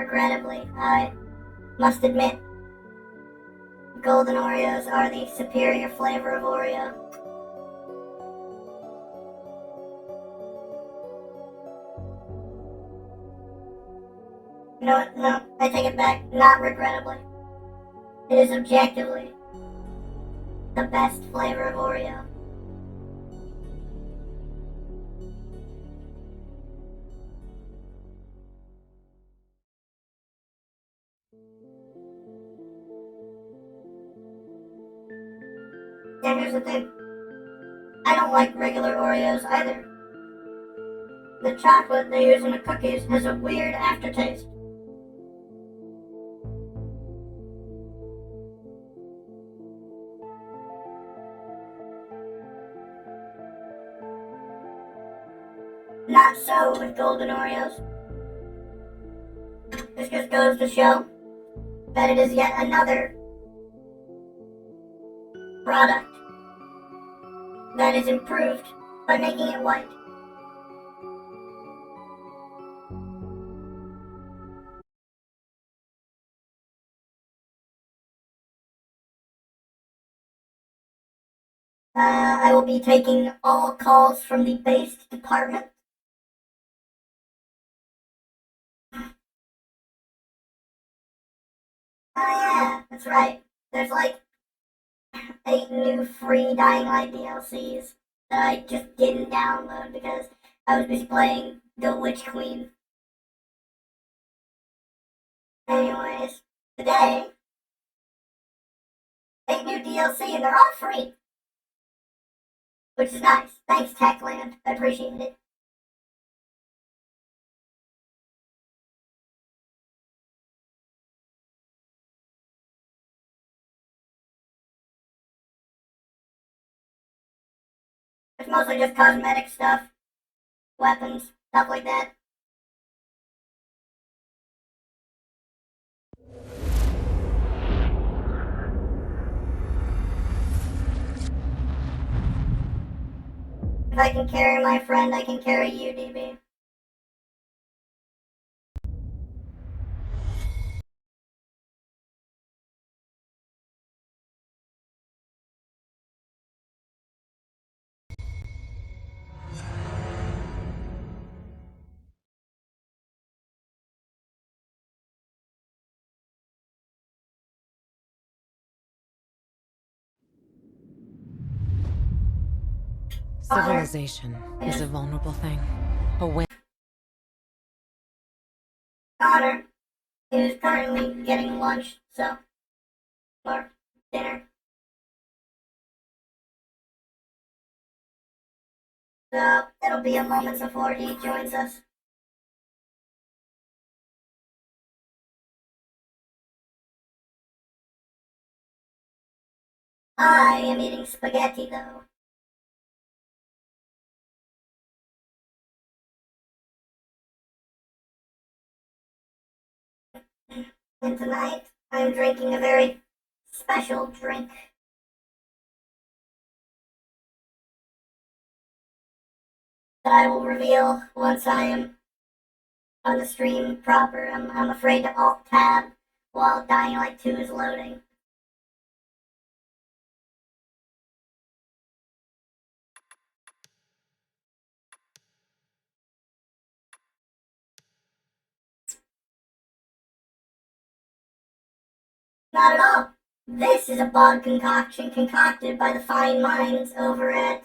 regrettably, I must admit, golden Oreos are the superior flavor of Oreo. You know what? No, I take it back. Not regrettably. It is objectively the best flavor of Oreo. And here's the thing. I don't like regular Oreos either. The chocolate they use in the cookies has a weird aftertaste. Not so with golden Oreos. This just goes to show that it is yet another product that is improved by making it white. I will be taking all calls from the based department. Oh yeah, that's right. There's like 8 new free Dying Light DLCs that I just didn't download because I was busy playing The Witch Queen. Anyways, today, 8 new DLC and they're all free. Which is nice. Thanks, Techland. I appreciate it. It's mostly just cosmetic stuff, weapons, stuff like that. If I can carry my friend, I can carry you, DB. Civilization is a vulnerable thing. Connor is currently getting lunch, or dinner. So, it'll be a moment before he joins us. I am eating spaghetti, though. And tonight, I am drinking a very special drink. That I will reveal once I am on the stream proper. I'm afraid to alt-tab while Dying Light 2 is loading. Not at all. This is a bog concoction concocted by the fine minds over at,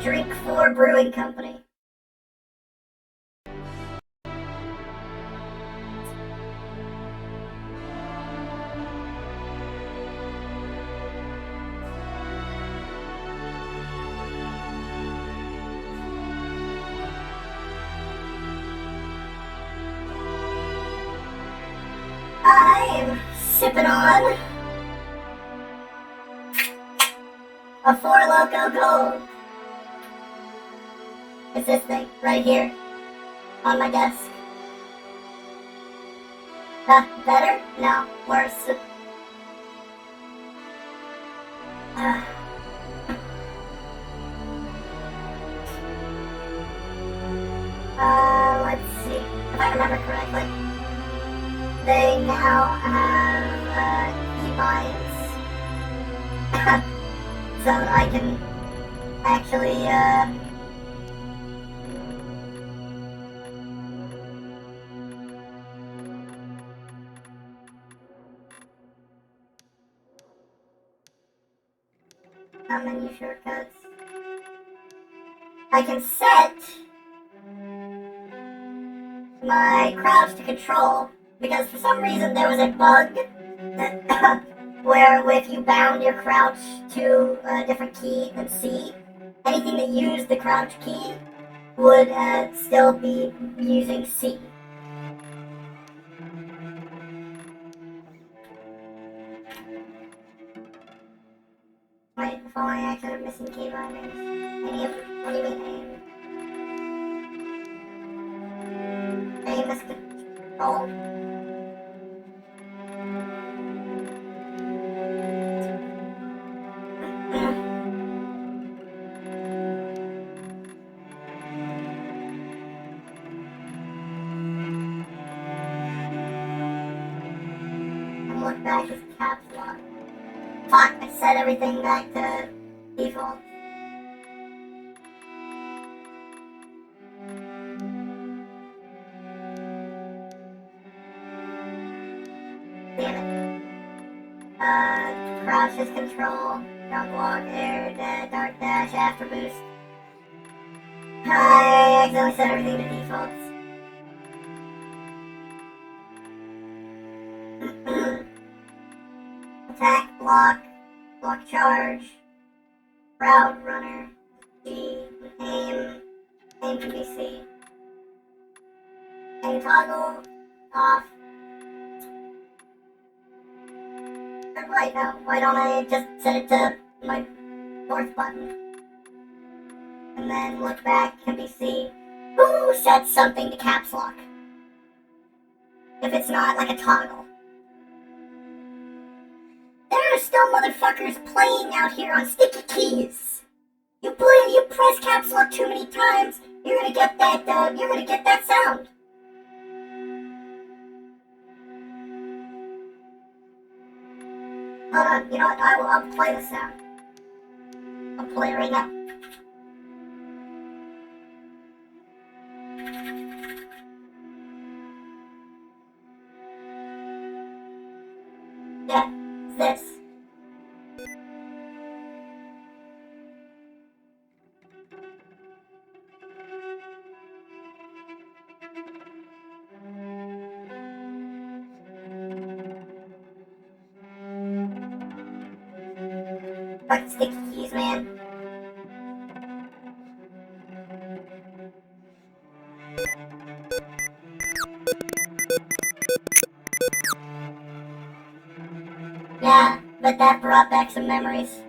Drink 4 Brewing Company. I'm sipping on a Four Loko Gold. It's this thing right here on my desk. Better? No, worse. now have keybinds so that I can actually menu shortcuts. I can set my crouch to control, because for some reason there was a bug where if you bound your crouch to a different key than C, anything that used the crouch key would still be using C. Wait, the following actions are missing key bindings. Any of them? What do you mean aim? Aim is control? And look back is caps lock. Fuck, I set everything back to default. Damn it. Crouch is control, jump walk, air, dark dash, after boost. I accidentally set everything to defaults. Attack, block charge, crowd runner, G, aim can be C. Aim toggle, off. Right, no, why don't I just set it to my fourth button? And then look back, can be C. Who sets something to caps lock? If it's not like a toggle. There are still motherfuckers playing out here on sticky keys. You press caps lock too many times, you're gonna get that sound. Hold on, you know what? I'll play the sound. I'll play it right now. Yeah, it's this. Fucking sticky keys, man. Yeah, but that brought back some memories.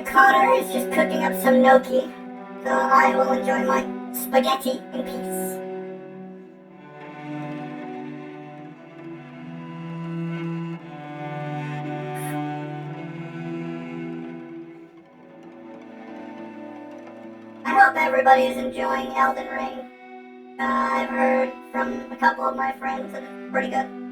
Connor is just cooking up some gnocchi, so I will enjoy my spaghetti in peace. I hope everybody is enjoying Elden Ring. I've heard from a couple of my friends that it's pretty good.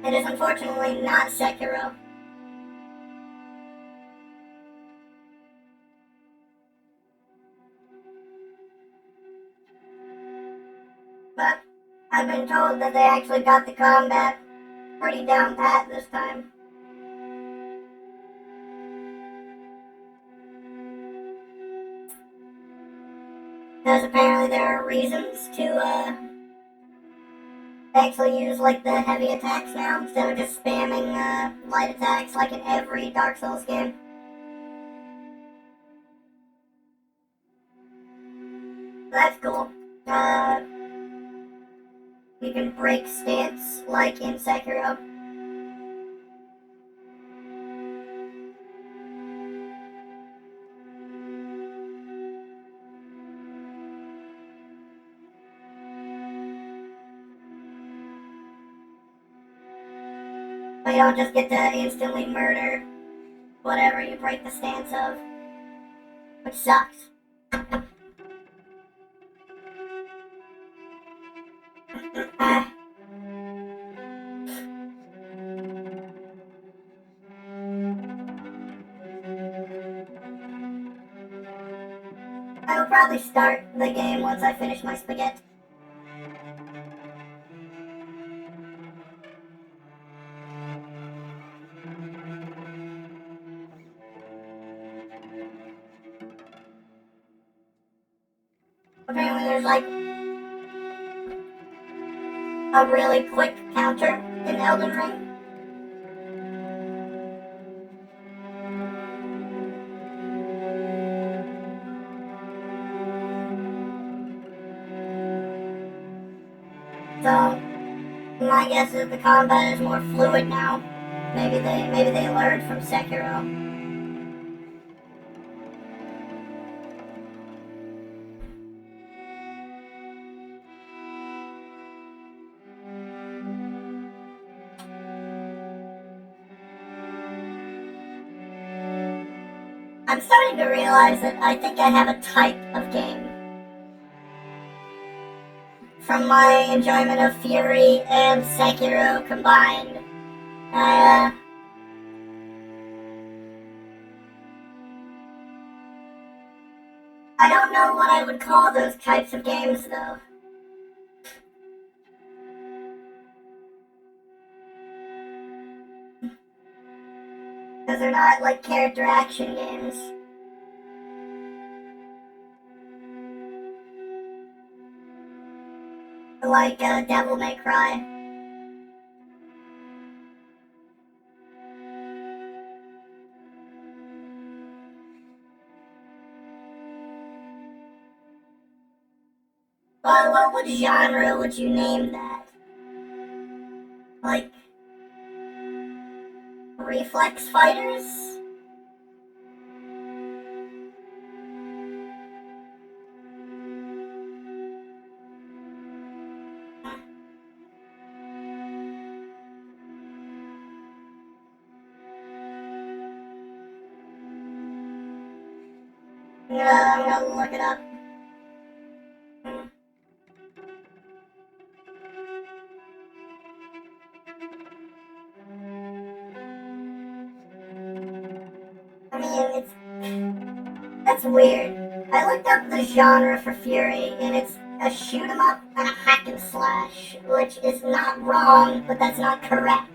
It is unfortunately not Sekiro. But I've been told that they actually got the combat pretty down pat this time. Because apparently there are reasons to actually use like the heavy attacks now instead of just spamming light attacks like in every Dark Souls game. That's cool. You can break stance like in Sekiro. But you don't just get to instantly murder whatever you break the stance of, which sucks. I will probably start the game once I finish my spaghetti. Apparently there's like a really quick counter in Elden Ring. So my guess is the combat is more fluid now. Maybe they learned from Sekiro. I'm starting to realize that I think I have a type of game. From my enjoyment of Fury and Sekiro combined, I don't know what I would call those types of games though. Because they're not like character action games. Like Devil May Cry. Well, what genre would you name that? Like reflex fighters? I'm gonna look it up. I mean, that's weird. I looked up the genre for Fury, and it's a shoot 'em up and a hack and slash, which is not wrong, but that's not correct.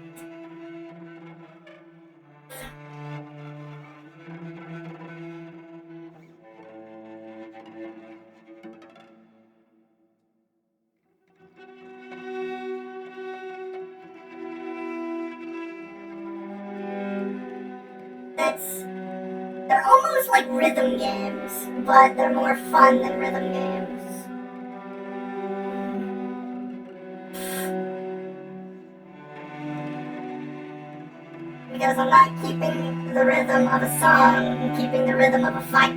They're almost like rhythm games, but they're more fun than rhythm games. Because I'm not keeping the rhythm of a song, I'm keeping the rhythm of a fight.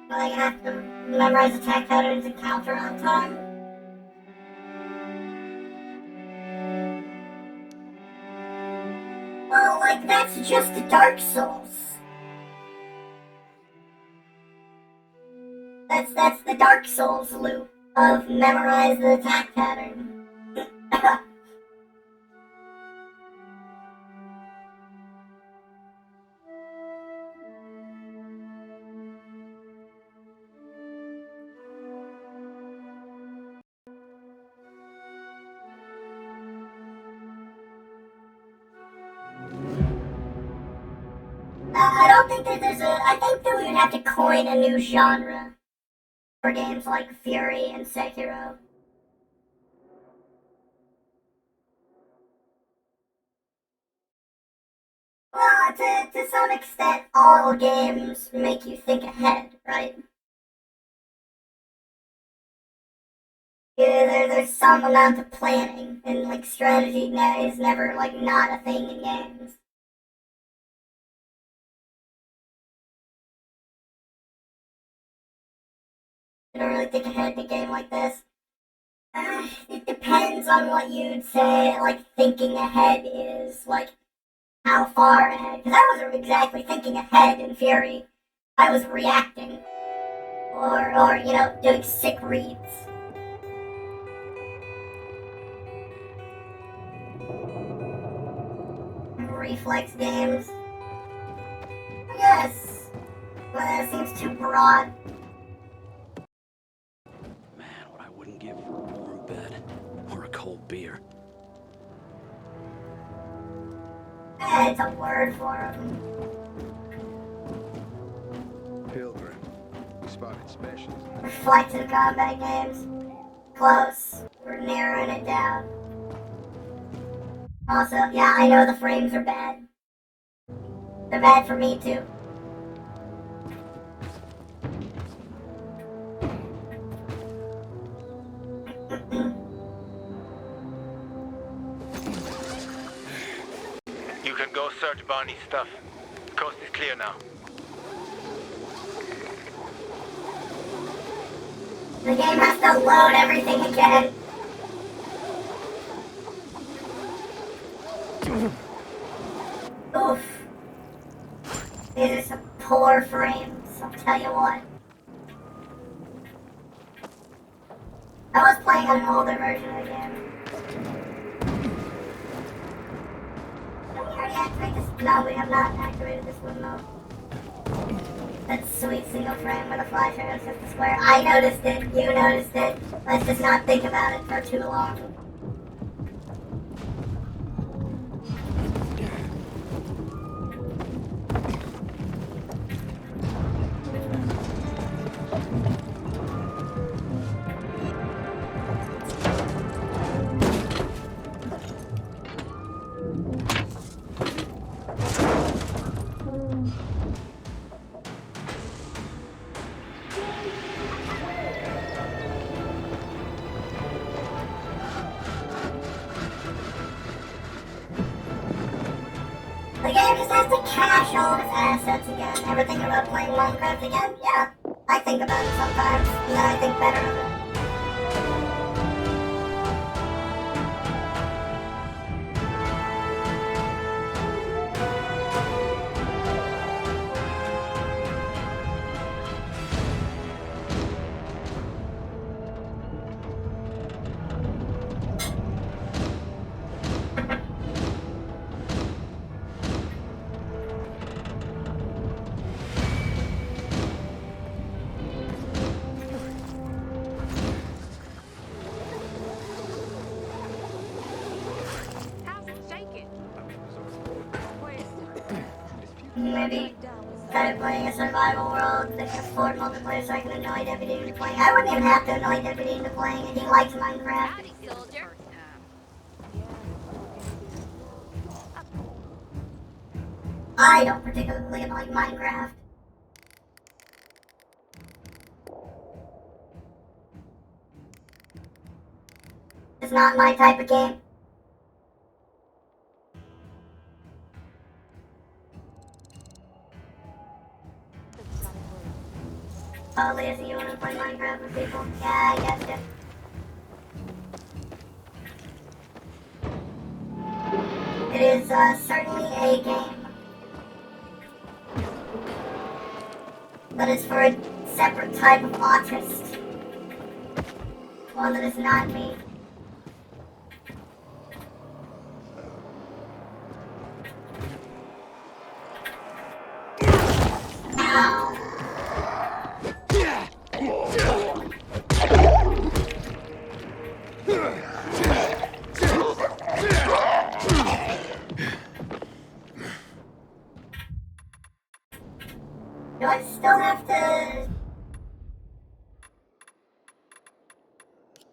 Like, I have to memorize attack patterns and counter all the time. Well, like, that's just Dark Souls. That's the Dark Souls loop of memorize the attack pattern. I don't think that I think that we would have to coin a new genre for games like Fury and Sekiro. Well, to to some extent, all games make you think ahead, right? Yeah, there's some amount of planning, and like strategy is never like not a thing in games. You don't really think ahead in a game like this. It depends on what you'd say, like, thinking ahead is. Like, how far ahead. Because I wasn't exactly thinking ahead in Fury. I was reacting. Or doing sick reads. Reflex games. Yes. But that seems too broad. Man, what I wouldn't give for a warm bed. Or a cold beer. It's a word for him. Pilgrim. We spotted specials. Reflective combat games. Close. We're narrowing it down. Also, yeah, I know the frames are bad. They're bad for me too. You can go search Barney's stuff. Coast is clear now. The game has to load everything again. Oof. These are some poor frames, I'll tell you what. I was playing on an older version of the game. Did we already activate this? No, we have not activated this one, though. That sweet single frame with a flash arrow sets the square. I noticed it, you noticed it. Let's just not think about it for too long. The game just has to cache all of its assets again. Ever think about playing Minecraft again? Yeah. I think about it sometimes, and then I think better of it. Maybe try playing a survival world that can afford multiplayer so I can annoy Deputy into playing. I wouldn't even have to annoy Deputy into playing if he likes Minecraft. I don't particularly like Minecraft. It's not my type of game. Oh, Lizzie, you want to play Minecraft with people? Yeah, I guess it. It is certainly a game. But it's for a separate type of autist. One that is not me. Ow. Do I still have to...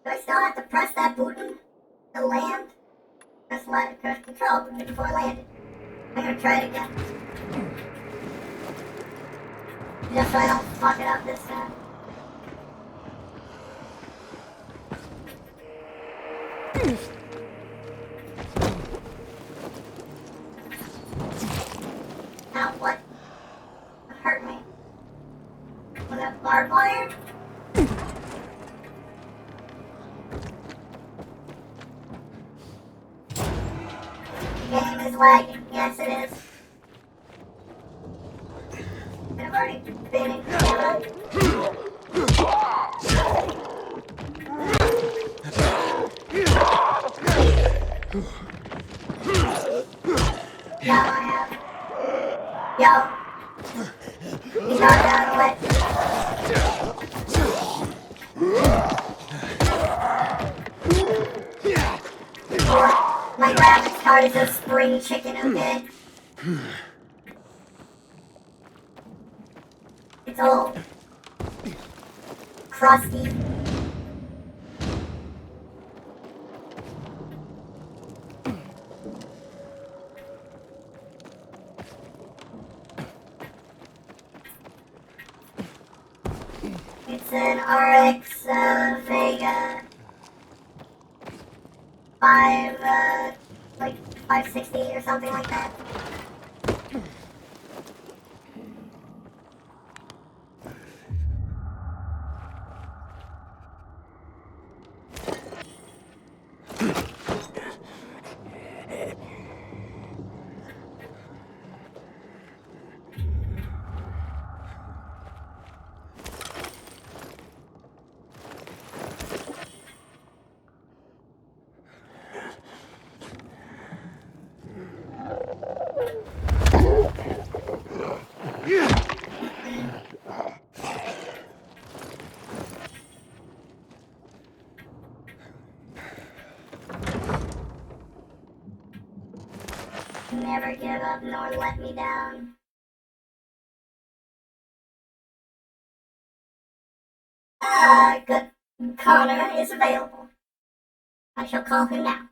Do I still have to press that button to land? Press control button before landing. I'm gonna try it again. Just so I don't fuck it up this time. Ow, what? It hurt me. Was that barbed wire? Game is lagging. Yes, it is. I've already been in camera. Yo, I have. Yo. He's knocked out of the way. My graphics card is a spring chicken, okay? It's all crusty. It's an RX Vega 560 or something like that. Never give up nor let me down. Good. Connor is available. I shall call him now.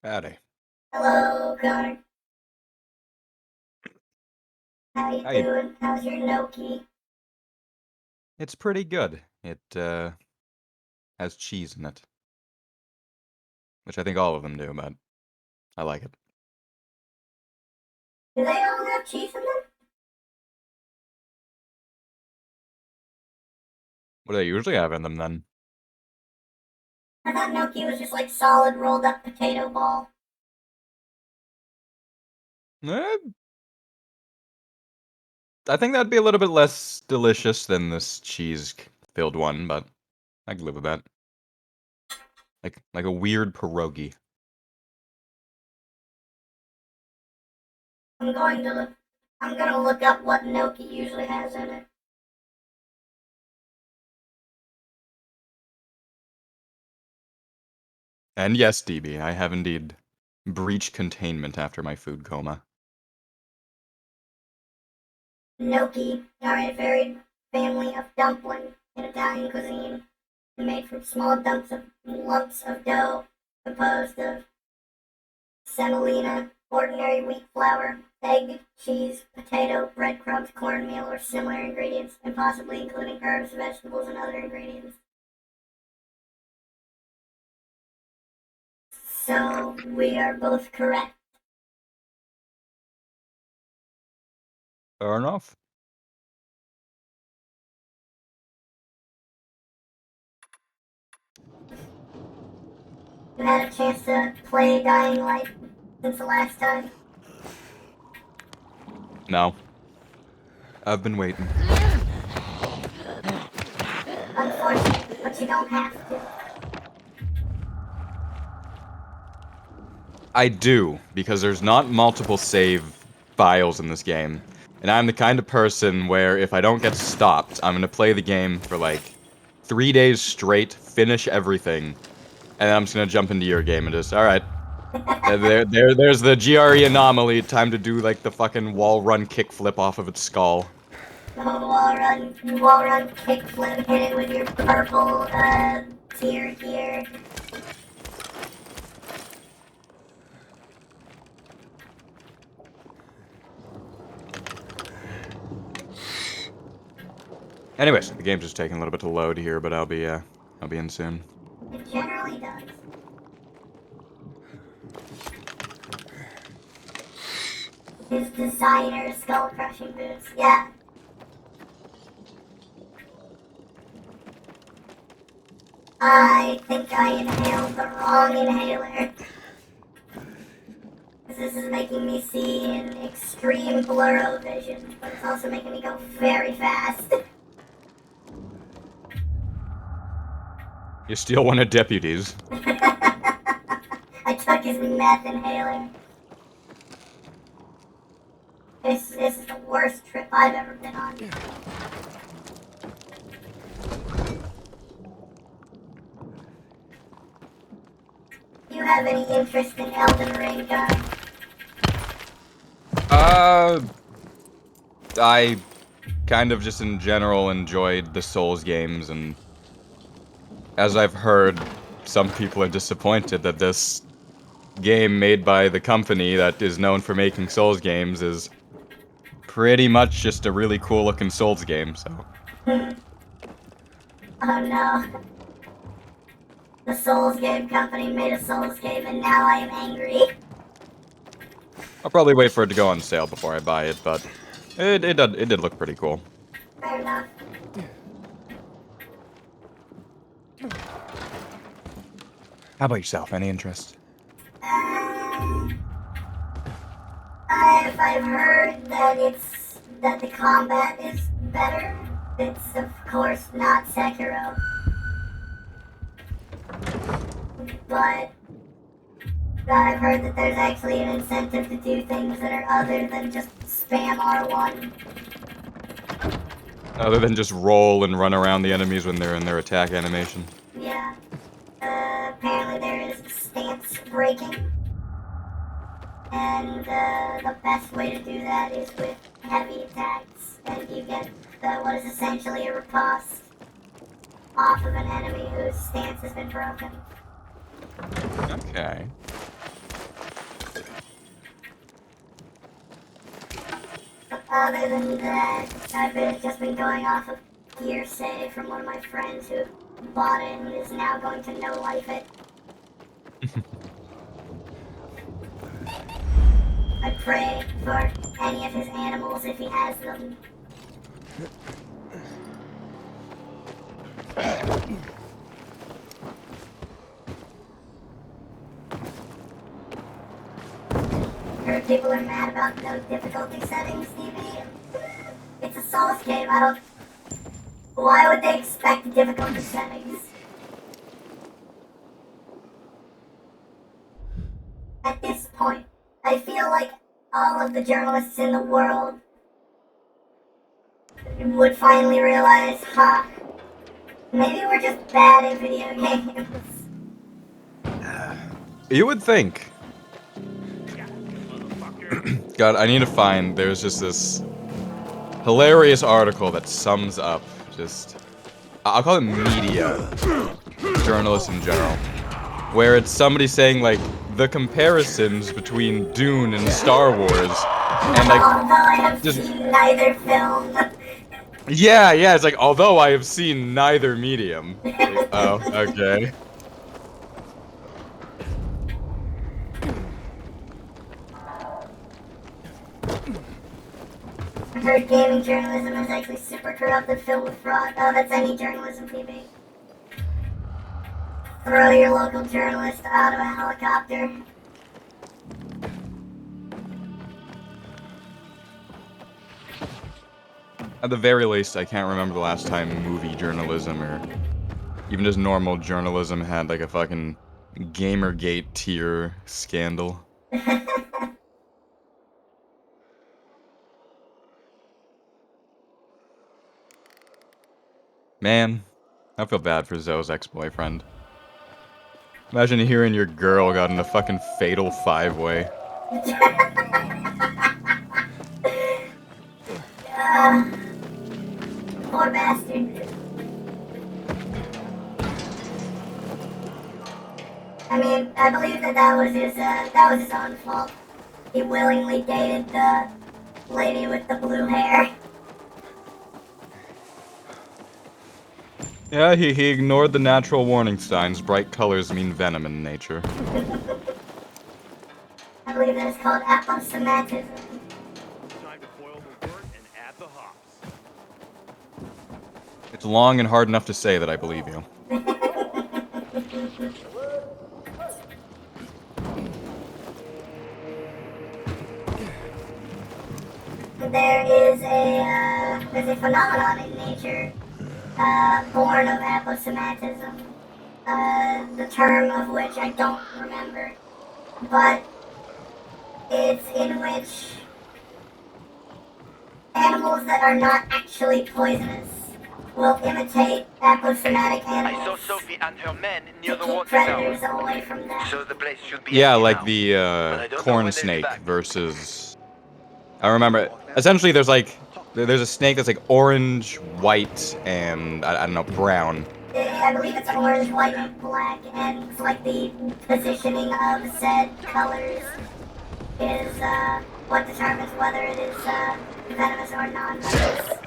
Howdy. Hello, Connor. How you Hey. doing? How's your Noki? It's pretty good. It has cheese in it. Which I think all of them do, but I like it. Do they all have cheese in them? What do they usually have in them then? I thought Noki was just like solid rolled up potato ball. Eh, I think that'd be a little bit less delicious than this cheese-filled one, but I could live with that. Like a weird pierogi. I'm gonna look up what Noki usually has in it. And yes, DB, I have indeed breached containment after my food coma. Gnocchi are a varied family of dumpling in Italian cuisine, made from small lumps of dough composed of semolina, ordinary wheat flour, egg, cheese, potato, breadcrumbs, cornmeal, or similar ingredients, and possibly including herbs, vegetables, and other ingredients. So we are both correct. Fair enough. You had a chance to play Dying Light since the last time? No. I've been waiting. Unfortunate, but you don't have to. I do, because there's not multiple save files in this game. And I'm the kind of person where if I don't get stopped, I'm gonna play the game for like 3 days straight, finish everything, and then I'm just gonna jump into your game and just, alright. There's the GRE anomaly, time to do like the fucking wall run kickflip off of its skull. wall run kickflip, hit it with your purple tier here. Anyways, the game's just taking a little bit to load here, but I'll be in soon. It generally does. His designer skull crushing boots, yeah. I think I inhaled the wrong inhaler. This is making me see in extreme blur vision, but it's also making me go very fast. You steal one of deputies. I took his meth inhaler. This is the worst trip I've ever been on. Do you have any interest in Elden Ring, guy? I kind of just in general enjoyed the Souls games, and as I've heard, some people are disappointed that this game made by the company that is known for making Souls games is pretty much just a really cool looking Souls game, so. Oh no. The Souls game company made a Souls game and now I am angry. I'll probably wait for it to go on sale before I buy it, but it did look pretty cool. Fair enough. How about yourself? Any interest? I've heard that the combat is better. It's of course not Sekiro. But I've heard that there's actually an incentive to do things that are other than just spam R1. Other than just roll and run around the enemies when they're in their attack animation. Yeah. Apparently there is stance breaking. And the best way to do that is with heavy attacks. And you get what is essentially a riposte off of an enemy whose stance has been broken. Okay. Other than that, I've just been going off of hearsay from one of my friends who bought it and is now going to no-life it. I pray for any of his animals if he has them. Heard people are mad about no difficulty settings, DB. It's a Souls game, I don't... Why would they expect difficulty settings? At this point, I feel like all of the journalists in the world would finally realize, maybe we're just bad at video games. You would think. God, I need to find, there's just this hilarious article that sums up just, I'll call it media, journalists in general, where it's somebody saying, like, the comparisons between Dune and Star Wars, and, like, Although I have seen neither film. Yeah, it's like, although I have seen neither medium. Like, oh, okay. I heard gaming journalism is actually super corrupt and filled with fraud. Oh, that's any journalism, PB. Throw your local journalist out of a helicopter. At the very least, I can't remember the last time movie journalism or even just normal journalism had like a fucking Gamergate tier scandal. Man, I feel bad for Zoe's ex-boyfriend. Imagine hearing your girl got in a fucking fatal five-way. that was his own fault. He willingly dated the lady with the blue hair. Yeah, he ignored the natural warning signs. Bright colors mean venom in nature. I believe that is called aposematism. Time to boil the wort and add the hops. It's long and hard enough to say that I believe you. There's a phenomenon in nature, born of aposematism, the term of which I don't remember, but it's in which animals that are not actually poisonous will imitate aposematic I animals saw Sophie and her men near to the keep water predators tower. away from them. So the place should be Yeah, empty like now. the But I don't know corn when they'll be snake back. versus. I remember. Essentially, there's a snake that's like orange, white, and I don't know, brown. I believe it's orange, white, and black, and it's like the positioning of said colors is what determines whether it is venomous or non-venomous.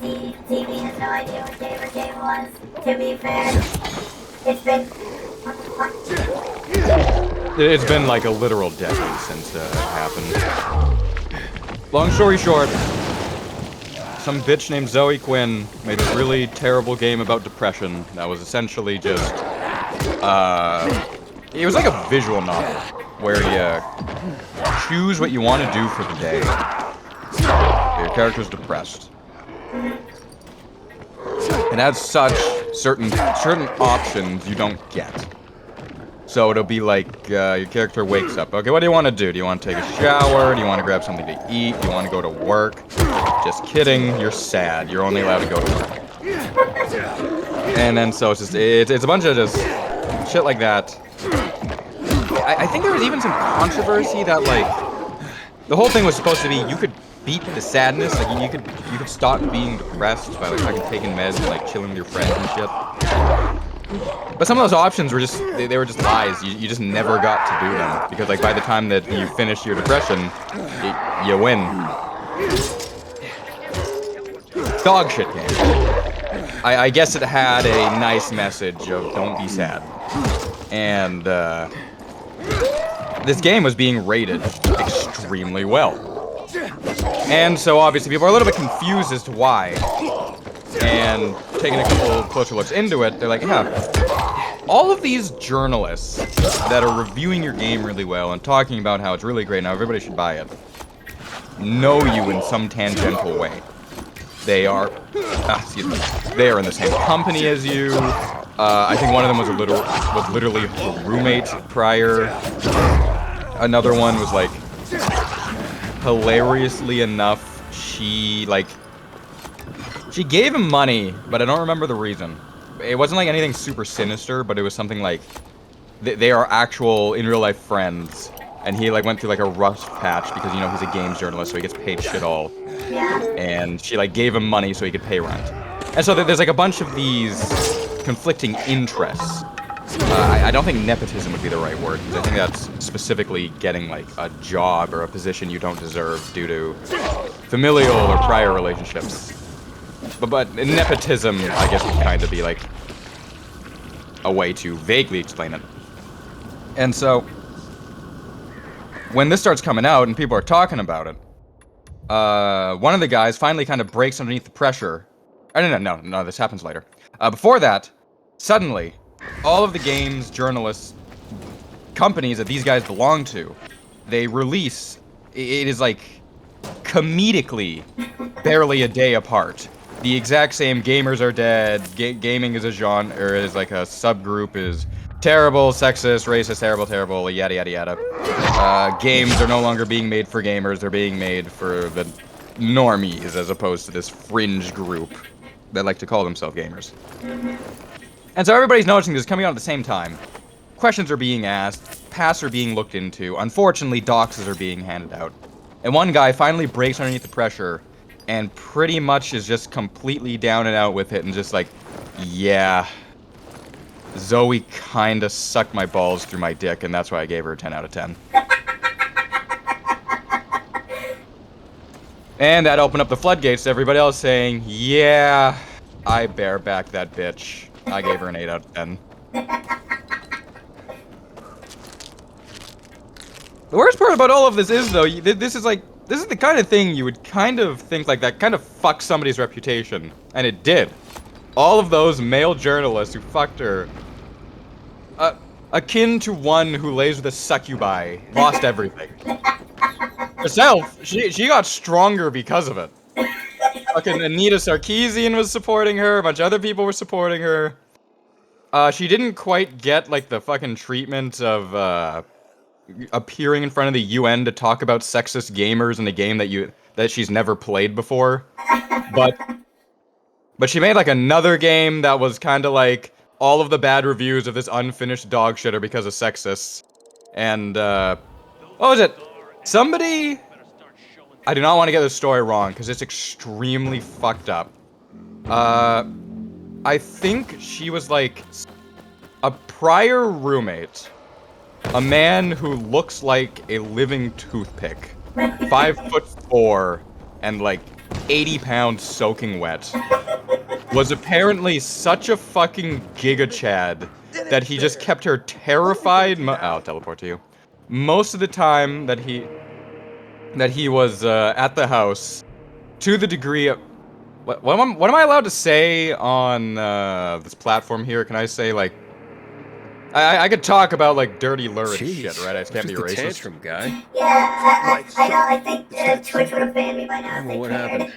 The TV has no idea what Gamer Game was. To be fair, it's been. What? It's been like a literal decade since it happened. Long story short, some bitch named Zoe Quinn made a really terrible game about depression that was essentially just, it was like a visual novel where you choose what you want to do for the day. Your character's depressed. And as such, certain options you don't get. So it'll be like, your character wakes up. Okay, what do you want to do? Do you want to take a shower? Do you want to grab something to eat? Do you want to go to work? Just kidding, you're sad. You're only allowed to go to work. And then so it's just, it's a bunch of just shit like that. I think there was even some controversy that, like, the whole thing was supposed to be you could beat the sadness, like you could stop being depressed by like fucking taking meds and like chilling with your friends and shit. But some of those options were just, they were just lies. You just never got to do them. Because like by the time that you finish your depression, you win. Dog shit game. I guess it had a nice message of don't be sad. And this game was being rated extremely well. And so obviously people are a little bit confused as to why. And taking a couple closer looks into it, they're like, yeah, all of these journalists that are reviewing your game really well and talking about how it's really great, now everybody should buy it, know you in some tangential way. They are, they are in the same company as you. I think one of them was literally her roommate prior. Another one was like, hilariously enough, she gave him money, but I don't remember the reason. It wasn't like anything super sinister, but it was something like they are actual in real life friends, and he like went through like a rough patch because you know he's a games journalist, so he gets paid shit all. Yeah. And she like gave him money so he could pay rent. And so there's like a bunch of these conflicting interests. I don't think nepotism would be the right word, because I think that's specifically getting like a job or a position you don't deserve due to familial or prior relationships. But nepotism, I guess, would kind of be like a way to vaguely explain it. And so, when this starts coming out and people are talking about it, one of the guys finally kind of breaks underneath the pressure. No, this happens later. Before that, suddenly, all of the games, journalists, companies that these guys belong to, they release, it is like, comedically, barely a day apart. The exact same gamers are dead, gaming is a genre, or is like a subgroup, is terrible, sexist, racist, terrible, yada yada yada. Games are no longer being made for gamers, they're being made for the normies, as opposed to this fringe group that like to call themselves gamers. And so everybody's noticing this coming out at the same time. Questions are being asked, paths are being looked into, unfortunately doxes are being handed out. And one guy finally breaks underneath the pressure and pretty much is just completely down and out with it and just like, yeah, Zoe kinda sucked my balls through my dick, and that's why I gave her a 10 out of 10. And that opened up the floodgates to everybody else saying, yeah, I bareback that bitch. I gave her an 8 out of 10. The worst part about all of this is, though, this is the kind of thing you would kind of think like that kind of fucked somebody's reputation. And it did. All of those male journalists who fucked her, akin to one who lays with a succubi, lost everything. Herself, she got stronger because of it. Fucking Anita Sarkeesian was supporting her, a bunch of other people were supporting her. She didn't quite get, like, the fucking treatment of, appearing in front of the UN to talk about sexist gamers in a game that she's never played before. But she made, like, another game that was kinda like, all of the bad reviews of this unfinished dog shitter because of sexists. And, what was it? Somebody... I do not want to get this story wrong, because it's extremely fucked up. I think she was, like, a prior roommate. A man who looks like a living toothpick. 5'4", and, like, 80 pounds soaking wet. Was apparently such a fucking giga chad that he just kept her terrified. I'll teleport to you. Most of the time that he was at the house, to the degree of what am I allowed to say on this platform here? Can I say like I could talk about like dirty lurid shit, right? I just can't be racist. Tantrum guy. Yeah, I know. I think Twitch would have banned me by now if they What cared. happened?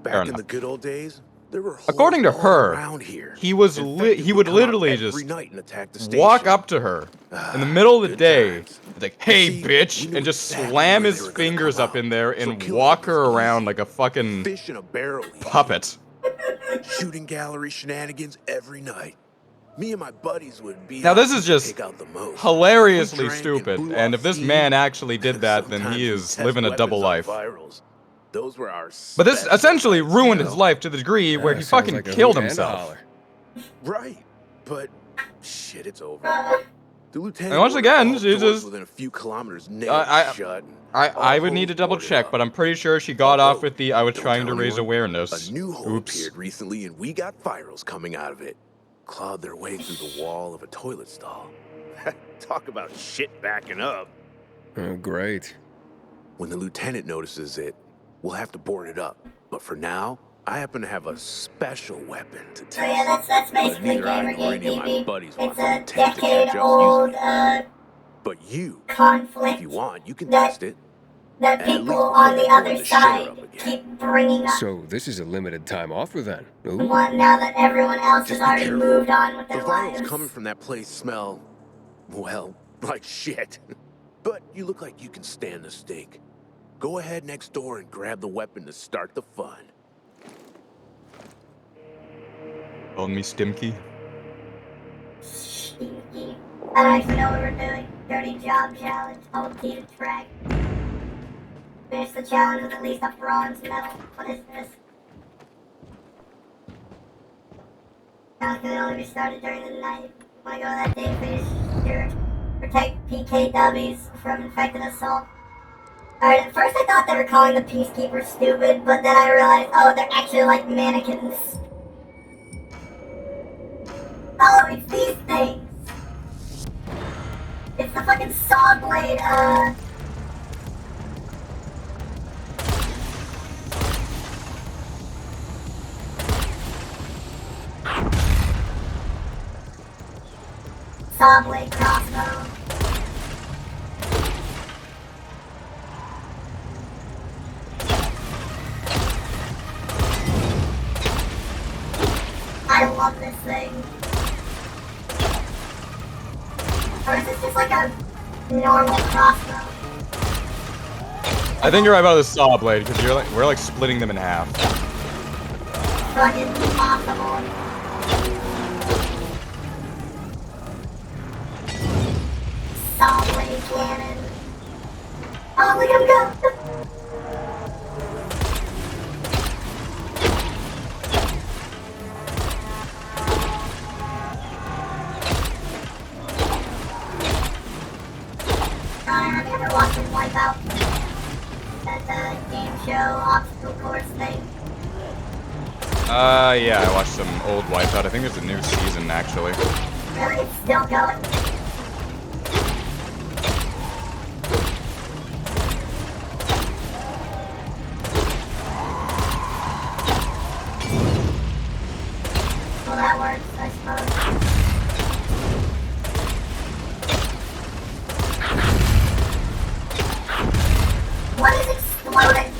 Back in the good old days, there were According to holes all her, around here. he would literally every just night and attack the station. walk up to her in the middle of the Good day, times. like, hey, See, bitch, we knew and just exactly slam where his they were gonna fingers come up in out. there So and killing walk them her was around easy. like a fucking Fish in a barrel. easy. puppet. Shooting gallery shenanigans every night. Me and my buddies would be Now, out this to is just pick out the most. hilariously We drank stupid, blew and off if this steam. man actually did that, then Sometimes he we'd is test living a double weapons on life. virals. Those were our But this special essentially nights, ruined you his know? life to the degree where he Sounds fucking like a killed hoot and a himself. holler. Right, but shit, it's over. The lieutenant And once ordered again, all she doors just- within a few kilometers nailed shut. I would need to double check, but I'm pretty sure she got off with the I was Don't trying to tell raise anyone. awareness. A new hole Oops. appeared recently, and we got virals coming out of it. Clawed their way through the wall of a toilet stall. Talk about shit backing up. Oh, great. When the lieutenant notices it, we'll have to board it up. But for now, I happen to have a special weapon to test. So yeah, that's But basically neither I nor Gamergate, any of my baby. buddies want It's the a lieutenant to catch us decade-old using it. But you, conflict if you want, you can that- test it. that At people least on the before other the shitter side up again. keep bringing up. So this is a limited time offer then. Ooh. One now that everyone else Just has be already careful. moved on with The their virals lives. coming from that place smell, well, like shit. But you look like you can stand the steak. Go ahead next door and grab the weapon to start the fun. On me, Stimky. Stinky. I don't actually know what we're doing. Dirty job challenge. Hold T to track. Finish the challenge with at least a bronze medal. What is this? Challenge can only be started during the night. Wanna go that day, finish your protect PKWs from infected assault. Alright, at first I thought they were calling the Peacekeepers stupid, but then I realized, oh, they're actually like mannequins. Oh, it's these things! It's the fucking saw blade, saw blade crossbow. I love this thing. Or is this just like a normal crossbow? I think you're right about the saw blade, because we're like splitting them in half. Fucking possible. Saw blade cannon. Oh, look at him go! Yeah, I watched some old Wipeout. I think it's a new season, actually. Really, it's still going. Well, that works, I suppose. What is exploding?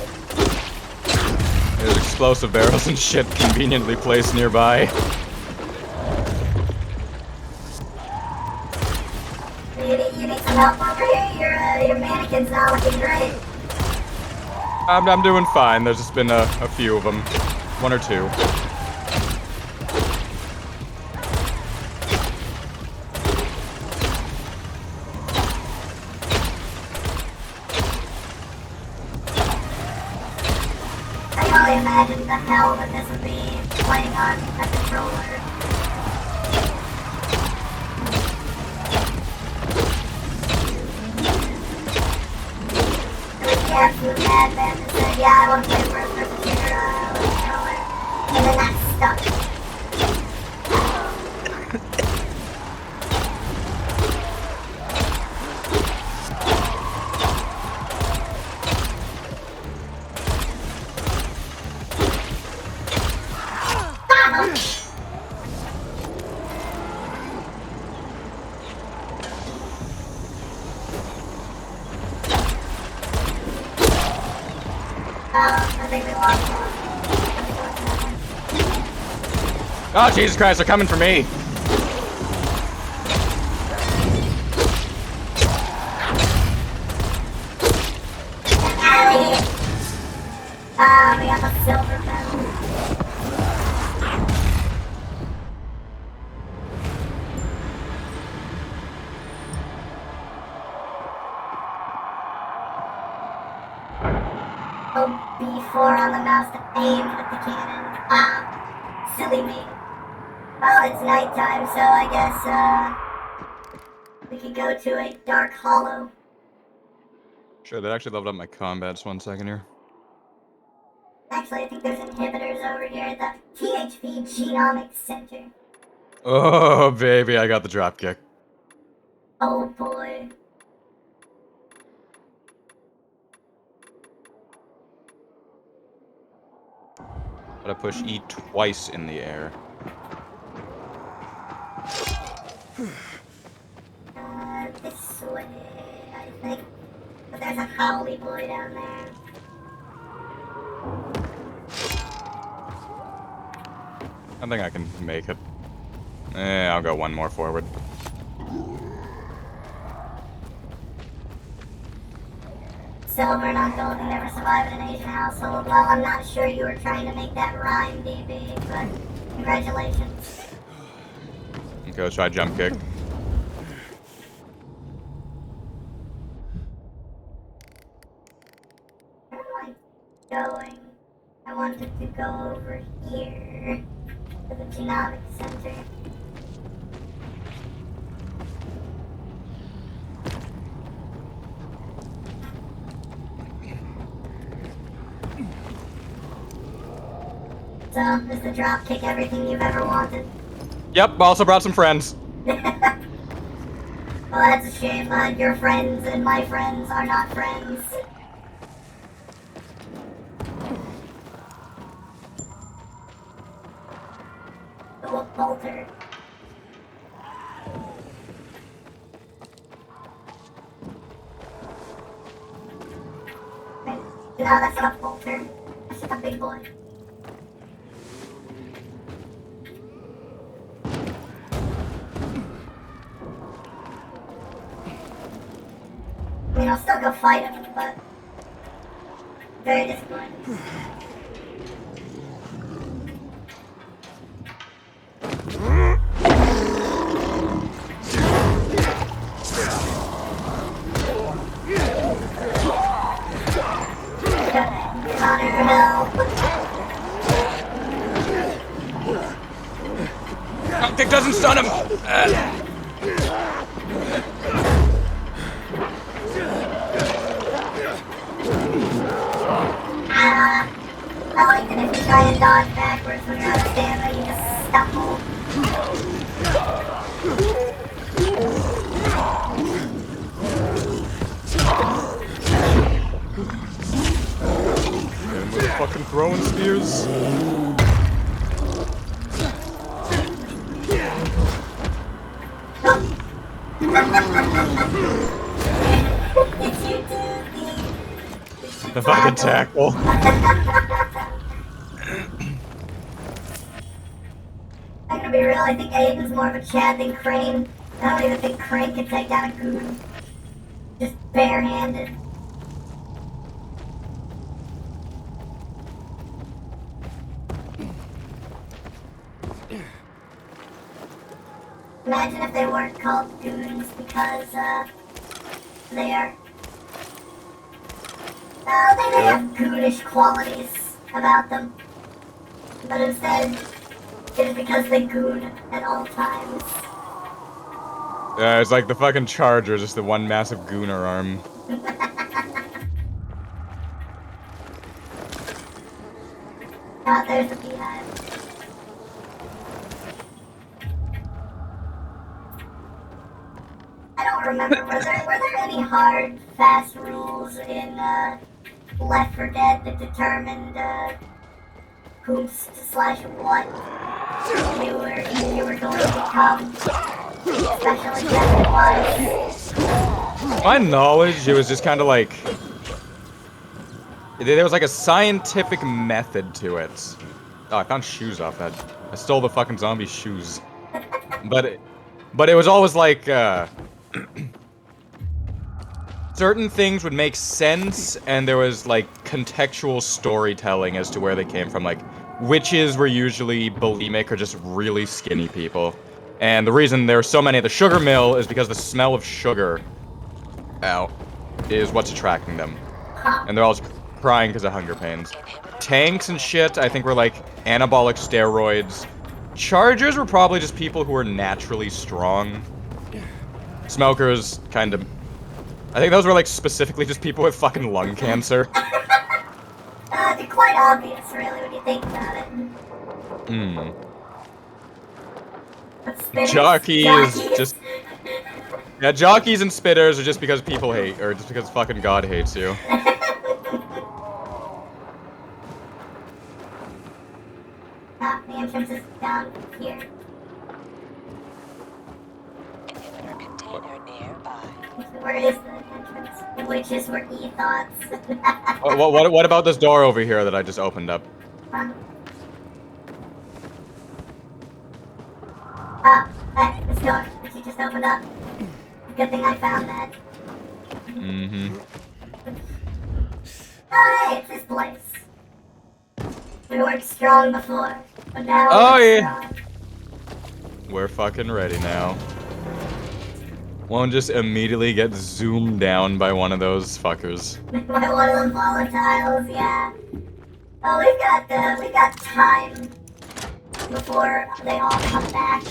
There's explosive barrels and shit conveniently placed nearby. You need some help over here? Your mannequin's not looking great. I'm doing fine. There's just been a few of them. One or two. I can only imagine the hell that this would be playing on a controller. Absolute madman that said, yeah, I want to play first-person shooter with a controller. And then that's stuck. I think we lost one. Oh, Jesus Christ, they're coming for me! We got the silver medal. Oh, B4 on the mouse to aim at the cannon. Ah, silly me. Well, it's nighttime, so I guess, we could go to a dark hollow. Sure, that actually leveled up my combat. Just 1 second here. Actually, I think there's inhibitors over here at the THP Genomics Center. Oh, baby, I got the dropkick. Oh boy. Gotta push E twice in the air. This way, I think. But there's a howly boy down there. I think I can make it. I'll go one more forward. Silver, not gold, and never survive in an Asian household. Well, I'm not sure you were trying to make that rhyme, DB, but congratulations. Okay, let's try jump kick. Where am I going? I wanted to go over here to the Genomics Center. So, is the drop kick everything you've ever wanted? Yep, also brought some friends. Well, that's a shame. Your friends and my friends are not friends. Oh, bolter. Wait, no, that's not a bolter. That's just a big boy. I mean, I'll still go fight him, but very disappointing. Connor, no. Kick doesn't stun him! I like that if you try and dodge backwards when you're out of stamina, you just stumble. And with fucking throwing spears. Did you do The fucking tackle. I'm gonna be real, I think Aiden's more of a Chad than Crane. I don't even think Crane can take down a goon. Just barehanded. Imagine if they weren't called goons because, they are... they may have goonish qualities about them. But instead, it is because they goon at all times. It's like the fucking Charger, just the one massive gooner arm. Ah, there's the beehive. I don't remember, were there any hard, fast rules in, Left 4 Dead that determined, who/what you were going to become, especially weapon-wise? My knowledge, it was just kind of like... There was like a scientific method to it. Oh, I found shoes off that. I stole the fucking zombie shoes. But it was always like, certain things would make sense, and there was like contextual storytelling as to where they came from. Like, witches were usually bulimic or just really skinny people. And the reason there are so many at the sugar mill is because the smell of sugar is what's attracting them. And they're all crying because of hunger pains. Tanks and shit, I think, were like anabolic steroids. Chargers were probably just people who were naturally strong. Smokers, kind of... I think those were like specifically just people with fucking lung cancer. They're quite obvious, really, when you think about it. Hmm. But spitters- Jockeys just... Yeah, jockeys and spitters are just because people hate, or just because fucking God hates you. Ah, the entrance is down here. Where is the entrance? The witches were e-thoughts. What about this door over here that I just opened up? Huh? Ah, hey, this door that you just opened up. Good thing I found that. Mm-hmm. Oh, hey, it's this place. We weren't strong before, but now Oh, we're yeah. strong. We're fucking ready now. Won't just immediately get zoomed down by one of those fuckers. By one of the volatiles, yeah. Oh, we got time before they all come back.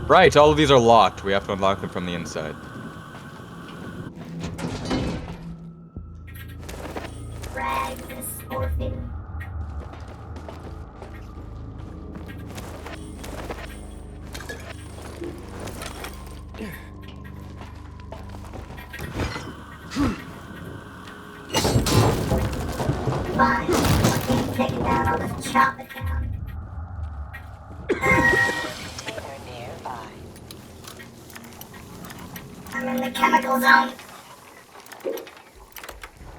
Right, all of these are locked. We have to unlock them from the inside. Drag this orphan. Fine, fucking take it down, I'll just chop it down. I'm in the chemical zone.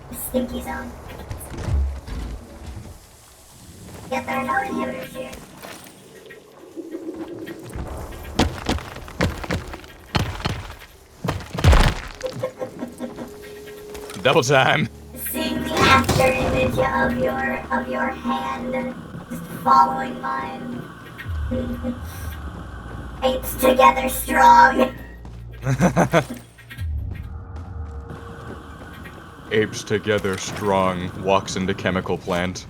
The stinky zone. Yet there are no inhibitors here. Double time. Seeing the after image of your hand just following mine. Apes together strong. Apes together strong, walks into chemical plant.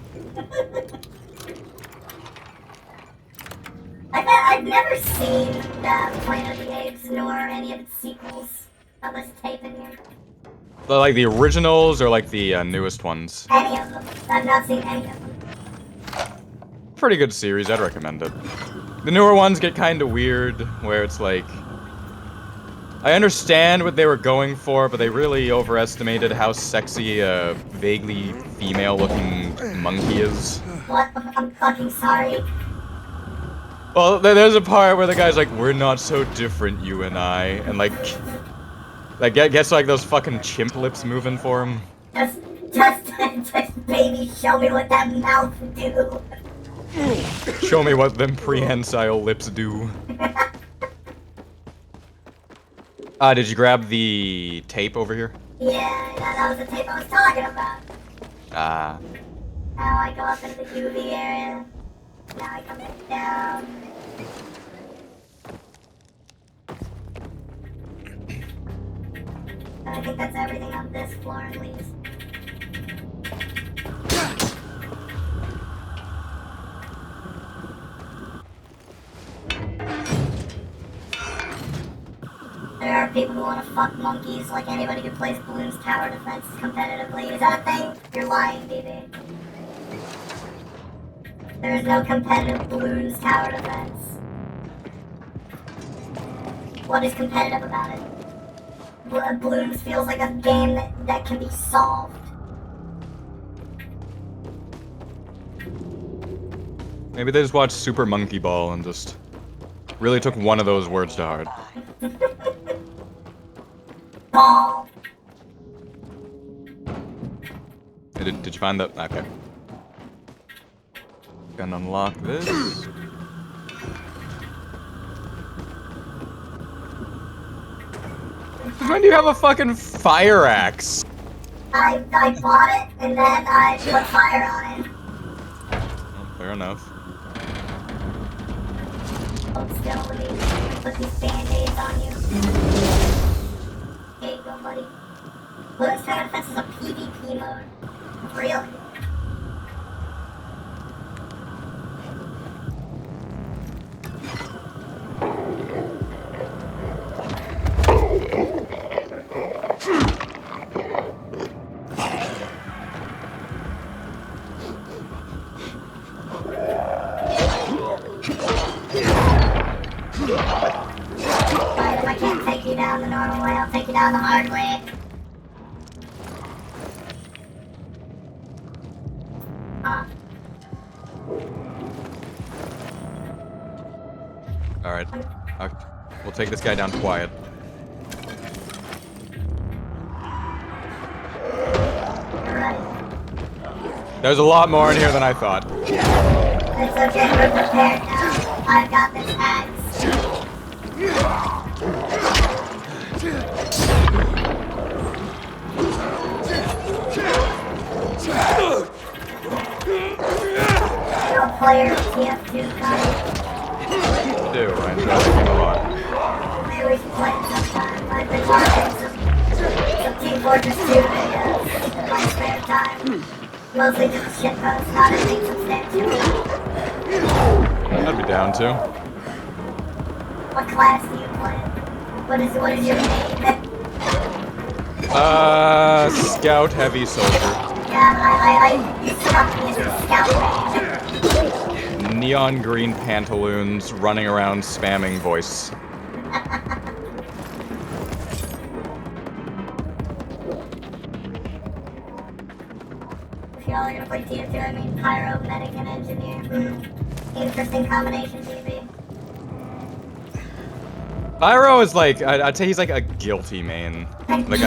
I've never seen Planet of the Apes nor any of its sequels. Oh, there's tape in here. Like the originals or like the newest ones? Any of them. I've not seen any of them. Pretty good series, I'd recommend it. The newer ones get kind of weird, where it's like... I understand what they were going for, but they really overestimated how sexy a vaguely female-looking monkey is. What? I'm fucking sorry. Well, there's a part where the guy's like, we're not so different, you and I, and like gets like those fucking chimp lips moving for him. Just baby, show me what that mouth do. Show me what them prehensile lips do. Did you grab the tape over here? Yeah, that was the tape I was talking about. Ah. Now I go up into the UV area. Now I come back down. I think that's everything on this floor at least. There are people who want to fuck monkeys like anybody who plays Bloons Tower Defense competitively. Is that a thing? You're lying, BB. There is no competitive Bloons Tower Defense. What is competitive about it? Bloons feels like a game that can be solved. Maybe they just watched Super Monkey Ball and just really took one of those words to heart. Ball. Hey, did you find that? Okay. Gonna unlock this. When do you have a fucking fire axe? I bought it and then I put fire on it. Oh, fair enough. Hold still, let me put these band-aids on you. There you go, buddy. Bloons Tower Defense is a PvP mode. Really? Alright, if I can't take you down the normal way, I'll take you down the hard way. Alright. We'll take this guy down quiet. Alright. There's a lot more in here than I thought. It's okay, we're prepared now. I've got this axe. You're a player of TF2, Connor. Do, I enjoy the game a lot. Maybe we should play it sometime. I've been watching some Team Fortress 2 videos in my spare time. Mostly just shitposts, not anything substantial. I'd be down to. What class do you play? What is your name? Scout Heavy Soldier. Yeah, you struck me as a scout. Neon green pantaloons, running around spamming voice. If y'all are gonna play TF2, I mean Pyro, Medic, and Engineer. Interesting combination, DB. Pyro is like, I'd say he's like a guilty main. Like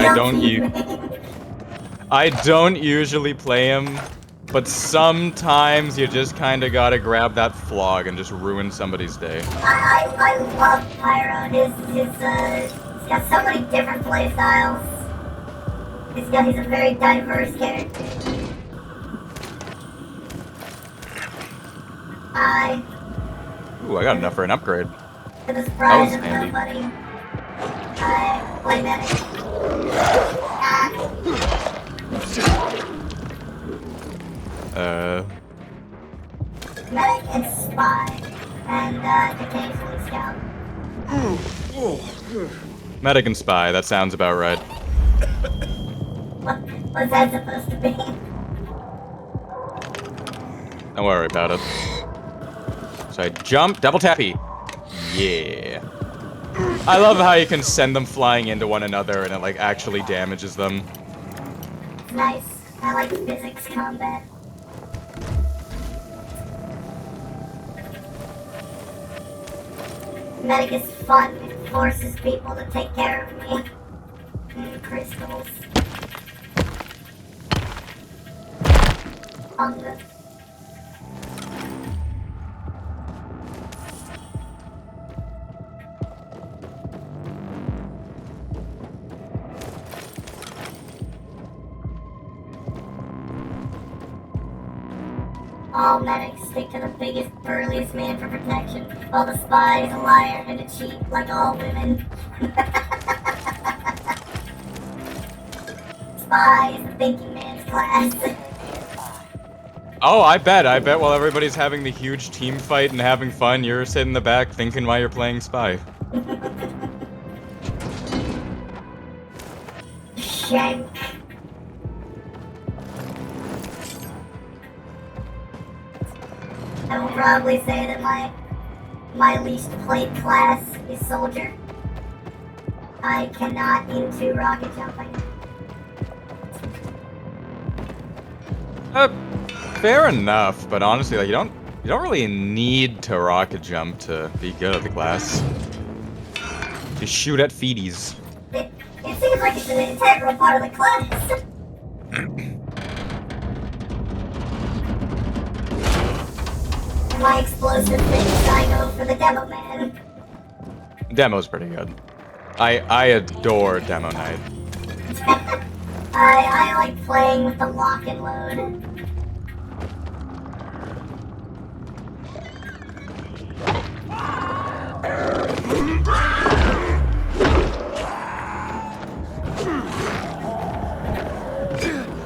I don't usually play him, but sometimes you just kinda gotta grab that flog and just ruin somebody's day. I love Pyro. He's got so many different play styles. He's a very diverse character. Ooh, I got enough for an upgrade. To the surprise of handy. nobody, I play Medic. Medic and Spy, and occasionally Scout. Medic and Spy, that sounds about right. What's that supposed to be? Don't worry about it. So I jump, double tappy. Yeah. I love how you can send them flying into one another and it like actually damages them. It's nice. I like physics combat. Medic is fun. It forces people to take care of me. Crystals. Hunger. All medics stick to the biggest, burliest man for protection, while the spy is a liar and a cheat, like all women. Spy is the thinking man's class. Oh, I bet while everybody's having the huge team fight and having fun, you're sitting in the back thinking while you're playing spy. Shank. I will probably say that my least played class is soldier. I cannot into rocket jumping. Fair enough, but honestly, like you don't really need to rocket jump to be good at the class. You shoot at feeties. It seems like it's an integral part of the class. My explosive things, I go for the demo man. Demo's pretty good. I adore demo night. I like playing with the lock and load.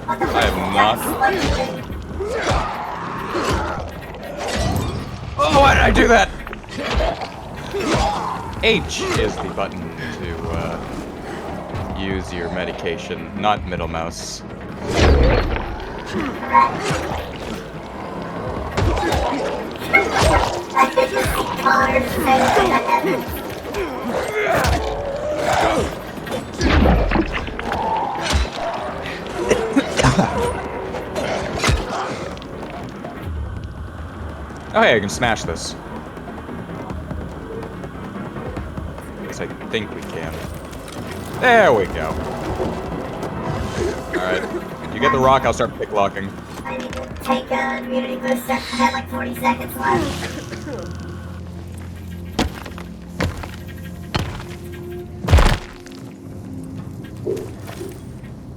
I have not. Oh, why did I do that? H is the button to use your medication, not middle mouse. Oh hey, I can smash this. At least I think we can. There we go. Alright. You get the rock, I'll start picklocking. I need to take a immunity booster. I have like 40 seconds left.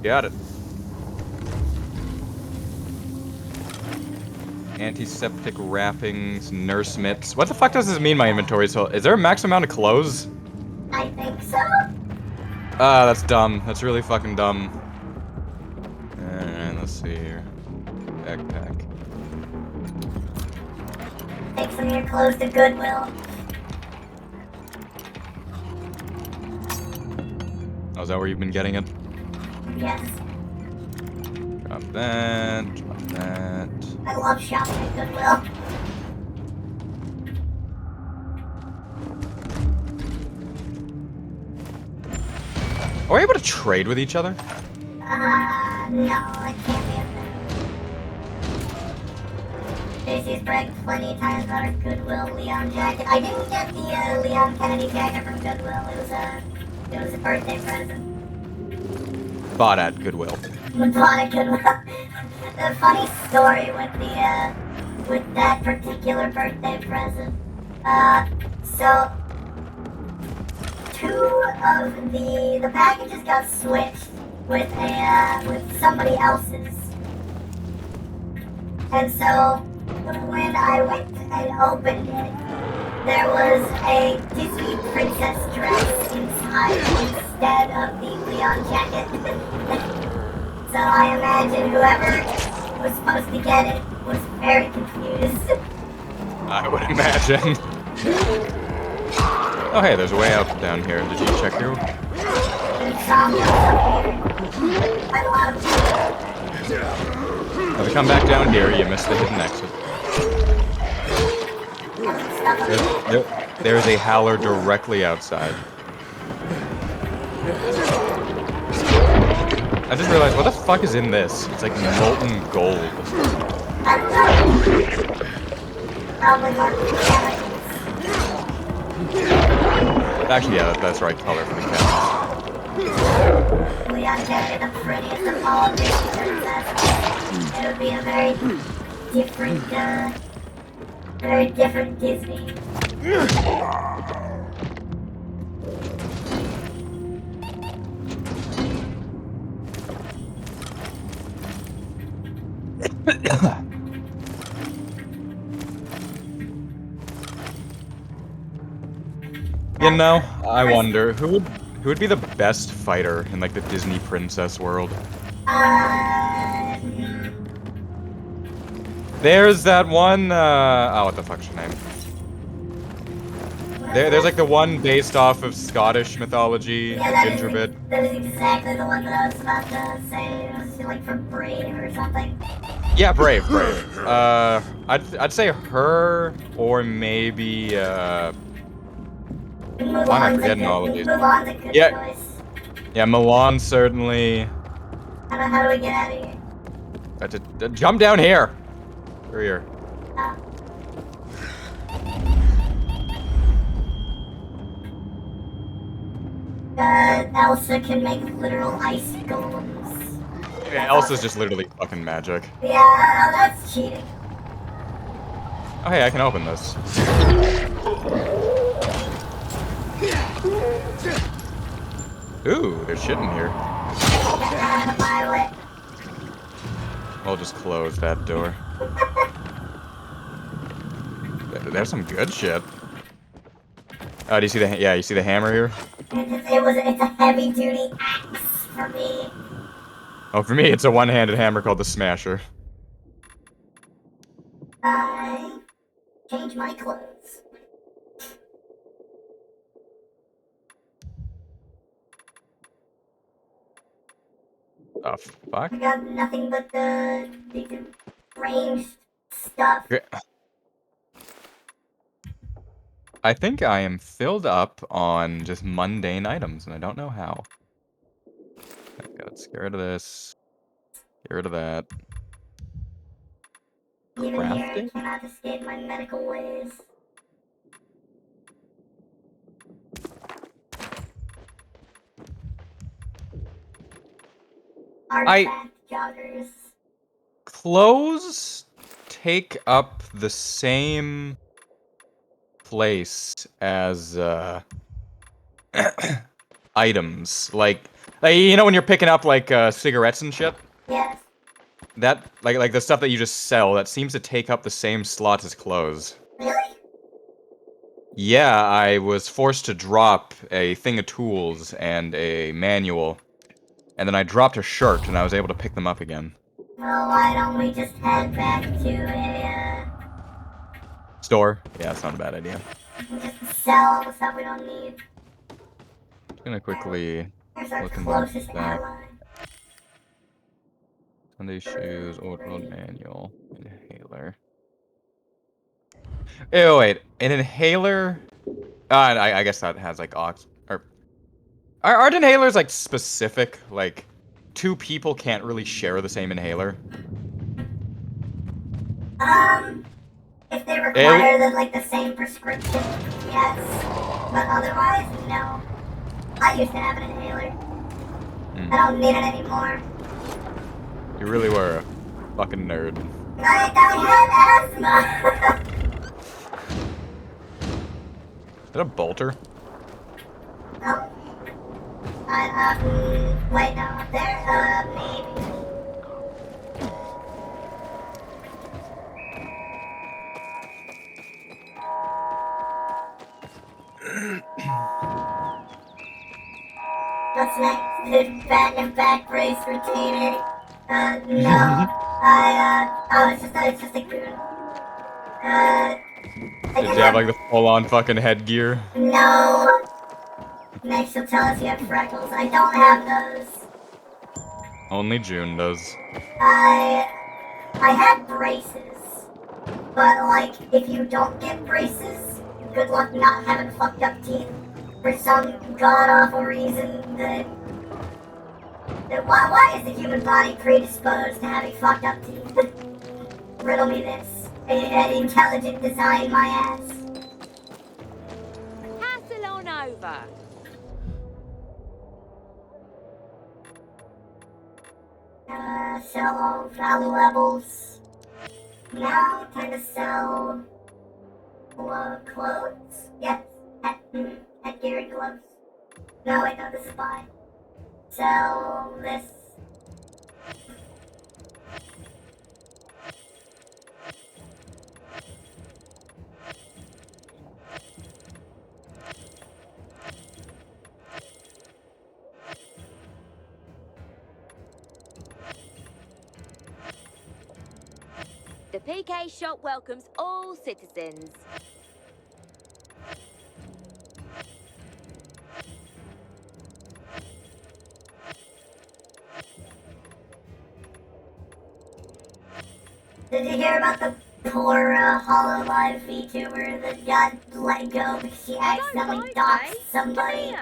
Got it. Antiseptic wrappings, nurse mitts. What the fuck does this mean, my inventory? So, is there a max amount of clothes? I think so. Ah, that's dumb. That's really fucking dumb. Alright, let's see here. Backpack. Take some of your clothes to Goodwill. Oh, is that where you've been getting it? Yes. Drop that, drop that. I love shopping at Goodwill. Are we able to trade with each other? No, I can't be a thing. JC's bragged plenty of times about our Goodwill Leon jacket. I didn't get the Leon Kennedy jacket from Goodwill. It was a birthday present. Bought at Goodwill. Bought at Goodwill. The funny story with that particular birthday present. So two of the packages got switched with somebody else's. And so when I went and opened it, there was a Disney princess dress inside instead of the Leon jacket. So I imagine whoever was supposed to get it was very confused. I would imagine. Oh hey, there's a way up down here. Did you check your... saw me quite a lot of If you come back down here, you missed the hidden exit. There's a howler directly outside. I just realized, what the fuck is in this? It's like molten gold. probably more mechanics. Actually, yeah, that's the right color for the cats. We are getting the prettiest of all Disney princesses. It would be a very different Disney. You know, I wonder who would be the best fighter in like the Disney princess world. There's that one. Oh, what the fuck's her name? There's like the one based off of Scottish mythology, the ginger bit. That is exactly the one that I was about to say. It was like for Brave or something. Yeah, Brave. I'd say her or maybe why am I forgetting all of these? Mulan's a good choice. Yeah, Milan certainly. How do we get out of here? Jump down here. Through here. Elsa can make literal ice golems. Yeah, Elsa's just literally fucking magic. Yeah, that's cheating. Oh hey, I can open this. Ooh, there's shit in here. Get out of my way. I'll just close that door. There's some good shit. Oh, do you see the you see the hammer here? It's a heavy duty axe for me. Oh, for me, it's a one-handed hammer called the Smasher. I change my clothes. Oh, fuck. I got nothing but the ranged stuff. Okay. I think I am filled up on just mundane items, and I don't know how. Let's get rid of this. Get rid of that. Even here, I Crafting? cannot escape my medical ways. Artifact joggers. Clothes take up the same place as items. Like you know when you're picking up like cigarettes and shit? Yes. That like the stuff that you just sell, that seems to take up the same slots as clothes. Really? Yeah, I was forced to drop a thing of tools and a manual. And then I dropped a shirt and I was able to pick them up again. Well, why don't we just head back to a, Store? Yeah, that's not a bad idea. just sell all the stuff we don't need. Just gonna quickly Here's our look in closest that. ally. Sunday shoes, old world manual, inhaler. Oh wait, an inhaler? I guess that has like aren't inhalers like specific? Like, two people can't really share the same inhaler. If they require the same prescription, yes. But otherwise, no. I used to have an inhaler. I don't need it anymore. You really were a fucking nerd. I have asthma. Is that a bolter? No. Wait, no. There, maybe. What's next? Back brace retainer. No. It's just a goon. Did you have like the full-on fucking headgear? No. Next, you'll tell us you have freckles. I don't have those. Only June does. I had braces, but like, if you don't get braces, good luck not having fucked up teeth for some god awful reason that why is the human body predisposed to having fucked up teeth? Riddle me this. An intelligent design, my ass. Hassle on over. Sell all value levels. Now, time to sell clothes? Yes, at Gary Gloves. No, wait, no, this is buy. Sell this. The PK shop welcomes all citizens. Did you hear about the poor HoloLive VTuber that got let go because she accidentally doxed somebody?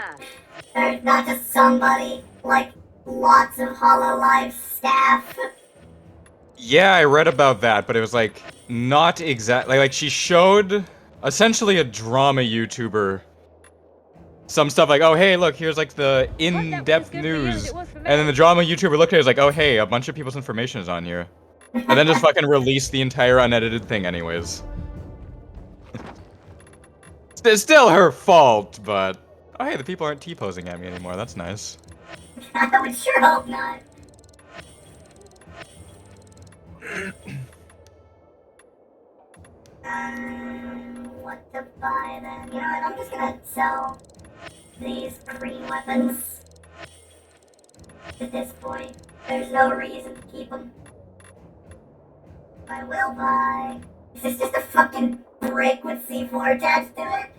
Or not just somebody, like lots of HoloLive staff. Yeah, I read about that, but it was like not exactly like she showed essentially a drama YouTuber some stuff like, oh hey, look, here's like the in-depth news, and then the drama YouTuber looked at it and was like, oh hey, a bunch of people's information is on here, and then just fucking released the entire unedited thing anyways. It's still her fault, but oh hey, the people aren't T-posing at me anymore. That's nice. I would sure hope not. What to buy then? You know what? I'm just gonna sell these green weapons. At this point, there's no reason to keep them. I will buy. Is this just a fucking brick with C4 attached to it?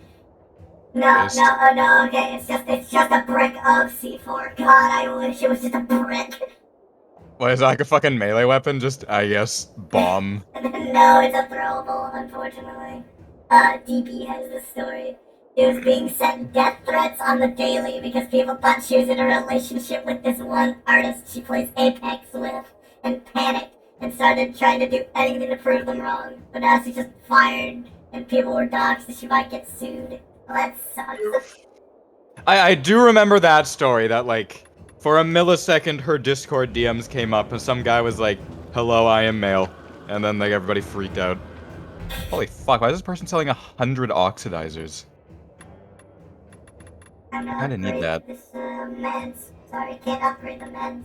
No, no, oh no, okay, it's just a brick of C4. God, I wish it was just a brick. What, is that like a fucking melee weapon? Just, I guess, bomb. No, it's a throwable, unfortunately. DB has this story. She was being sent death threats on the daily because people thought she was in a relationship with this one artist she plays Apex with, and panicked and started trying to do anything to prove them wrong. But now she's just fired, and people were doxxed, and she might get sued. Well, that sucks. I do remember that story, that like, for a millisecond her Discord DMs came up and some guy was like, hello, I am male. And then like everybody freaked out. Holy fuck, why is this person selling 100 oxidizers? I'm gonna Kinda need upgrade that. this, meds. Sorry, can't upgrade the meds.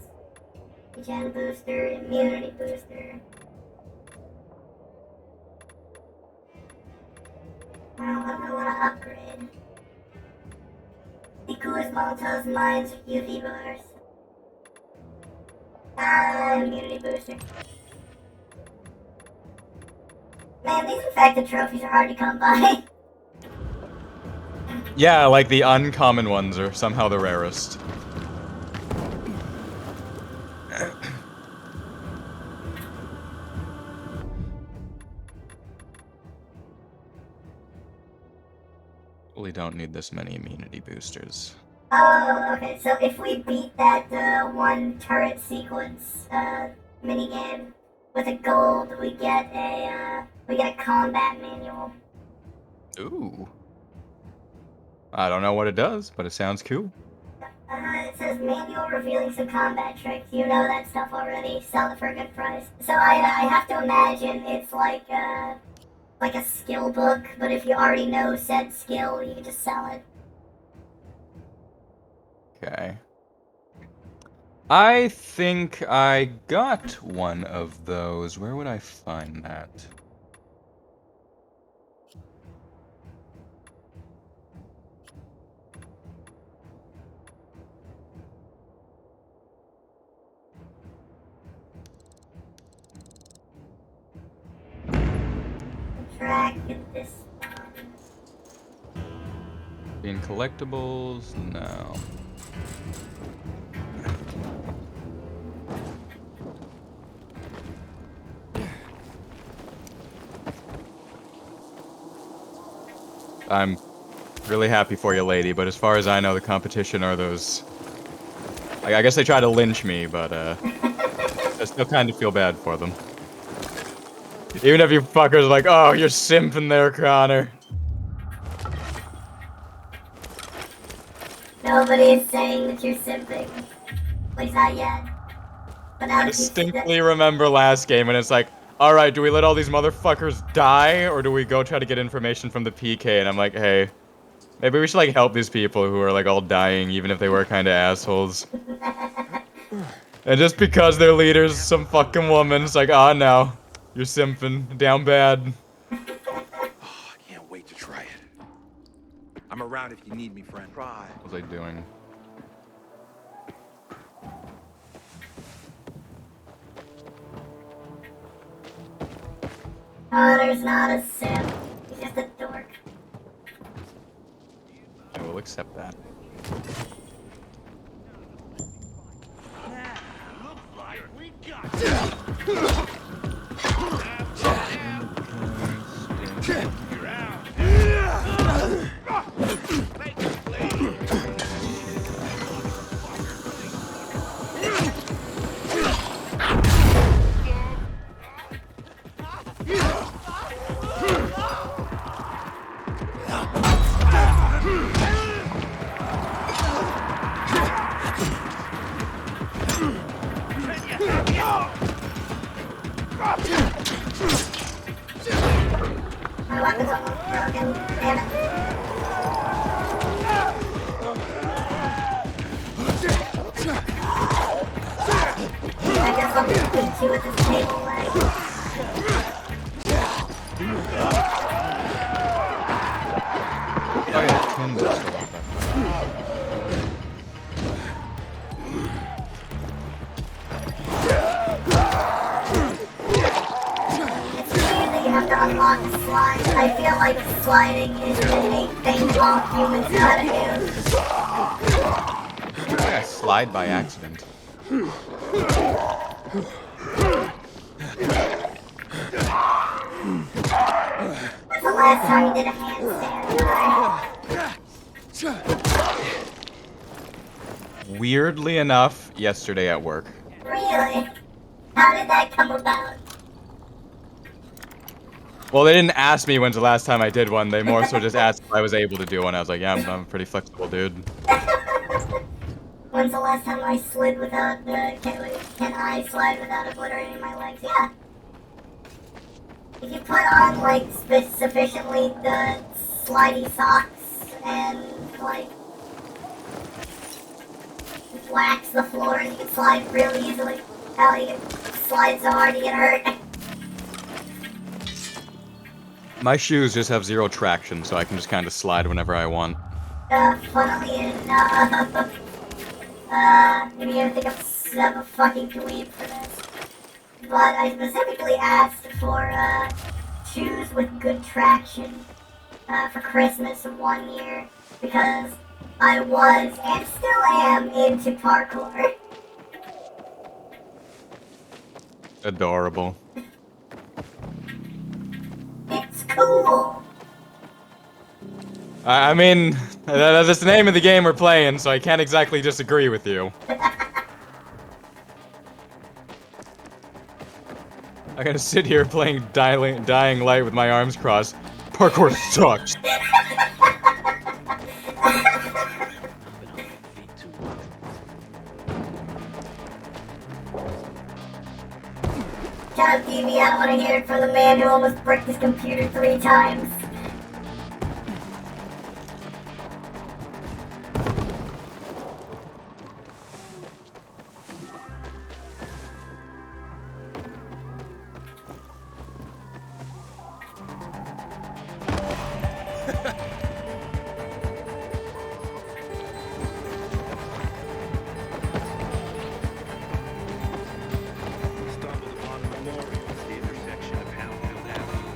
Regen booster, immunity booster. What do I want to upgrade? The coolest Molotovs, mines, UV bars. Immunity booster. Man, these infected trophies are hard to come by. Yeah, like the uncommon ones are somehow the rarest. We don't need this many immunity boosters. Oh, okay, so if we beat that one turret sequence minigame with a gold, we get a combat manual. Ooh. I don't know what it does, but it sounds cool. It says manual revealing some combat tricks. You know that stuff already. Sell it for a good price. So I have to imagine it's like a skill book, but if you already know said skill, you can just sell it. Okay. I think I got one of those. Where would I find that? Track this. Being collectibles? No. I'm really happy for you, lady, but as far as I know, the competition are those... I guess they try to lynch me, but, I still kind of feel bad for them. Even if you fuckers are like, oh, you're simping there, Connor. Nobody is saying that you're simping. At least not yet. But now I distinctly remember last game, and it's like, alright, do we let all these motherfuckers die, or do we go try to get information from the PK? And I'm like, hey, maybe we should, like, help these people who are, like, all dying, even if they were kind of assholes. And just because their leader's some fucking woman, it's like, ah, no. You're simping. Down bad. Oh, I can't wait to try it. I'm around if you need me, friend. Try. What was I doing? Connor's not a simp. He's just a dork. I will accept that. My weapon's almost broken. Damn it. I guess I'll just beat you with this table leg. Oh yeah, Tim's still off that. You have to unlock the slide. I feel like sliding is an innate thing all humans know how to do. I think I slide by accident. When's the last time you did a handstand? Weirdly enough, yesterday at work. Really? How did that come about? Well, they didn't ask me when's the last time I did one. They more so just asked if I was able to do one. I was like, yeah, I'm a pretty flexible dude. When's the last time I slid without the... Can I slide without obliterating my legs? Yeah. If you put on, like, sufficiently the slidey socks and, like, wax the floor and you can slide really easily. Hell, you can slide so hard you get hurt. My shoes just have zero traction, so I can just kind of slide whenever I want. Funnily enough, maybe I think I'm a fucking dweeb for this. But I specifically asked for, shoes with good traction, for Christmas one year, because I was, and still am, into parkour. Adorable. It's cool! I mean, that's the name of the game we're playing, so I can't exactly disagree with you. I'm gonna sit here playing Dying Light with my arms crossed. Parkour sucks. Shut up, TV, I don't want to hear it from the man who almost bricked his computer 3 times. Stumbled upon a memorial at the intersection of Houndfield Avenue.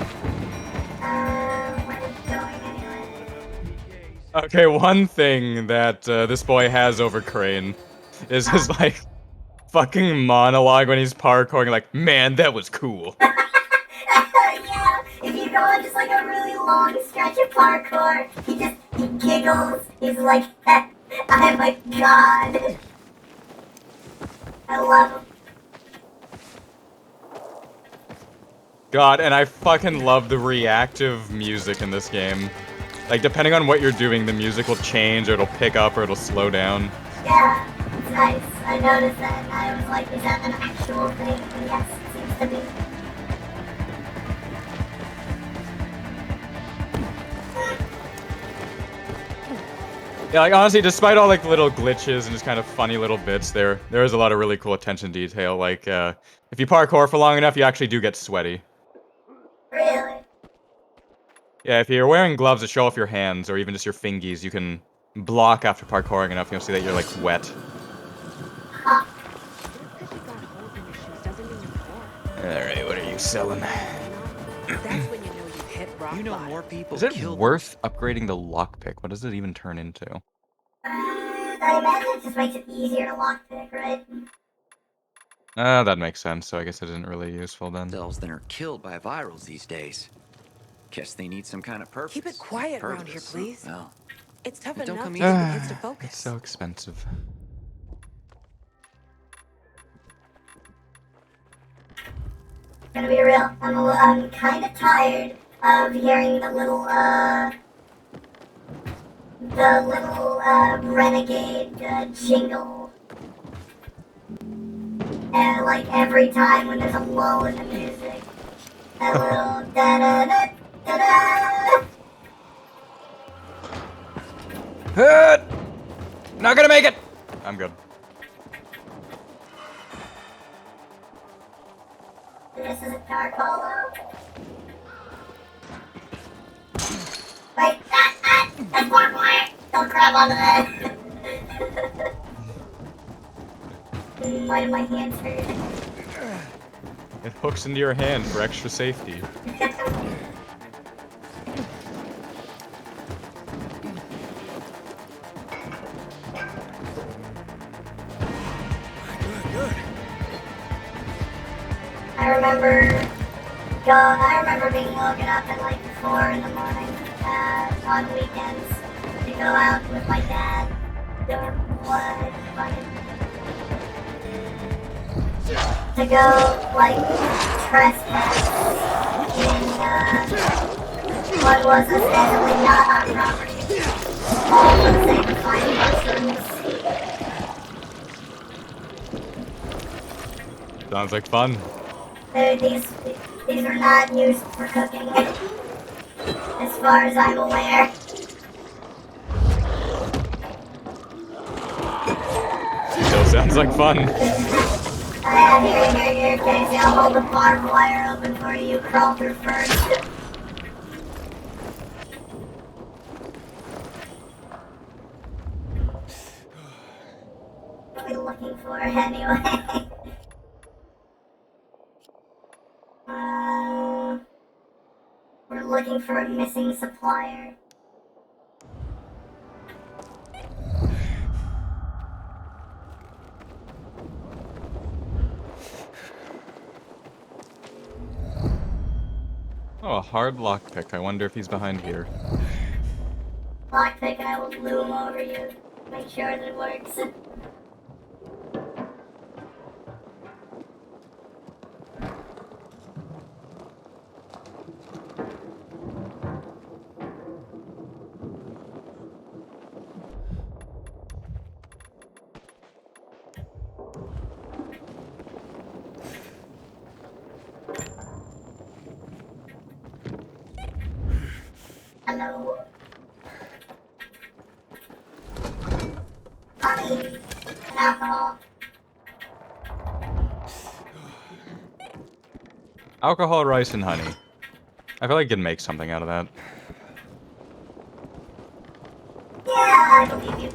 Okay, one thing that this boy has over Crane is his like fucking monologue when he's parkouring. Like, man, that was cool. Yeah, if you go on just like a really long stretch of parkour, he giggles. He's like, oh my god. I love him. God, and I fucking love the reactive music in this game. Like, depending on what you're doing, the music will change, or it'll pick up, or it'll slow down. Yeah, it's nice. I noticed that and I was like, is that an actual thing? And yes, it seems to be. Yeah, like, honestly, despite all, like, little glitches and just kind of funny little bits, there is a lot of really cool attention to detail. Like, if you parkour for long enough, you actually do get sweaty. Really? Yeah, if you're wearing gloves that show off your hands, or even just your fingies, you can block after parkouring enough, you'll see that you're, like, wet. Huh. Alright, what are you selling? That's when you know you've hit rock You know bottom. more people Is it killed. worth upgrading the lockpick? What does it even turn into? I imagine it just makes it easier to lockpick, right? That makes sense, so I guess it isn't really useful then. Cells than are killed by virals these days. Guess they need some kind of purpose. Keep it quiet around here, Purpose, huh? please. Well, It's tough Don't enough come to easy. get the kids to It's focus. so expensive. Gonna be real. I'm kind of tired of hearing the little renegade jingle. And like every time when there's a lull in the music, that little da da da da da. Not gonna make it! I'm good. This is a dark hollow. Wait, that's parkour! Don't grab onto that! Why do my hands hurt? It hooks into your hand for extra safety. I remember being woken up at like 4 in the morning on weekends to go out with my dad. Or what? To go like trespass in what was ostensibly not our property. All for the sake of finding mushrooms. Sounds like fun. These are not used for cooking, as far as I'm aware. Still sounds like fun. Here, Casey, I'll hold the barbed wire open for you. Crawl through first. What are we looking for, anyway? We're looking for a missing supplier. Oh, a hard lockpick. I wonder if he's behind here. Lockpick and I will loom over you. Make sure that it works. Hello. Honey and alcohol. Alcohol, rice, and honey. I feel like you can make something out of that. Yeah, I believe you.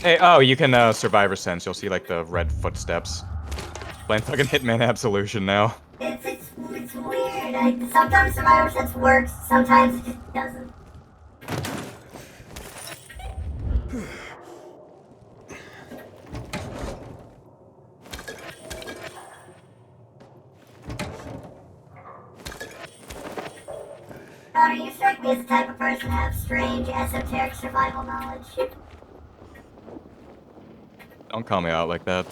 Hey, oh, you can Survivor Sense. You'll see like the red footsteps. Playing fucking Hitman Absolution now. It's weird. Sometimes Survivor Sense works, sometimes it just doesn't. Connor, you strike me as the type of person to have strange, esoteric survival knowledge. Don't call me out like that.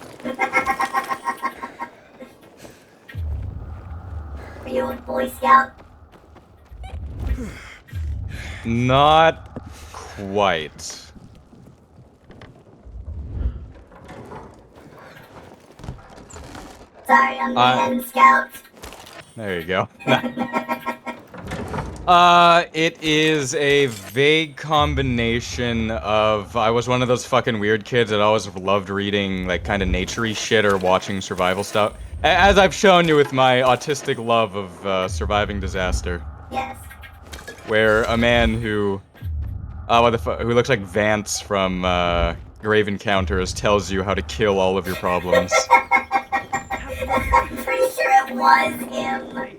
Are you a Boy Scout? Not quite. Sorry, I'm the Hen Scout. There you go. It is a vague combination of I was one of those fucking weird kids that always loved reading like kind of naturey shit or watching survival stuff. As I've shown you with my autistic love of surviving disaster. Yes. Where a man who who looks like Vance from Grave Encounters tells you how to kill all of your problems. I'm pretty sure it was him.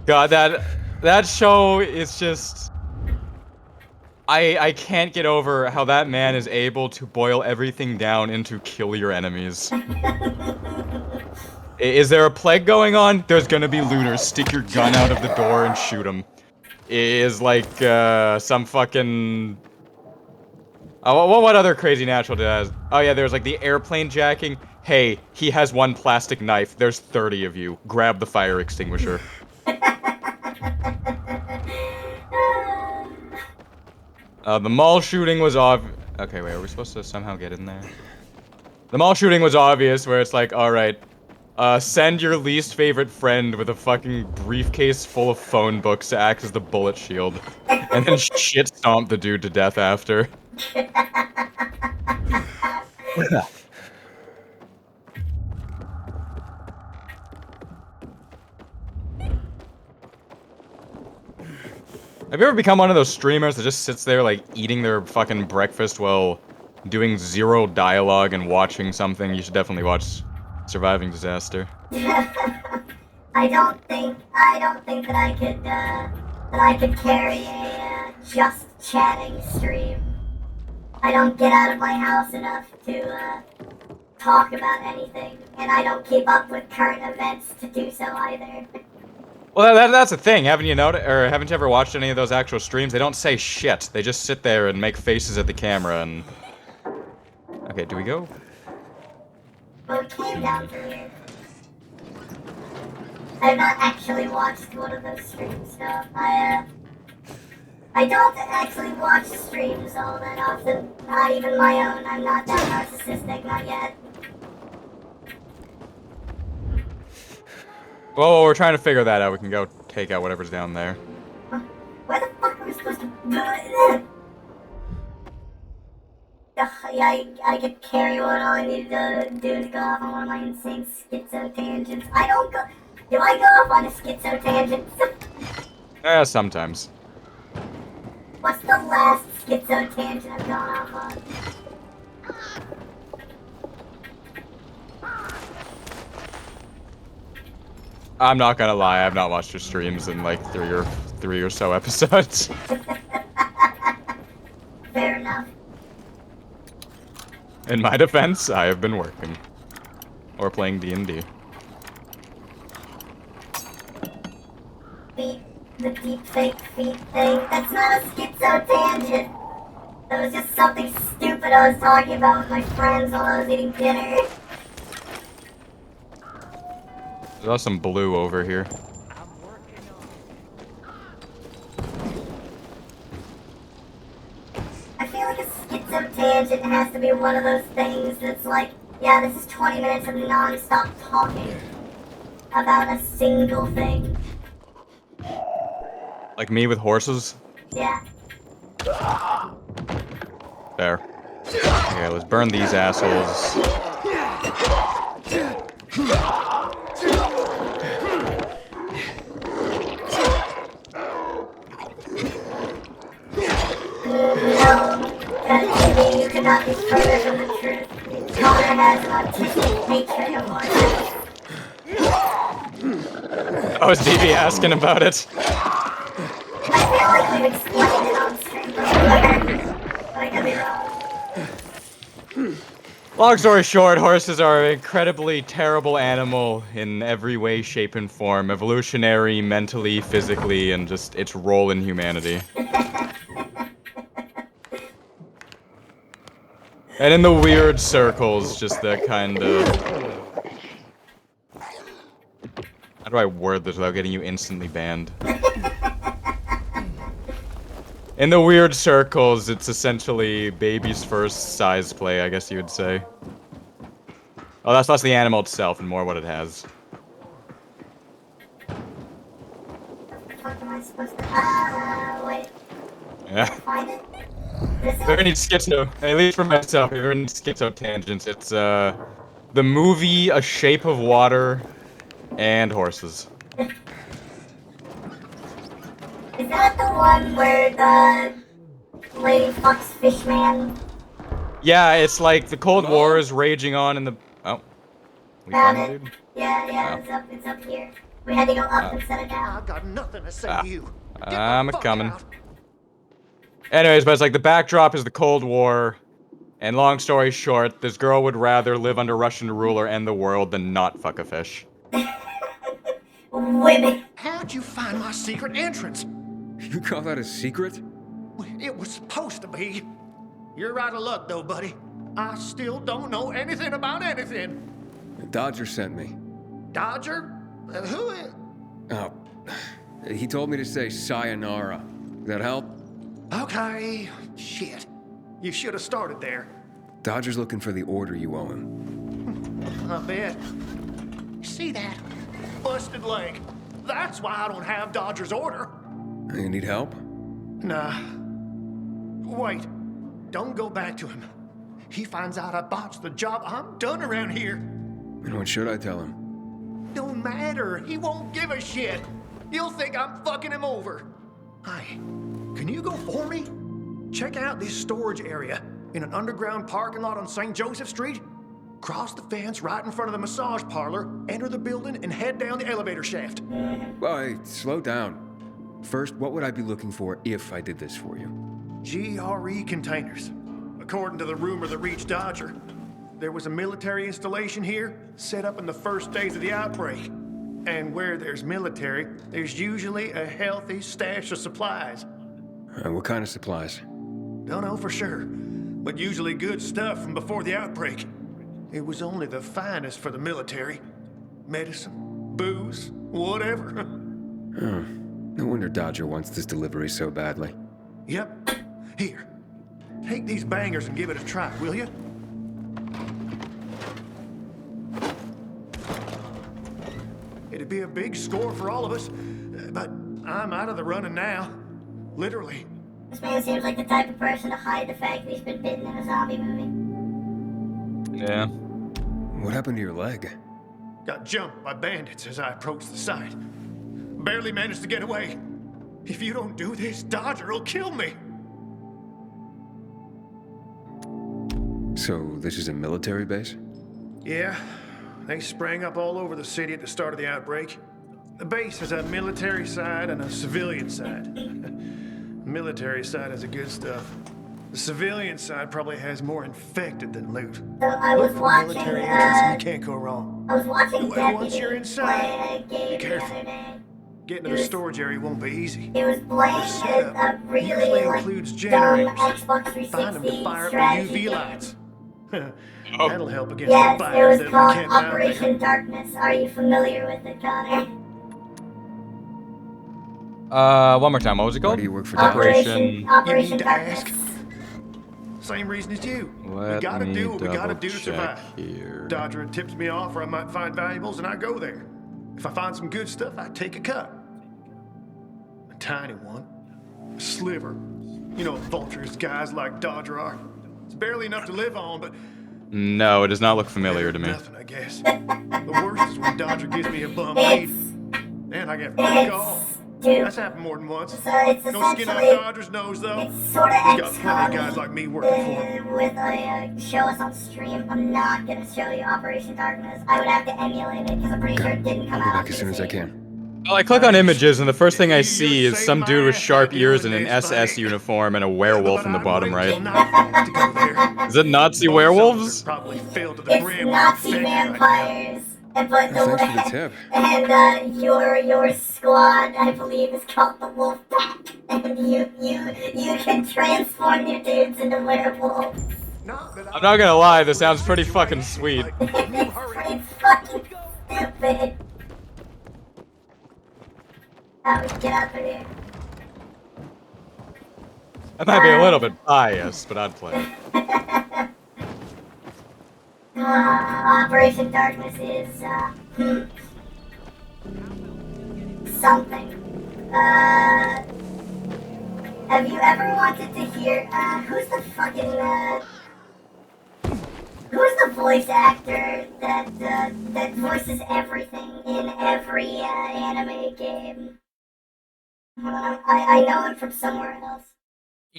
God, that show is just... I can't get over how that man is able to boil everything down into kill your enemies. Is there a plague going on? There's gonna be looters. Stick your gun out of the door and shoot them. Is like some fucking... what other crazy natural disaster? Oh yeah, there's like the airplane jacking. Hey, he has one plastic knife. There's 30 of you. Grab the fire extinguisher. The mall shooting was okay, wait, are we supposed to somehow get in there? The mall shooting was obvious, where it's like, alright, send your least favorite friend with a fucking briefcase full of phone books to act as the bullet shield. And then shit stomp the dude to death after. Have you ever become one of those streamers that just sits there, like, eating their fucking breakfast while doing zero dialogue and watching something? You should definitely watch Surviving Disaster. I don't think that I could carry a, just chatting stream. I don't get out of my house enough to, talk about anything, and I don't keep up with current events to do so either. Well, that's the thing. Haven't you ever watched any of those actual streams? They don't say shit. They just sit there and make faces at the camera and... Okay, do we go? Well, we came down through here. I've not actually watched one of those streams, so I don't actually watch streams all that often. Not even my own. I'm not that narcissistic, not yet. Well, we're trying to figure that out. We can go take out whatever's down there. Where the fuck are we supposed to do it? Yeah, I could carry one. All I need to do is go off on one of my insane schizo tangents. Do I go off on a schizo tangent? Sometimes. What's the last schizo tangent I've gone off on? I'm not gonna lie, I've not watched your streams in like three or so episodes. Fair enough. In my defense, I have been working. Or playing D&D. The deep fake feet thing. That's not a schizo tangent. That was just something stupid I was talking about with my friends while I was eating dinner. There's also some blue over here. I feel like a schizo tangent has to be one of those things that's like, yeah, this is 20 minutes of non-stop talking about a single thing. Like me with horses? Yeah. There. Okay, let's burn these assholes. No, you cannot be further from the truth. Connor has an autistic hatred of horses. Oh, is DB asking about it? I feel like we've explained it on stream before, but I could be wrong. Long story short, horses are an incredibly terrible animal in every way, shape, and form. Evolutionary, mentally, physically, and just its role in humanity. And in the weird circles, just that kind of... How do I word this without getting you instantly banned? In the weird circles, it's essentially baby's first size play, I guess you would say. Oh, that's less the animal itself and more what it has. What am I supposed to... wait. Yeah. Find it? This If you ever is... need schizo, at least for myself, if you ever need schizo tangents, it's, the movie A Shape of Water and horses. Is that the one where the lady fucks Fishman? Yeah, it's like the Cold War is raging on in the... Oh. We Found found it. it, dude? Yeah, Oh. it's up here. We had to go up instead of down. I've got nothing to say Ah. to you. Get the I'm fuck coming. out. Anyways, but it's like the backdrop is the Cold War, and long story short, this girl would rather live under Russian rule or end the world than not fuck a fish. Women. How'd you find my secret entrance? You call that a secret? It was supposed to be. You're out of luck, though, buddy. I still don't know anything about anything. Dodger sent me. Dodger? Who is... Oh, he told me to say sayonara. Does that help? Okay. Shit. You should have started there. Dodger's looking for the order you owe him. I bet. See that? Busted leg. That's why I don't have Dodger's order. You need help? Nah. Wait. Don't go back to him. He finds out I botched the job. I'm done around here. And what should I tell him? Don't matter. He won't give a shit. He'll think I'm fucking him over. Hey, can you go for me? Check out this storage area in an underground parking lot on St. Joseph Street. Cross the fence right in front of the massage parlor, enter the building, and head down the elevator shaft. Well, hey, slow down. First, what would I be looking for if I did this for you? GRE containers. According to the rumor that reached Dodger, there was a military installation here set up in the first days of the outbreak. And where there's military, there's usually a healthy stash of supplies. What kind of supplies? Don't know for sure, but usually good stuff from before the outbreak. It was only the finest for the military. Medicine, booze, whatever. No wonder Dodger wants this delivery so badly. Yep. Here. Take these bangers and give it a try, will you? It'd be a big score for all of us, but I'm out of the running now. Literally. This man seems like the type of person to hide the fact that he's been bitten in a zombie movie. Yeah. What happened to your leg? Got jumped by bandits as I approached the site. Barely managed to get away. If you don't do this, Dodger will kill me. So, this is a military base? Yeah, they sprang up all over the city at the start of the outbreak. The base has a military side and a civilian side. The military side has the good stuff. The civilian side probably has more infected than loot. So I was Look for watching, military entrance and you can't go wrong. I was watching Well, once Deputy you're inside, play a game be the careful. other day. Getting to the storage area won't be easy. It was playing The setup a really usually like includes dumb generators. Xbox Find them to 360 fire up strategy the UV game. lights. That'll help against Yes, the it fires was that called we can't out there. Operation Darkness. Are you familiar with it, Connor? One more time, what was it Why called? do you work for Dodger? Operation You Operation need to Darkness. ask. Same reason as you. We Let gotta me do what we gotta do to double survive. check here. Dodger tips me off where I might find valuables and I go there. If I find some good stuff, I take a cut. A tiny one. A sliver. You know what vultures guys like Dodger are. It's barely enough to live on, but No, it does not look familiar to me. nothing, I guess. The worst is when Dodger gives me a bum lead. And I get fuck off. Dude, That's happened more than once. so it's No skin on essentially Dodger's nose, though. it's sort of He's got plenty of guys like me working for him. with a show us on stream. I'm not gonna show you Operation Darkness. I would have to emulate it because I'm pretty sure it didn't come I'll out. be back as soon as I can. Well, I click on images, and the first thing I see is some dude with sharp ears and an SS uniform and a werewolf in the bottom right. Is it Nazi werewolves? It's Nazi vampires. And but the Thanks for the tip. and your squad, I believe, is called the Wolf Pack, and you can transform your dudes into werewolves. I'm not gonna lie, this sounds pretty fucking sweet. It's fucking stupid. How we get out of here? I might be a little bit biased, but I'd play it. Operation Darkness is something. Have you ever wanted to hear? Who's the voice actor that voices everything in every anime game? I know him from somewhere else.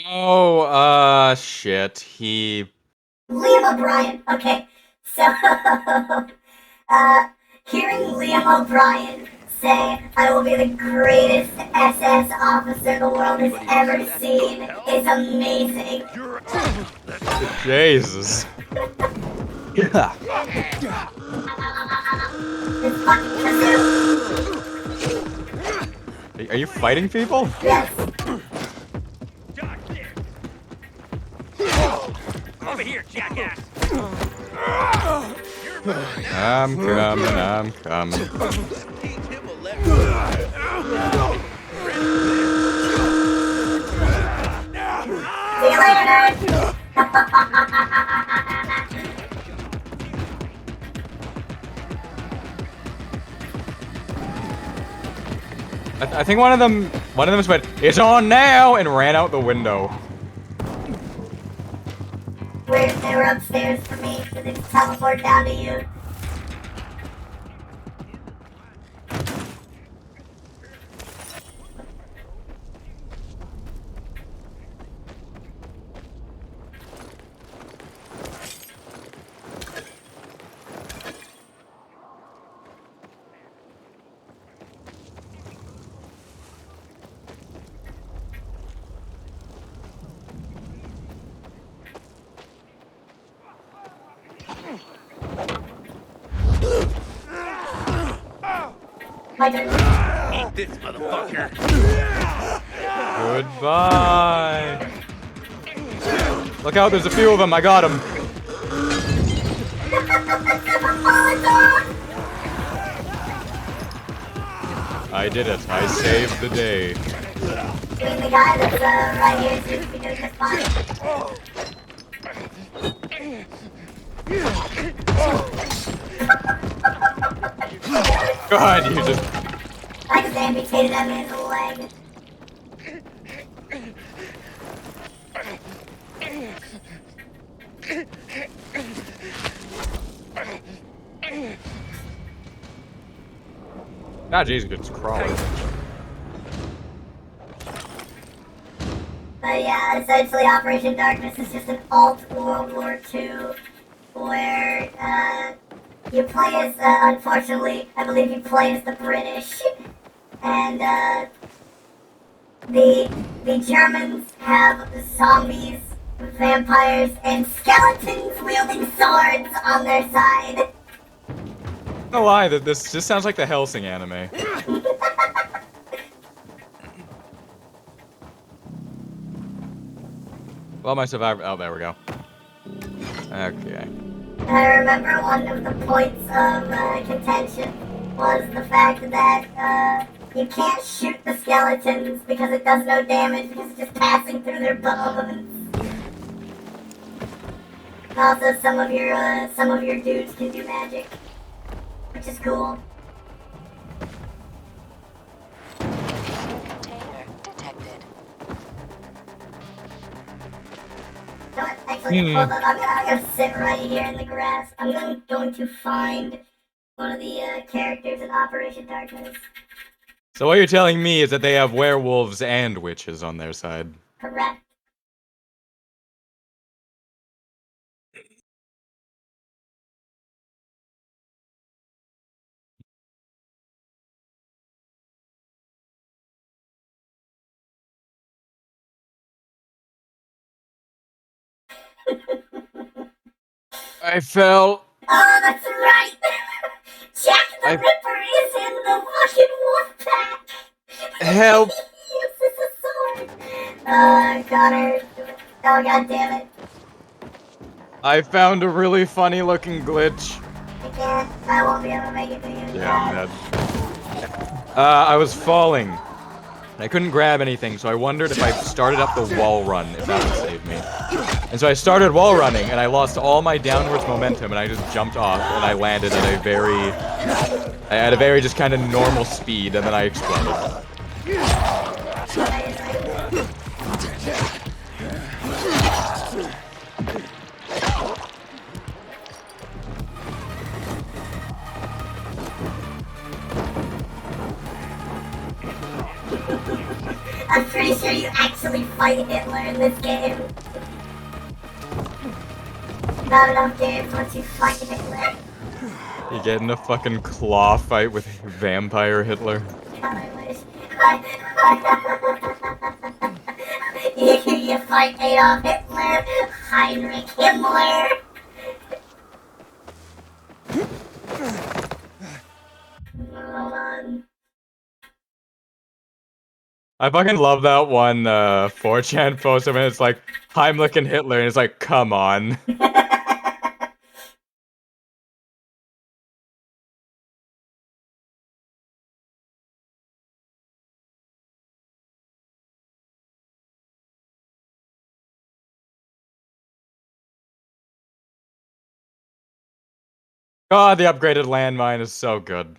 Oh, shit. Liam O'Brien. Okay, so hearing Liam O'Brien say, "I will be the greatest SS officer the world has ever seen," is amazing. Jesus. Yeah. It's fucking kazoo. Are you fighting people? Yes. Over here, jackass! I'm coming. See you later, nerd. I think one of them went, "It's on now," and ran out the window. They were upstairs for me, so they just teleport down to you. My turn. Eat this, motherfucker. Goodbye. Look out, there's a few of them. I got them. I did it. I saved the day. The guy that's right here seems to be doing just fine. God, you just... I just amputated that man's leg. Ah, Jesus, it's crawling. But yeah, essentially Operation Darkness is just an alt World War II where you play as, unfortunately, I believe you play as the British, and the Germans have zombies, vampires, and skeletons wielding swords on their side. No lie, this just sounds like the Helsing anime. Well, my survivor... Oh, there we go. Okay. I remember one of the points of contention was the fact that you can't shoot the skeletons because it does no damage because it's just passing through their bones. Also, some of your dudes can do magic, which is cool. Container detected. You know what? Actually, hold on. I'm gonna sit right here in the grass. I'm going to find one of the characters in Operation Darkness. So what you're telling me is that they have werewolves and witches on their side. Correct. I fell. Oh, that's right! Jack the Ripper is in the fucking wolf pack! Help! He uses a sword! Connor. Oh, god damn it. I found a really funny looking glitch. I can't. I won't be able to make it to you. Yeah, I'm dead. I was falling. I couldn't grab anything, so I wondered if I started up the wall run, if that would save me. And so I started wall running, and I lost all my downwards momentum, and I just jumped off, and I landed at a very just kind of normal speed, and then I exploded. I'm pretty sure you actually fight Hitler in this game. Not enough games once you fight Hitler. You get in a fucking claw fight with vampire Hitler. God, I wish. You fight Adolf Hitler, Heinrich Himmler. Hold on. I fucking love that one 4chan post when it's like, Heimlich and Hitler, and it's like, come on. God, the upgraded landmine is so good.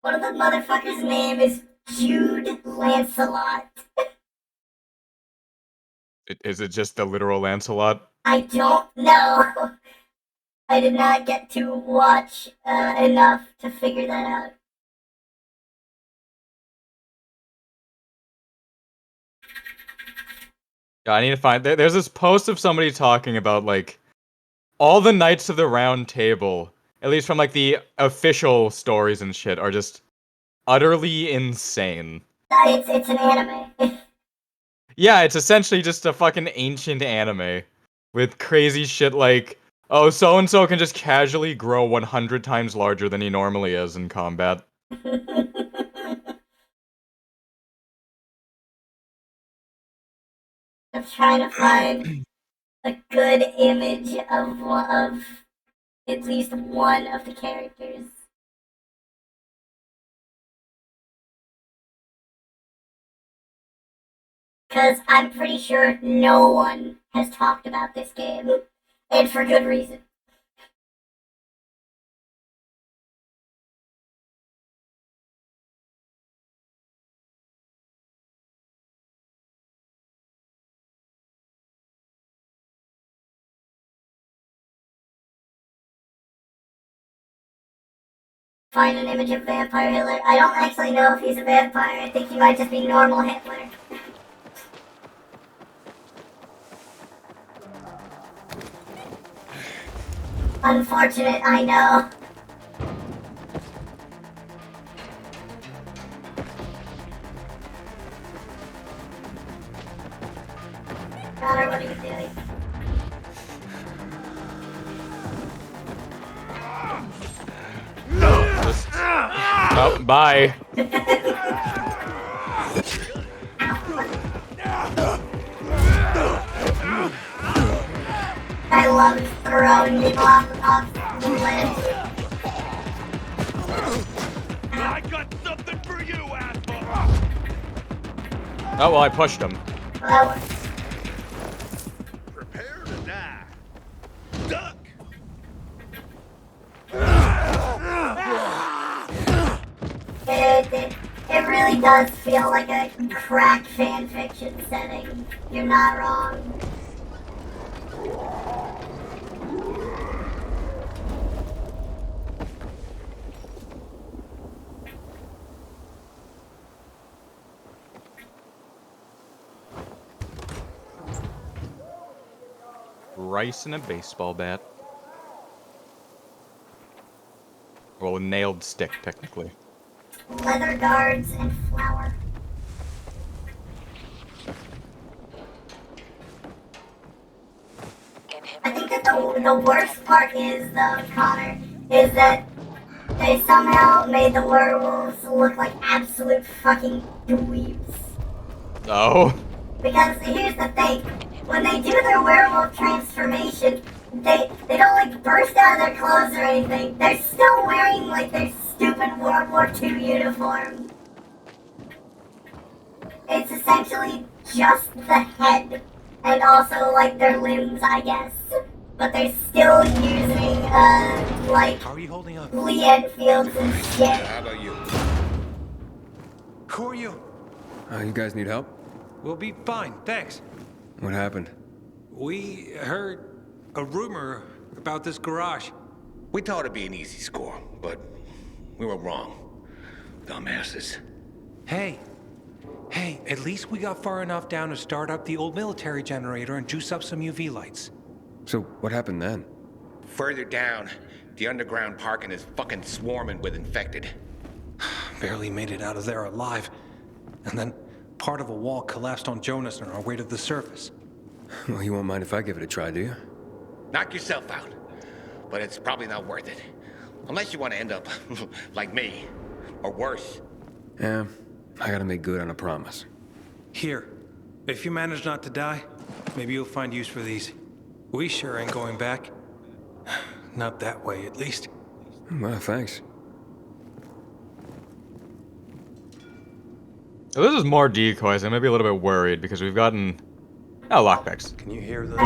One of the motherfuckers' name is Jude Lancelot. Is it just the literal Lancelot? I don't know. I did not get to watch enough to figure that out. Yeah, I need to find. There's this post of somebody talking about like all the Knights of the Round Table, at least from like the official stories and shit, are just utterly insane. It's an anime. Yeah, it's essentially just a fucking ancient anime with crazy shit like, oh, so and so can just casually grow 100 times larger than he normally is in combat. I'm trying to find a good image of at least one of the characters. Because I'm pretty sure no one has talked about this game. And for good reason. Find an image of Vampire Hitler. I don't actually know if he's a vampire. I think he might just be normal Hitler. Unfortunate, I know. Connor, what are you doing? Just... Oh, bye. I love throwing people off the ledge. I got something for you, asshole! Oh, well, I pushed him. Well, Prepare to die. Duck! it really does feel like a crack fanfiction setting. You're not wrong. Rice and a baseball bat. Well, a nailed stick, technically. Leather guards and flour. I think that the worst part is, though, Connor, is that they somehow made the werewolves look like absolute fucking dweebs. Oh. Because here's the thing, when they do their werewolf transformation, they don't like burst out of their clothes or anything. They're still wearing like their stupid World War II uniform. It's essentially just the head and also like their limbs, I guess. But they're still using like How are you holding up? Lee Enfields and shit. How about you? Who are you? You guys need help? We'll be fine, thanks. What happened? We heard a rumor about this garage. We thought it'd be an easy score, but we were wrong. Dumbasses. Hey, at least we got far enough down to start up the old military generator and juice up some UV lights. So, what happened then? Further down, the underground parking is fucking swarming with infected. Barely made it out of there alive. And then part of a wall collapsed on Jonas on our way to the surface. Well, you won't mind if I give it a try, do you? Knock yourself out. But it's probably not worth it. Unless you want to end up like me. Or worse. Yeah, I gotta make good on a promise. Here, if you manage not to die, maybe you'll find use for these. We sure ain't going back. Not that way, at least. Well, thanks. So this is more decoys. I may be a little bit worried because we've gotten... Oh, lockpicks. Can you hear the...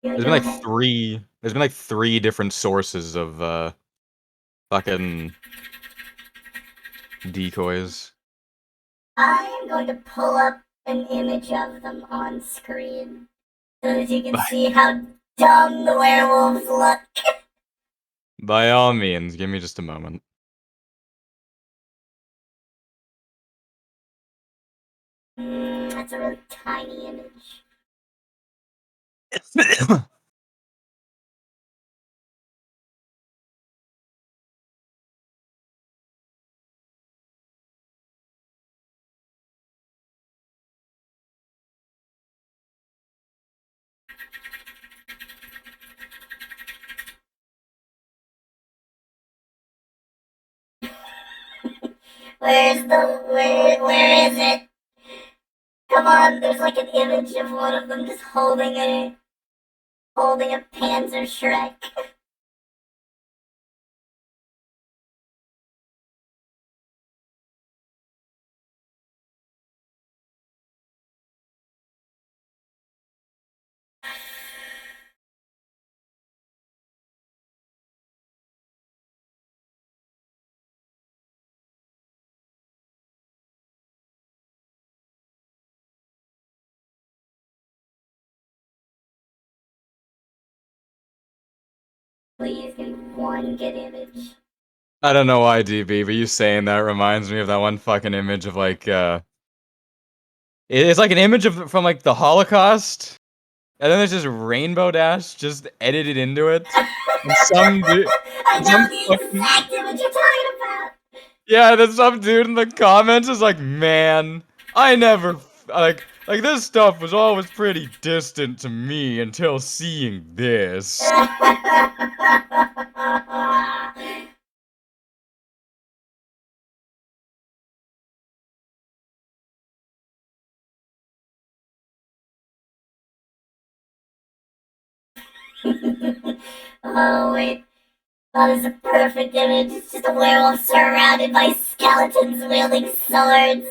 There's been like three... There's been like 3 different sources of, fucking... decoys. I am going to pull up an image of them on screen so that you can see how dumb the werewolves look. By all means, give me just a moment. That's a really tiny image. Where is it? Come on, there's like an image of one of them just holding a Panzer Shrek. Please give me one good image. I don't know why, DB, but you saying that reminds me of that one fucking image of like, it's like an image of from like the Holocaust, and then there's just Rainbow Dash just edited into it. And some dude, I know the exact image you're talking about. yeah, then some dude in the comments is like, man, I never like this stuff was always pretty distant to me until seeing this. Oh wait. Oh, this is a perfect image. It's just a werewolf surrounded by skeletons wielding swords.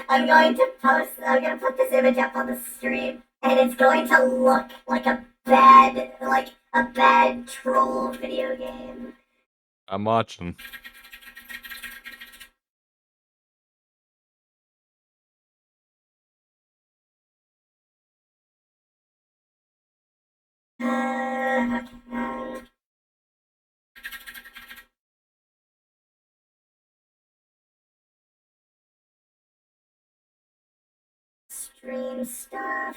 I'm gonna put this image up on the stream, and it's going to look like a bad troll video game. I'm watching. stream stuff.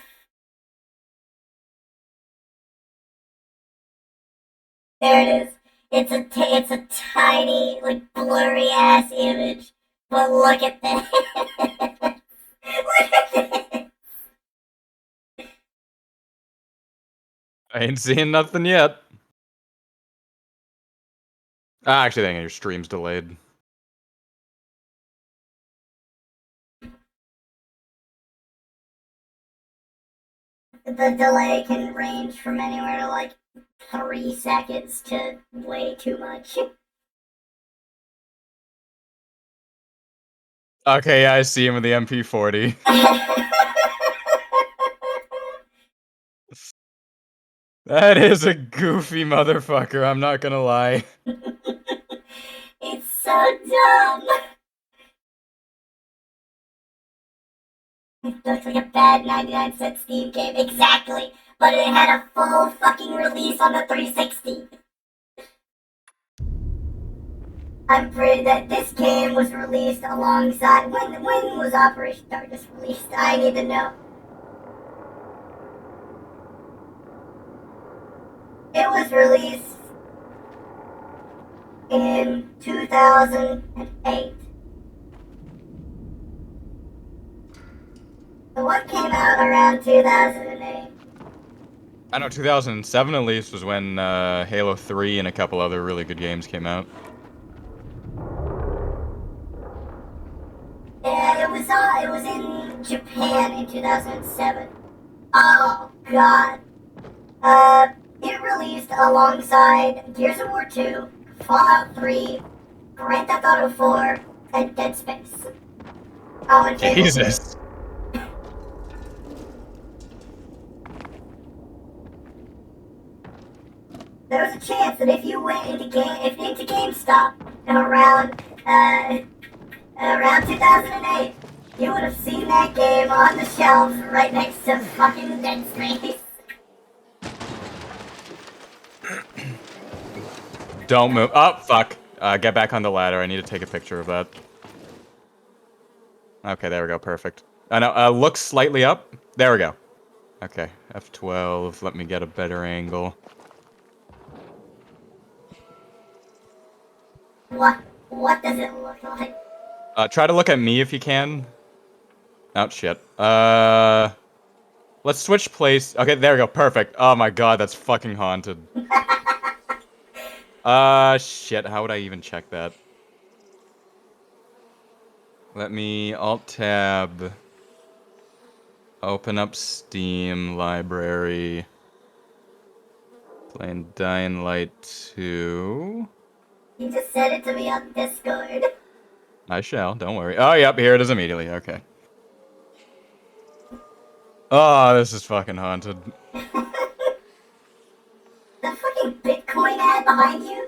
There it is. It's a tiny, like, blurry ass image. But look at this. Look at this. I ain't seeing nothing yet. Actually, I think your stream's delayed. The delay can range from anywhere to like 3 seconds to way too much. Okay, yeah, I see him with the MP40. That is a goofy motherfucker, I'm not gonna lie. It's so dumb. It looks like a bad 99-cent Steam game, exactly. But it had a full fucking release on the 360. I'm pretty that this game was released alongside. When was Operation Darkness released? I need to know. It was released in 2008. So what came out around 2008? I know 2007 at least was when Halo 3 and a couple other really good games came out. Yeah, it was in Japan in 2007. Oh god. It released alongside Gears of War 2, Fallout 3, Grand Theft Auto 4, and Dead Space. Oh, and Fable 2. Jesus. There was a chance that if you went into GameStop around 2008, you would have seen that game on the shelf right next to fucking Dead Space. Don't move. Oh, fuck. Get back on the ladder. I need to take a picture of that. Okay, there we go. Perfect. No, look slightly up. There we go. Okay, F12. Let me get a better angle. What does it look like? Try to look at me if you can. Oh, shit. Let's switch place. Okay, there we go. Perfect. Oh my god, that's fucking haunted. Shit. How would I even check that? Let me Alt-Tab. Open up Steam library. Playing Dying Light 2. You just said it to me on Discord. I shall, don't worry. Oh, yep, here it is immediately. Okay. Oh, this is fucking haunted. The fucking Bitcoin ad behind you?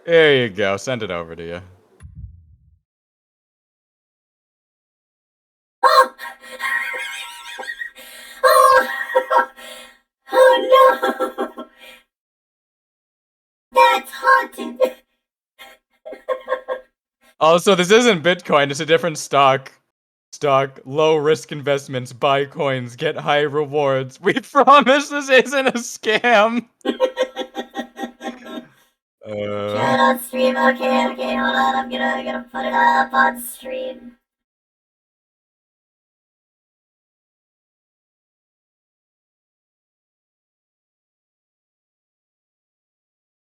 There you go. Send it over to you. Oh! Oh! Oh no! That's haunted! Also, this isn't Bitcoin, it's a different stock. Low risk investments, buy coins, get high rewards. We promise this isn't a scam. Show it on stream. Okay, hold on. I'm gonna put it up on stream.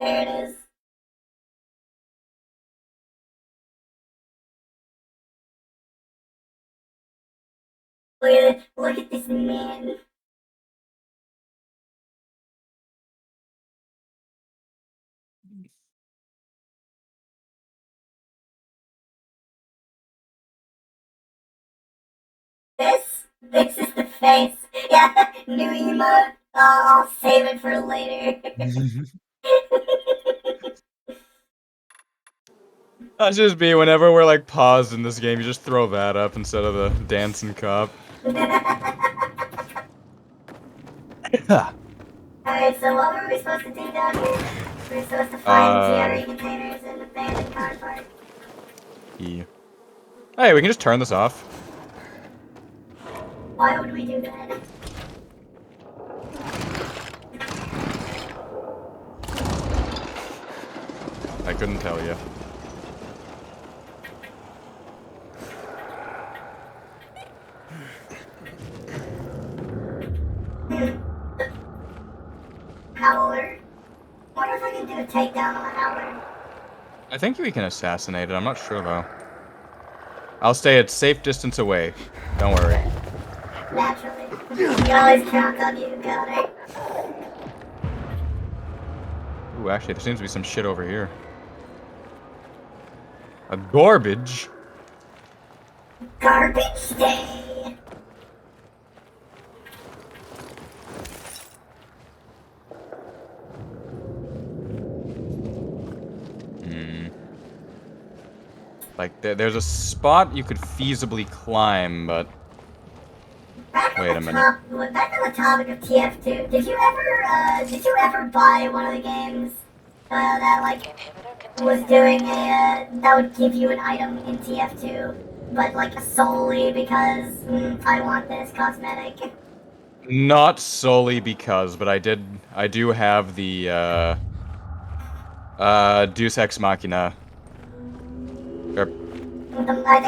There it is. Look at this man. This is the face. Yeah, new emote. I'll save it for later. That's just me. Whenever we're like paused in this game, you just throw that up instead of the dancing cop. Alright, so what were we supposed to do down here? We're supposed to find GRE containers in abandoned car park. Yeah. Hey, we can just turn this off. Why would we do that? I couldn't tell you. Howler. Wonder if I can do a takedown on a Howler. I think we can assassinate it. I'm not sure, though. I'll stay at safe distance away. Don't worry. Naturally. You can always count on you, Gunner. Ooh, actually, there seems to be some shit over here. A garbage? Garbage day. Like, there's a spot you could feasibly climb, but... Wait a minute. Back on the topic of TF2, did you ever buy one of the games that like was doing a that would give you an item in TF2, but like solely because I want this cosmetic? Not solely because, but I do have the, Deus Ex Machina. I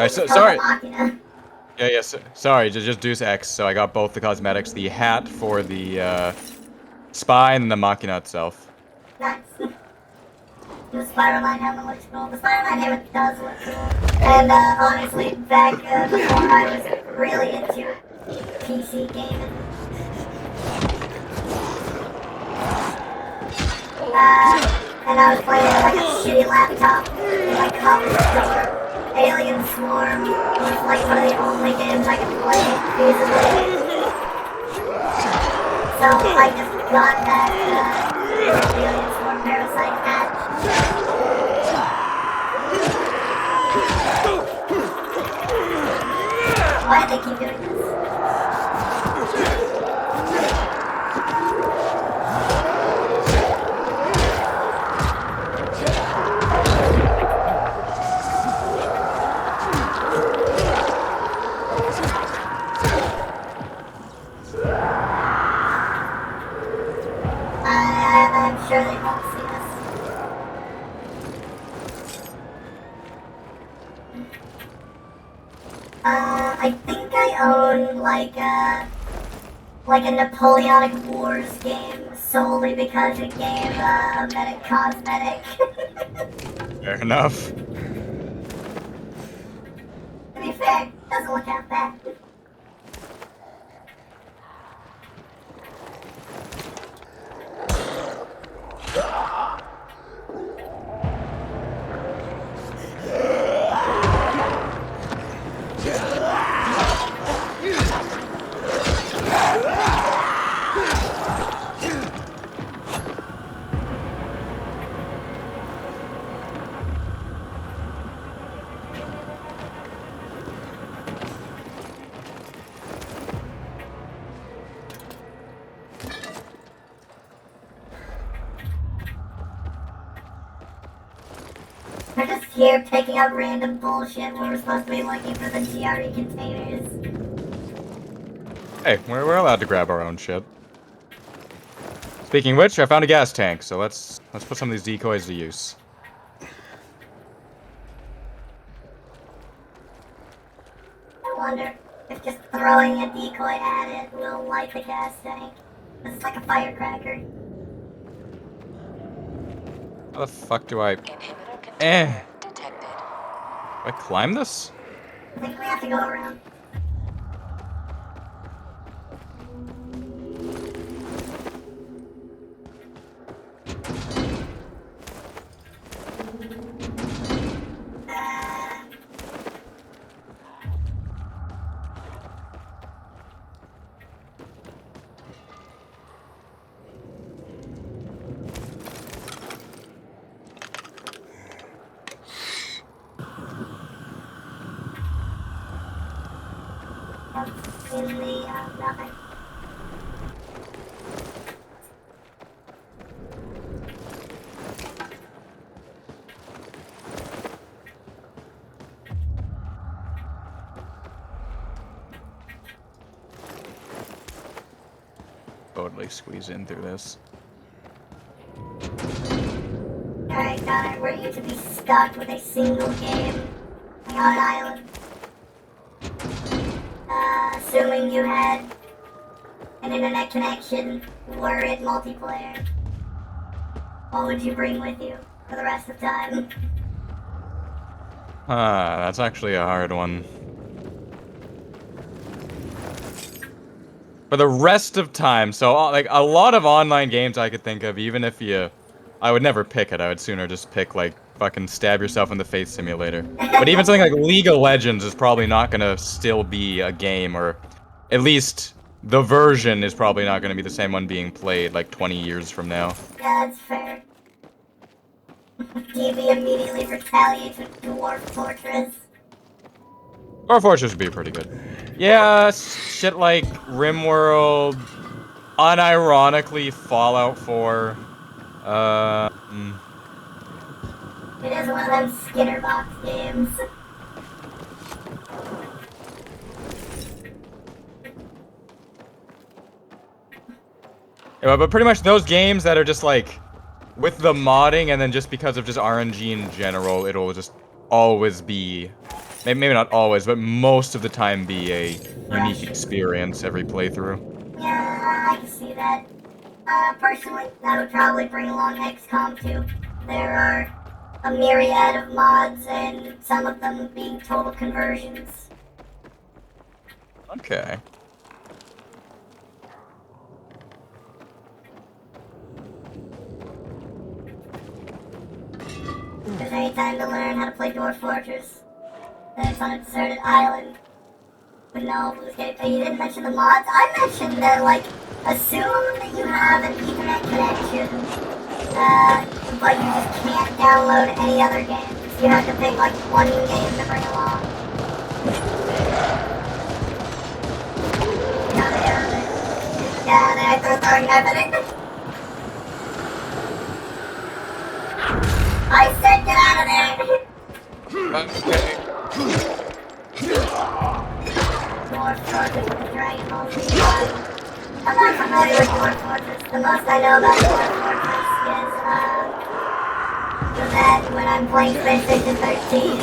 think it's sorry. Machina. Yeah, sorry, just Deus Ex, so I got both the cosmetics, the hat for the, spy, and the Machina itself. Nice. The Spider-Man helmet looks cool. The Spider-Man helmet does look cool. And honestly, back before I was really into PC gaming, and I was playing like a shitty laptop in my college dorm. Alien Swarm was like one of the only games I could play feasibly. So I just got that Alien Swarm Parasite hat. Why do they keep doing this? I'm sure they won't see us. I think I own like a Napoleonic Wars game solely because it gave a medic cosmetic. Fair enough. To be fair, doesn't look that bad. We're just here picking up random bullshit when we're supposed to be looking for the GRE containers. Hey, we're allowed to grab our own shit. Speaking of which, I found a gas tank, so let's put some of these decoys to use. I wonder if just throwing a decoy at it will light the gas tank. It's like a firecracker. How the fuck do I... Do I climb this? I think we have to go around. In the nothing. totally squeeze in through this. Alright, Connor, were you to be stuck with a single game on an island? Assuming you had an internet connection, were it multiplayer, what would you bring with you for the rest of time? That's actually a hard one. For the rest of time, so like a lot of online games I could think of, even if I would never pick it. I would sooner just pick like fucking stab yourself in the face simulator. But even something like League of Legends is probably not gonna still be a game, or at least the version is probably not gonna be the same one being played like 20 years from now. Yeah, that's fair. DB immediately retaliates with Dwarf Fortress. Or Fortress would be pretty good. Yeah, shit like RimWorld, unironically Fallout 4. It is one of them Skinner box games. Yeah, but pretty much those games that are just like, with the modding and then just because of just RNG in general, it'll just always be, maybe not always, but most of the time be a unique experience every playthrough. Yeah, I can see that. Personally, I would probably bring along XCOM 2. There are a myriad of mods, and some of them being total conversions. Okay. If there's any time to learn how to play Dwarf Fortress, then it's on a deserted island with no blue sky. You didn't mention the mods. I mentioned that, like, assume that you have an Ethernet connection, but you just can't download any other games. You have to pick, like, one game to bring along. Yeah, then I start throwing everything. I said get out of there! Okay. Dwarf Fortress with the Dragon Ball Z one. I'm not familiar with Dwarf Fortress. The most I know about Dwarf Fortress is that when I'm playing PlayStation 13,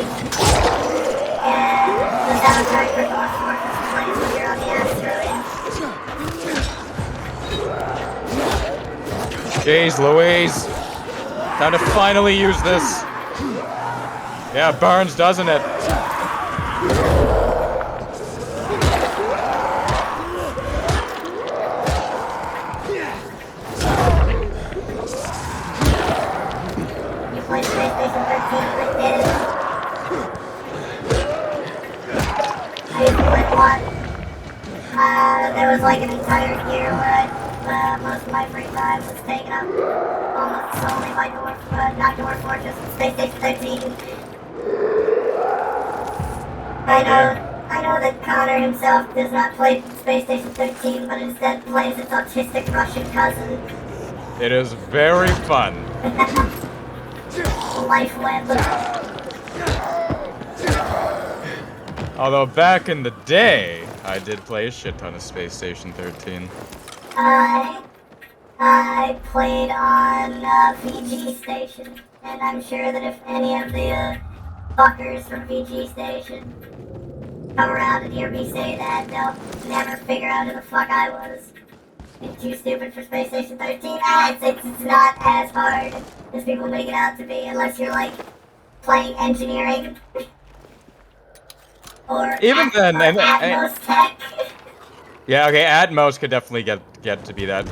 and the soundtrack for Dwarf Fortress plays when you're on the asteroid. Jeez Louise. Time to finally use this. Yeah, it burns, doesn't it? You played PlayStation 13, I did it. I used to play a lot. There was like an entire year where most of my free time was taken up almost solely by not Dwarf Fortress, PlayStation 13. I know that Connor himself does not play PlayStation 13, but instead plays its autistic Russian cousin. It is very fun. Life Web. Although back in the day, I did play a shit ton of Space Station 13. I played on VG Station, and I'm sure that if any of the fuckers from VG Station come around and hear me say that, they'll never figure out who the fuck I was. Being too stupid for Space Station 13, it's not as hard as people make it out to be, unless you're like playing engineering. Or Even then, Atmos Tech. Yeah, okay, Atmos could definitely get to be that.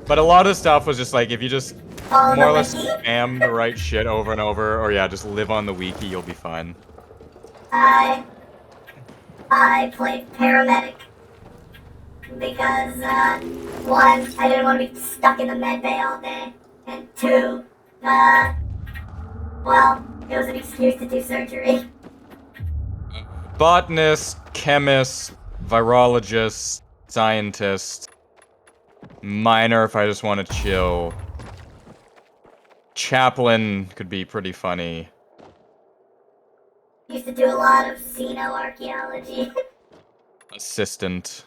But a lot of the stuff was just like, if you just more or less spam the right shit over and over, or yeah, just live on the wiki, you'll be fine. I played paramedic because, one, I didn't want to be stuck in the med bay all day, and two, well, it was an excuse to do surgery. Botanist, chemist, virologist, scientist, miner if I just want to chill. Chaplain could be pretty funny. Used to do a lot of xenoarchaeology. Assistant.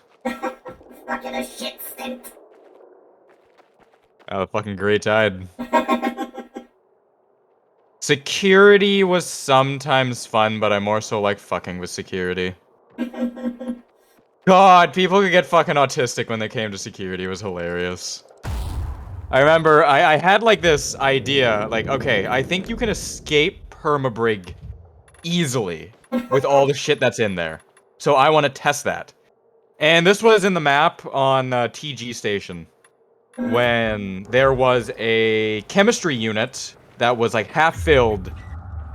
Fucking a shit stint. Oh, fucking great tide. Security was sometimes fun, but I more so like fucking with security. God, people could get fucking autistic when they came to security. It was hilarious. I remember I had like this idea, like, okay, I think you can escape Permabrig easily with all the shit that's in there. So I want to test that. And this was in the map on TG Station, when there was a chemistry unit that was like half filled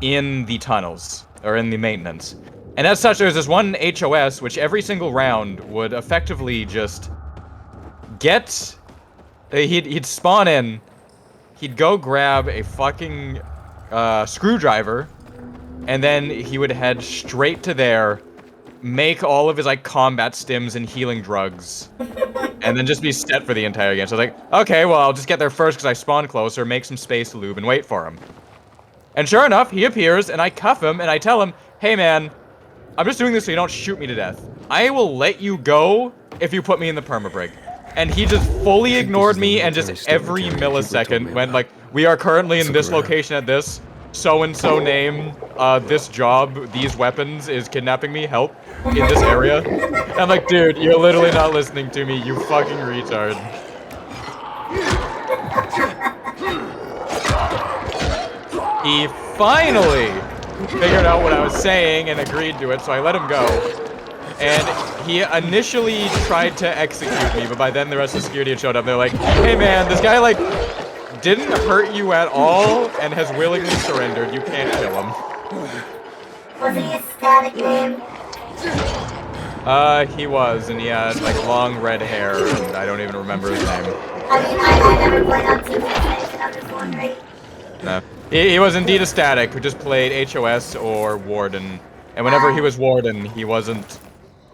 in the tunnels, or in the maintenance. And as such, there's this one HOS, which every single round would effectively just get... He'd spawn in, he'd go grab a fucking screwdriver, and then he would head straight to there, make all of his like combat stims and healing drugs, and then just be set for the entire game. So I was like, okay, well, I'll just get there first because I spawned closer, make some space to lube, and wait for him. And sure enough, he appears, and I cuff him, and I tell him, hey man, I'm just doing this so you don't shoot me to death. I will let you go if you put me in the permabrig. And he just fully ignored me, and just every millisecond went like, we are currently in this location at this, so-and-so name, this job, these weapons is kidnapping me, help, in this area. And I'm like, dude, you're literally not listening to me, you fucking retard. He finally figured out what I was saying and agreed to it, so I let him go. And he initially tried to execute me, but by then the rest of the security had showed up. They're like, hey man, this guy, like, didn't hurt you at all and has willingly surrendered. You can't kill him. Was he a static name? He was, and he had, like, long red hair, and I don't even remember his name. I mean, I never played on TV Station, I'm just wondering. No. He was indeed a static who just played HOS or Warden. And whenever he was Warden, he wasn't,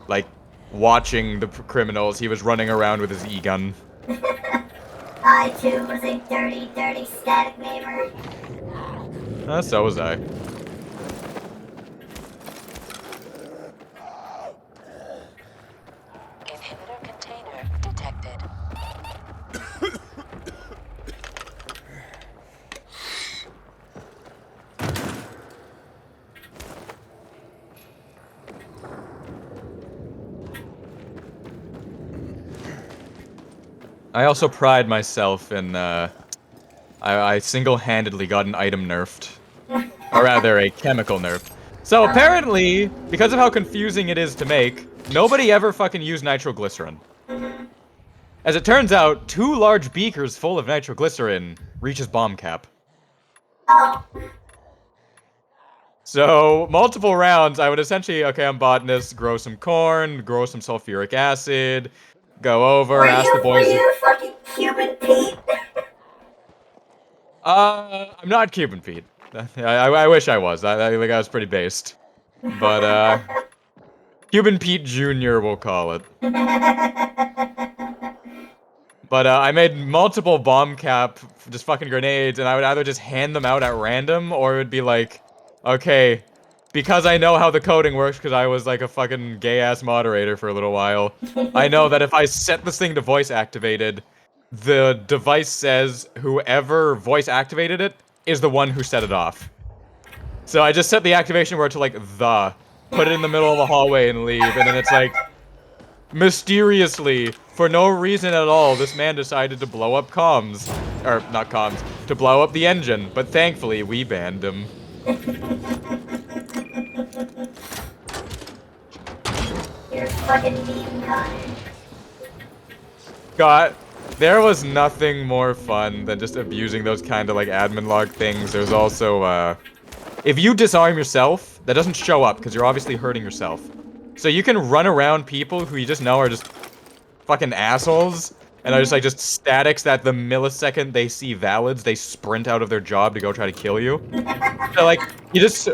like, watching the criminals. He was running around with his E-gun. I, too, was a dirty, dirty static namer. So was I. Inhibitor container detected. I also pride myself in, I single-handedly got an item nerfed. Or rather, a chemical nerf. So apparently, because of how confusing it is to make, nobody ever fucking used nitroglycerin. As it turns out, 2 large beakers full of nitroglycerin reaches bomb cap. So, multiple rounds, I would essentially, okay, I'm botanist, grow some corn, grow some sulfuric acid, go over, ask the boys... Were you fucking Cuban Pete? I'm not Cuban Pete. I wish I was. I think I was pretty based. But, Cuban Pete Jr., we'll call it. But, I made multiple bomb cap, just fucking grenades, and I would either just hand them out at random, or it would be like, okay, because I know how the coding works, because I was like a fucking gay-ass moderator for a little while, I know that if I set this thing to voice activated, the device says whoever voice activated it is the one who set it off. So I just set the activation word to like put it in the middle of the hallway and leave, and then it's like, mysteriously, for no reason at all, this man decided to blow up comms. Or, not comms, to blow up the engine, but thankfully we banned him. You're fucking mean, Connor. God, there was nothing more fun than just abusing those kind of like admin log things. There's also, if you disarm yourself, that doesn't show up because you're obviously hurting yourself. So you can run around people who you just know are just fucking assholes, and are just statics that the millisecond they see valids, they sprint out of their job to go try to kill you. So like, you just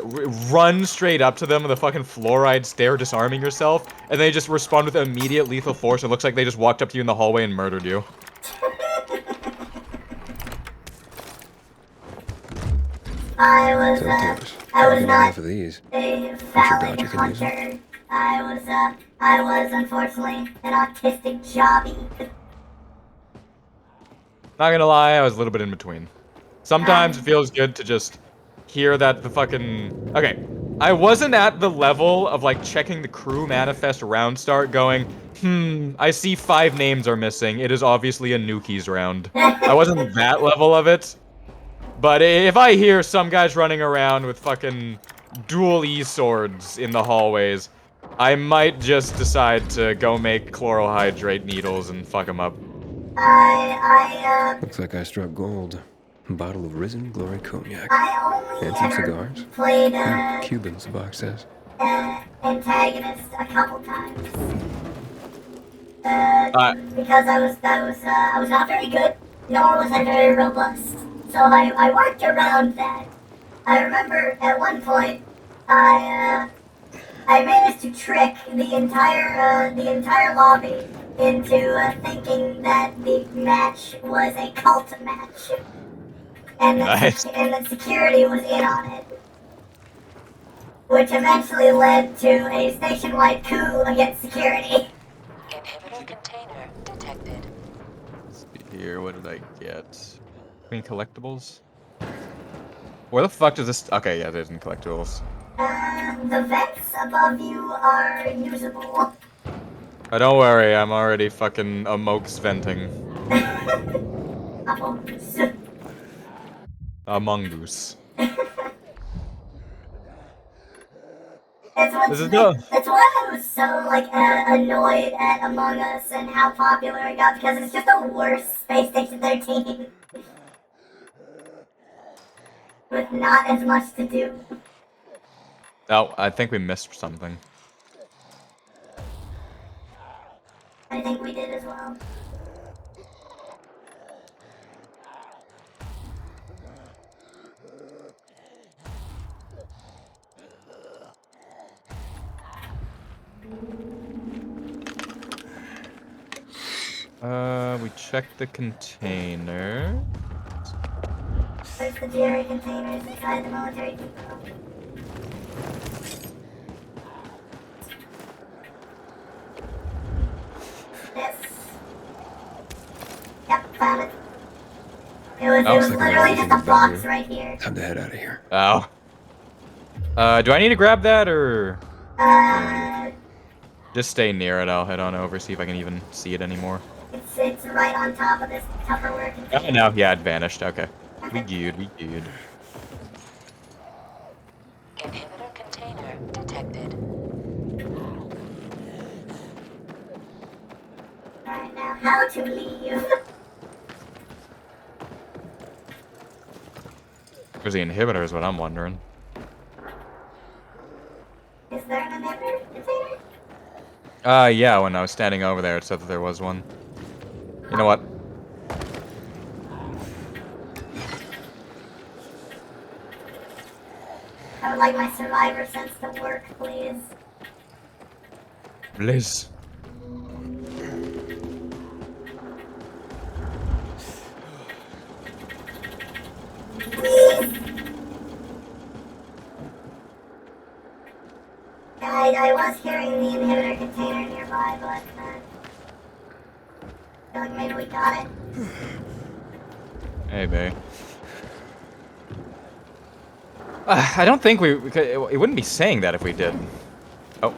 run straight up to them with a fucking fluoride stare, disarming yourself, and they just respond with immediate lethal force. It looks like they just walked up to you in the hallway and murdered you. I was not of these. a valid hunter. I was unfortunately an autistic jobby. Not gonna lie, I was a little bit in between. Sometimes it feels good to just hear that the fucking... Okay, I wasn't at the level of, like, checking the crew manifest round start going, I see 5 names are missing. It is obviously a Nukies round. I wasn't that level of it. But if I hear some guys running around with fucking dual E-swords in the hallways, I might just decide to go make chlorohydrate needles and fuck them up. Looks like I struck gold. A bottle of Risen Glory Cognac. I only And some ever cigars. played Cubans, the box says. antagonist a couple times. Because I was not very good, nor was I very robust. So I worked around that. I remember at one point, I managed to trick the entire lobby into thinking that the match was a cult match, and that security was in on it, which eventually led to a nationwide coup against security. Inhibitor container detected. Let's see here, what did I get? Green collectibles? Where the fuck does this... Okay, yeah, it is in collectibles. The vents above you are usable. Oh, don't worry, I'm already fucking amongst venting. Among Us. That's why I was so, like, annoyed at Among Us and how popular it got, because it's just a worse Space Station 13. With not as much to do. Oh, I think we missed something. I think we did as well. We checked the container. There's the Jerry containers inside the military depot. Yes. Yep, found it. It was literally just a box right here. Time to head out of here. Oh. Do I need to grab that, or...? Just stay near it, I'll head on over, see if I can even see it anymore. It's right on top of this Tupperware container. Oh, no, yeah, it vanished, okay. We good, we good. Inhibitor container detected. Alright, now how to leave? Where's the inhibitor is what I'm wondering. Is there an inhibitor container? Yeah, when I was standing over there, it said that there was one. You know what? I would like my survivor sense to work, please. Please. Please! I was hearing the inhibitor container nearby, but I feel like maybe we got it. Hey, babe. I don't think we could, it wouldn't be saying that if we did. Oh.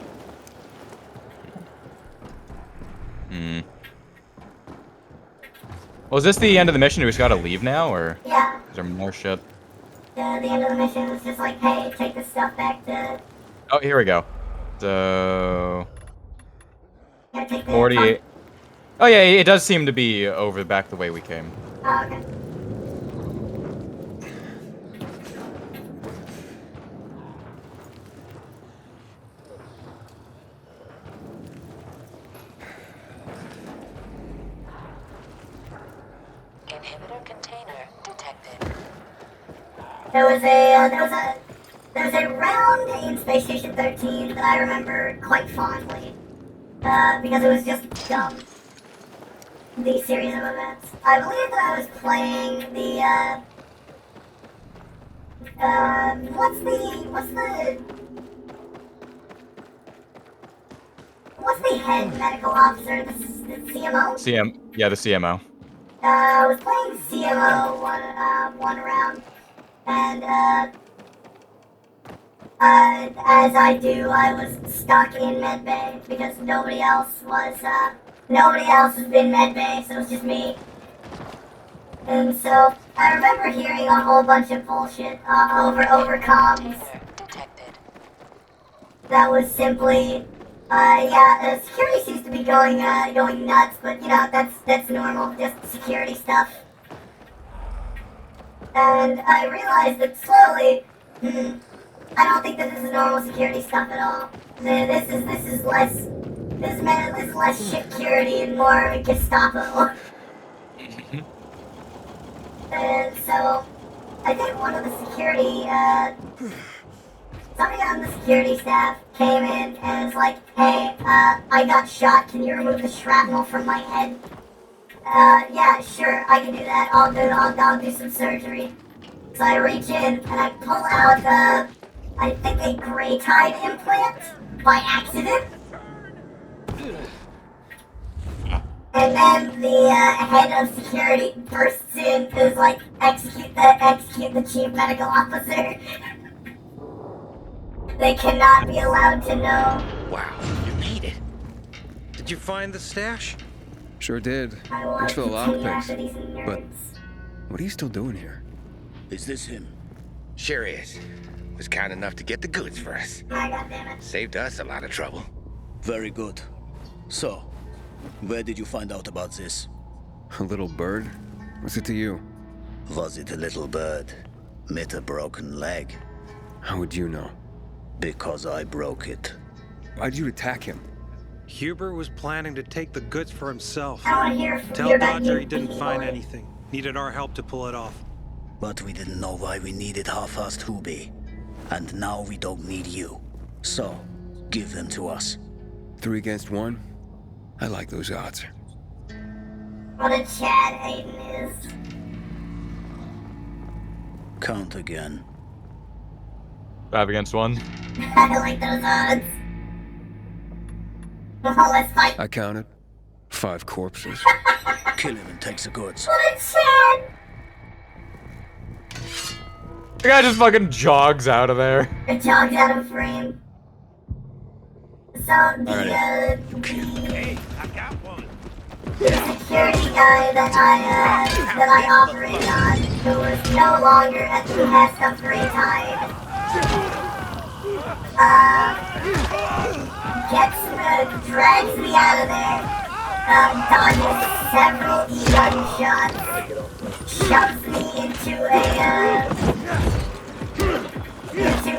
Well, is this the end of the mission? Do we just gotta leave now, or? Yeah. Is there more shit? The end of the mission was just like, hey, take this stuff back to... Oh, here we go. So... Yeah, take the 48. Oh yeah, it does seem to be over back the way we came. Oh, okay. Inhibitor container detected. There was a round in Space Station 13 that I remember quite fondly. Because it was just dumb. The series of events. I believe that I was playing the, what's the head medical officer, the CMO? Yeah, the CMO. I was playing CMO one round, and as I do, I was stuck in medbay because nobody else was in medbay, so it was just me. And so I remember hearing a whole bunch of bullshit over comms. That was simply, security seems to be going nuts, but you know that's normal, just security stuff. And I realized that slowly, I don't think that this is normal security stuff at all. This is less shit security and more Gestapo. And so, I think one of the security, somebody on the security staff came in and was like, hey, I got shot, can you remove the shrapnel from my head? Yeah, sure, I can do that, I'll do some surgery. So I reach in and I pull out, I think a gray tide implant by accident. And then the head of security bursts in and is like, execute the chief medical officer. They cannot be allowed to know. Wow, you made it. Did you find the stash? Sure did. I want Thanks for to the continue after these lockpicks. nerds. But what are you still doing here? Is this him? Sure is. Was kind enough to get the goods for us. Ah, goddammit. Saved us a lot of trouble. Very good. So, where did you find out about this? A little bird? What's it to you? Was it a little bird? Met a broken leg? How would you know? Because I broke it. Why'd you attack him? Hubert was planning to take the goods for himself. I want to hear Tell about Dodger you, he didn't Petey find boy. anything. Needed our help to pull it off. But we didn't know why we needed half-assed Hubie. And now we don't need you. So, give them to us. 3 against 1? I like those odds. What a Chad Hayden is. Count again. 5 against 1. I like those odds. Well, let's fight. I counted 5 corpses. Kill him and take the goods. What a Chad! The guy just fucking jogs out of there. It jogs out of frame. So the security guy that I operated on, who was no longer at the behest of Grey Tide, drags me out of there, dodges several E-gun shots, shoves me into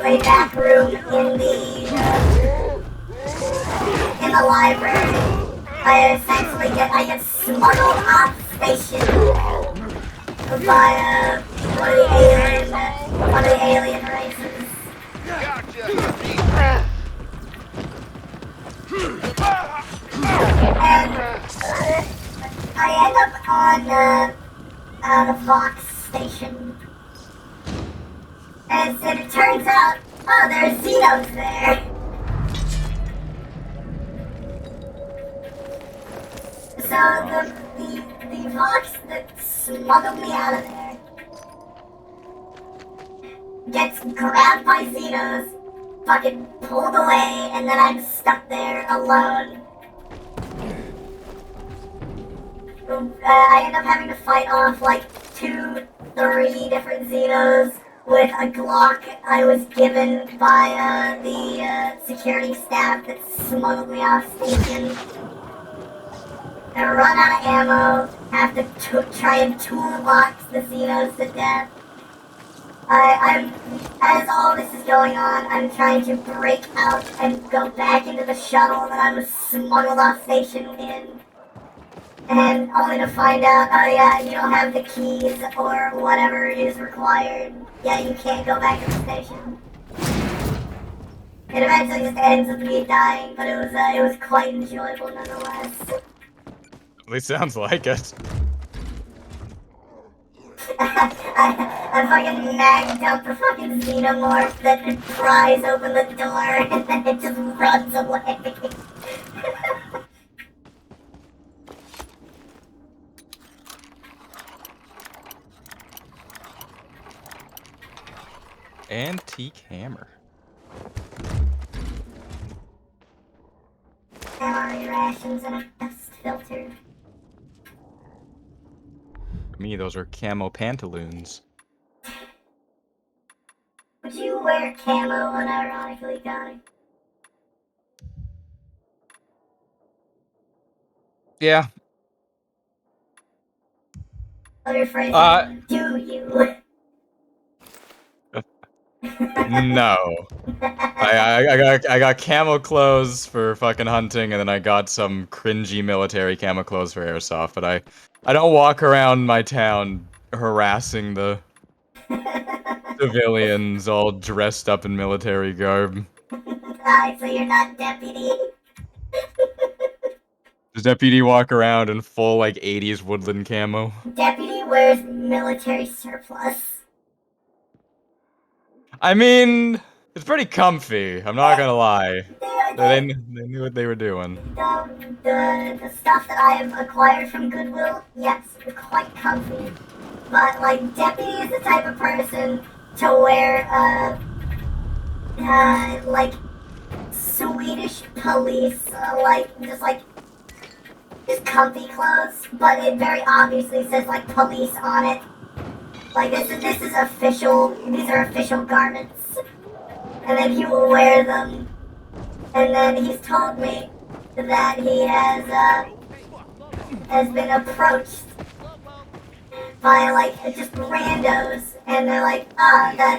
a back room in the library. I get smuggled off station by one of the alien races. And I end up on a Vox station. And it turns out, oh, there's Xenos there. So the Vox that smuggled me out of there gets grabbed by Xenos, fucking pulled away, and then I'm stuck there alone. I end up having to fight off like 2-3 different Xenos with a Glock I was given by the security staff that smuggled me off station. I run out of ammo, have to try and toolbox the Xenos to death. As all this is going on, I'm trying to break out and go back into the shuttle that I was smuggled off station in. And only to find out, oh yeah, you don't have the keys or whatever is required. Yeah, you can't go back to the station. It eventually just ends with me dying, but it was quite enjoyable nonetheless. At least sounds like it. I fucking magged up the fucking xenomorph that pries open the door and then it just runs away. Antique hammer. MRE rations and a dust filter. For me, those are camo pantaloons. Would you wear camo unironically, Connie? Yeah. Let me phrase that. Do you? No. I got camo clothes for fucking hunting, and then I got some cringy military camo clothes for airsoft. But I don't walk around my town harassing the civilians all dressed up in military garb. Alright, so you're not deputy. Does Deputy walk around in full like 80s woodland camo? Deputy wears military surplus. I mean, it's pretty comfy. I'm not gonna lie. They knew what they were doing. The stuff that I have acquired from Goodwill, yes, it's quite comfy. But like Deputy is the type of person to wear like Swedish police, just comfy clothes, but it very obviously says like police on it. Like this is official. These are official garments, and then he will wear them. And then he's told me that he has been approached by like just randos, and they're like,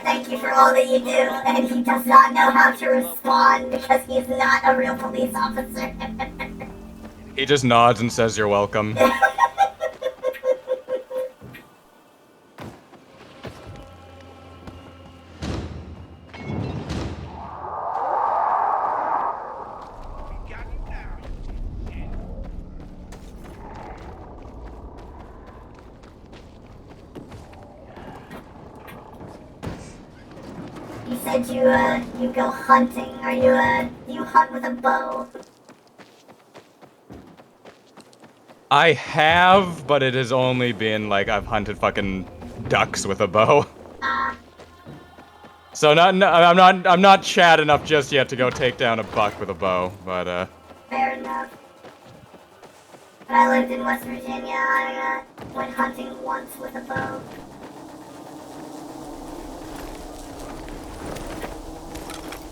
thank you for all that you do, and he does not know how to respond because he's not a real police officer. He just nods and says you're welcome. You said you go hunting. Do you hunt with a bow? I have, but it has only been like I've hunted fucking ducks with a bow. So I'm not Chad enough just yet to go take down a buck with a bow, but Fair enough. When I lived in West Virginia, I went hunting once with a bow.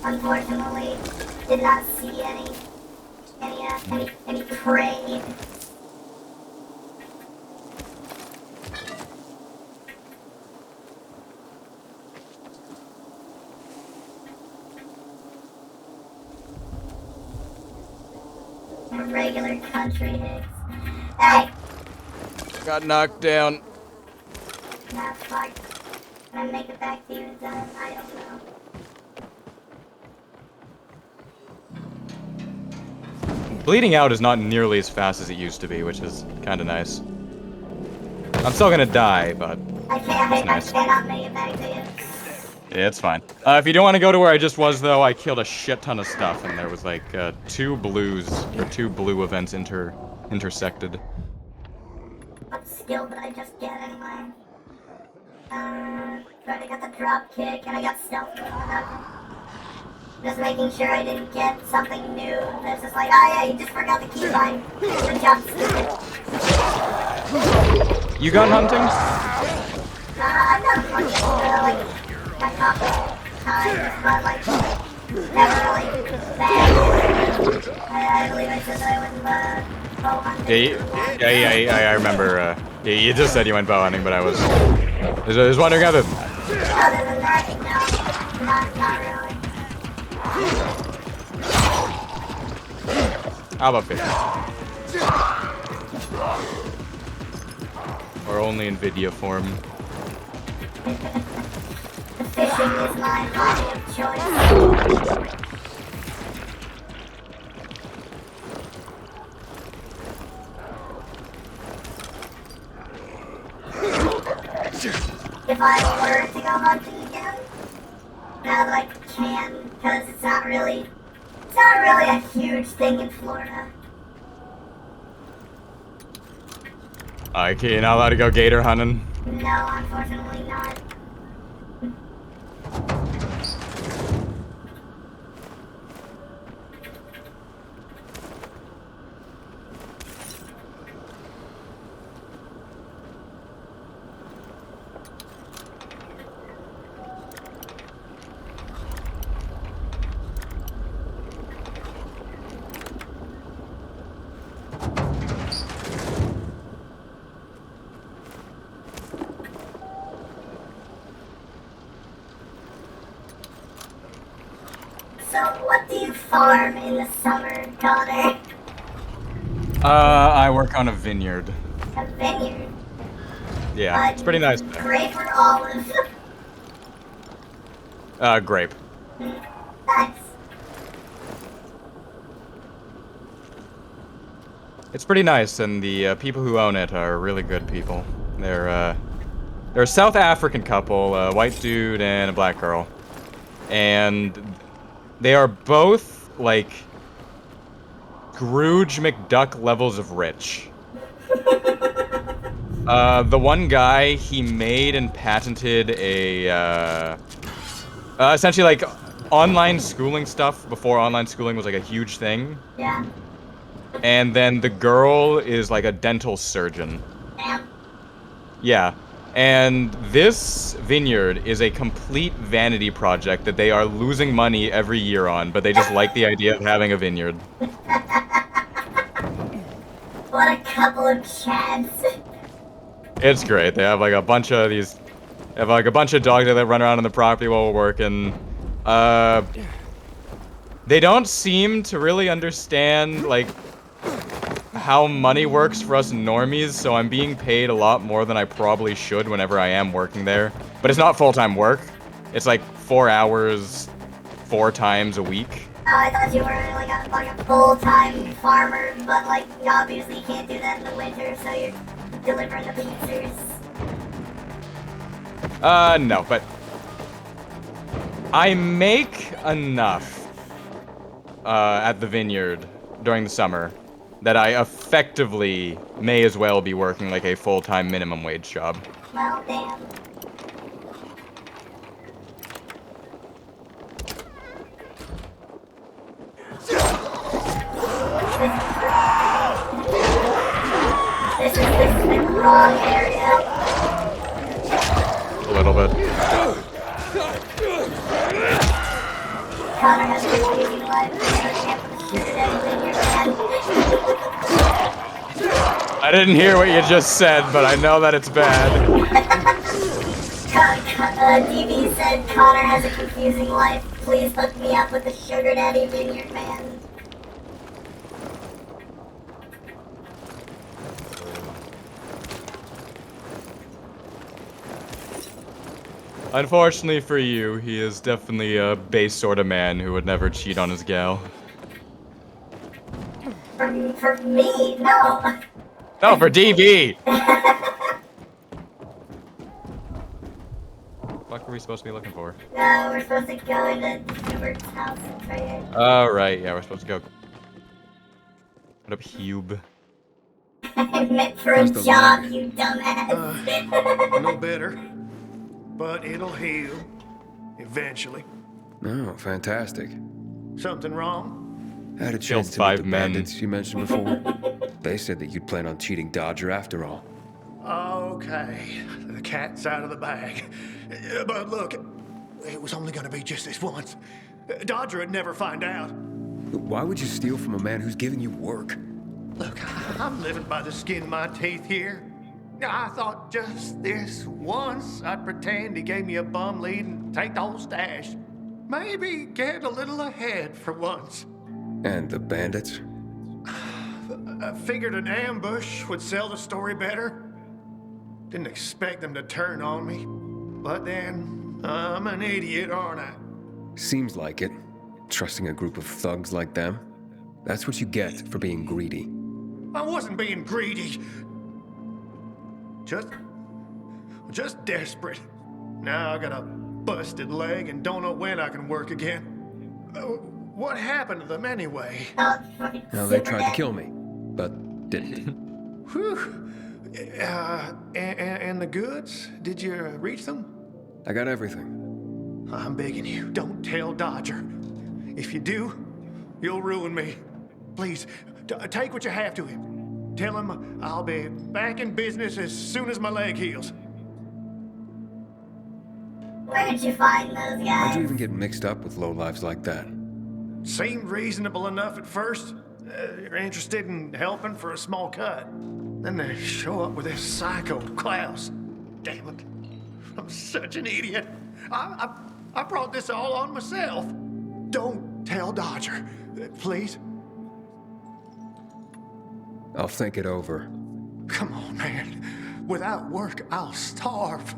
Unfortunately, did not see any prey. Regular country hicks. Hey! got knocked down. Nah, fuck. Can I make it back to you in time? I don't know. Bleeding out is not nearly as fast as it used to be, which is kind of nice. I'm still gonna die, but I nice. cannot make it back to you. Yeah, it's fine. If you don't want to go to where I just was, though, I killed a shit ton of stuff, and there was like two blue events intersected. What skill did I just get anyway? I got the drop kick, and I got stealth. Just making sure I didn't get something new. That's just like, oh yeah, you just forgot the keybind. Good job, stupid. You got hunting? I've done hunting, like, a couple times, but like, never really bad. I believe I said that I went bow hunting. Yeah, I remember. Yeah, you just said you went bow hunting, but I was wondering other than that. Other than that, no, not really. How about fishing? Or only in video form. Fishing is my hobby of choice. If I were to go hunting again, now that I can, because it's not really a huge thing in Florida. Okay, you're not allowed to go gator hunting? No, unfortunately not. So, what do you farm in the summer, Connor? I work on a vineyard. A vineyard. Yeah, it's pretty nice there. Grape or olive? Grape. Nice. It's pretty nice, and the people who own it are really good people. They're a South African couple, a white dude and a black girl. And they are both, like, Scrooge McDuck levels of rich. The one guy, he made and patented a, essentially, like, online schooling stuff before online schooling was, like, a huge thing. Yeah. And then the girl is, like, a dental surgeon. Damn. Yeah. And this vineyard is a complete vanity project that they are losing money every year on, but they just like the idea of having a vineyard. What a couple of chads. It's great. They have like a bunch of these, they have like a bunch of dogs that run around on the property while we're working. They don't seem to really understand like how money works for us normies, so I'm being paid a lot more than I probably should whenever I am working there. But it's not full-time work. It's like 4 hours, 4 times a week. Oh, I thought you were like a full-time farmer, but like you obviously can't do that in the winter, so you're delivering the pizzas. No, but I make enough at the vineyard during the summer that I effectively may as well be working like a full-time minimum wage job. Well, damn. This is the wrong area. A little bit. Connor has a confusing life. I didn't hear what you just said, but I know that it's bad. DB said Connor has a confusing life. Please hook me up with the sugar daddy vineyard man. Unfortunately for you, he is definitely a base sort of man who would never cheat on his gal. For me, no. No, for DB! What are we supposed to be looking for? No, we're supposed to go into Hubert's house and trade. Oh, right, yeah, we're supposed to go. What up, Hube? I meant for a job, you dumbass. No better, but it'll heal eventually. Oh, fantastic. Something wrong? I had a chance to meet the bandits you mentioned before. They said that you'd plan on cheating Dodger after all. Okay, the cat's out of the bag. But look, it was only gonna be just this once. Dodger would never find out. Why would you steal from a man who's giving you work? Look, I'm living by the skin of my teeth here. I thought just this once I'd pretend he gave me a bum lead and take the whole stash. Maybe get a little ahead for once. And the bandits? I figured an ambush would sell the story better. Didn't expect them to turn on me. But then, I'm an idiot, aren't I? Seems like it. Trusting a group of thugs like them. That's what you get for being greedy. I wasn't being greedy. Just desperate. Now I got a busted leg and don't know when I can work again. What happened to them anyway? Now they tried to kill me, but didn't. Whew. And the goods? Did you reach them? I got everything. I'm begging you, don't tell Dodger. If you do, you'll ruin me. Please, take what you have to him. Tell him I'll be back in business as soon as my leg heals. Where did you find those guys? How'd you even get mixed up with lowlives like that? Seemed reasonable enough at first. You're interested in helping for a small cut. Then they show up with this psycho Klaus. Damn it. I'm such an idiot. I brought this all on myself. Don't Tell Dodger, please. I'll think it over. Come on, man. Without work, I'll starve.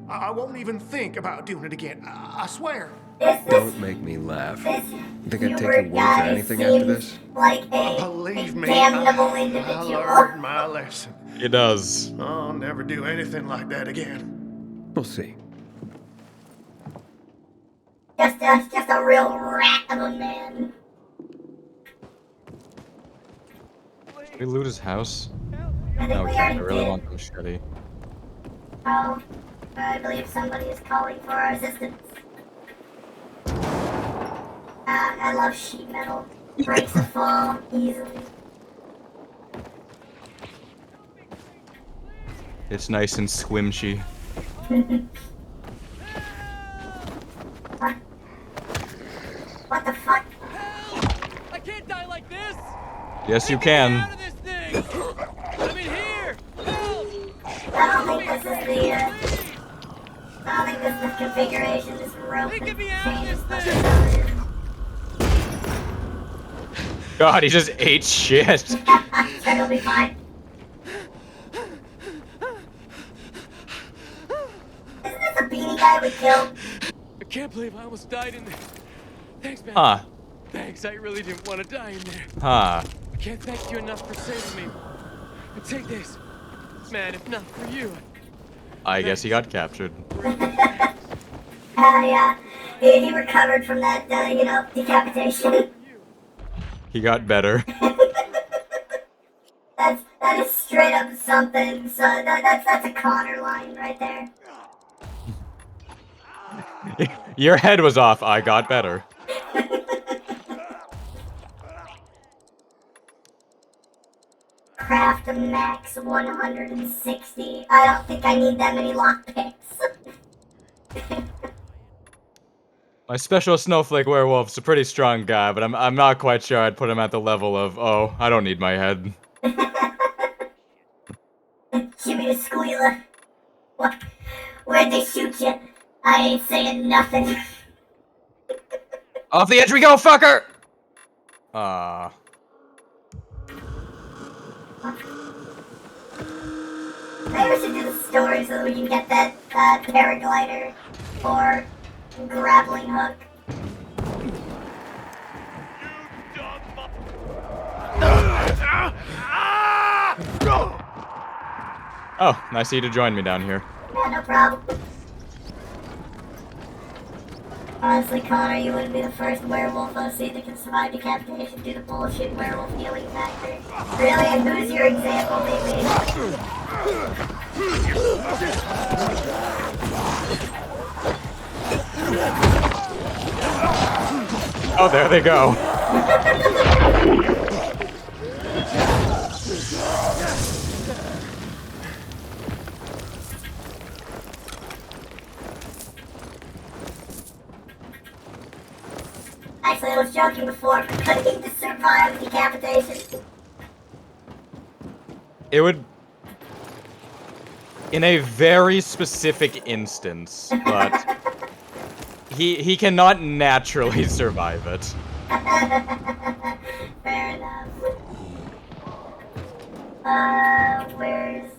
I won't even think about doing it again. I swear. Don't make me laugh. You think I'd take your Hubert word for guy anything after seems this? like a Believe me, damnable I individual. learned my lesson. It does. I'll never do anything like that again. We'll see. Just a real rat of a man. Did we loot his house? I think we Okay, I already really did. want the machete. Oh, I believe somebody is calling for our assistance. I love sheet metal. Breaks the fall easily. It's nice and squimshy. What the fuck? I can't die like this! Yes, you can. Out of this thing! I'm in here! Help! I don't think this is the, I don't think this is the configuration, this rope and chain is supposed to go in. God, he just ate shit. Sure, he'll be fine. Isn't this a beanie guy we killed? I can't believe I almost died in there. Thanks, man. Huh. Thanks, I really didn't want to die in there. Huh. I can't thank you enough for saving me. And take this. Man, if not for you. I guess he got captured. Yeah. He recovered from that, decapitation. He got better. That is straight up something. So that's a Connor line right there. Your head was off. I got better. Craft max 160. I don't think I need that many lockpicks. My special snowflake werewolf's a pretty strong guy, but I'm not quite sure I'd put him at the level of, oh, I don't need my head. Shoot me the squealer. What? Where'd they shoot you? I ain't saying nothing. Off the edge we go, fucker! Ah. Maybe we should do the story so that we can get that paraglider or grappling hook. Oh, nice of you to join me down here. Yeah, no problem. Honestly, Connor, you wouldn't be the first werewolf I've seen that can survive decapitation due to bullshit werewolf healing factor. Really? And who's your example, maybe? Oh, there they go. Actually, I was joking before, but could he just survive decapitation? It would... In a very specific instance, but... He cannot naturally survive it. Fair enough.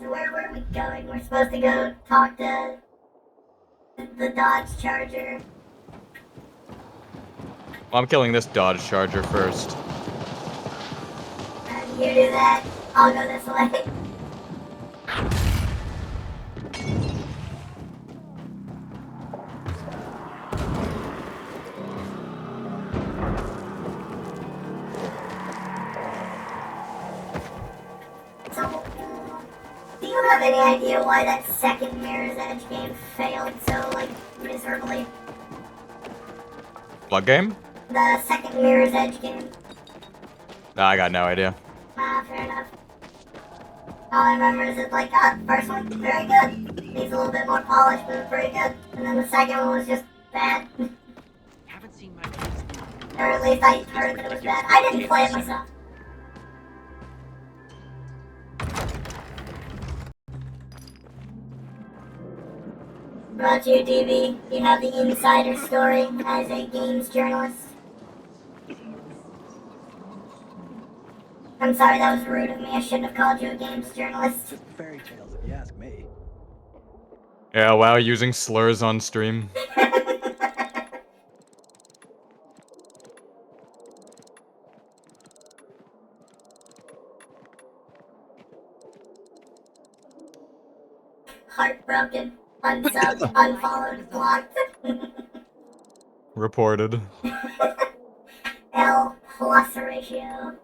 Where are we going? We're supposed to go talk to the Dodge Charger. Well, I'm killing this Dodge Charger first. You do that. I'll go this way. So, do you have any idea why that second Mirror's Edge game failed so, miserably? What game? The second Mirror's Edge game. Nah, I got no idea. Fair enough. All I remember is that, first one, very good. Needs a little bit more polish, but it's pretty good. And then the second one was just bad. Haven't seen my kids. Or at least I heard that it was bad. I didn't play it myself. Brought to you, DB. You have the insider story as a games journalist. I'm sorry, that was rude of me. I shouldn't have called you a games journalist. Just fairy tales, if you ask me. Yeah, wow, using slurs on stream. Heartbroken, unsubbed, unfollowed, blocked. Reported. L plus ratio.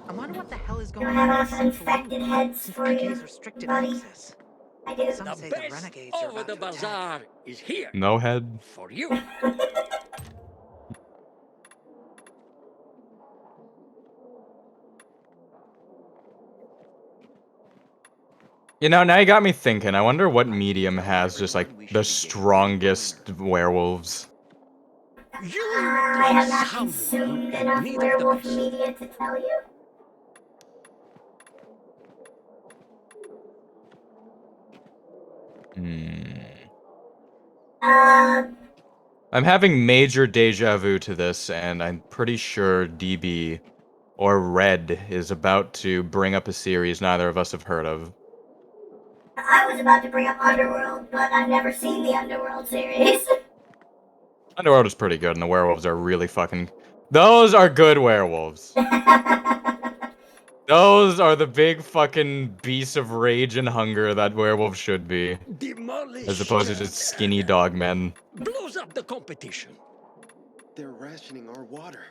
I wonder what the hell is Don't going have on enough with Central infected Loop heads since for you, PK's restricted buddy. access. I do. Some say the renegades are over about the to attack. bazaar is here. No head. For you. You know, now you got me thinking. I wonder what medium has just like the strongest werewolves. I have not consumed enough werewolf media to tell you. I'm having major deja vu to this, and I'm pretty sure DB or Red is about to bring up a series neither of us have heard of. I was about to bring up Underworld, but I've never seen the Underworld series. Underworld is pretty good, and the werewolves are really fucking... Those are good werewolves. Those are the big fucking beasts of rage and hunger that werewolves should be. As opposed to just skinny dog men. Blows up the competition. They're rationing our water.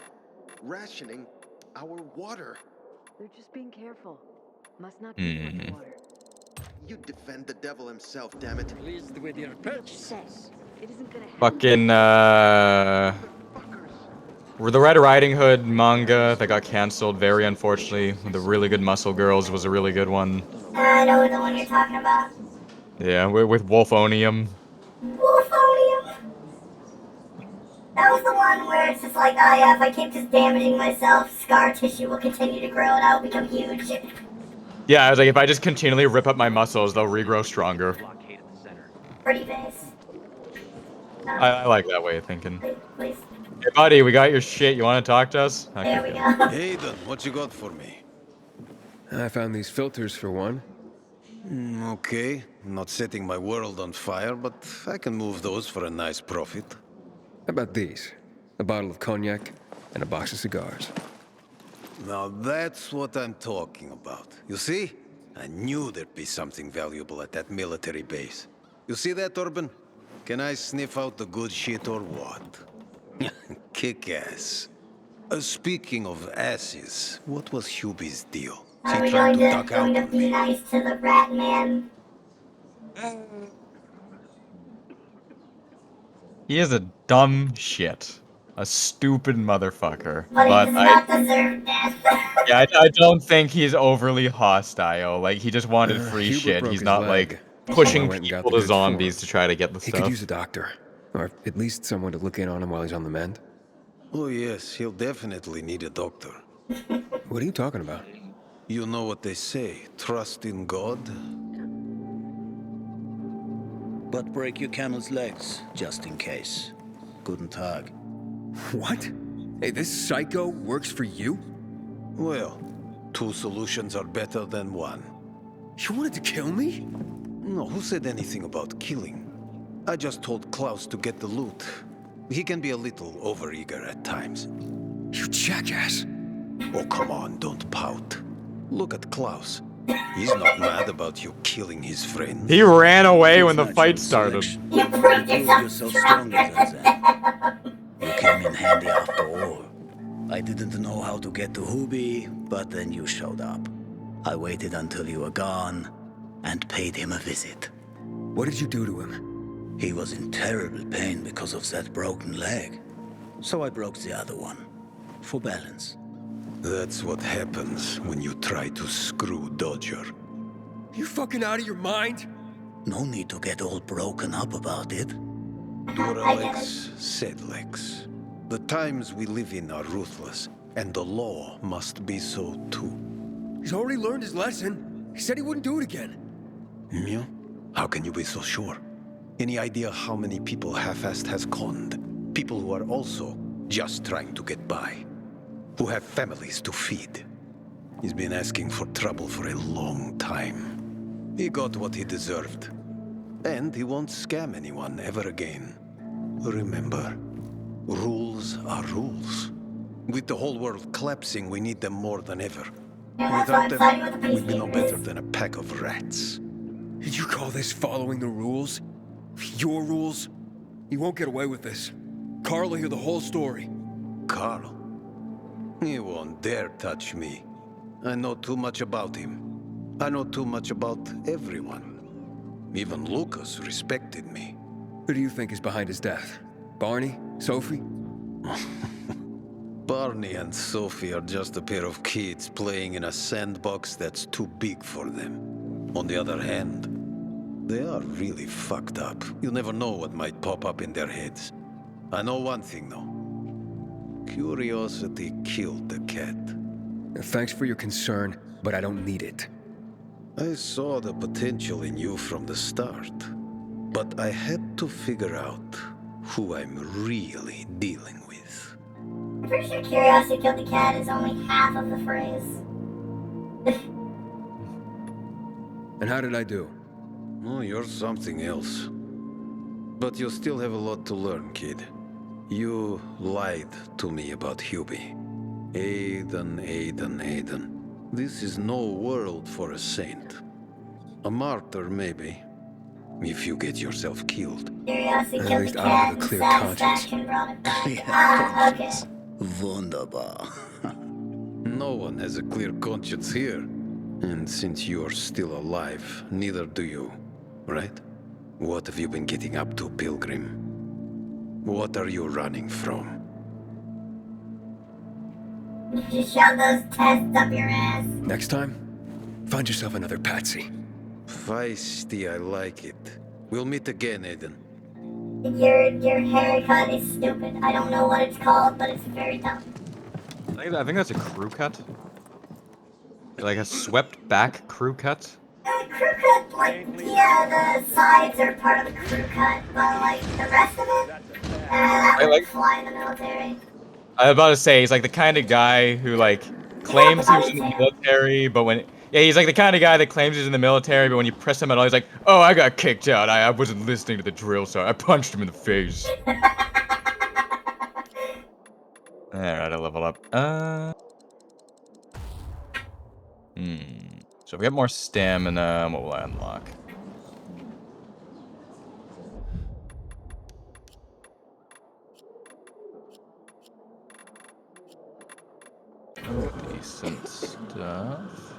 Rationing our water. They're just being careful. Must not be much water. You defend the devil himself, damn it. Pleased with your purchase. It isn't gonna happen. Fucking, the Red Riding Hood manga that got cancelled, very unfortunately. The Really Good Muscle Girls was a really good one. I know the one you're talking about. Yeah, with Wolfonium. Wolfonium? That was the one where it's just like, oh yeah, if I keep just damaging myself, scar tissue will continue to grow and I'll become huge. Yeah, I was like, if I just continually rip up my muscles, they'll regrow stronger. Pretty face. I like that way of thinking. Please. Hey buddy, we got your shit. You want to talk to us? Okay, There we go. Hayden, what you got for me? I found these filters for one. Okay, not setting my world on fire, but I can move those for a nice profit. How about these? A bottle of cognac and a box of cigars. Now that's what I'm talking about. You see? I knew there'd be something valuable at that military base. You see that, Urban? Can I sniff out the good shit or what? Kick ass. Speaking of asses, what was Hubie's deal? Are He we tried going to duck out to on be me. nice to the rat man? He is a dumb shit. A stupid motherfucker. But he does not deserve death. Yeah, I don't think he's overly hostile. Like, he just wanted free Hubert shit. broke He's his not, leg, like, so I pushing went and got people the to goods for him. zombies to try to get the He stuff. could use a doctor, or at least someone to look in on him while he's on the mend. Oh yes, he'll definitely need a doctor. What are you talking about? You know what they say, trust in God? But break your camel's legs, just in case. Guten Tag. What? Hey, this psycho works for you? Well, two solutions are better than one. You wanted to kill me? No, who said anything about killing? I just told Klaus to get the loot. He can be a little overeager at times. You jackass! Oh, come on, don't pout. Look at Klaus. He's not mad about you killing his friends. He ran away when the fight started. You proved yourself stronger than that. You came in handy after all. I didn't know how to get to Hubie, but then you showed up. I waited until you were gone and paid him a visit. What did you do to him? He was in terrible pain because of that broken leg. So I broke the other one. For balance. That's what happens when you try to screw Dodger. You fucking out of your mind? No need to get all broken up about it. Duralex, Sedlex. The times we live in are ruthless, and the law must be so too. He's already learned his lesson. He said he wouldn't do it again. Yeah? How can you be so sure? Any idea how many people Half-Assed has conned? People who are also just trying to get by. Who have families to feed. He's been asking for trouble for a long time. He got what he deserved. And he won't scam anyone ever again. Remember, rules are rules. With the whole world collapsing, we need them more than ever. Without them, we'd be no better than a pack of rats. Did you call this following the rules? Your rules? You won't get away with this. Carl will hear the whole story. Carl? He won't dare touch me. I know too much about him. I know too much about everyone. Even Lucas respected me. Who do you think is behind his death? Barney? Sophie? Barney and Sophie are just a pair of kids playing in a sandbox that's too big for them. On the other hand, they are really fucked up. You never know what might pop up in their heads. I know one thing, though. Curiosity killed the cat. Thanks for your concern, but I don't need it. I saw the potential in you from the start. But I had to figure out who I'm really dealing with. I'm pretty sure curiosity killed the cat is only half of the phrase. And how did I do? Oh, you're something else. But you still have a lot to learn, kid. You lied to me about Hubie. Aiden. This is no world for a saint. A martyr, maybe. If you get yourself killed. Curiosity At killed least the I have cat a and clear conscience. satisfaction brought it back. Clear Okay. Wunderbar. No one has a clear conscience here. And since you're still alive, neither do you, right? What have you been getting up to, Pilgrim? What are you running from? You just shove those tests up your ass. Next time, find yourself another patsy. Feisty, I like it. We'll meet again, Aiden. Your haircut is stupid. I don't know what it's called, but it's very dumb. I think that's a crew cut. Like a swept back crew cut. Crew cut, like, yeah, the sides are part of the crew cut, but like the rest of it, that would fly in the military. I was about to say, he's like the kind of guy who like claims he was in the military, but when he's like the kind of guy that claims he's in the military, but when you press him at all, he's like, "Oh, I got kicked out. I wasn't listening to the drill, so I punched him in the face." Alright, I level up. So if we get more stamina, what will I unlock? Decent stuff.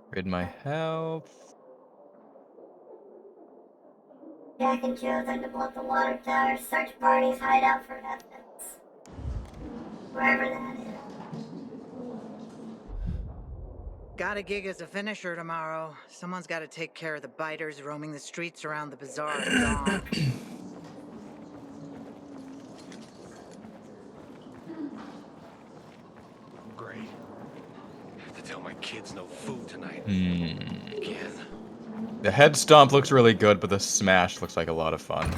Upgrade my health. Jack and Joe then to blow up the water tower, search Barney's hideout for evidence. Wherever that is. Got a gig as a finisher tomorrow. Someone's got to take care of the biters roaming the streets around the bazaar at dawn. Great. I have to tell my kids no food tonight. Again. The head stomp looks really good, but the smash looks like a lot of fun.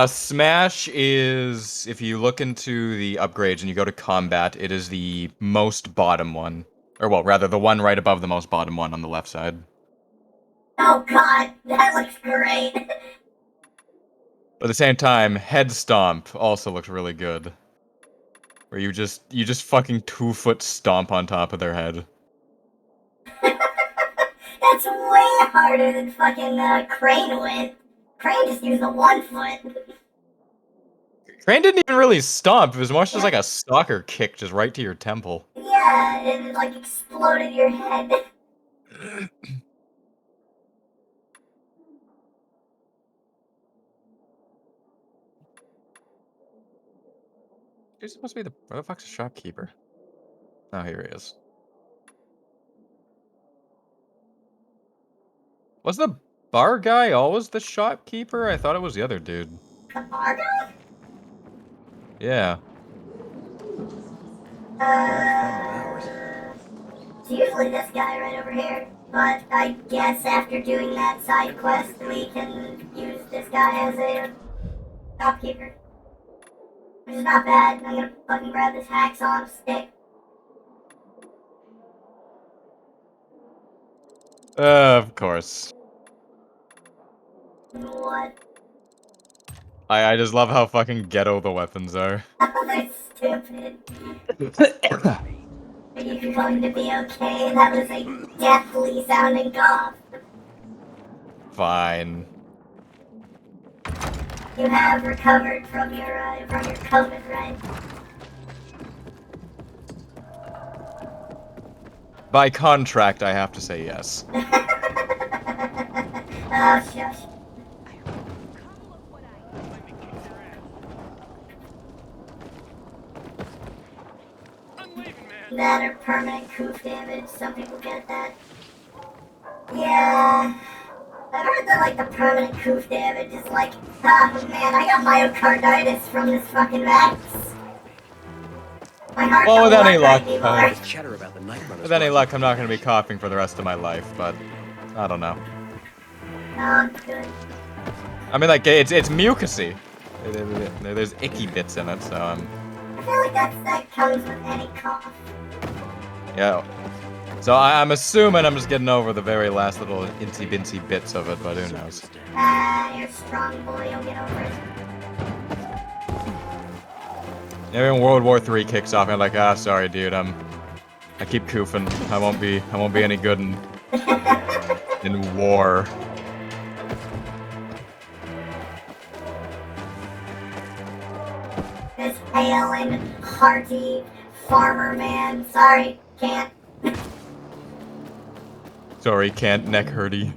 Smash is, if you look into the upgrades and you go to combat, it is the most bottom one. Or, well, rather, the one right above the most bottom one on the left side. Oh god, that looks great. But at the same time, head stomp also looks really good. Where you just fucking 2-foot stomp on top of their head. That's way harder than fucking Crane went. Crane just used the 1 foot. Crane didn't even really stomp, it was more just like a stalker kick just right to your temple. Yeah, Yeah, and it like exploded your head. Who's supposed to be where the fuck's the shopkeeper? Oh, here he is. Was the bar guy always the shopkeeper? I thought it was the other dude. The bar guy? Yeah. It's usually this guy right over here. But I guess after doing that side quest, we can use this guy as a shopkeeper. Which is not bad. I'm gonna fucking grab this hacksaw stick. Of course. What? I just love how fucking ghetto the weapons are. They're stupid. Are you going to be okay? That was a deathly sounding cough. Fine. You have recovered from your COVID, right? By contract, I have to say yes. Oh, shush. That or permanent coof damage. Some people get that. Yeah. I've heard that like the permanent coof damage is like, oh man, I got myocarditis from this fucking vax. My heart Well, with don't any work luck, anymore. with any luck, I'm not gonna be coughing for the rest of my life. But I don't know. Oh, good. I mean, like it's mucusy. There's icky bits in it, so I feel like that comes with any cough. yeah. So I'm assuming I'm just getting over the very last little incy bincy bits of it, but who knows? You're a strong boy. You'll get over it. Maybe when World War III kicks off, I'm like, ah, sorry, dude. I keep koofing. I won't be any good in war. This pale and hearty farmer man. Sorry, can't. Sorry, can't neck hurdy.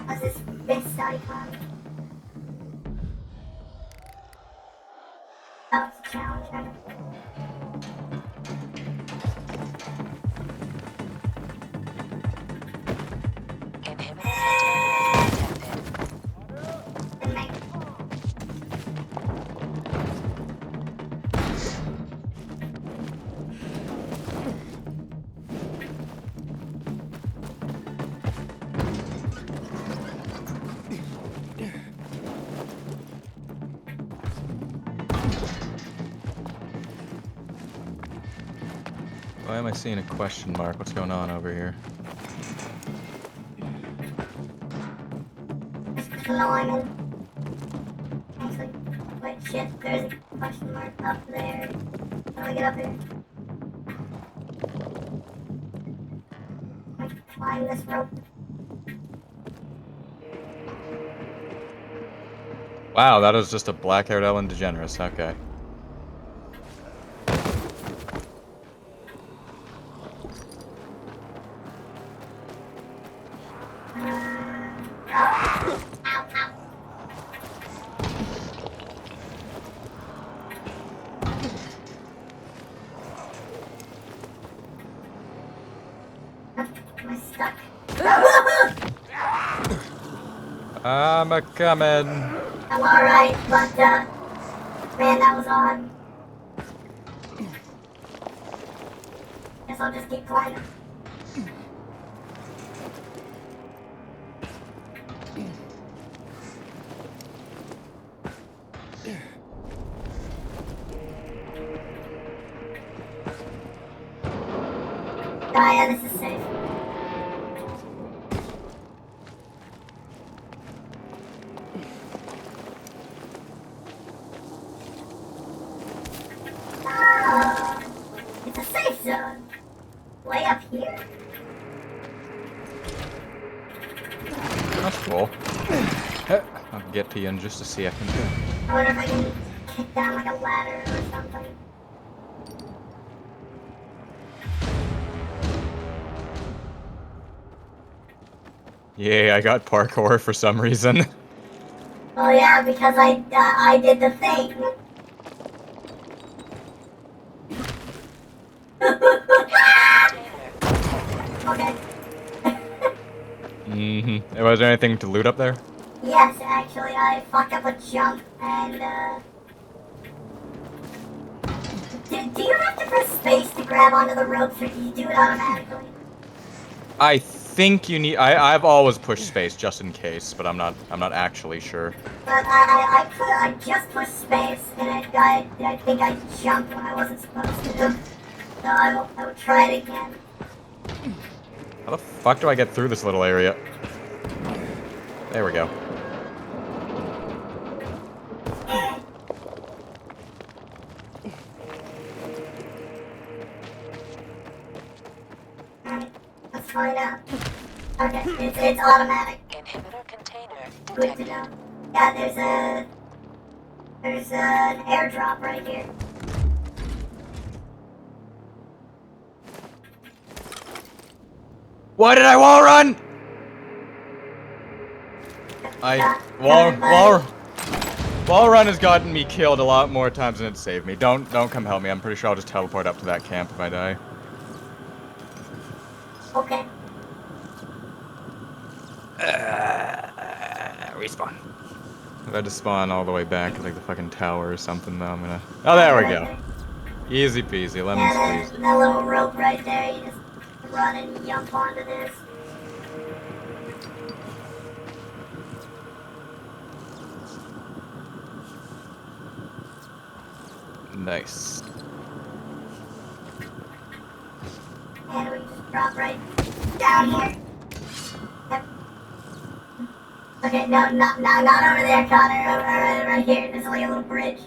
What's this fist icon? Oh, it's a challenge. Why am I seeing a question mark? What's going on over here? Actually, wait, shit, there's a question mark up there. How do I get up here? I can climb this rope. Wow, that is just a black-haired Ellen DeGeneres. Okay. Am I stuck? I'm a coming. I'm alright, but, man, that was odd. Guess I'll just keep climbing. Ah, yeah, this is safe. Ah, it's a safe zone. Way up here? That's cool. I'll get to you in just a second. I wonder if I can kick down like a ladder or something. Yay, I got parkour for some reason. Oh yeah, because I did the thing. Okay. Was there anything to loot up there? Yes, actually, I fucked up a jump and do you have to press space to grab onto the ropes, or do you do it automatically? I think you need. I've always pushed space just in case, but I'm not actually sure. But I just pushed space and I think I jumped when I wasn't supposed to. So I will try it again. How the fuck do I get through this little area? There we go. Alright, let's find out. Okay, it's automatic. Inhibitor container. Good to know. Yeah, there's an airdrop right here. Why did I wall run? Wall run has gotten me killed a lot more times than it saved me. Don't come help me. I'm pretty sure I'll just teleport up to that camp if I die. Okay. Respawn. If I had to spawn all the way back to like the fucking tower or something, though, I'm gonna. Oh, there we go. Easy peasy, lemon squeezy. That little rope right there, you just run and jump onto this. Nice. And we just drop right down here. Yep. Okay, no, not over there, Connor. Right here. There's like a little bridge.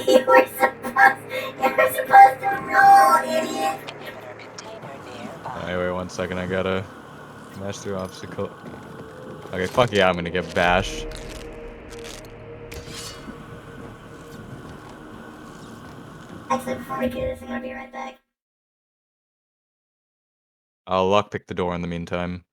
you were supposed to roll, idiot. Alright, wait 1 second. I gotta smash through obstacle. Okay, fuck yeah, I'm gonna get bashed. Actually, before we do this, I'm gonna be right back. I'll lockpick the door in the meantime.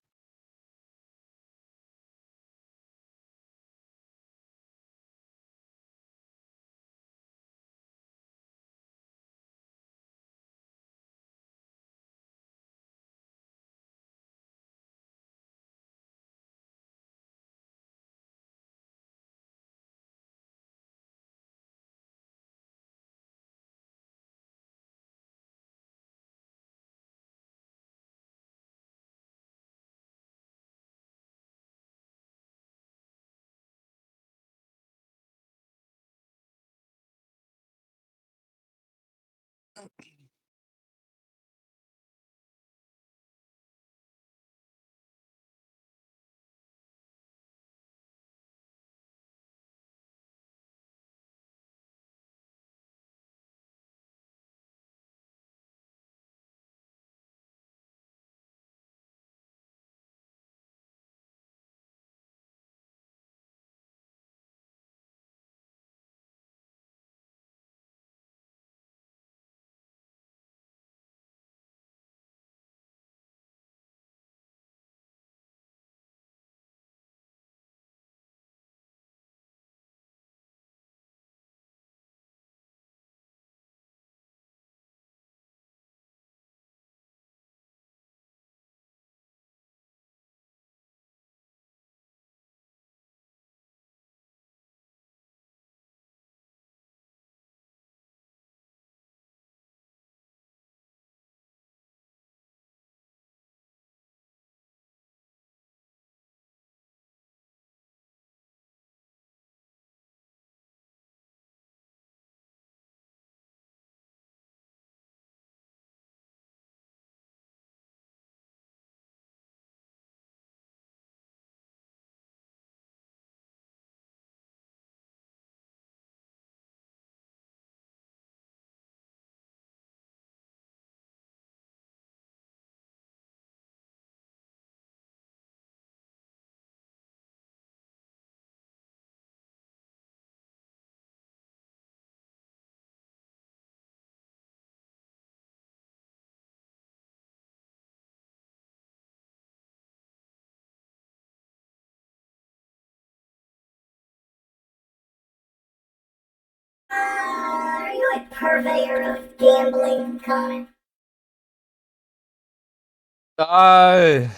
purveyor of gambling, Connor? I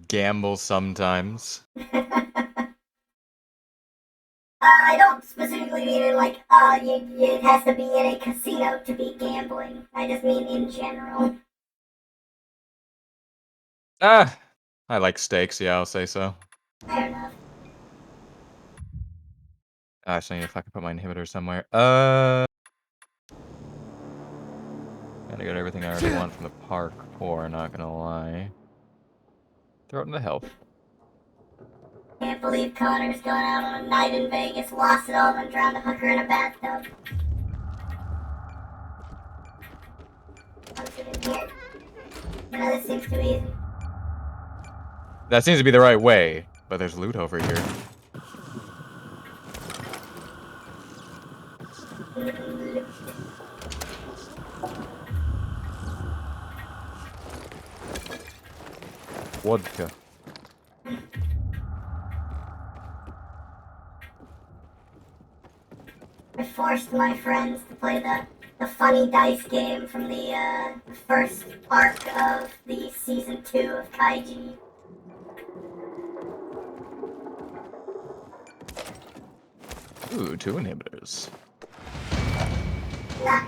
gamble sometimes. I don't specifically mean it like, it has to be in a casino to be gambling. I just mean in general. I like steaks, yeah, I'll say so. Fair enough. Actually, I need to fucking put my inhibitor somewhere. Gotta get everything I already want from the parkour, not gonna lie. Throw it into health. Can't believe Connor's gone out on a night in Vegas, lost it all, and drowned a hooker in a bathtub. What's it in here? No, this seems too easy. That seems to be the right way, but there's loot over here. Vodka. I forced my friends to play the funny dice game from the first arc of the season 2 of Kaiji. Ooh, 2 inhibitors. Nice.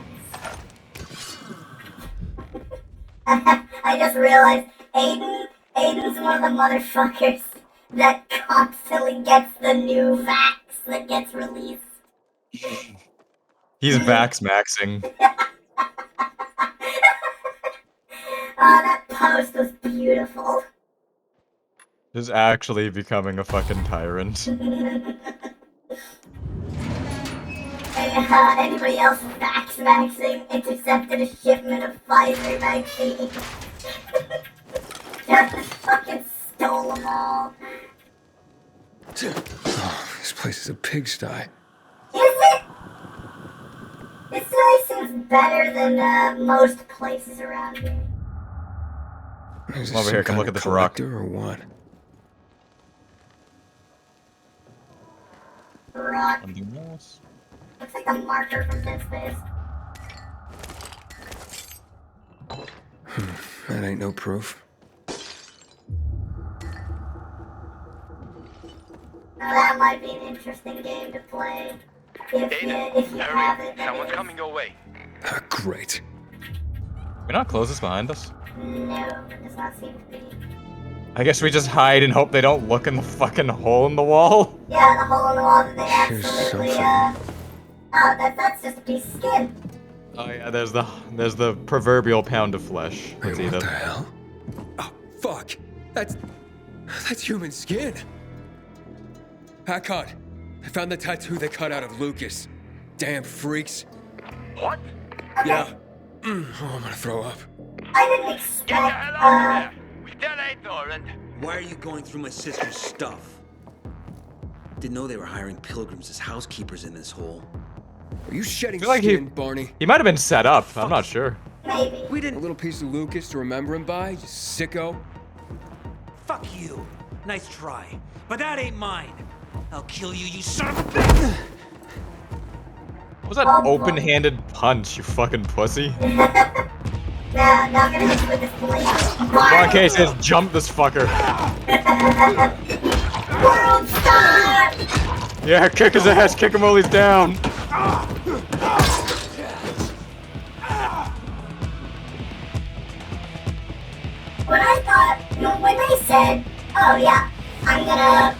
I just realized Aiden's one of the motherfuckers that constantly gets the new vax that gets released. He's vax maxing. Oh, that post was beautiful. Just actually becoming a fucking tyrant. Anybody else vax maxing intercepted a shipment of Pfizer vaccine. Just fucking stole them all. Oh, this place is a pigsty. Is it? This place seems better than most places around here. Is Come over here, come look at this rock. Or what? Rock. Something else. Looks like a marker from Dead Space. That ain't no proof. Now that might be an interesting game to play. If you have it. Someone's coming your way. Ah, great. Can we not close this behind us? No, it does not seem to be. I guess we just hide and hope they don't look in the fucking hole in the wall. Yeah, the hole in the wall that they Here's absolutely, something. Oh, that's just a piece of skin. Oh yeah, there's the proverbial pound of flesh. Wait, what the hell? Oh, fuck! That's human skin! Hakon, I found the tattoo they cut out of Lucas. Damn freaks. What? Yeah. Oh, I'm gonna throw up. I didn't expect, We detonate Thorland. Why are you going through my sister's stuff? Didn't know they were hiring pilgrims as housekeepers in this hole. Are you shedding like skin, Barney? He might have been set up. I'm not sure. Maybe. We didn't. A little piece of Lucas to remember him by, you sicko. Fuck you. Nice try. But that ain't mine. I'll kill you, you son of a bitch! What was that open-handed punch, you fucking pussy? Now I'm gonna hit you with this blade. Come on, Case, just jump this fucker. World star! Yeah, kick his ass, kick him while he's down. When I thought, when they said, oh yeah, I'm gonna,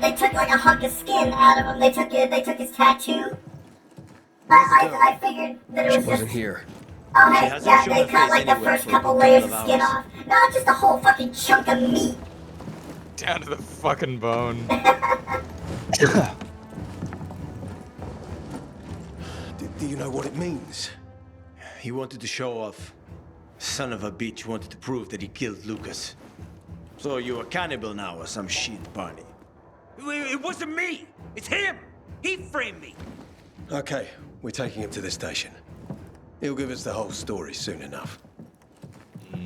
they took like a hunk of skin out of him. They took his tattoo. I figured that it was She wasn't just. here. Oh hey, yeah, they cut like the first couple layers of skin off. Not just a whole fucking chunk of meat. Down to the fucking bone. Do you know what it means? He wanted to show off. Son of a bitch wanted to prove that he killed Lucas. So you're a cannibal now or some shit, Barney. It wasn't me! It's him! He framed me! Okay, we're taking him to the station. He'll give us the whole story soon enough. Does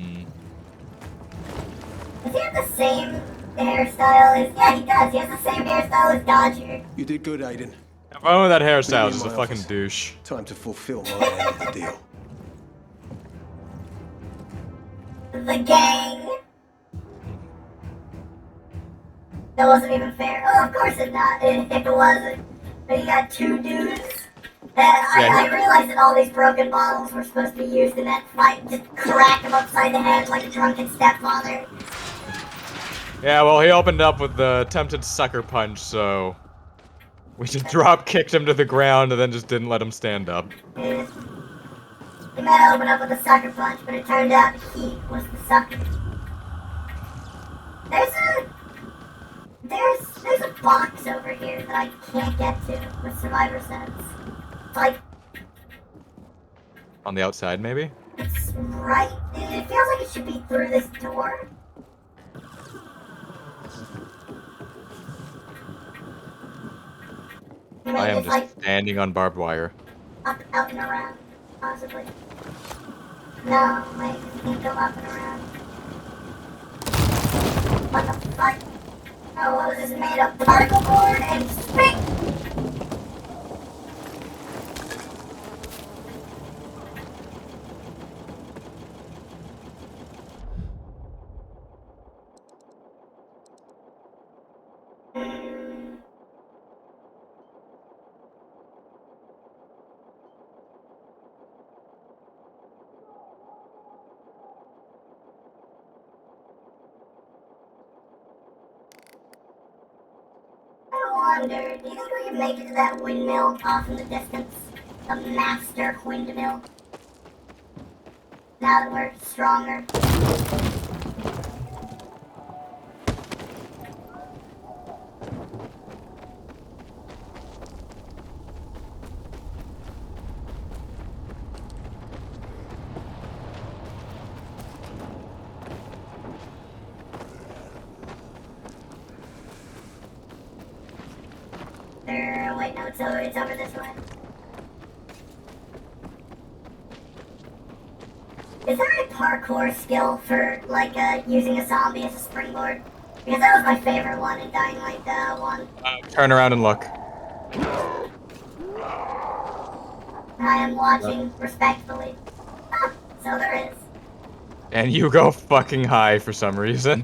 he have the same hairstyle as... Yeah, he does. He has the same hairstyle as Dodger. You did good, Aiden. Oh, that hairstyle is just a fucking douche. Time to fulfill my end of the deal. The gang. That wasn't even fair. Oh, of course it's not. It wasn't. But you got two dudes. I realized that all these broken bottles were supposed to be used in that fight. Just crack them upside the head like a drunken stepfather. Yeah, well, he opened up with the attempted sucker punch, so we just drop kicked him to the ground and then just didn't let him stand up. He might open up with a sucker punch, but it turned out he was the sucker. There's a box over here that I can't get to with Survivor Sense. It's like On the outside, maybe? it's right. It feels like it should be through this door. I am just standing on barbed wire. Up, out and around, possibly. No, wait, you can't go up and around. What the fuck? Oh, what was this made of? Particle board and spit! I wonder, do you think we can make it to that windmill off in the distance? The master windmill. Now that we're stronger. Wait, no, it's over this way. Is there a parkour skill for, like, using a zombie as a springboard? Because that was my favorite one in Dying Light 1. Turn around and look. I am watching respectfully. Ah, so there is. And you go fucking high for some reason.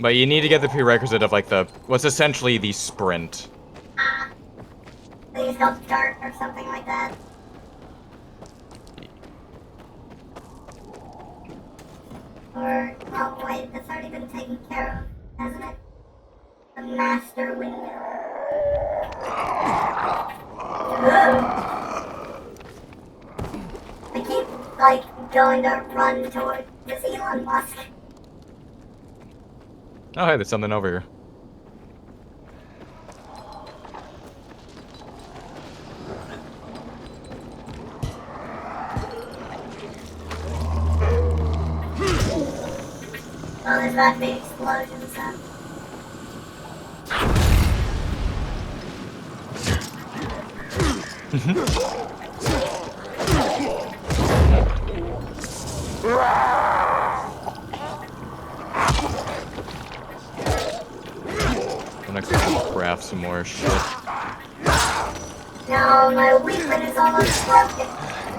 But you need to get the prerequisite of, like, what's essentially the sprint. I think it's called dart or something like that. Or, oh wait, that's already been taken care of, hasn't it? The master window. I keep, like, going to run toward this Elon Musk. Oh, hey, there's something over here. Oh, there's about to be explosions, huh? I'm gonna craft some more shit. No, my weapon is almost broken.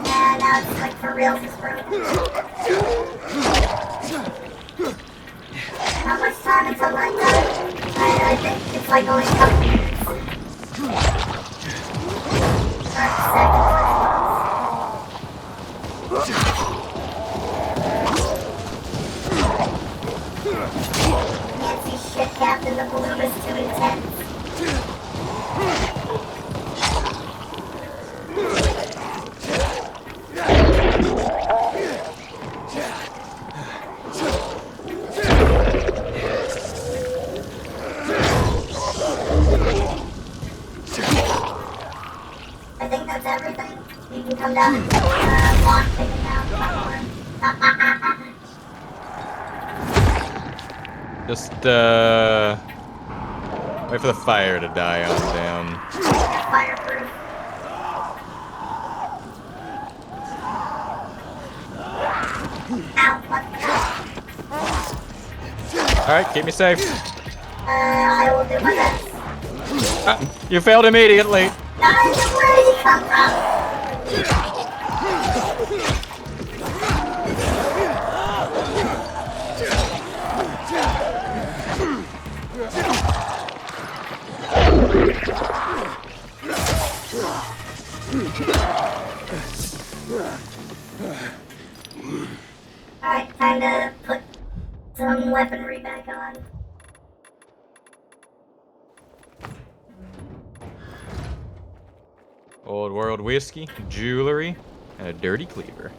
Yeah, now it's like for real, it's broken. How much time until nighttime? I think it's like only a couple minutes. Or seconds, Can't see shit, Captain. The bloom is too intense. I think that's everything. You can come down and walk taking down. Just, wait for the fire to die on down. Fireproof. Ow, what? Alright, keep me safe. I will do my best. You failed immediately. Where did he come from? Alright, time to put some weaponry back on. Old world whiskey, jewelry, and a dirty cleaver.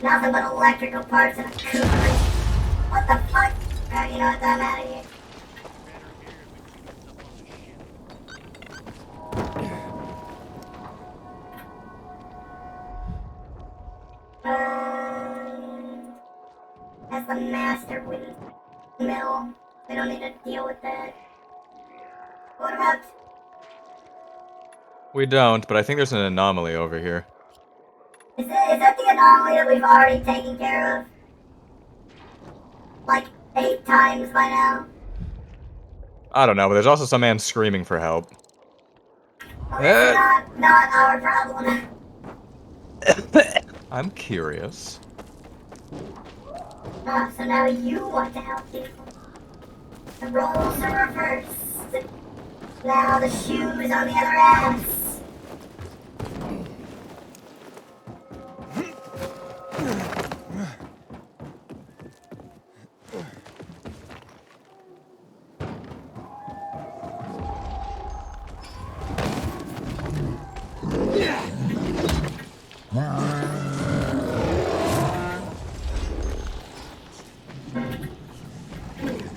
Nothing but electrical parts and a cookery. What the fuck? Alright, you know what? I'm out of here. That's the master windmill. We don't need to deal with that. What about... We don't, but I think there's an anomaly over here. Is that the anomaly that we've already taken care of? Like 8 times by now? I don't know, but there's also some man screaming for help. Well, that's not our problem. I'm curious. Oh, so now you want to help people. The roles are reversed. Now the shoe's on the other ass.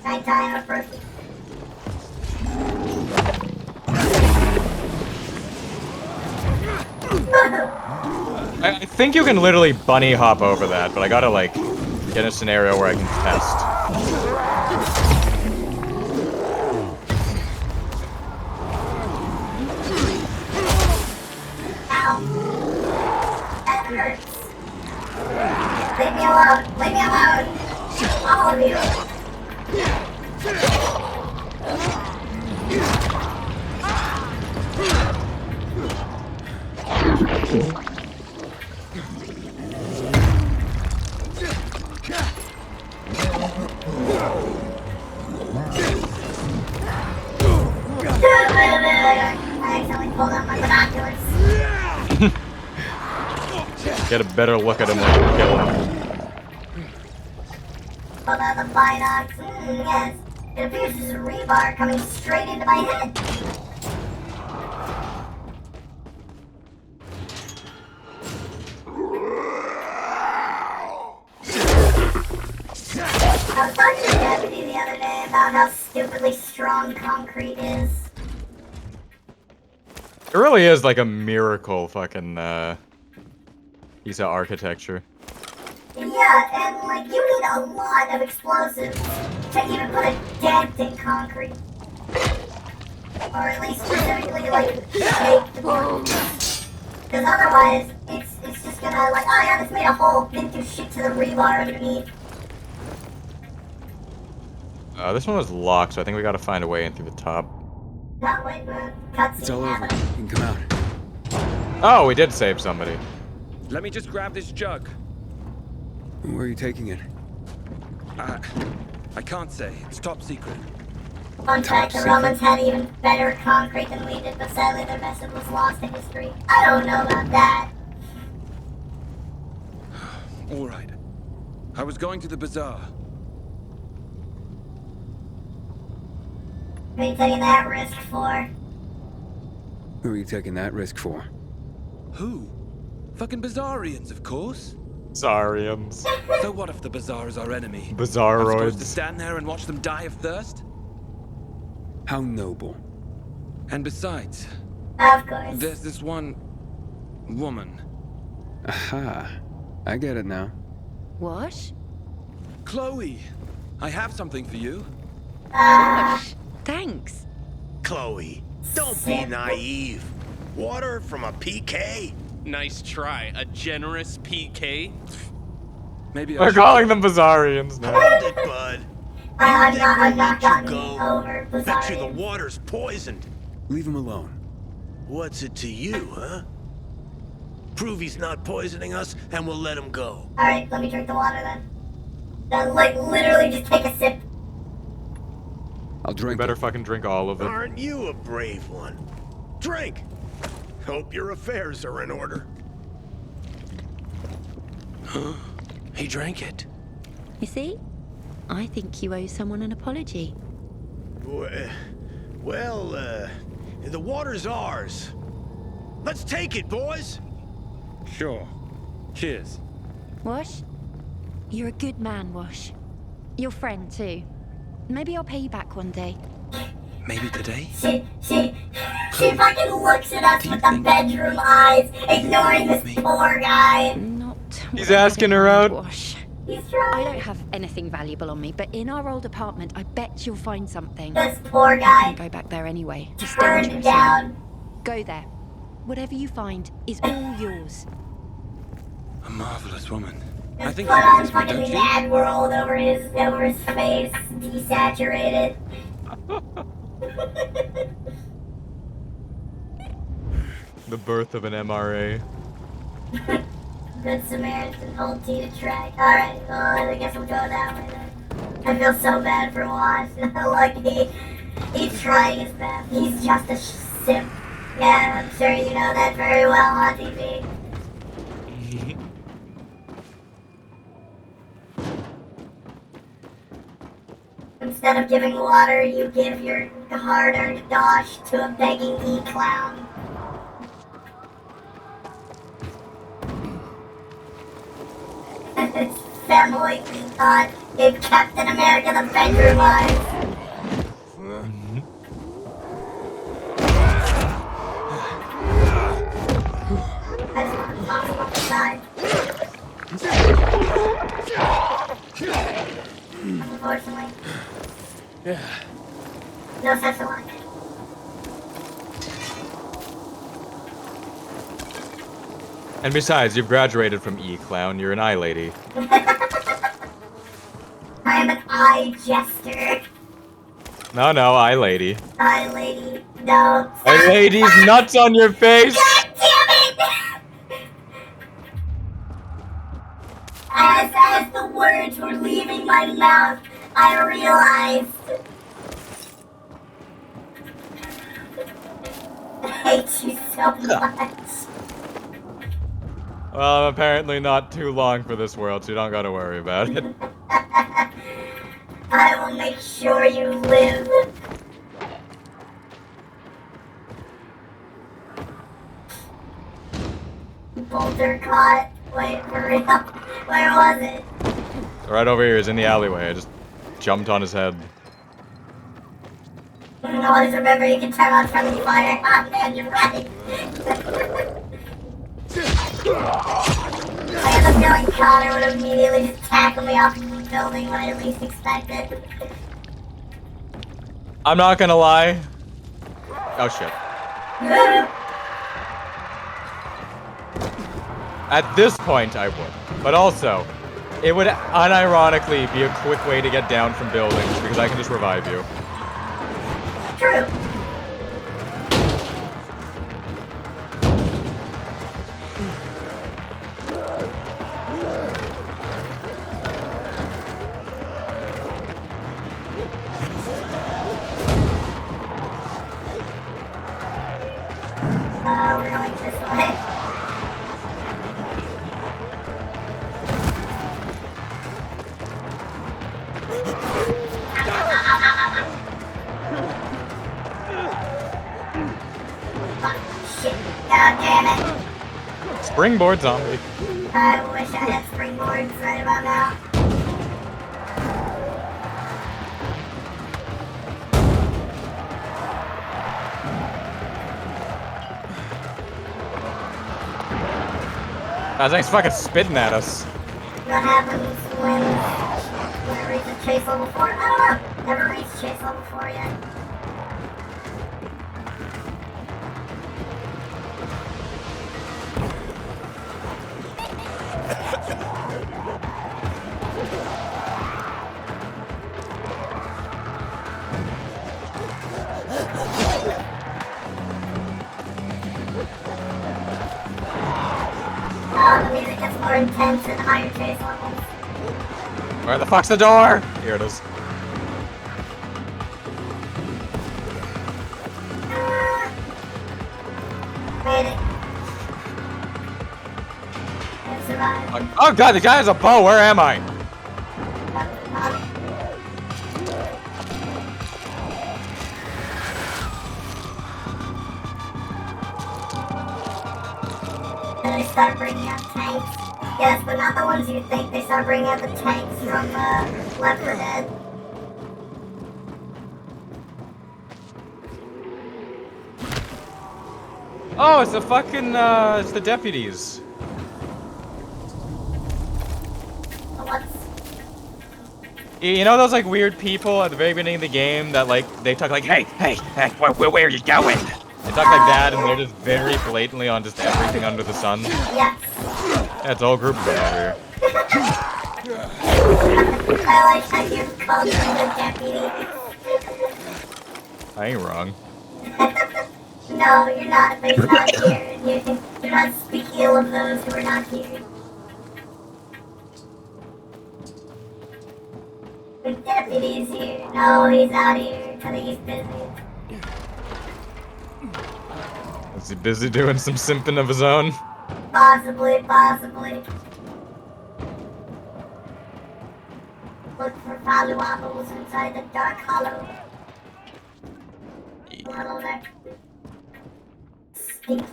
Nighttime approaching. I think you can literally bunny hop over that, but I gotta, like, get in a scenario where I can test. Ow. That hurts. Leave me alone. Leave me alone. All of you. I accidentally pulled out my binoculars. Get a better look at him when you kill him. Pulled out the binocs. Yes. It appears there's a rebar coming straight into my head. I was talking to the deputy the other day about how stupidly strong concrete is. It really is like a miracle fucking, piece of architecture. Yeah, and like, you need a lot of explosives to even put a dent in concrete. Or at least specifically, like, shape the bricks. Because otherwise, it's just gonna, like, oh yeah, this made a hole, didn't do shit to the rebar underneath. This one was locked, so I think we gotta find a way in through the top. Not like the cutscene. It's all over. You can come out. Oh, we did save somebody. Let me just grab this jug. Where are you taking it? I can't say. It's top secret. Fun fact, the Romans had even better concrete than we did, but sadly their method was lost to history. I don't know about that. All right. I was going to the bazaar. What are you taking that risk for? Who are you taking that risk for? Who? Fucking Bazaarians, of course. Bazaarians. So what if the bazaar is our enemy? Bizarroids. I'm supposed to stand there and watch them die of thirst? How noble. And besides, of course, there's this one woman. Aha. I get it now. What? Chloe, I have something for you. Gosh, thanks. Chloe, don't be naive. Water from a PK? Nice try. A generous PK? Maybe We're calling them Bazaarians now. Hold it, bud. I'm not gotten over the Bet you the water's poisoned. Leave him alone. What's it to you, huh? Prove he's not poisoning us, and we'll let him go. Alright, let me drink the water then. Like, literally just take a sip. I'll drink. You better fucking drink all of it. Aren't you a brave one? Drink! Hope your affairs are in order. Huh? He drank it. You see? I think you owe someone an apology. Well, the water's ours. Let's take it, boys! Sure. Cheers. Wash? You're a good man, Wash. Your friend, too. Maybe I'll pay you back one day. Maybe today? She fucking looks at us with the bedroom eyes, ignoring this poor guy. He's asking her out. Wash. I don't have anything valuable on me, but in our old apartment, I bet you'll find something. This poor guy. I can't go back there anyway. It's Turned dangerous. down. Go there. Whatever you find is all yours. A marvelous woman. I think Put she on likes me, don't fucking you? mad world over his face, desaturated. The birth of an MRA. Good Samaritan, hold T to track. Alright, well, I guess we'll go that way then. I feel so bad for Wash. Like, he's trying his best. He's just a simp. Yeah, I'm sure you know that very well on TV. Instead of giving water, you give your hard-earned dosh to a begging e-clown. His family thought gave Captain America the bedroom eyes. That's not possible to die. Unfortunately. Yeah. No such luck. And besides, you've graduated from E-Clown. You're an eye lady. I am an eye jester. No, eye lady. Eye lady. No. Eye lady's nuts on your face! God damn it! As the words were leaving my mouth, I realized. I hate you so much. Well, I'm apparently not too long for this world, so you don't gotta worry about it. I will make sure you live. Boulder caught. Wait, for real? Where was it? Right over here is in the alleyway. I just jumped on his head. Always remember you can turn on friendly fire. Ah, man, you're right. I have a feeling Connor would immediately just tackle me off the building when I least expected. I'm not gonna lie. Oh shit. At this point, I would. But also, it would unironically be a quick way to get down from buildings because I can just revive you. True. We're going this way. Shit. God damn it. Springboard zombie. I wish I had springboards right about now. That thing's fucking spitting at us. What happens when I reach chase level 4? I don't know. Never reached chase level 4 yet. gets more intense and higher chase levels. Where the fuck's the door? Here it is. Made it. I survived. Oh god, the guy has a bow. Where am I? And they start bringing out tanks. Yes, but not the ones you think. They start bringing out the tanks from Left 4 Dead. Oh, it's the fucking, it's the deputies. You know those, like, weird people at the very beginning of the game that, like, they talk like, hey, where are you going? They talk like that, and they're just very blatantly on just everything under the sun. Yes. Yeah, it's all group of them over here. I like how you called them the deputy. I ain't wrong. No, you're not. They're not here. You're not speaking ill of those who are not here. The deputy's here. No, he's out here. I think he's busy. Is he busy doing some simping of his own? Possibly. Look for valuables inside the dark hollow. A little there. Stinky.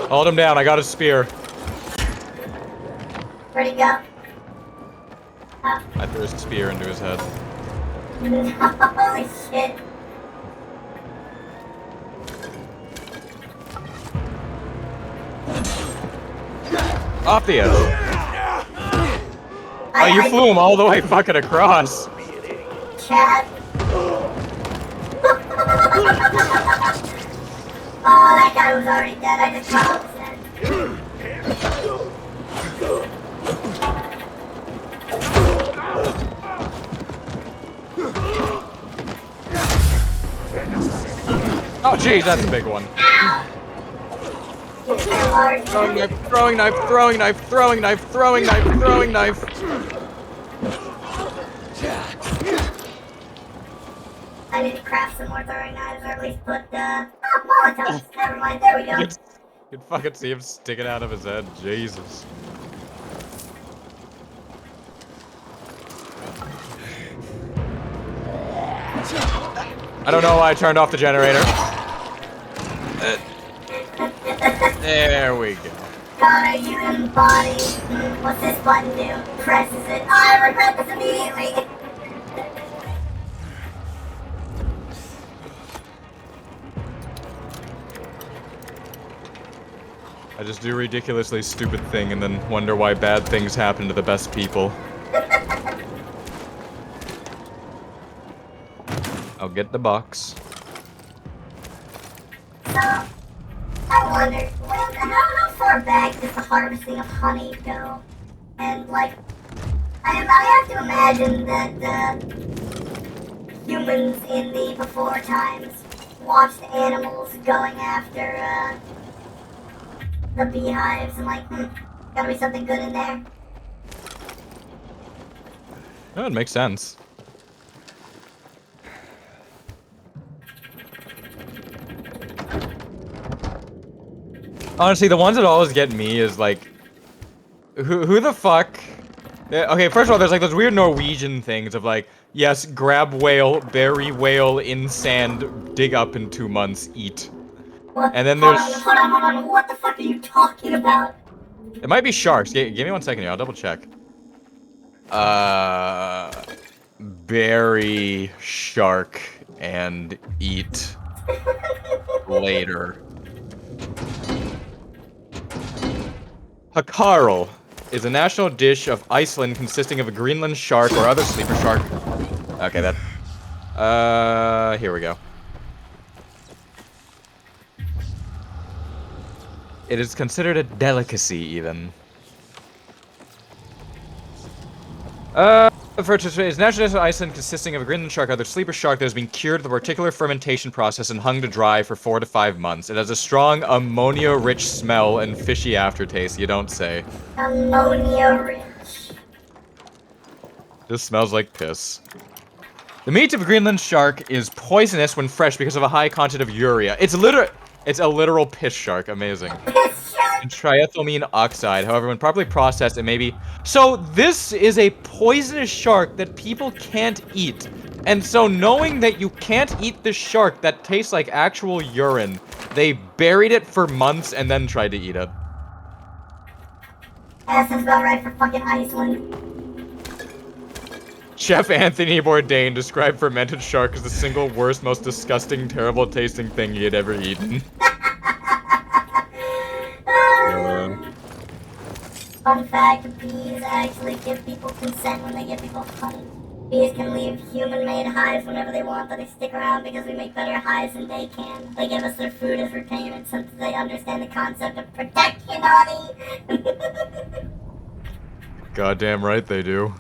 Hold him down, I got a spear. Where'd he go? Oh. I threw a spear into his head. Holy shit. Off the edge. Oh, you flew him all the way fucking across. Chad. Oh, that guy was already dead. I just caught him dead. Oh, jeez, that's a big one. Throwing knife. I need to craft some more throwing knives, or at least put, Molotovs. Never mind, there we go. You can fucking see him sticking out of his head. Jesus. I don't know why I turned off the generator. There we go. Connor, you embody. What's this button do? Presses it. Oh, I regret this immediately. I just do a ridiculously stupid thing and then wonder why bad things happen to the best people. I'll get the box. So, I wonder, how far back does the harvesting of honey go? And, like, I have to imagine that humans in the before times watched animals going after the beehives and like, gotta be something good in there. That would make sense. Honestly, the ones that always get me is like, who the fuck? Okay, first of all, there's like those weird Norwegian things of like, yes, grab whale, bury whale in sand, dig up in 2 months, eat. What? And then there's... Hold on, what the fuck are you talking about? It might be sharks. Give me 1 second here, I'll double check. Bury shark and eat later. Hakarl is a national dish of Iceland consisting of a Greenland shark or other sleeper shark. Okay, that... here we go. It is considered a delicacy, even. For today's natural Iceland consisting of a Greenland shark, either sleeper shark that has been cured with a particular fermentation process and hung to dry for 4 to 5 months. It has a strong ammonia-rich smell and fishy aftertaste, you don't say. Ammonia-rich. This smells like piss. The meat of a Greenland shark is poisonous when fresh because of a high content of urea. It's a literal piss shark. Amazing. Piss shark. And triethylamine oxide. However, when properly processed, it may be... So, this is a poisonous shark that people can't eat. And so, knowing that you can't eat this shark that tastes like actual urine, they buried it for months and then tried to eat it. That sounds about right for fucking Iceland. Chef Anthony Bourdain described fermented shark as the single worst, most disgusting, terrible tasting thing he had ever eaten. Fun fact, bees actually give people consent when they give people honey. Bees can leave human-made hives whenever they want, but they stick around because we make better hives than they can. They give us their food as repayment since they understand the concept of protection, honey. Goddamn right they do.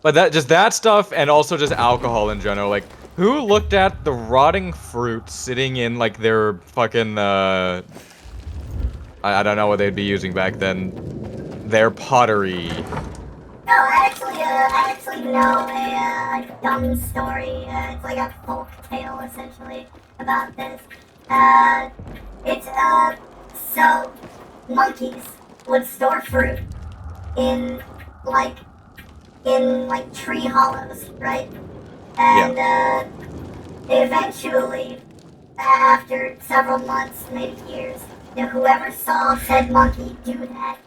But that stuff, and also just alcohol in general, like, who looked at the rotting fruit sitting in, like, their fucking, I don't know what they'd be using back then. Their pottery. No, I actually know a dumb story. It's like a folk tale, essentially, about this. So, monkeys would store fruit in tree hollows, right? And, eventually, after several months, maybe years, whoever saw said monkey do that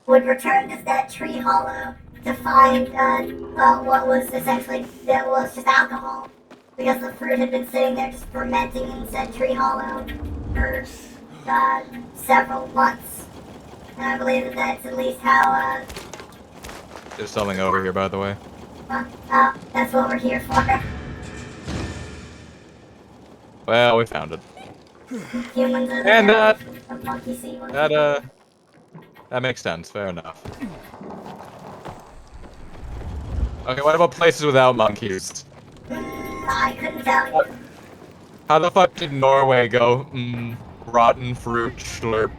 would return to that tree hollow to find, what was essentially, that was just alcohol. Because the fruit had been sitting there just fermenting in said tree hollow for, several months. And I believe that that's at least how, There's something over here, by the way. that's what we're here for. Well, we found it. Humans are And the monkey see one. That makes sense. Fair enough. Okay, what about places without monkeys? I couldn't tell you. How the fuck did Norway go? Rotten fruit slurp.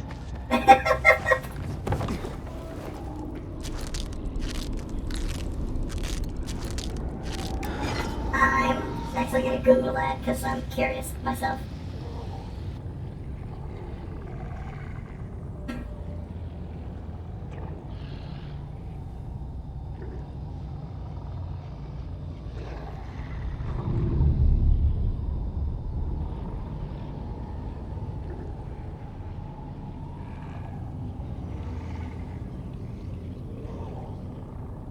I'm actually gonna Google that because I'm curious myself.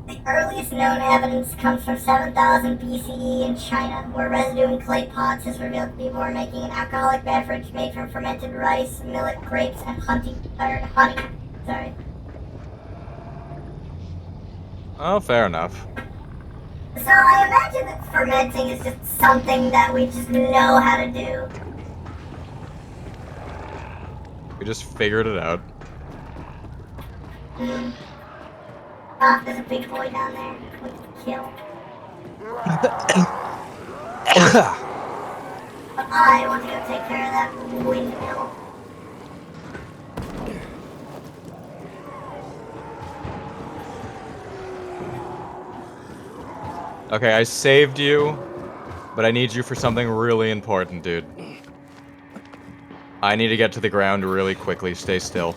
The earliest known evidence comes from 7000 BCE in China, where residue in clay pots is revealed to be people were making an alcoholic beverage made from fermented rice, millet, grapes, and honey. Sorry. Oh, fair enough. So I imagine that fermenting is just something that we just know how to do. We just figured it out. Ah, there's a big boy down there. We can kill. But I want to go take care of that windmill. Okay, I saved you, but I need you for something really important, dude. I need to get to the ground really quickly. Stay still.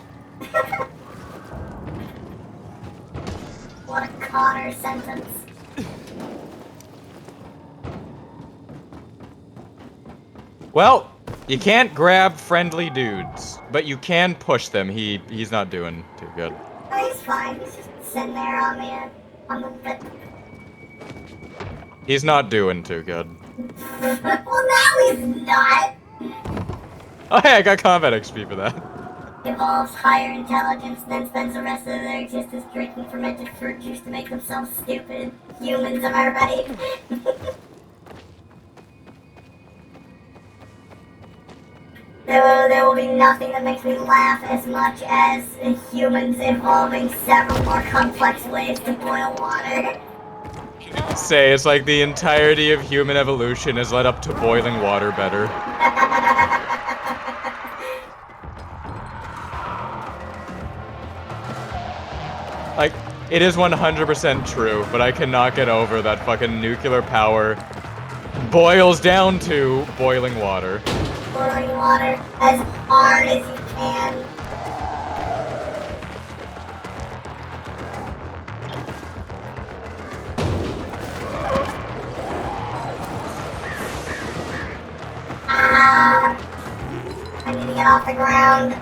What a Connor sentence. Well, you can't grab friendly dudes, but you can push them. He's not doing too good. Oh, he's fine. He's just sitting there on the bit. He's not doing too good. Well, now he's not. Oh, hey, I got combat XP for that. Evolves higher intelligence, then spends the rest of their existence drinking fermented fruit juice to make themselves stupid. Humans, am I right? There will be nothing that makes me laugh as much as humans evolving several more complex ways to boil water. Say, it's like the entirety of human evolution has led up to boiling water better. Like, it is 100% true, but I cannot get over that fucking nuclear power boils down to boiling water. Boiling water as hard as you can. Ah! I need to get off the ground.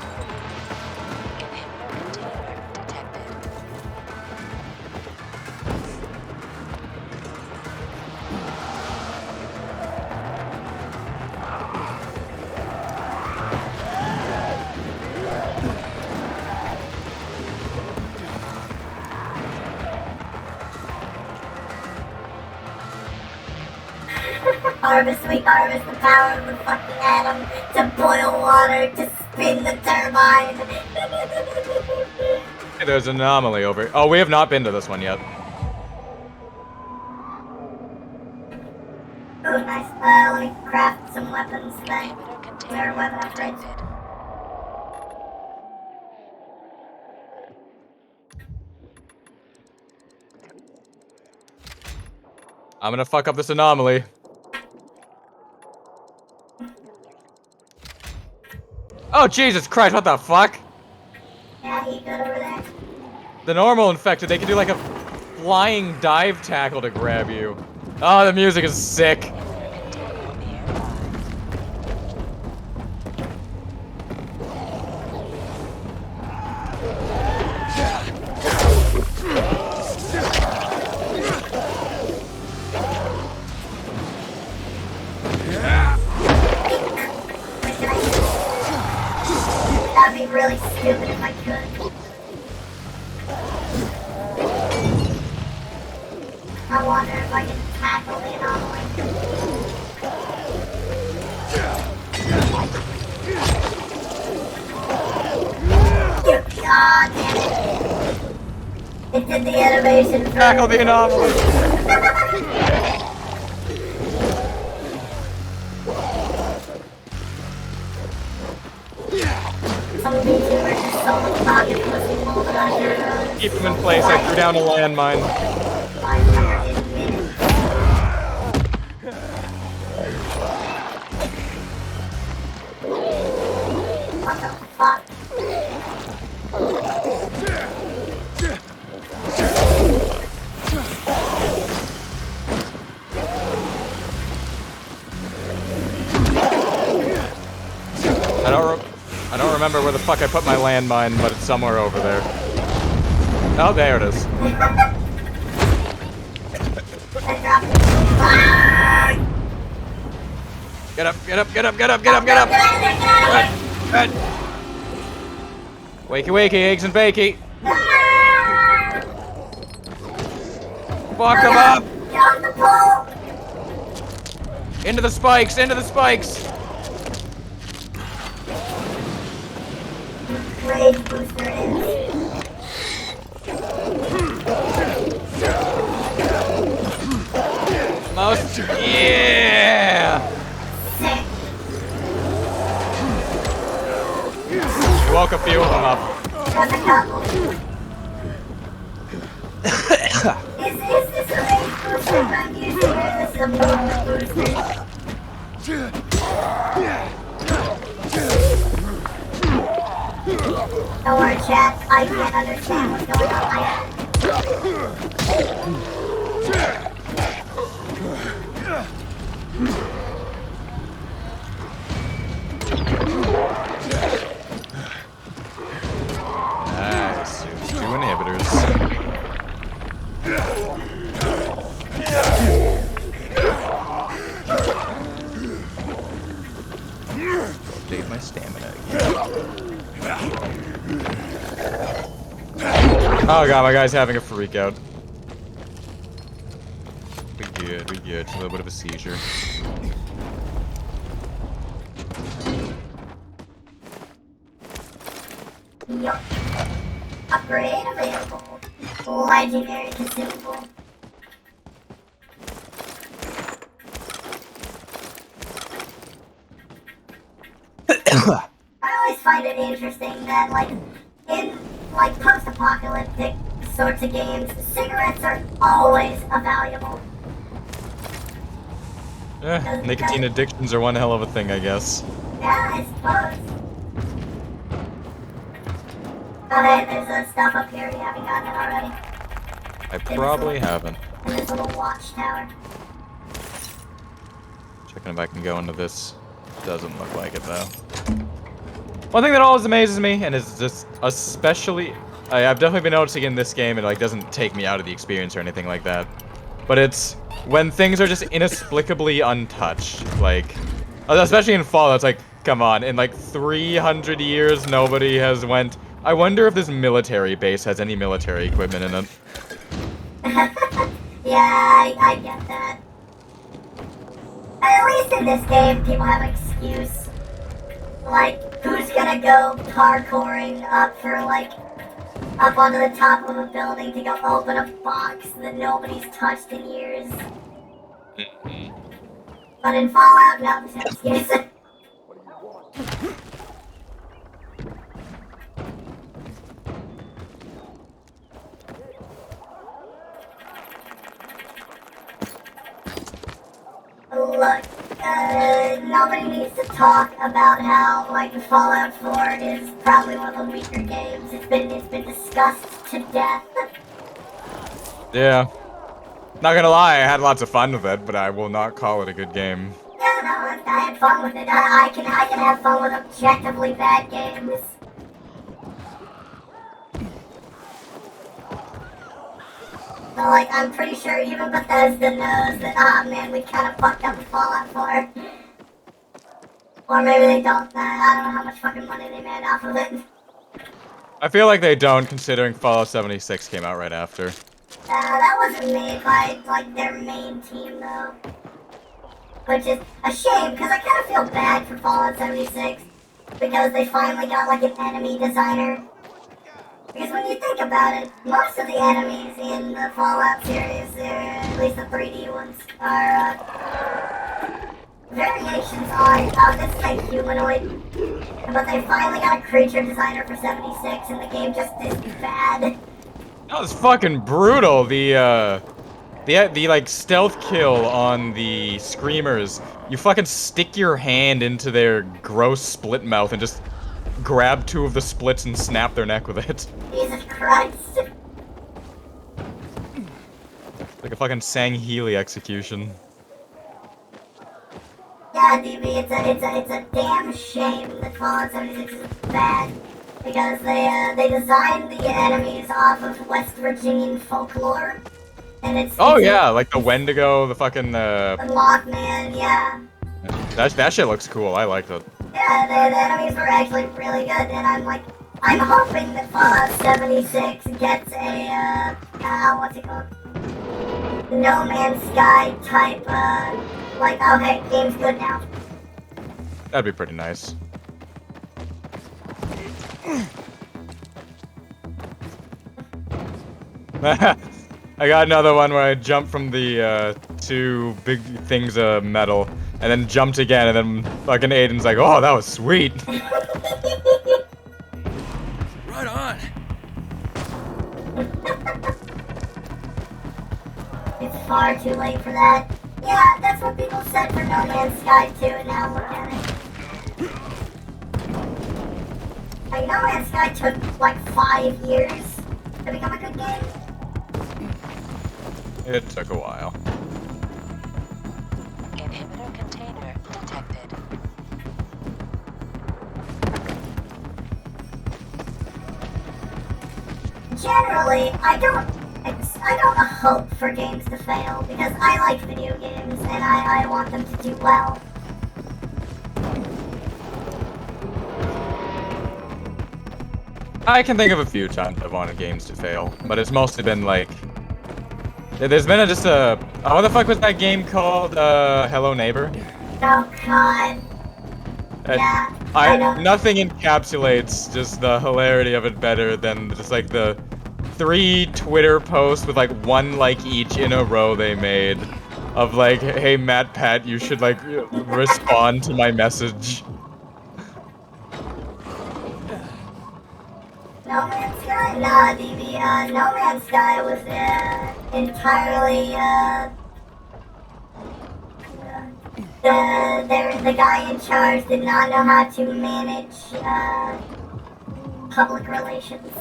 We harvest the power of the fucking atom to boil water, to spin the turbine. Hey, there's an anomaly over. Oh, we have not been to this one yet. Oh, nice. Let me craft some weapons then. Clear weapon upgrades. I'm gonna fuck up this anomaly. Oh, Jesus Christ, what the fuck? Yeah, you good over there? The normal infected, they can do like a flying dive tackle to grab you. Oh, the music is sick. That'd be really stupid if I could. I wonder if I can tackle the anomaly. God damn it. It did the animation for tackle the anomaly. Keep him in place, I threw down a landmine. What the fuck? I don't remember where the fuck I put my landmine, but it's somewhere over there. Oh, there it is. Get up, get up, get up, get up, get up, get up! Good, good. Wakey, wakey, eggs and bakey. Fuck him up! Get off the pole! Into the spikes, into the spikes! Rage booster is. Most, yeah! You woke a few of them up. There's a couple. Is this a rage booster I'm using, or is this a movement booster? Don't worry, chat. I can't understand what's going on. Nice. Here's 2 inhibitors. Update my stamina again. Oh god, my guy's having a freak out. We good, we good. Just a little bit of a seizure. Yup. Upgrade available. Legendary consumable. I always find it interesting that, like, in, like, post-apocalyptic sorts of games, cigarettes are always a valuable. Nicotine addictions are one hell of a thing, I guess. Yeah, I suppose. Oh, hey, there's stuff up here. You haven't gotten it already. I probably haven't. In this little watchtower. Checking if I can go into this. Doesn't look like it, though. One thing that always amazes me, and is just especially... I've definitely been noticing in this game, it like doesn't take me out of the experience or anything like that. But it's when things are just inexplicably untouched. Like, especially in Fallout, it's like, come on, in like 300 years, nobody has went... I wonder if this military base has any military equipment in it. Yeah, I get that. At least in this game, people have an excuse. Like, who's gonna go parkouring up for, like, up onto the top of a building to go open a box that nobody's touched in years? But in Fallout, no, there's no excuse. Look, nobody needs to talk about how, like, Fallout 4 is probably one of the weaker games. It's been discussed to death. Yeah. Not gonna lie, I had lots of fun with it, but I will not call it a good game. Yeah, no, I had fun with it. I can have fun with objectively bad games. But, like, I'm pretty sure even Bethesda knows that, ah, man, we kind of fucked up with Fallout 4. Or maybe they don't. I don't know how much fucking money they made off of it. I feel like they don't, considering Fallout 76 came out right after. That wasn't made by, like, their main team, though. Which is a shame, because I kind of feel bad for Fallout 76. Because they finally got, like, an enemy designer. Because when you think about it, most of the enemies in the Fallout series, at least the 3D ones, are, variations on, oh, this is a humanoid. But they finally got a creature designer for 76, and the game just is bad. That was fucking brutal. The like stealth kill on the screamers. You fucking stick your hand into their gross split mouth and just grab two of the splits and snap their neck with it. Jesus Christ. Like a fucking Sang-Healy execution. Yeah, DB, it's a damn shame that Fallout 76 is bad. Because they designed the enemies off of West Virginian folklore. And it's Yeah, like the Wendigo, the fucking the Mothman, yeah. That shit looks cool. I liked it. Yeah, the enemies were actually really good, and I'm hoping that Fallout 76 gets a, what's it called? No Man's Sky type, like, oh hey, game's good now. That'd be pretty nice. I got another one where I jumped from the two big things of metal, and then jumped again, and then fucking Aiden's like, "Oh, that was sweet." Right on. It's far too late for that. Yeah, that's what people said for No Man's Sky 2, and now look at it. Like, No Man's Sky took like 5 years to become a good game. It took a while. Inhibitor container detected. Generally, I don't hope for games to fail because I like video games and I want them to do well. I can think of a few times I've wanted games to fail, but it's mostly been like... There's been just a... what the fuck was that game called? Hello Neighbor? Oh god. And nothing encapsulates just the hilarity of it better than just like the 3 Twitter posts with like 1 like each in a row they made of like, hey Matt Pat, you should like respond to my message. No Man's Sky? Nah, DB, No Man's Sky was entirely the guy in charge did not know how to manage public relations.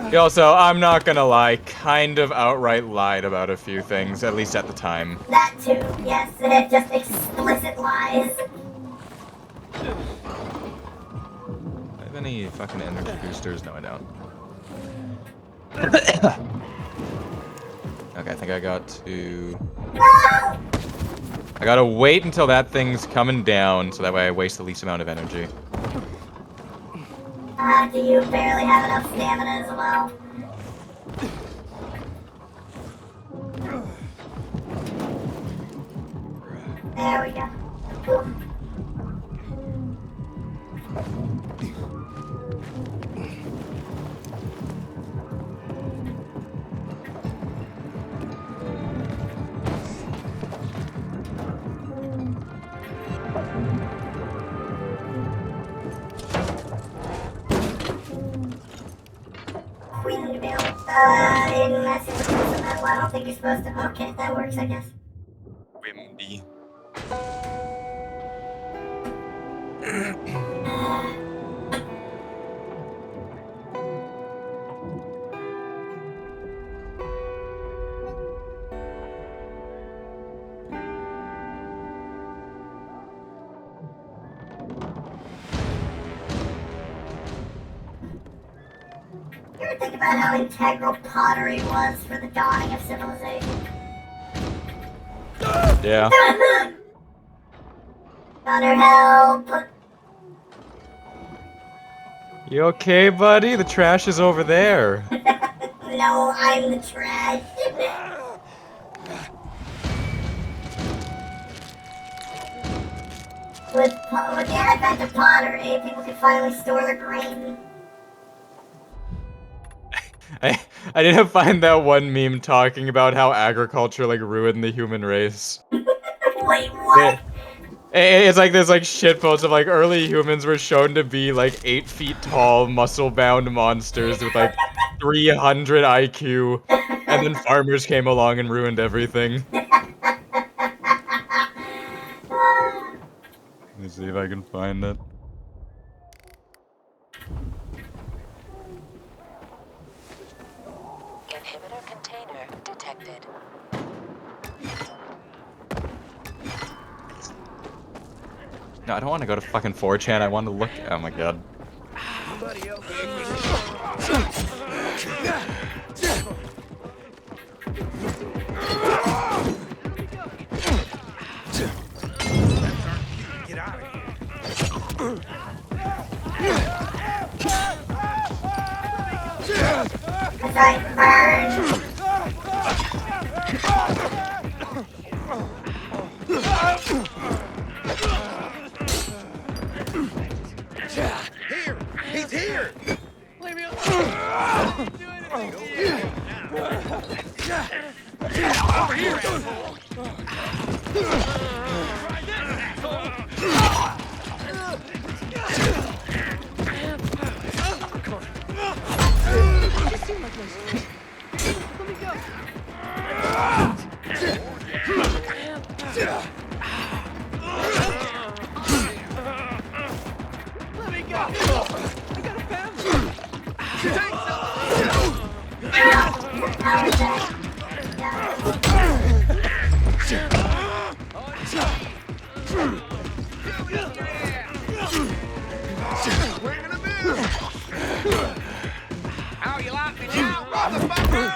He also, I'm not gonna lie, kind of outright lied about a few things, at least at the time. That too, yes, just explicit lies. Do I have any fucking energy boosters? No, I don't. Okay, I think I got to... I gotta wait until that thing's coming down, so that way I waste the least amount of energy. Do you barely have enough stamina as well? There we go. Windmill. In message well, I don't think you're supposed to. Okay, that works, I guess. Wimby. You ever think about how integral pottery was for the dawning of civilization? Yeah. Gunner, help! You okay, buddy? The trash is over there. No, I'm the trash. With the advent of pottery, people could finally store their grain. I didn't find that one meme talking about how agriculture like ruined the human race. Wait, what? It's like there's like shitposts of like early humans were shown to be like 8 feet tall, muscle-bound monsters with like 300 IQ, and then farmers came along and ruined everything. Let me see if I can find it. Inhibitor container detected. No, I don't want to go to fucking 4chan. I want to look. Oh my god. Get out of here. That's right, burn! Here! He's here! Leave me alone! Don't do anything to you! Over here, asshole! Try this, asshole! You seem like my sister. Let me go! Let me go! I got a family! We're gonna move! How you like me now, motherfucker?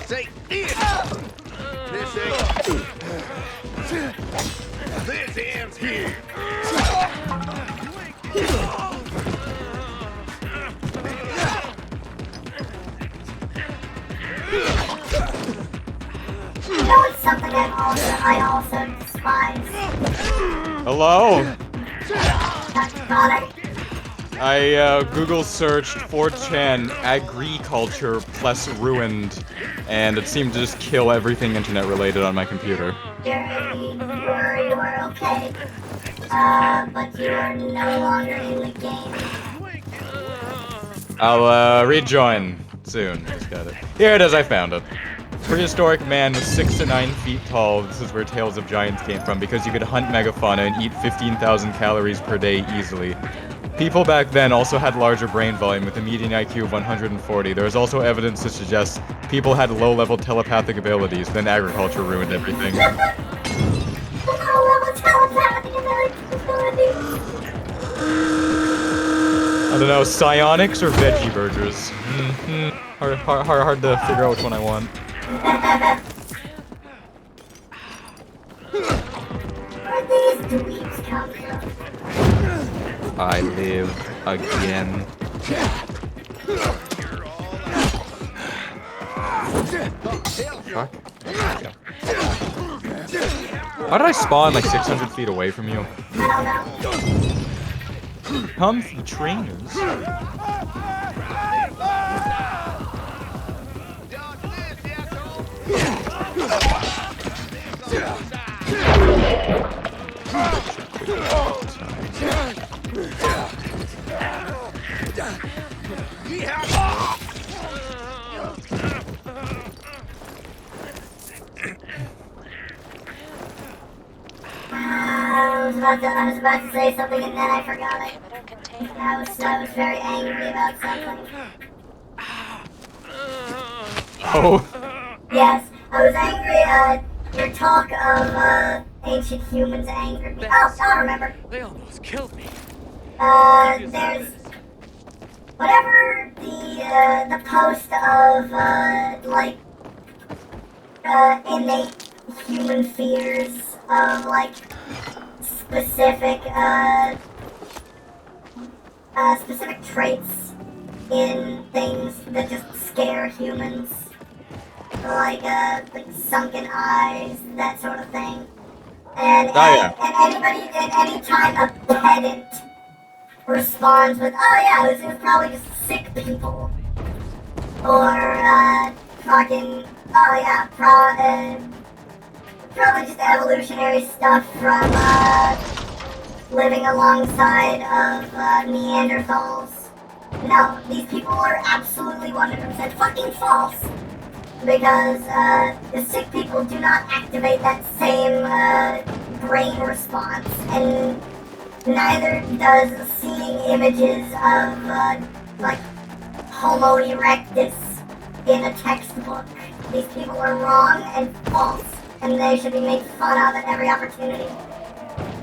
Say, this ends here. You know it's something I also despise. Hello? Connor. I Google searched 4chan agriculture plus ruined, and it seemed to just kill everything internet related on my computer. You are okay. But you are no longer in the game. I'll rejoin soon. Just got it. Here it is, I found it. Prehistoric man was 6 to 9 feet tall. This is where Tales of Giants came from, because you could hunt megafauna and eat 15,000 calories per day easily. People back then also had larger brain volume with a median IQ of 140. There is also evidence to suggest people had low-level telepathic abilities, then agriculture ruined everything. I don't know, psionics or veggie burgers? Hard to figure out which one I want. Where these dweebs come from? I live again. Fuck. How did I spawn like 600 feet away from you? Come the trainers. I was about to say something and then I forgot it. I was very angry about something. Oh. Yes, I was angry at your talk of ancient humans angered me. Oh, I remember. They almost killed me. There's whatever the post of like innate human fears of like specific specific traits in things that just scare humans, like sunken eyes, that sort of thing. And any time a pedant responds with, "Oh yeah, it was probably just sick people," or fucking, "Oh yeah, probably just evolutionary stuff from living alongside of Neanderthals." No, these people are absolutely 100% fucking false. Because the sick people do not activate that same brain response, and neither does seeing images of like Homo erectus in a textbook. These people are wrong and false, and they should be made fun of at every opportunity.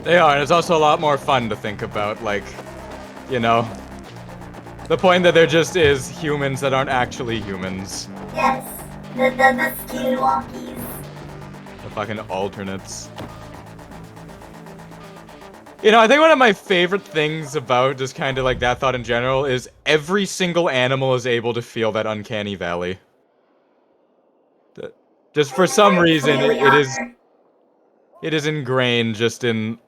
They are, and it's also a lot more fun to think about, like, you know, the point that there just is humans that aren't actually humans. Yes, the skinwalkies. The fucking alternates. You know, I think one of my favorite things about just kind of like that thought in general is every single animal is able to feel that uncanny valley. Just for some reason, it is ingrained just in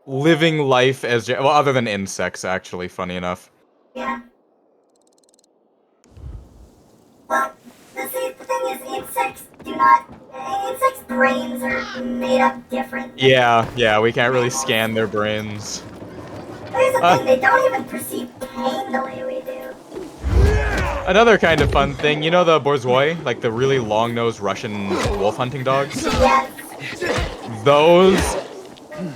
living life as, well, other than insects, actually, funny enough. Yeah. Well, the thing is, insects' brains are made up different. Yeah, we can't really scan their brains. Here's the thing, they don't even perceive pain the way we do. Another kind of fun thing, you know the borzoi? Like the really long-nosed Russian wolf hunting dogs? Yes. Those,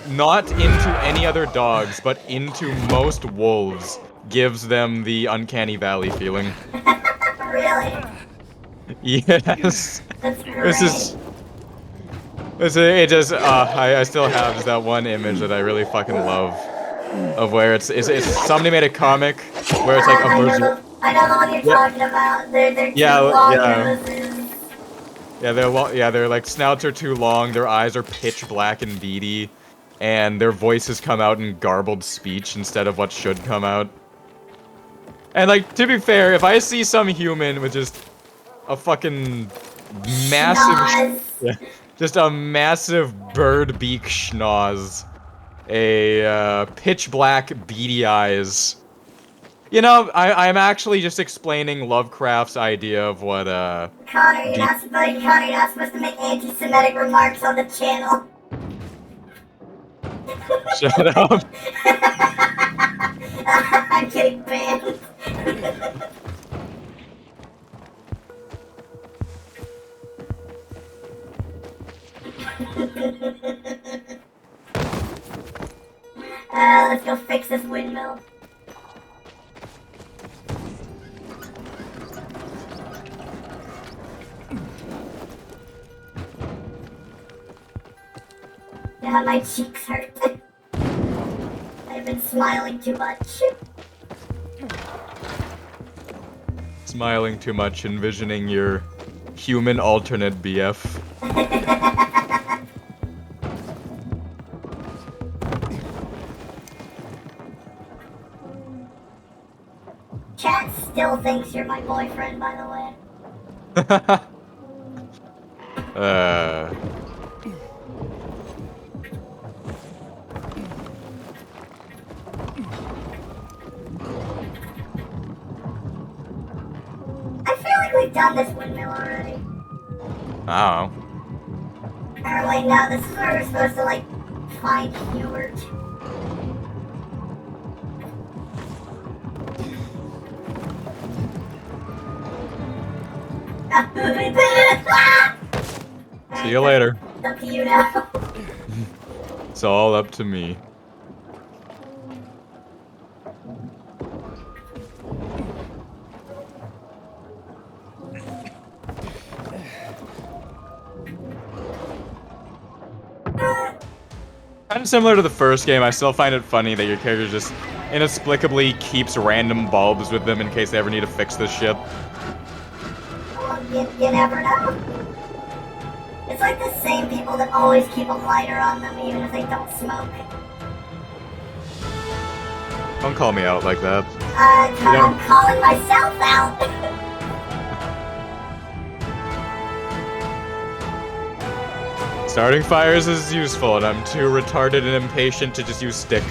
not into any other dogs, but into most wolves, gives them the uncanny valley feeling. Really? Yes. That's great. I still have just that one image that I really fucking love. Of where it's somebody made a comic where it's like a borzoi. I know the one you're talking about. They're too long noses. Yeah, their like snouts are too long, their eyes are pitch black and beady, and their voices come out in garbled speech instead of what should come out. And like, to be fair, if I see some human with just a fucking massive, yeah, just a massive bird beak schnoz, a pitch black beady eyes. You know, I'm actually just explaining Lovecraft's idea of what Connor, you're not supposed to make anti-Semitic remarks on the channel. Shut up. I'm getting banned. Let's go fix this windmill. Yeah, my cheeks hurt. I've been smiling too much. Smiling too much, envisioning your human alternate BF. Chat still thinks you're my boyfriend, by the way. I feel like we've done this windmill already. Oh. Or wait, no, this is where we're supposed to, like, find Hubert. See you later. It's up to you now. It's all up to me. Kind of similar to the first game, I still find it funny that your character just inexplicably keeps random bulbs with them in case they ever need to fix this shit. Well, you never know. It's like the same people that always keep a lighter on them even if they don't smoke. Don't call me out like that. I'm calling myself out. Starting fires is useful, and I'm too retarded and impatient to just use stick.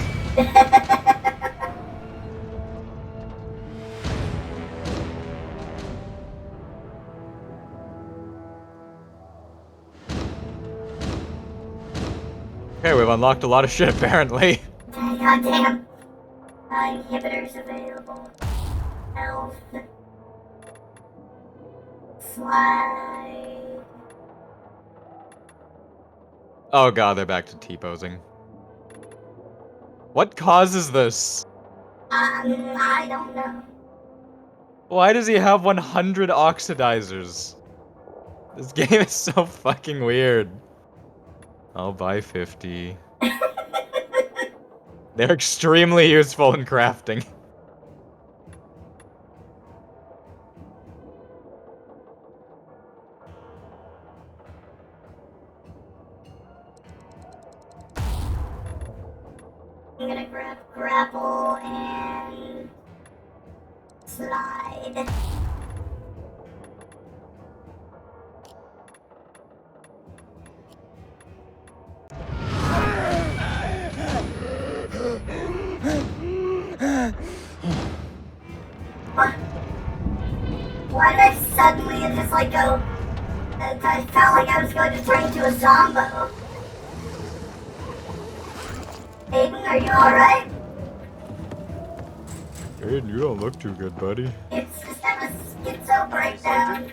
Okay, we've unlocked a lot of shit, apparently. Goddamn. Inhibitors available. Health. Slide. Oh god, they're back to T-posing. What causes this? I don't know. Why does he have 100 oxidizers? This game is so fucking weird. I'll buy 50. They're extremely useful in crafting. I'm gonna grab grapple and slide. What? Why did I suddenly just like go? I felt like I was going to turn into a zombo. Aiden, are you alright? Aiden, you don't look too good, buddy. It's just have a schizo breakdown.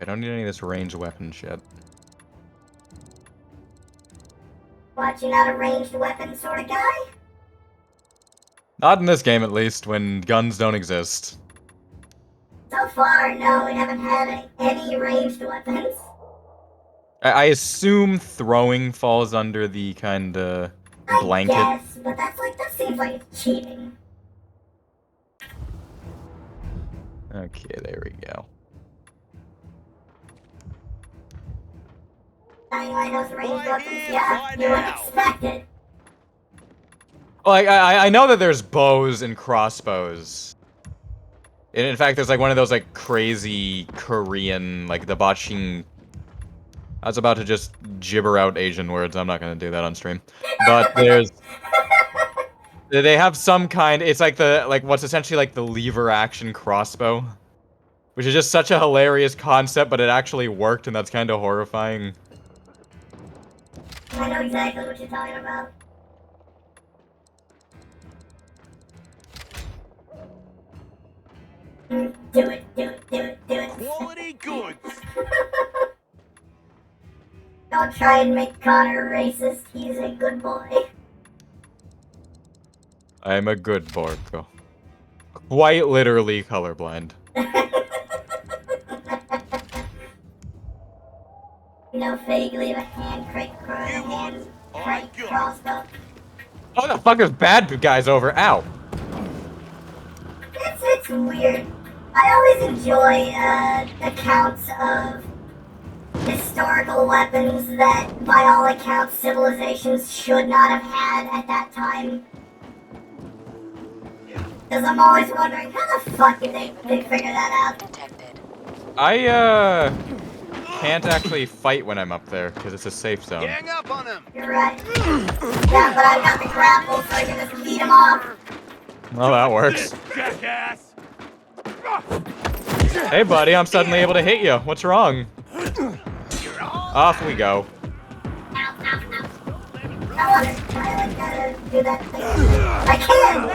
I don't need any of this ranged weapon shit. What, you're not a ranged weapon sort of guy? Not in this game, at least, when guns don't exist. So far, no, we haven't had any ranged weapons. I assume throwing falls under the kinda blanket. Yes, but that seems like it's cheating. Okay, there we go. Dying Light has ranged weapons. Yeah, you would expect it. Like, I know that there's bows and crossbows. And in fact, there's like one of those like crazy Korean, like the botching. I was about to just gibber out Asian words. I'm not gonna do that on stream. But there's, they have some kind. It's like what's essentially like the lever action crossbow, which is just such a hilarious concept, but it actually worked, and that's kind of horrifying. I know exactly what you're talking about. Do it. Quality goods. Don't try and make Connor racist. He's a good boy. I'm a good Borko. Quite literally colorblind. No fake, leave a hand crank crossbow. Oh, the fuck is bad guys over? Ow. It's weird. I always enjoy accounts of historical weapons that, by all accounts, civilizations should not have had at that time. Because I'm always wondering, how the fuck did they figure that out? I, can't actually fight when I'm up there, because it's a safe zone. Gang up on him. You're right. Yeah, but I've got the grapple, so I can just beat him off. Well, that works. Jackass. Hey, buddy, I'm suddenly able to hit you. What's wrong? Off we go. I do that thing. I can!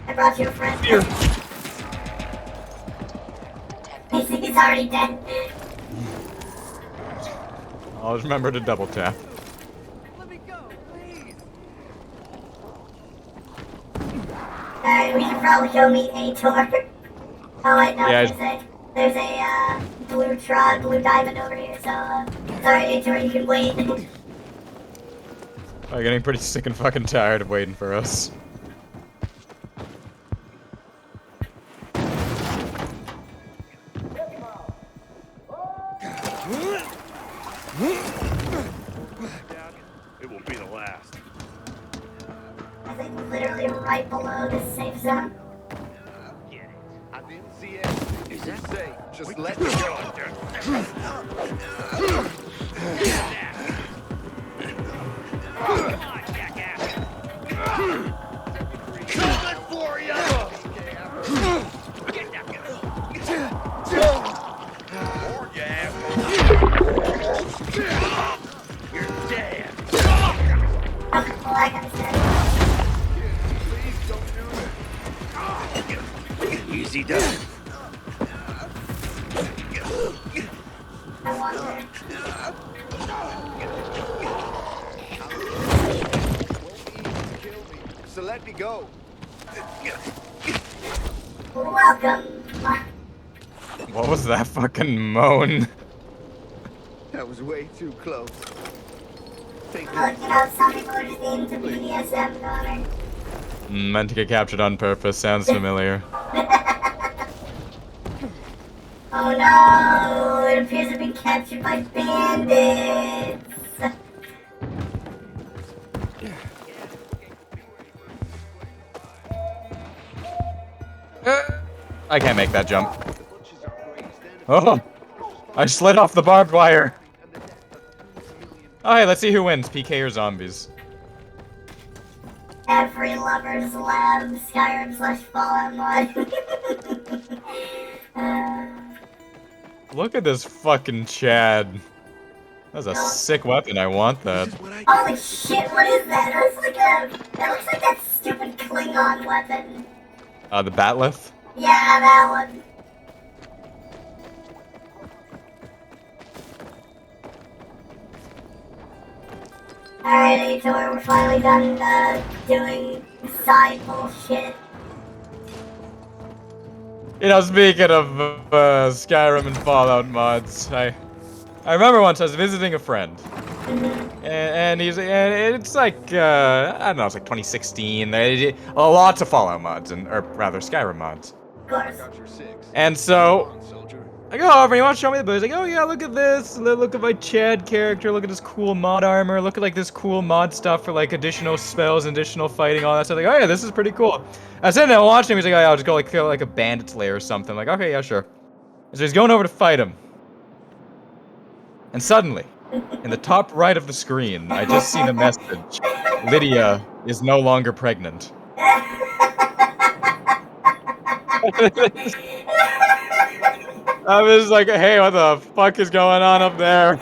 I brought you a friend. Here. He's already dead. Always remember to double tap. Alright, we should probably go meet Aitor. Oh wait, no, Yeah, there's a blue diamond over here, so, sorry Aitor, you can wait. I'm getting pretty sick and fucking tired of waiting for us. It will be the last. I think literally right below this safe zone. I didn't see it. Is that safe? Just let me go. Come on, jackass. Coming for you. More jab. You're dead. Please don't do it. Easy done. I wonder. So let me go. Welcome. What was that fucking moan? That was way too close. Look, you know, some people are just into BDSM, Connor. Meant to get captured on purpose. Sounds familiar. Oh no, it appears to be captured by bandits. I can't make that jump. Oh! I slid off the barbed wire! Oh, hey, let's see who wins, PK or zombies. Every lover's lab, Skyrim/Fallout mod. Look at this fucking Chad. That's a sick weapon, I want that. Holy shit, what is that? That looks like that stupid Klingon weapon. The Batleth? Yeah, that one. Alright, Aitor, we're finally done doing side bullshit. You know, speaking of Skyrim and Fallout mods, I remember once I was visiting a friend, and it's like I don't know, it's like 2016. Lots of Fallout mods or rather Skyrim mods. course. And so I go over and he wants to show me the boots. Like, oh yeah, look at this. Look at my Chad character. Look at this cool mod armor. Look at like this cool mod stuff for like additional spells, additional fighting, all that stuff. Like, oh yeah, this is pretty cool. I was sitting there watching him. He's like, oh yeah, I'll just go like kill like a bandit's lair or something. I'm like, okay, yeah, sure. And so he's going over to fight him. And suddenly, in the top right of the screen, I just see the message. Lydia is no longer pregnant. I was like, hey, what the fuck is going on up there?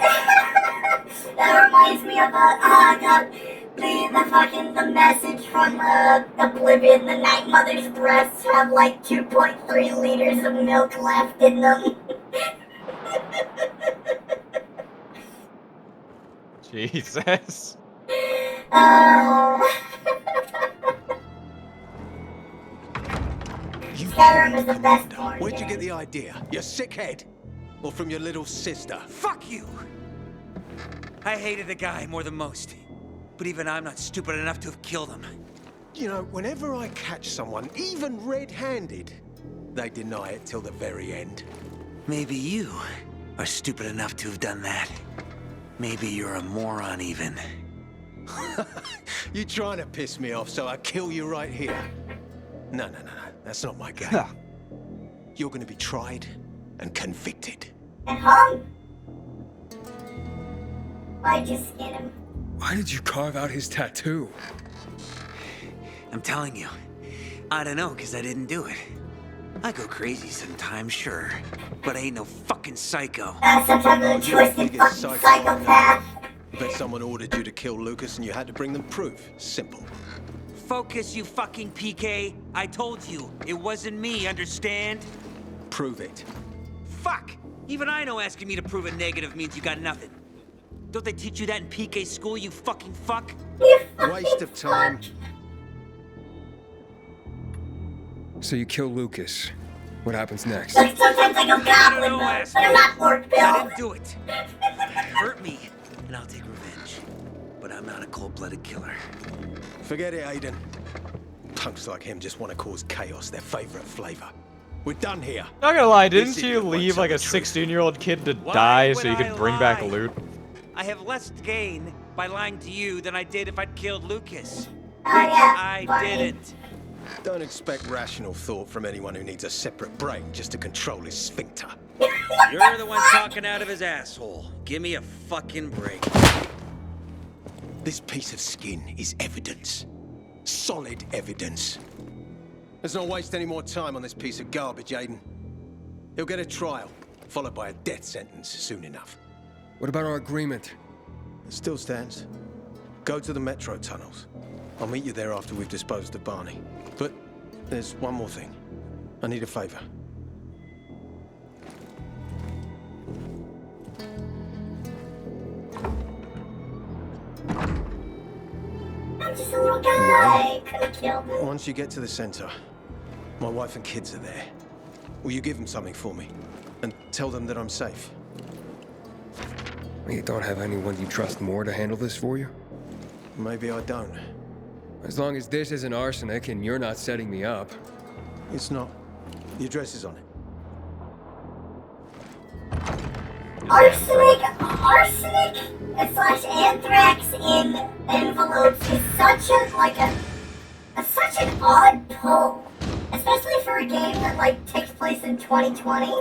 That reminds me of the message from Oblivion. The Night Mother's breasts have like 2.3 liters of milk left in them. Jesus. Skyrim is the best part. Where'd you get the idea? You sickhead? Or from your little sister? Fuck you! I hated the guy more than most. But even I'm not stupid enough to have killed him. You know, whenever I catch someone, even red-handed, they deny it till the very end. Maybe you are stupid enough to have done that. Maybe you're a moron even. You trying to piss me off so I kill you right here? No. That's not my game. You're gonna be tried and convicted. And hung? Why'd you skin him? Why did you carve out his tattoo? I'm telling you, I don't know, because I didn't do it. I go crazy sometimes, sure, but I ain't no fucking psycho. Sometimes I'm a twisted fucking psychopath. Bet someone ordered you to kill Lucas and you had to bring them proof. Simple. Focus, you fucking PK. I told you, it wasn't me, understand? Prove it. Fuck! Even I know asking me to prove a negative means you got nothing. Don't they teach you that in PK school, you fucking fuck? Waste of time. So you kill Lucas. What happens next? Like sometimes I go goblin mode, but I'm not orc I built. didn't do it. Hurt me, and I'll take revenge. But I'm not a cold-blooded killer. Forget it, Aiden. Punks like him just want to cause chaos, their favorite flavor. We're done here. Not gonna lie, didn't you leave like a 16-year-old kid to die so you could bring back loot? I have less to gain by lying to you than I did if I'd killed Lucas. I didn't. Don't expect rational thought from anyone who needs a separate brain just to control his sphincter. You're the one talking out of his asshole. Give me a fucking break. This piece of skin is evidence. Solid evidence. Let's not waste any more time on this piece of garbage, Aiden. He'll get a trial, followed by a death sentence soon enough. What about our agreement? It still stands. Go to the metro tunnels. I'll meet you there after we've disposed of Barney. But there's one more thing. I need a favor. I'm just a little guy. Could've killed him. Once you get to the center, my wife and kids are there. Will you give them something for me? And tell them that I'm safe? You don't have anyone you trust more to handle this for you? Maybe I don't. As long as this isn't arsenic and you're not setting me up. It's not. The address is on it. Arsenic / anthrax in envelopes is such an odd pull, especially for a game that like takes place in 2020,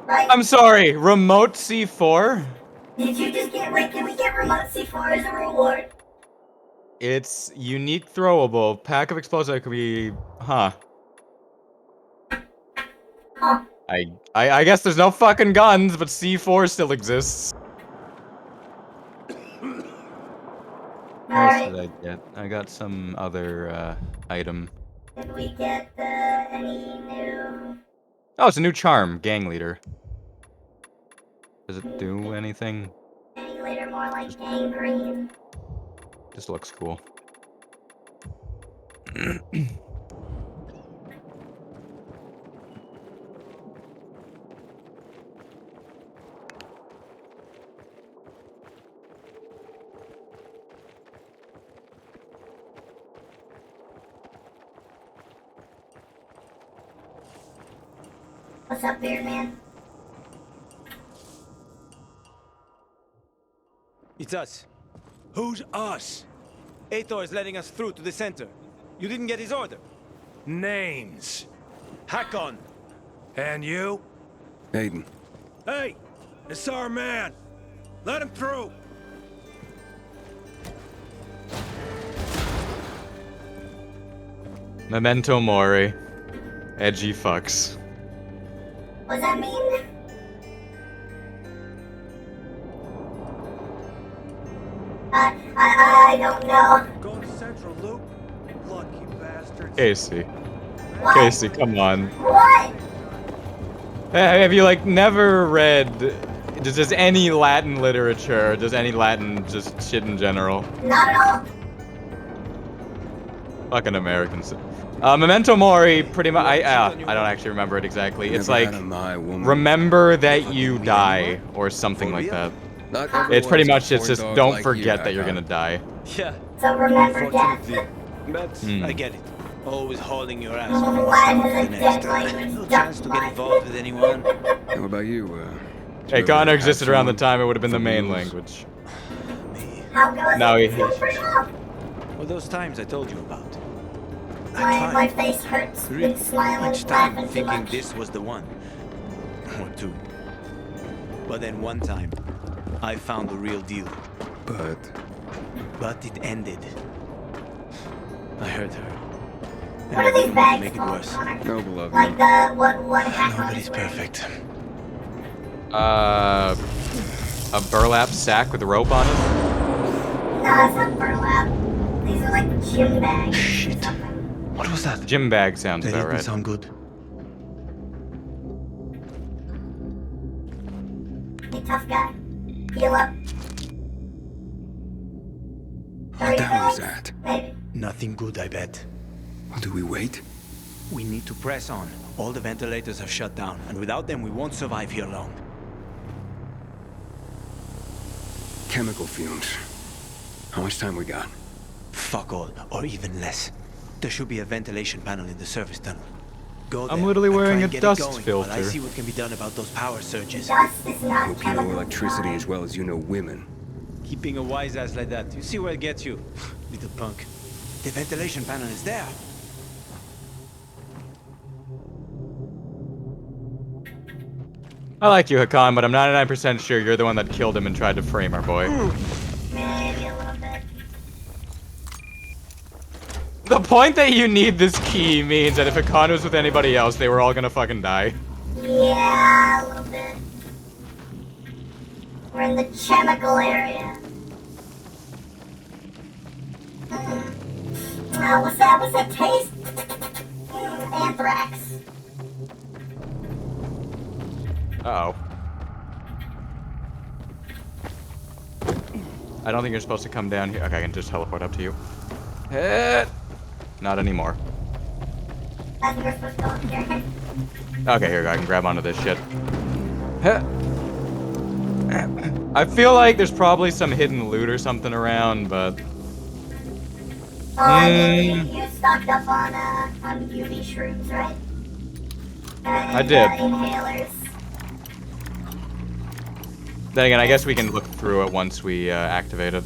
right? I'm sorry, remote C4? Did you just get? Wait, can we get remote C4 as a reward? It's unique throwable. Pack of explosives that could be... Huh. I guess there's no fucking guns, but C4 still exists. What else did I get? I got some other, item. Did we get any new... Oh, it's a new charm. Gang leader. Does it do anything? Any later more like gangrene? Just looks cool. What's up, Beard Man? It's us. Who's us? Aethor is letting us through to the center. You didn't get his order. Names. Hakon. And you? Aiden. Hey, it's our man. Let him through. Memento Mori. Edgy fucks. What does that mean? I don't know. Going to Central Loop? Lucky bastards. CAS-E. What? CAS-E, come on. What? Have you, like, never read just any Latin literature, just any Latin, just shit in general? Not at all. Fucking Americans. Memento Mori, pretty much, I don't actually remember it exactly. It's like, remember that you die, or something like that. It's pretty much, it's just, don't forget that you're gonna die. Yeah. So remember death. But I get it. Always hauling your ass. Latin is a dead No language. chance to get involved with anyone. How about you? Hey, Connor existed around the time it would have been the main language. How goes Now it? he- It's pretty well. Well, those times I told you about. My face hurts. Been smiling, Each time laughing too thinking much. this was the one. Or two. But then one time, I found the real deal. But it ended. I hurt her. What are these bags Make it called, worse. Connor? Noble of Like the what happened? Nobody's perfect. A burlap sack with a rope on it? Nah, it's not burlap. These are like gym bags. Shit. What was that? Gym bag sounds That about didn't right. sound good. Hey, tough guy. Heal up. What the hell was that? Maybe. Nothing good, I bet. Do we wait? We need to press on. All the ventilators have shut down, and without them, we won't survive here long. Chemical fumes. How much time we got? Fuck all, or even less. There should be a ventilation panel in the service tunnel. Go there. I'm literally and try wearing and a get it dust going, filter. while I see what can be done about those power surges. Dust is not Hope you know chemical. electricity as well as you know women. Keeping a wise ass like that, you see where it gets you, little punk. The ventilation panel is there. I like you, Hakan, but I'm 99% sure you're the one that killed him and tried to frame our boy. Maybe a little bit. The point that you need this key means that if Hakan was with anybody else, they were all gonna fucking die. Yeah, a little bit. We're in the chemical area. What's that? What's that taste? Anthrax. Uh-oh. I don't think you're supposed to come down here. Okay, I can just teleport up to you. Not anymore. I think we're supposed to go up here. Okay, here we go. I can grab onto this shit. I feel like there's probably some hidden loot or something around, but... You stocked up on UV shrooms, right? I did. Inhalers. Then again, I guess we can look through it once we activate it.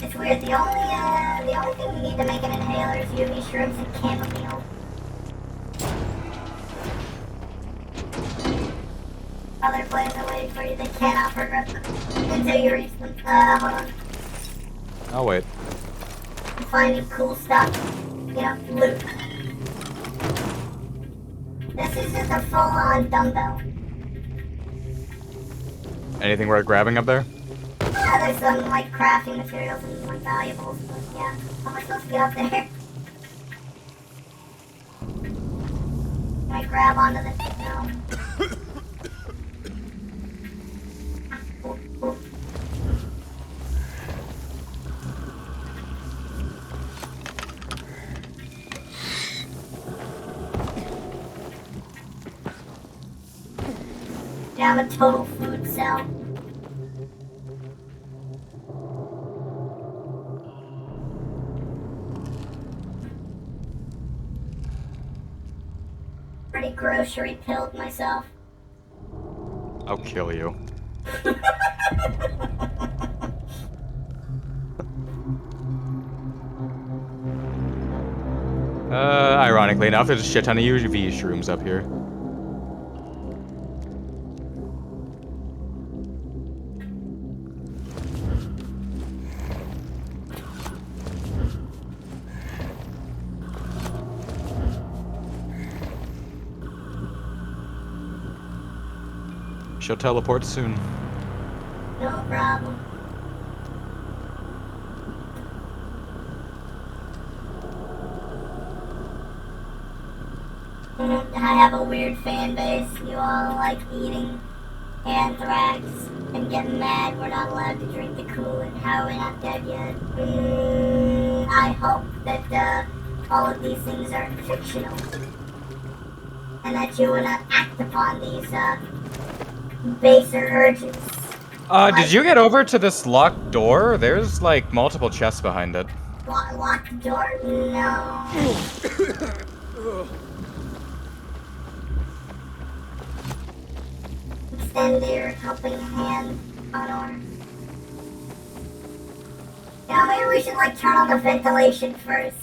It's weird. The only thing we need to make an inhaler is UV shrooms and chamomile. Other players are waiting for you. They cannot progress until you reach them. Hold on. I'll wait. I'm finding cool stuff. You know, loot. This is just a full-on dumbbell. Anything worth grabbing up there? Yeah, there's some like crafting materials and like valuables, but yeah. How am I supposed to get up there? Can I grab onto this? No. Yeah, I'm a total food cell. pretty grocery pilled myself. I'll kill you. Ironically enough, there's a shit ton of UV shrooms up here. She'll teleport soon. No problem. I have a weird fan base. You all like eating anthrax and getting mad we're not allowed to drink the Kool-Aid. How are we not dead yet? I hope that all of these things are fictional. And that you will not act upon these baser urges. Did you get over to this locked door? There's like multiple chests behind it. Lock the door? No. Extend your helping hand, Connor. You know, maybe we should like turn on the ventilation first.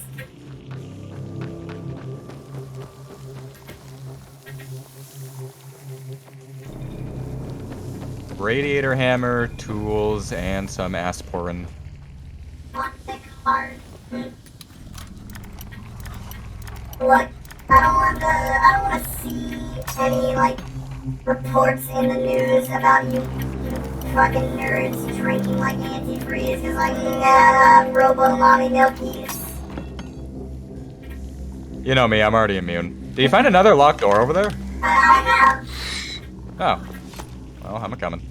Radiator hammer, tools, and some aspirin. Toxic heart. Look, I don't want to see any like reports in the news about you fucking nerds drinking like antifreeze because like robo mommy milkies. You know me, I'm already immune. Did you find another locked door over there? I have. Oh. Well, I'm coming.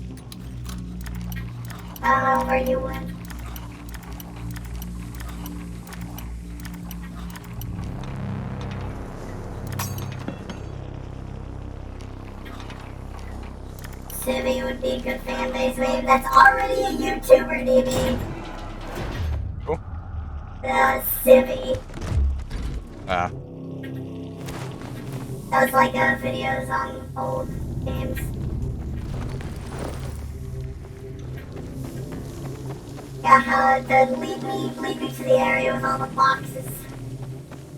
I don't know where you went. Civvy would be a good fan base name. That's already a YouTuber, DB. Cool. Civvy. Ah. That was like videos on old games. Yeah, lead me to the area with all the boxes.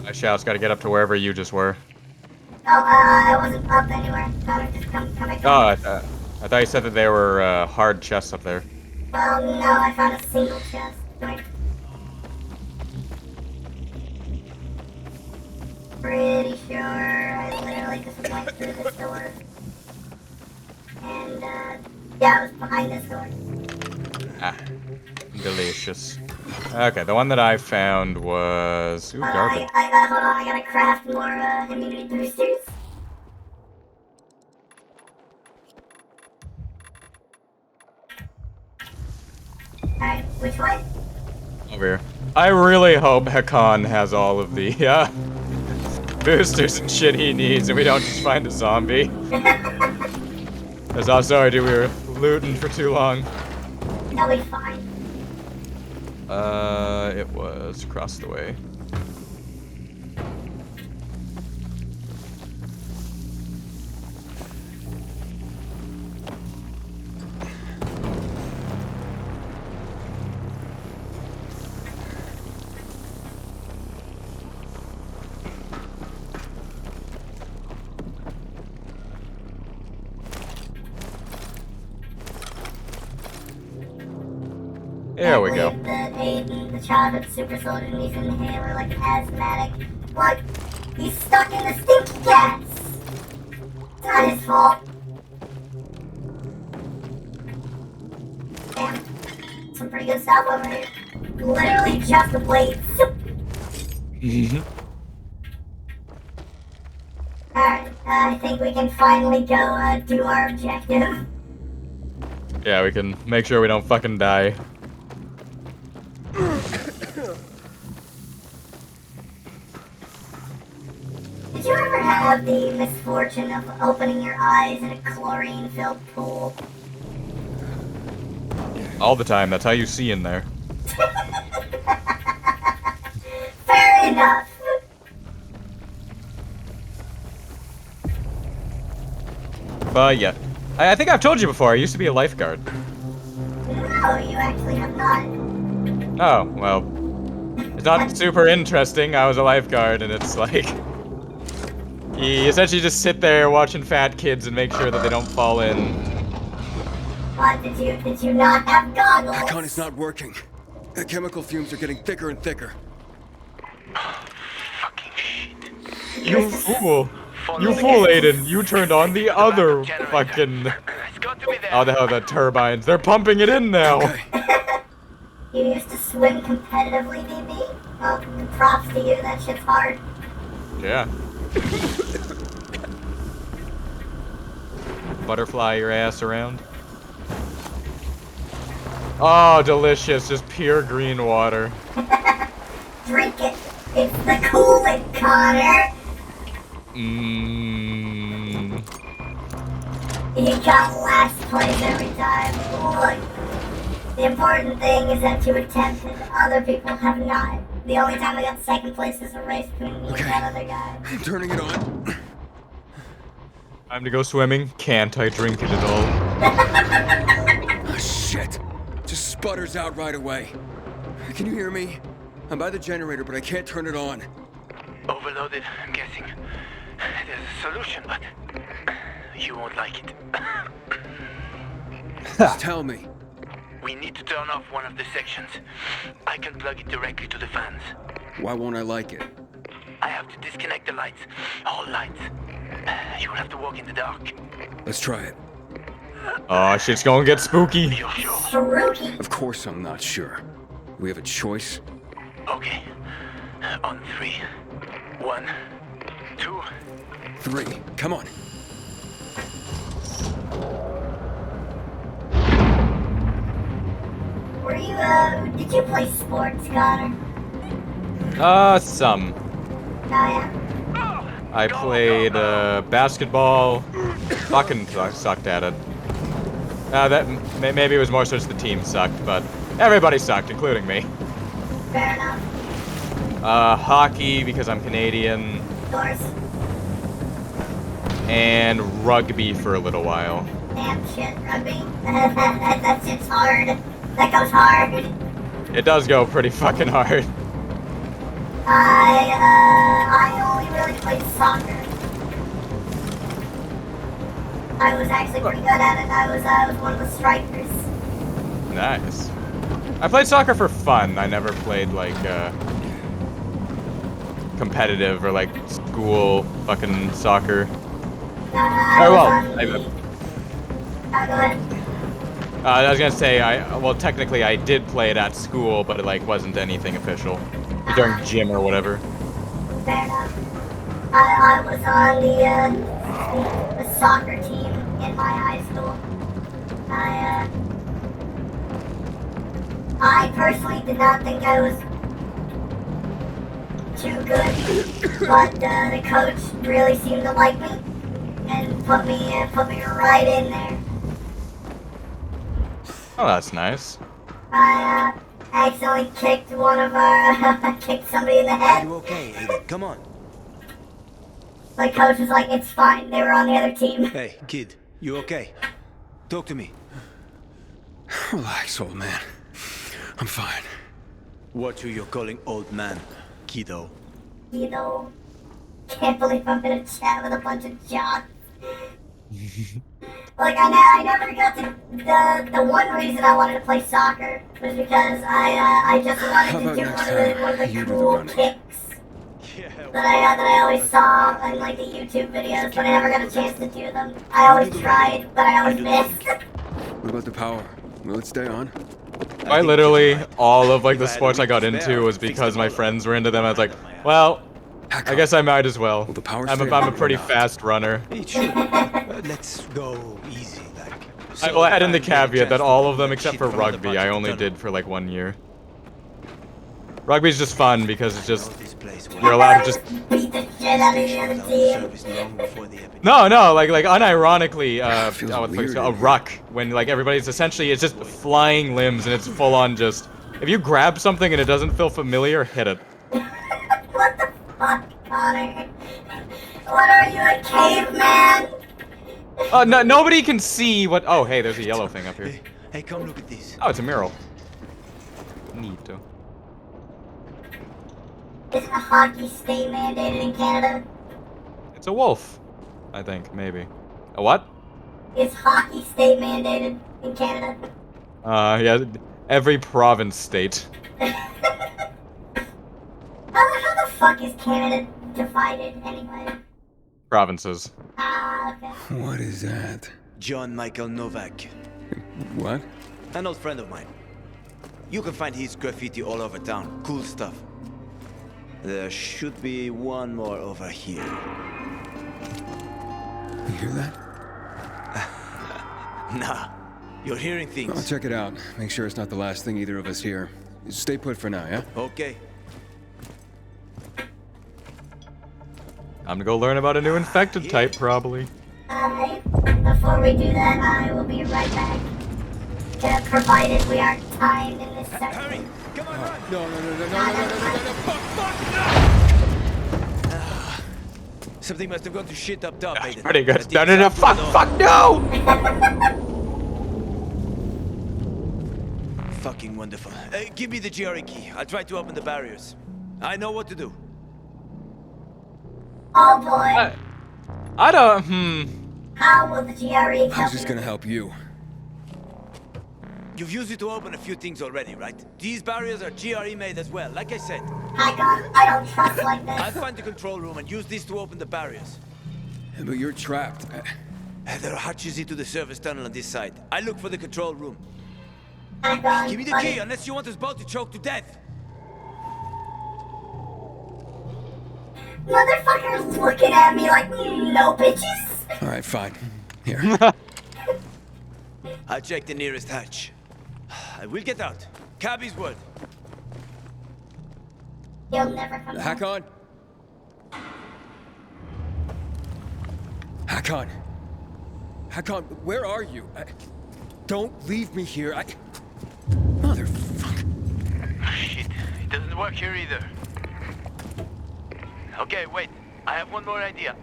My shout's gotta get up to wherever you just were. Oh, I wasn't up anywhere. Thought just come back. Oh, I thought you said that there were hard chests up there. Well, no, I found a single chest. Like, pretty sure I literally just went through this door. And, yeah, it was behind this door. Ah. Delicious. Okay, the one that I found was... Ooh, garbage. Hold on, I gotta craft more, immunity boosters. Alright, which way? Over here. I really hope Hakan has all of the, boosters and shit he needs and we don't just find a zombie. As I'm sorry, dude, we were looting for too long. That'll be fine. It was across the way. There we go. The childhood super soldier needs an inhaler like an asthmatic. Look, he's stuck in the stinky gas. It's not his fault. Damn, some pretty good stuff over here. Literally just the blades. Alright, I think we can finally go do our objective. Yeah, we can make sure we don't fucking die. Did you ever have the misfortune of opening your eyes in a chlorine-filled pool? All the time, that's how you see in there. Fair enough. But yeah, I think I've told you before. I used to be a lifeguard. No, you actually have not. Oh well, it's not super interesting. I was a lifeguard, and it's like you essentially just sit there watching fat kids and make sure that they don't fall in. What, did you not have goggles? That gun is not working. The chemical fumes are getting thicker and thicker. You fool! You fool, Aiden! You turned on the other fucking... Oh, the hell, the turbines. They're pumping it in now! You used to swim competitively, DB? Well, props to you, that shit's hard. Yeah. Butterfly your ass around. Oh, delicious. Just pure green water. Drink it. It's the Kool-Aid, Connor. Mmm. You got last place every time. Look. The important thing is that you attempted. Other people have not. The only time I got second place is a race between me and that other guy. I'm turning it on. Time to go swimming. Can't I drink it at all? Oh, shit. Just sputters out right away. Can you hear me? I'm by the generator, but I can't turn it on. Overloaded, I'm guessing. There's a solution, but you won't like it. Just tell me. We need to turn off one of the sections. I can plug it directly to the fans. Why won't I like it? I have to disconnect the lights. All lights. You will have to walk in the dark. Let's try it. Oh, shit's gonna get spooky. Of course I'm not sure. We have a choice. Okay. On 3. 1, 2, 3. Come on. Were you, did you play sports, Connor? Some. Oh, yeah? I played, basketball. Fucking sucked at it. Maybe it was more so just the team sucked, but everybody sucked, including me. Fair enough. Hockey, because I'm Canadian. Of course. And rugby for a little while. Damn shit, rugby. That shit's hard. That goes hard. It does go pretty fucking hard. I only really played soccer. I was actually pretty good at it. I was one of the strikers. Nice. I played soccer for fun. I never played, like, competitive or, like, school fucking soccer. Go ahead. I was gonna say, well, technically I did play it at school, but it, like, wasn't anything official. During gym or whatever. Fair enough. I was on the soccer team in my high school. I personally did not think I was too good, but the coach really seemed to like me and put me right in there. Oh, that's nice. I accidentally kicked kicked somebody in the head. You okay, Aiden? Come on. My coach was like, it's fine, they were on the other team. Hey, kid, you okay? Talk to me. Relax, old man. I'm fine. What you're calling old man, kiddo? Kiddo. Can't believe I'm gonna chat with a bunch of jocks. Like, I never got to... The one reason I wanted to play soccer was because I just wanted to do one of the cool kicks that I always saw in, like, the YouTube videos, but I never got a chance to do them. I always tried, but I always missed. What about the power? Will it stay on? I literally, all of, like, the sports I got into was because my friends were into them. I was like, well, I guess I might as well. I'm a pretty fast runner. Let's go easy, like. I will add in the caveat that all of them except for rugby I only did for like 1 year. Rugby's just fun because it's just you're allowed to just beat the shit out of the other team. No, like unironically, a ruck when like everybody's essentially it's just flying limbs and it's full on just if you grab something and it doesn't feel familiar, hit it. What the fuck, Connor? What are you, a caveman? No, nobody can see what. Oh, hey, there's a yellow thing up here. Hey, come look at this. Oh, it's a mural. Neato. Isn't a hockey state mandated in Canada? It's a wolf. I think, maybe. A what? Is hockey state mandated in Canada? Yeah, every province state. How the fuck is Canada divided anyway? Provinces. Ah, okay. What is that? John Michael Novak. What? An old friend of mine. You can find his graffiti all over town. Cool stuff. There should be one more over here. You hear that? Nah. You're hearing things. I'll check it out. Make sure it's not the last thing either of us hear. Stay put for now, yeah? Okay. I'm gonna go learn about a new infected type, probably. Before we do that, I will be right back. Provided we are timed in this section. Hurry! Come on, run! No. Something must have gone to shit up top, Aiden. Pretty good. No, fuck, no! Fucking wonderful. Give me the GRE key. I'll try to open the barriers. I know what to do. Oh boy. I don't, How will the GRE I help was just you? gonna help you. You've used it to open a few things already, right? These barriers are GRE made as well, like I said. I don't trust like this. I'll find the control room and use this to open the barriers. But you're trapped. There are hatches into the service tunnel on this side. I look for the control room. Give me the key, unless you want us both to choke to death. Motherfucker's looking at me like, no bitches. All right, fine. Here. I'll check the nearest hatch. I will get out. Cabby's word. You'll never come Hack on. Hack on. Hack on. Where are you? Don't leave me here. Motherfucker. Shit, it doesn't work here either. Okay, wait. I have one more idea.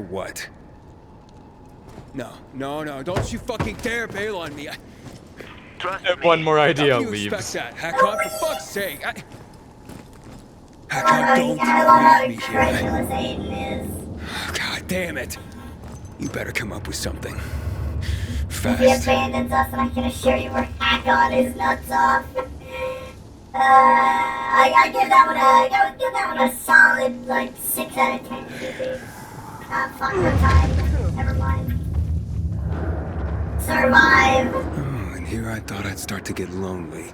What? No. Don't you fucking dare bail on me. Trust me. One more idea, How do you leaves. expect that? Hack on, for fuck's sake. Hack on, don't leave me here. Oh, God damn it. You better come up with something. If he abandons us, and I can assure you we're hack on his nuts off. I give that one a solid, like, 6 out of 10 GP. Fuck the time. Never mind. Survive. Oh, and here I thought I'd start to get lonely.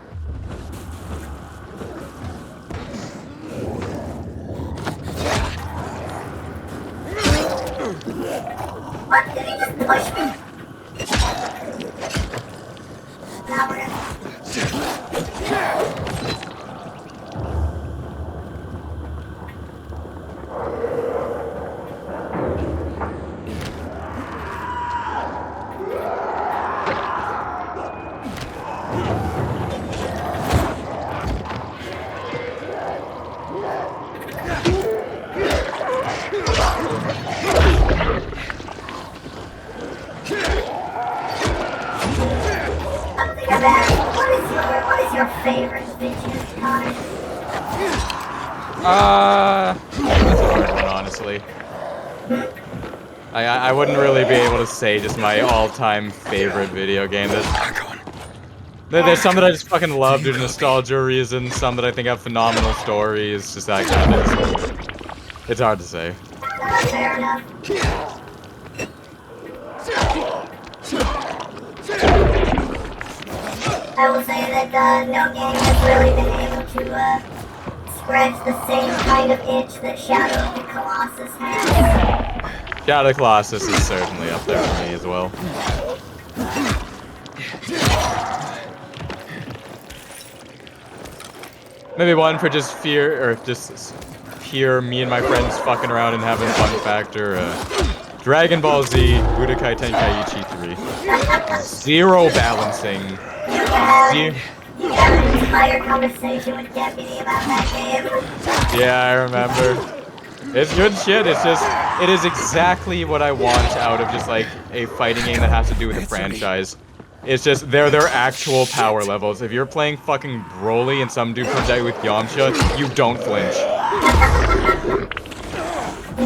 What? Did he just push me? Now we're gonna... What is your favorite bitches, Connor? That's a hard one, honestly. I wouldn't really be able to say just my all-time favorite video game. There's some that I just fucking love due to nostalgia reasons, some that I think have phenomenal stories, just that kind of thing. It's hard to say. Fair enough. I will say that no game has really been able to scratch the same kind of itch that Shadow of the Colossus has. Shadow of the Colossus is certainly up there for me as well. Maybe one for just fear, or just pure me and my friends fucking around and having fun factor. Dragon Ball Z, Budokai Tenkaichi 3. Zero balancing. You had an entire conversation with Deputy about that game. Yeah, I remember. It's good shit. It's just, it is exactly what I want out of just like a fighting game that has to do with a franchise. It's just, they're their actual power levels. If you're playing fucking Broly and some dude comes at you with Yamcha, you don't flinch.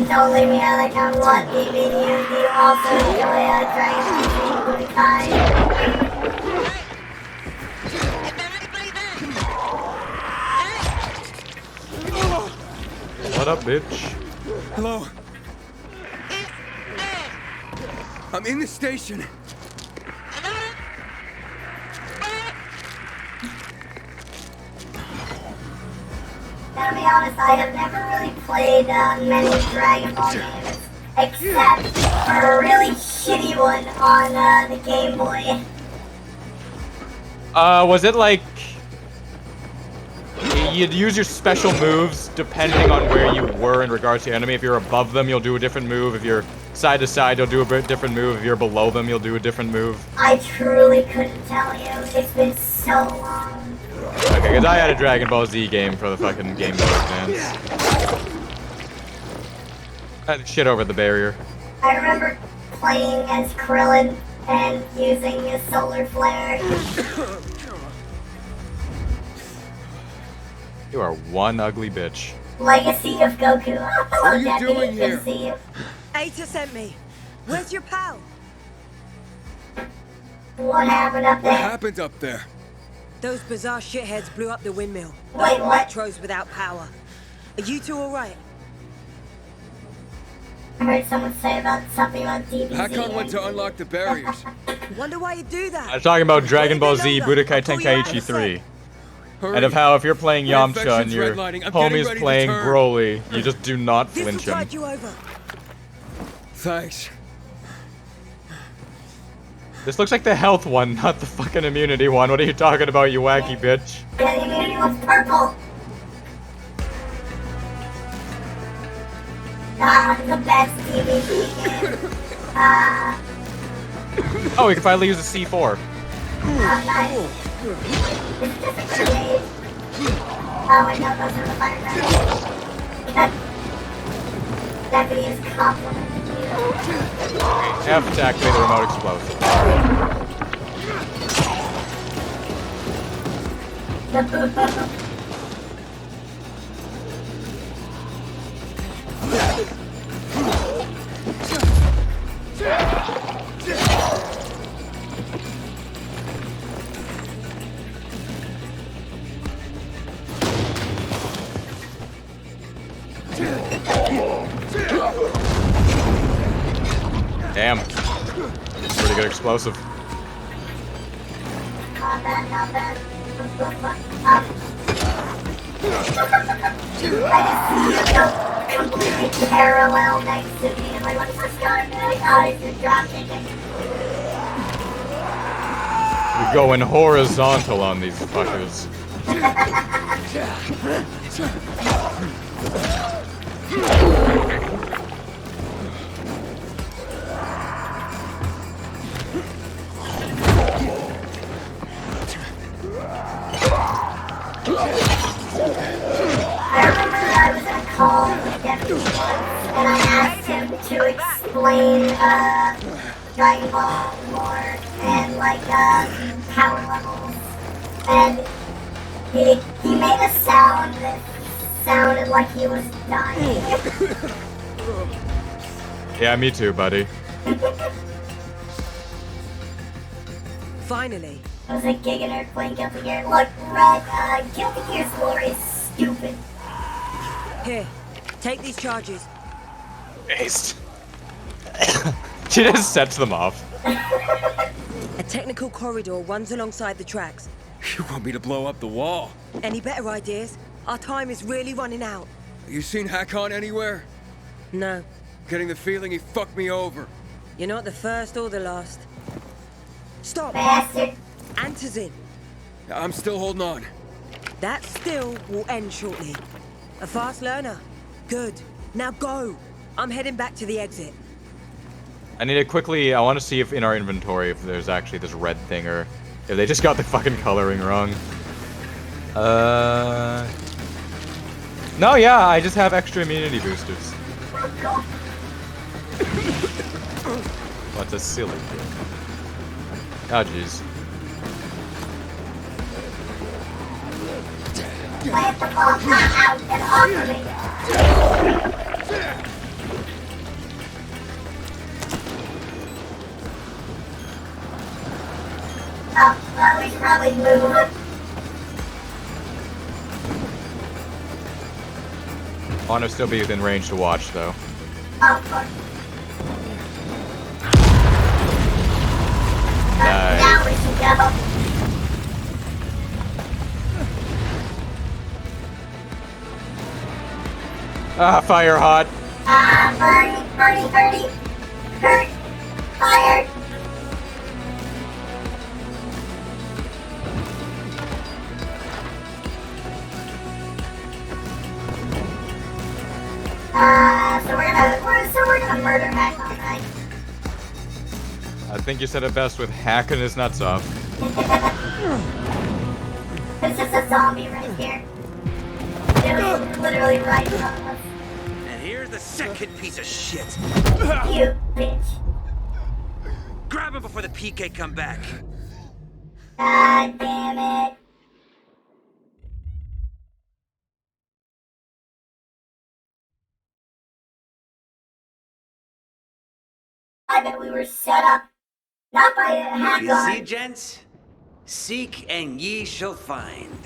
Don't leave me out like I'm lucky, do you also enjoy Dragon What up, bitch? Hello? I'm in the station. Gotta be honest, I have never really played many Dragon Ball games, except for a really shitty one on the Game Boy. Was it like... You'd use your special moves depending on where you were in regards to your enemy. If you're above them, you'll do a different move. If you're side to side, you'll do a bit different move. If you're below them, you'll do a different move. I truly couldn't tell you. It's been so long. Okay, because I had a Dragon Ball Z game for the fucking Game Boy Advance. I had to shit over the barrier. I remember playing as Krillin and using a solar flare. You are one ugly bitch. Legacy of Goku. What are you doing here? Aita sent me. Where's your pal? What happened up there? What happened up there? Those bizarre shitheads blew up the windmill. Wait, what? Metros without power. Are you two alright? I heard someone say something about DBZ. Hakon went to unlock the barriers. Wonder why you do that. I was talking about Dragon Ball Z Budokai Tenkaichi 3. And of how if you're playing Yamcha and your homie's playing Broly, you just do not flinch him. Thanks. This looks like the health one, not the fucking immunity one. What are you talking about, you wacky bitch? Yeah, the immunity one's purple. The best DBZ game. Oh, we can finally use the C4. Nice. It's just a grenade. Oh wait, no, those are the fire grenades. Deputy is complimenting you. F to activate the remote explosive. Damn. Pretty good explosive. Not bad, not bad. I just see you completely parallel next to me, and like, when I first got it, I thought it was drop kicking. You're going horizontal on these fuckers. I remember I was in a call with Deputy once, and I asked him to explain Dragon Ball lore and like power levels, and he made a sound that sounded like he was dying. Yeah, me too, buddy. Finally. It was a Giga Nerd playing Guilty Gear. Look, Red, Guilty Gear's lore is stupid. Here, take these charges. Aced. She just sets them off. A technical corridor runs alongside the tracks. You want me to blow up the wall? Any better ideas? Our time is really running out. You seen Hakon anywhere? No. Getting the feeling he fucked me over. You're not the first or the last. Stop! Bastard. Antizin. I'm still holding on. That still will end shortly. A fast learner. Good. Now go. I'm heading back to the exit. I need to quickly, I want to see if in our inventory if there's actually this red thing or if they just got the fucking coloring wrong. No, yeah, I just have extra immunity boosters. What's a silly kid? Oh, jeez. Plant the bomb out and off of me. Oh, well, we should probably move. I want to still be within range to watch, though. Oh, fuck. Nice. Now we should go. Ah, fire hot. Bernie. Hurt. Fire. So we're gonna murder Hakon, right? I think you said it best with hacking his nuts off. It's just a zombie right here. It was literally right in front of us. And here's the second piece of shit. You bitch. Grab him before the PK come back. God damn it. I bet we were set up, not by a hack You see, on. gents? Seek and ye shall find.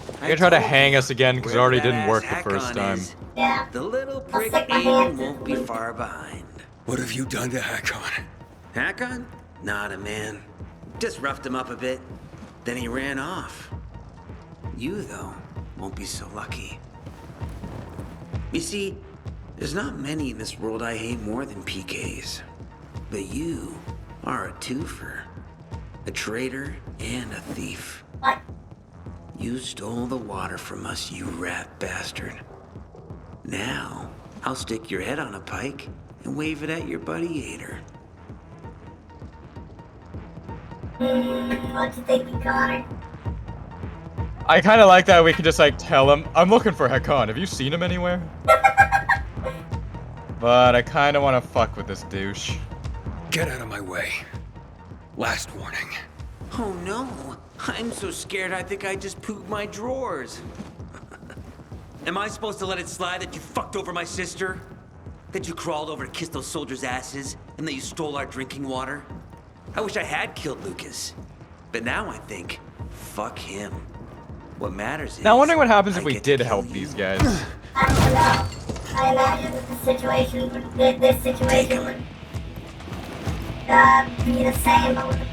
You're gonna try to hang us again because it already didn't work the Hakon first time. Yeah. The little prick stick my Aiden hand won't be far behind. What have you done to Hakon? Hakon? Not a man. Just roughed him up a bit. Then he ran off. You, though, won't be so lucky. You see, there's not many in this world I hate more than PKs. But you are a twofer. A traitor and a thief. What? You stole the water from us, you rat bastard. Now, I'll stick your head on a pike and wave it at your buddy Ader. What you thinking, Connor? I kind of like that we can just like tell him, I'm looking for Hakon. Have you seen him anywhere? But I kind of want to fuck with this douche. Get out of my way. Last warning. Oh no, I'm so scared I think I just pooped my drawers. Am I supposed to let it slide that you fucked over my sister? That you crawled over to kiss those soldiers' asses? And that you stole our drinking water? I wish I had killed Lucas. But now I think, fuck him. What matters is... Now I'm wondering what happens if I we get to did kill help you. these guys. I don't know. I imagine that the situation would, this situation would be the same but with the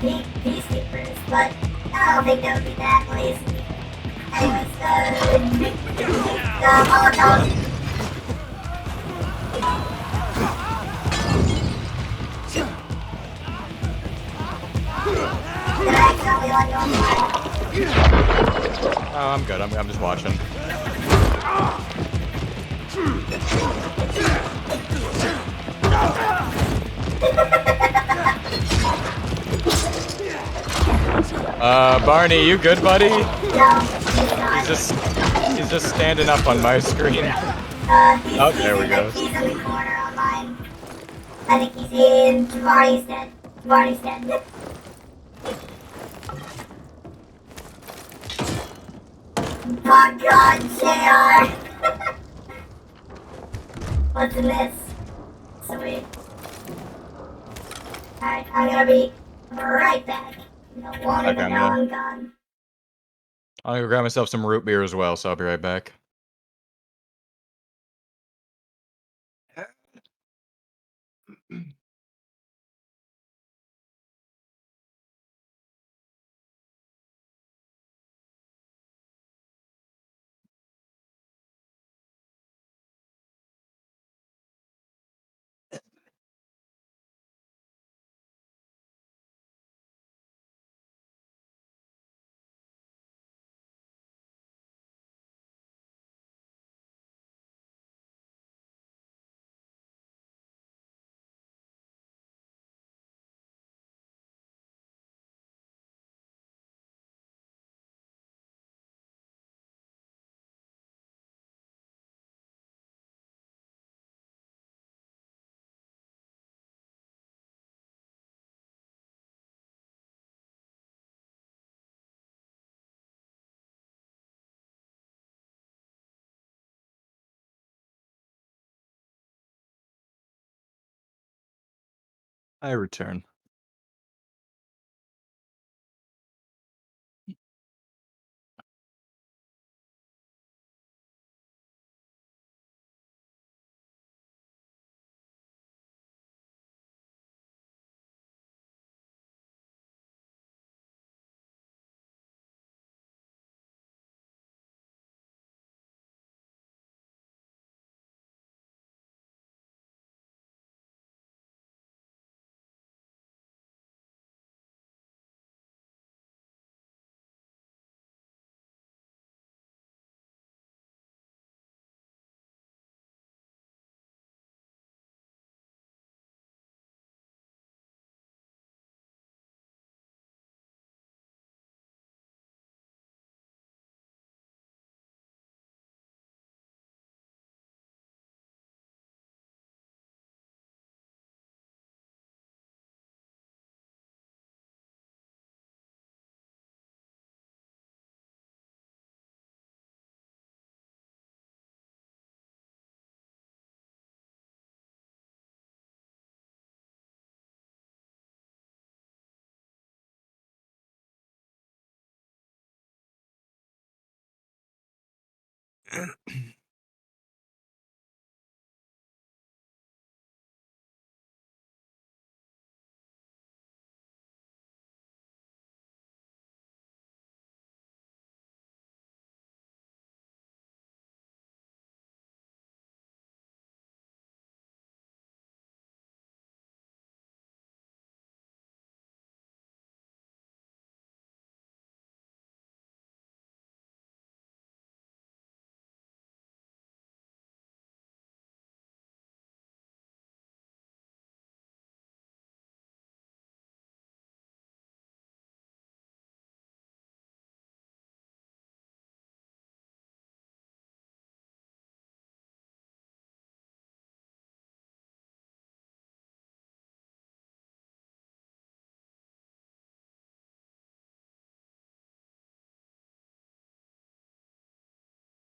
peacekeepers, but I don't think they would be that lazy. Anyways, Molotov. Did I accidentally let you on fire? Oh, I'm good. I'm just watching. Barney, you good, buddy? No, he's just standing up on my screen. Oh, there we go. He's in the corner on mine. I think he's in Barney's dead. Barney's dead. Oh God, JR! What's in this? Sweet. Alright, I'm gonna be right back. No longer Okay, than now I'm gone. I'll go grab myself some root beer as well, so I'll be right back. I return.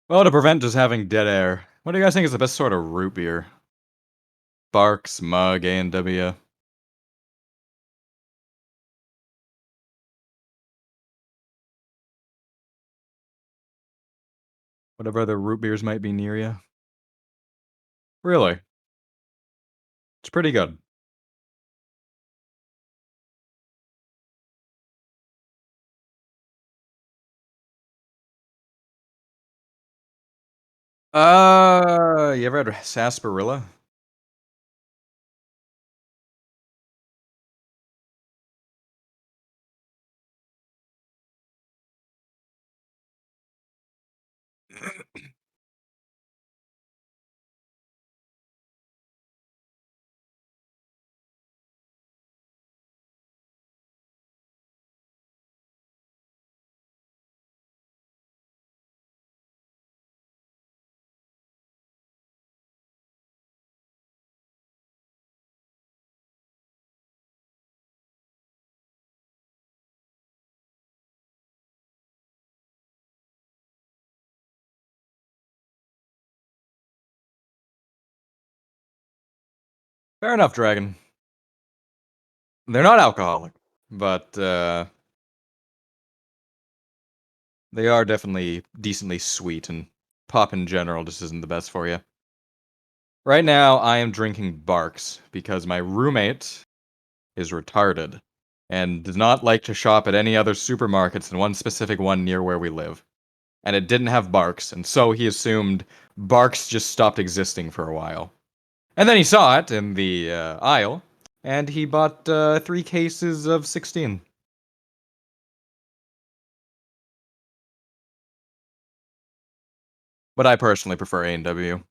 Well, to prevent just having dead air, what do you guys think is the best sort of root beer? Barks, Mug, A&W. Whatever other root beers might be near you. Really? It's pretty good. You ever had sarsaparilla? Fair enough, Dragon. They're not alcoholic, but they are definitely decently sweet, and pop in general just isn't the best for you. Right now, I am drinking Barks because my roommate is retarded and does not like to shop at any other supermarkets than one specific one near where we live. And it didn't have Barks, and so he assumed Barks just stopped existing for a while. And then he saw it in the aisle, and he bought 3 cases of 16. But I personally prefer A&W.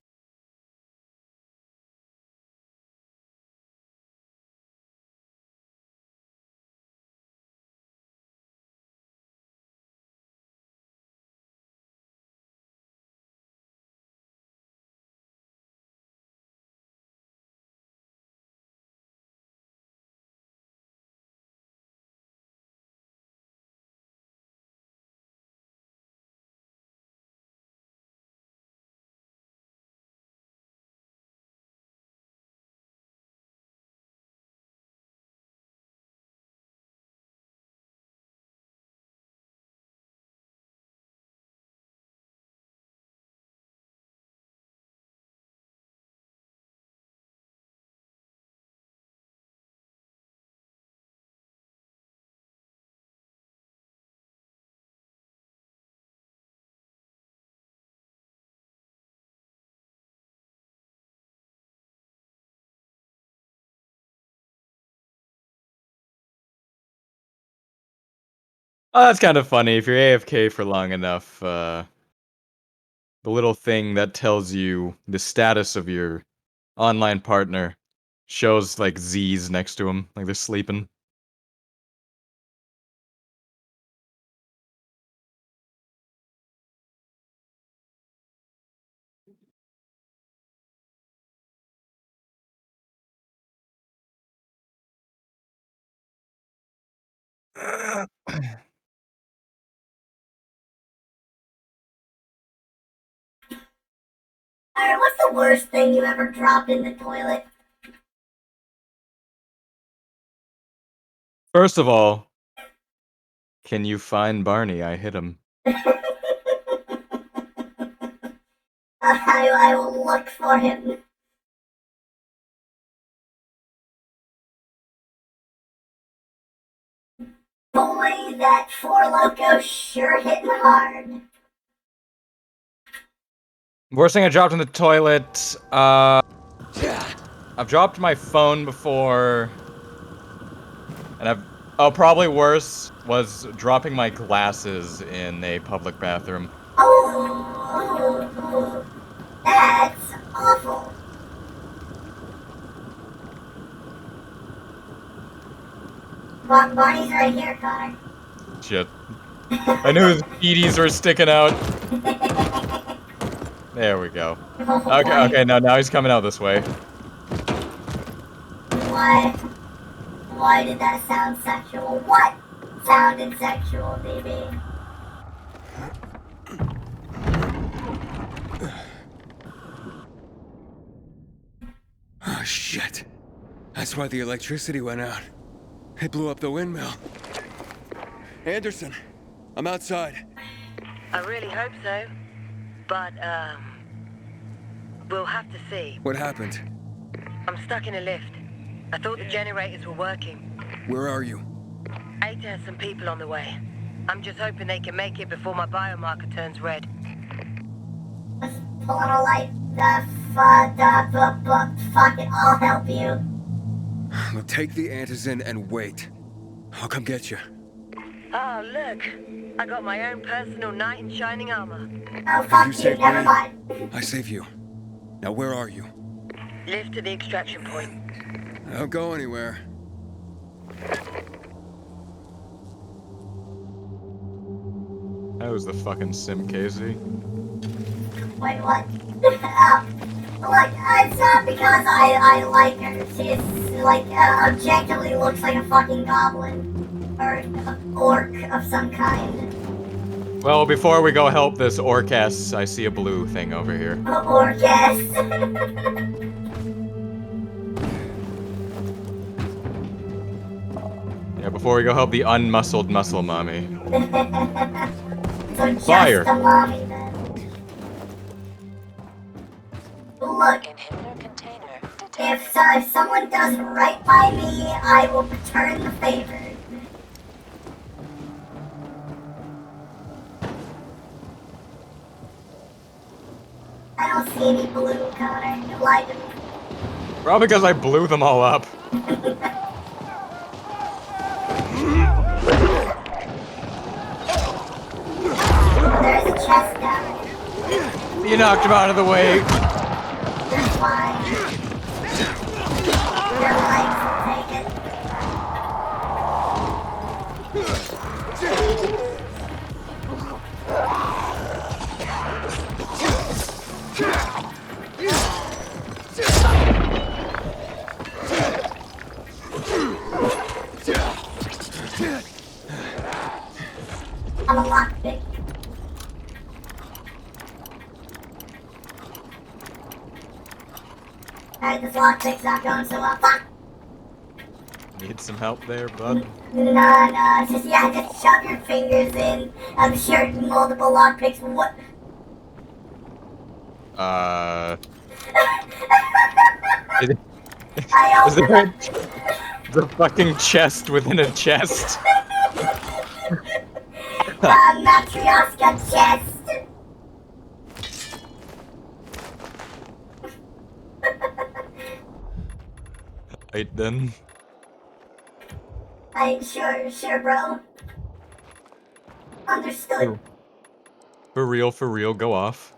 Oh, that's kind of funny. If you're AFK for long enough, the little thing that tells you the status of your online partner shows like Z's next to him, like they're sleeping. Alright, what's the worst thing you ever dropped in the toilet? First of all, can you find Barney? I hit him. I will look for him. Boy, that Four Loko sure hitting hard. Worst thing I dropped in the toilet, I've dropped my phone before, and probably worse was dropping my glasses in a public bathroom. Oh, that's awful. Barney's right here, Connor. Shit. I knew his EDs were sticking out. There we go. Okay, now he's coming out this way. Why did that sound sexual? What sounded sexual, baby? Oh, shit. That's why the electricity went out. It blew up the windmill. Anderson, I'm outside. I really hope so. But, we'll have to see. What happened? I'm stuck in a lift. I thought the generators were working. Where are you? Ada has some people on the way. I'm just hoping they can make it before my biomarker turns red. Pull on a light. Fuck it, I'll help you. Well, take the antizin and wait. I'll come get you. Oh, look. I got my own personal knight in shining armor. Oh, fuck you, never mind. I save you. Now, where are you? Lift to the extraction point. Don't go anywhere. That was the fucking sim, CAS-E. Wait, what? Look, it's not because I like her. She's, like, objectively looks like a fucking goblin. Or an orc of some kind. Well, before we go help this Orcas, I see a blue thing over here. Orcas. Yeah, before we go help the unmuscled muscle mommy. So just Fire. a mommy, then. Look, if someone does right by me, I will return the favor. I don't see any blue, Connor. You lied to me. Probably because I blew them all up. There's a chest down here. You knocked him out of the way. That's fine. Your legs will take it. I'm a lockpick. Alright, this lockpick's not going so well. Fuck! Need some help there, bud? No, just shove your fingers in. I'm sure multiple lockpicks. What? Is there the fucking chest within a chest? Matryoshka chest. Right then. Sure, bro. Understood. For real, go off.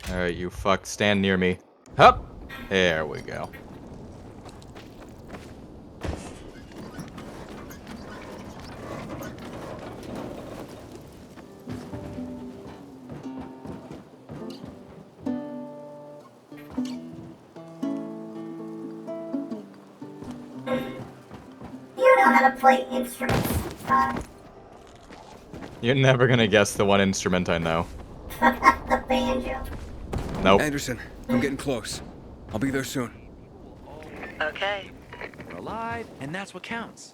Alright, you fuck, stand near me. Hup! There we go. You know how to play instruments. You're never gonna guess the one instrument I know. The banjo. Nope. Anderson, I'm getting close. I'll be there soon. Okay. We're alive, and that's what counts.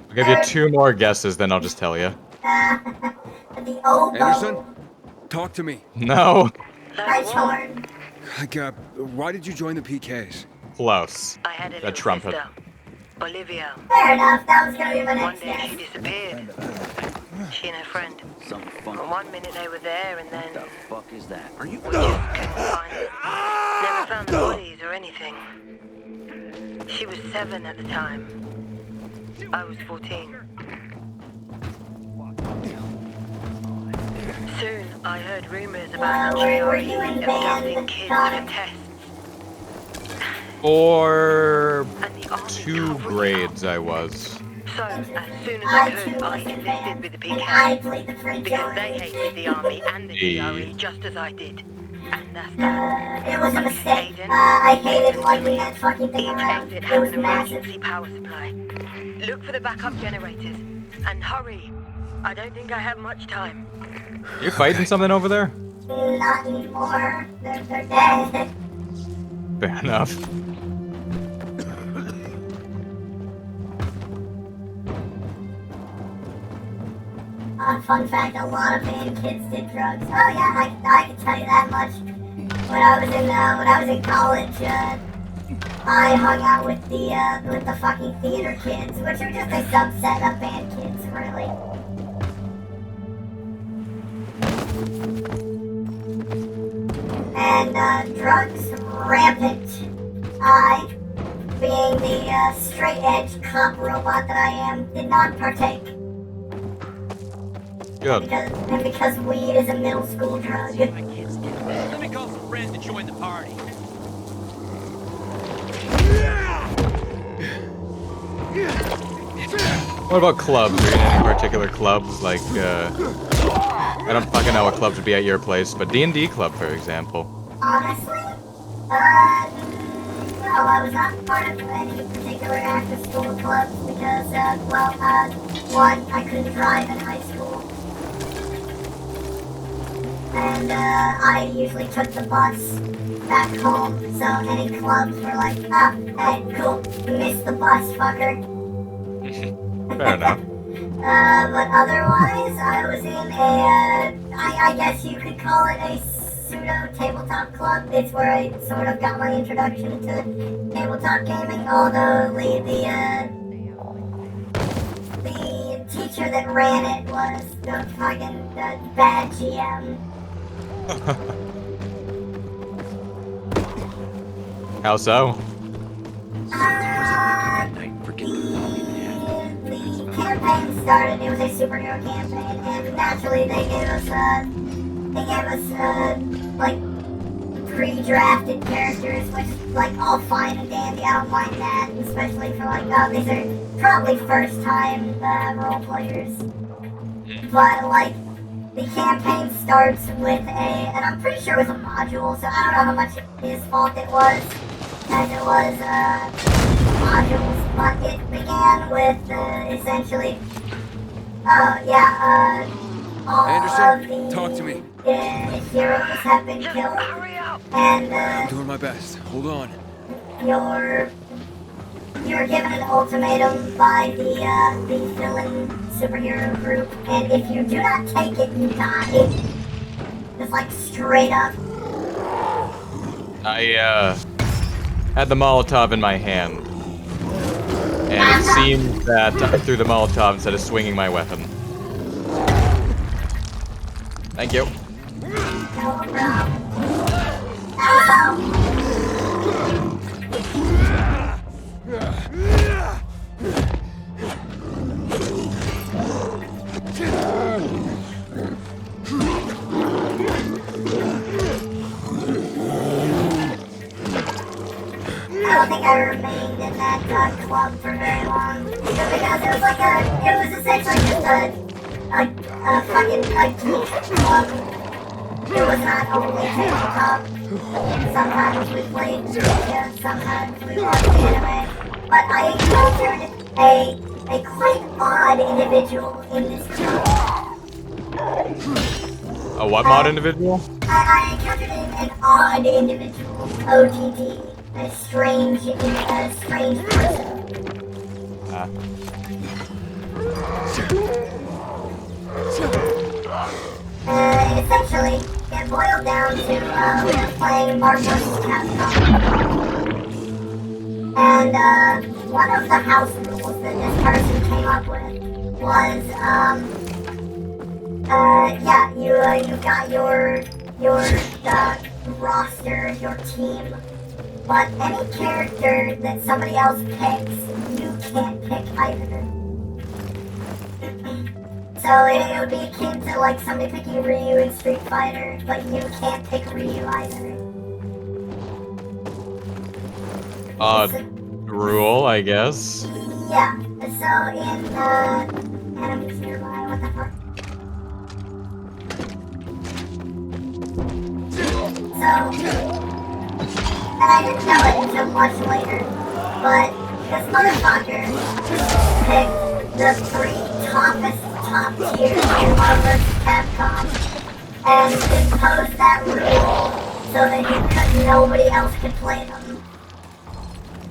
I'll give you 2 more guesses, then I'll just tell you. The oboe. Anderson, talk to me. No. French horn. Like, why did you join the PKs? Close. I had a A little trumpet. sister, Olivia. Fair enough, that was gonna be my One next day guess. she disappeared. She and her friend. Something funky. One minute they were there, and then What the fuck is that? Are you? we just couldn't find them. Never found the bodies or anything. She was 7 at the time. I was 14. Soon, I heard rumors about the were you in abducting band? kids for tests. For 2 grades, I was. So, as soon as I could, I enlisted with the PK. Because they hated the army and the DRE just as I did. And that's that. It was a mistake. Aiden, I hated lighting that fucking thing each around. exit It has was an massive. emergency power supply. Look for the backup generators. And hurry. I don't think I have much time. You fighting something over there? Not anymore. They're dead. Fair enough. Fun fact, a lot of band kids did drugs. Oh yeah, I can tell you that much. When I was in college, I hung out with the fucking theater kids, which are just a subset of band kids, really. And drugs rampant. I, being the straight edge cop robot that I am, did not partake. Good. And because weed is a middle school drug. Let me call some friends to join the party. What about clubs? Are you in any particular clubs? Like, I don't fucking know what clubs would be at your place, but D&D club, for example. Honestly, no, I was not part of any particular after-school clubs because, one, I couldn't drive in high school. And, I usually took the bus back home, so any clubs were like, hey, cool, you missed the bus, fucker. Fair enough. But otherwise, I was in I guess you could call it a pseudo-tabletop club. It's where I sort of got my introduction to tabletop gaming, although the teacher that ran it was the fucking bad GM. How so? The campaign started, it was a superhero campaign, and naturally they gave us, like, pre-drafted characters, which, like, all fine and dandy, I don't mind that, especially for, like, these are probably first-time, role players. But, like, the campaign starts with and I'm pretty sure it was a module, so I don't know how much his fault it was, as it was, modules, but it began with, essentially, all Anderson, of the talk to me. Heroes have been killed, and, I'm doing my best. Hold on. you're given an ultimatum by the villain superhero group, and if you do not take it, you die. Just like straight up. I, had the Molotov in my hand. And it seemed that I threw the Molotov instead of swinging my weapon. Thank you. I don't think I remained in that club for very long. Because it was like it was essentially just a fucking geek club. It was not only tabletop. Sometimes we played video, sometimes we watched anime. But I encountered a quite odd individual in this club. A what mod individual? I encountered an odd individual, OTT, a strange person. Essentially, it boiled down to we were playing Marvel vs. Capcom. And one of the house rules that this person came up with was, yeah, you got your roster, your team, but any character that somebody else picks, you can't pick either. So it would be akin to like somebody picking Ryu in Street Fighter, but you can't pick Ryu either. Odd rule, I guess. Yeah, so in enemies nearby, what the fuck? So, and I didn't know it until much later, but this motherfucker picked the three top tier in Marvel vs. Capcom and imposed that rule so that nobody else could play them.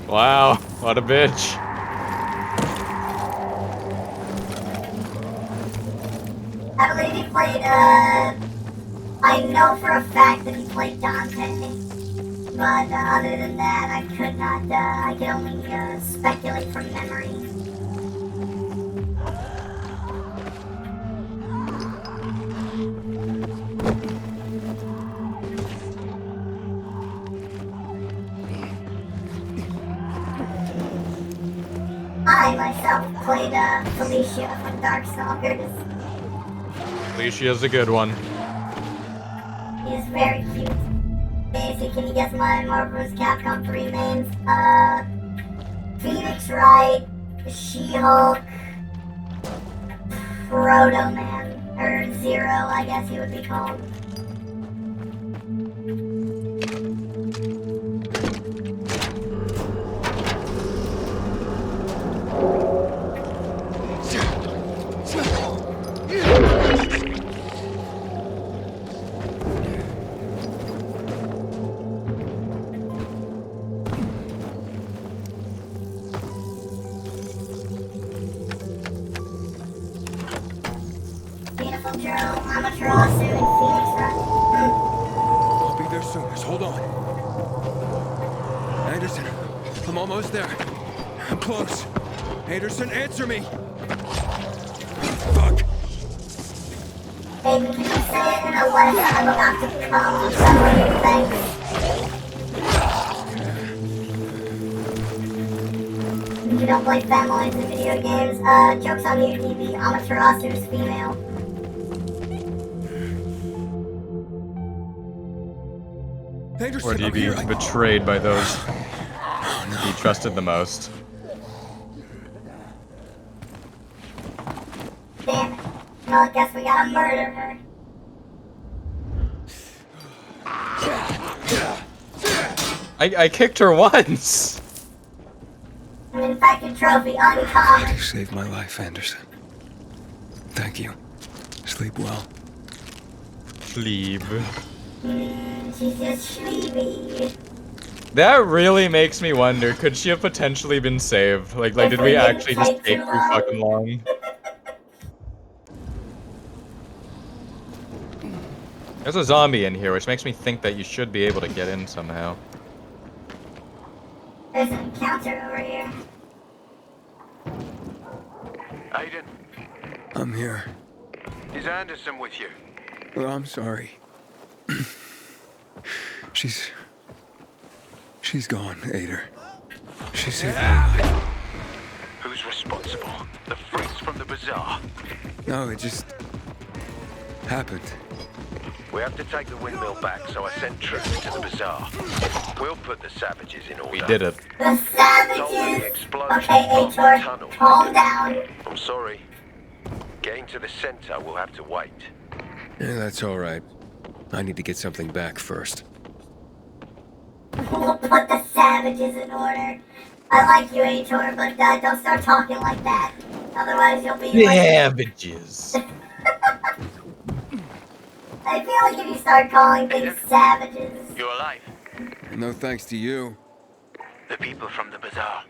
Wow, what a bitch. I believe he played, I know for a fact that he played Dante, but other than that, I could not, I could only speculate from memory. I myself played Felicia from Darkstalkers. Felicia's a good one. He is very cute. Daisy, can you guess my Marvel vs. Capcom 3 names? Phoenix Wright, She-Hulk, Proto-Man, or Zero, I guess he would be called. Beautiful Joe, Amaterasu, and Phoenix Wright. I'll be there soon. Just hold on. Anderson, I'm almost there. I'm close. Anderson, answer me! Fuck! Baby, can you say it in a way that I'm about to come? Somebody, thanks. You don't play families in video games. Joke's on you, DB. Amaterasu is female. Or DB betrayed by those he trusted the most. Damn it. Well, I guess we gotta murder her. I kicked her once! An infected trophy, uncommon. You saved my life, Anderson. Thank you. Sleep well. Sleep. She's just sleepy. That really makes me wonder, could she have potentially been saved? Like did we actually just take too fucking long? There's a zombie in here, which makes me think that you should be able to get in somehow. There's an encounter over here. Aiden, I'm here. is Anderson with you? Oh, I'm sorry. She's gone, Ader. She saved my life. Who's responsible? The freaks from the bazaar. No, it just happened. We have to take the windmill back, so I sent troops to the bazaar. We'll put the savages in order. We did it. The savages! Okay, Aitor, calm down. I'm sorry. Getting to the center will have to wait. Yeah, that's all right. I need to get something back first. We'll put the savages in order. I like you, Aitor, but don't start talking like that. Otherwise you'll be Savages. I feel like if you start calling things savages... You're alive. No thanks to you. The people from the bazaar.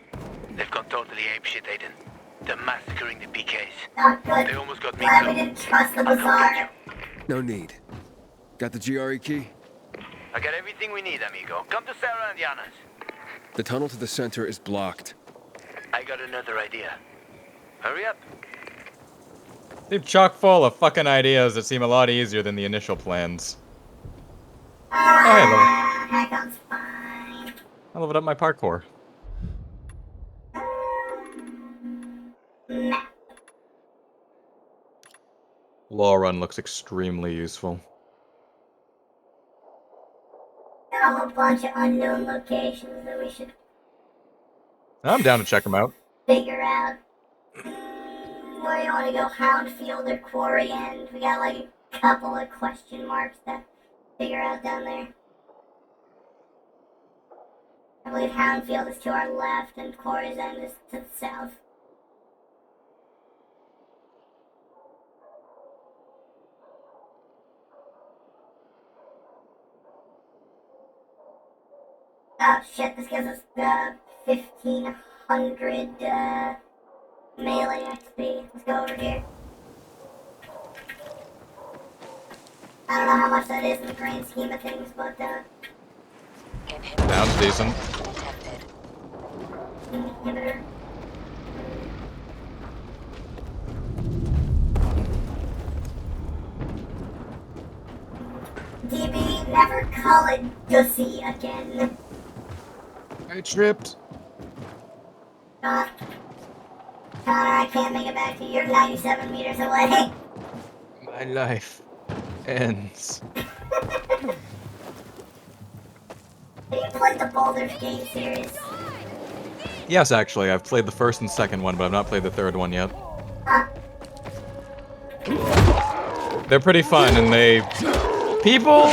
They've gone totally apeshit, Aiden. They're massacring the PKs. Not good. They almost got me Glad too. we didn't trust the bazaar. No need. Got the GRE key? I got everything we need, amigo. Come to Sarah and Yana's. The tunnel to the center is blocked. I got another idea. Hurry up. They're chock full of fucking ideas that seem a lot easier than the initial plans. That comes fine. I leveled up my parkour. Law run looks extremely useful. Got a whole bunch of unknown locations that we should I'm down to check them out. figure out. Where do you want to go? Houndfield or Quarry End? We got like a couple of question marks to figure out down there. I believe Houndfield is to our left and Quarry's End is to the south. Oh shit, this gives us 1500 melee XP. Let's go over here. I don't know how much that is in the grand scheme of things, but Sounds decent. inhibitor. DB, never call it Dussy again. I tripped. Connor, I can't make it back to you. You're 97 meters away. My life ends. Have you played the Baldur's Gate series? Yes, actually, I've played the first and second one, but I've not played the third one yet. Huh. They're pretty fun, and people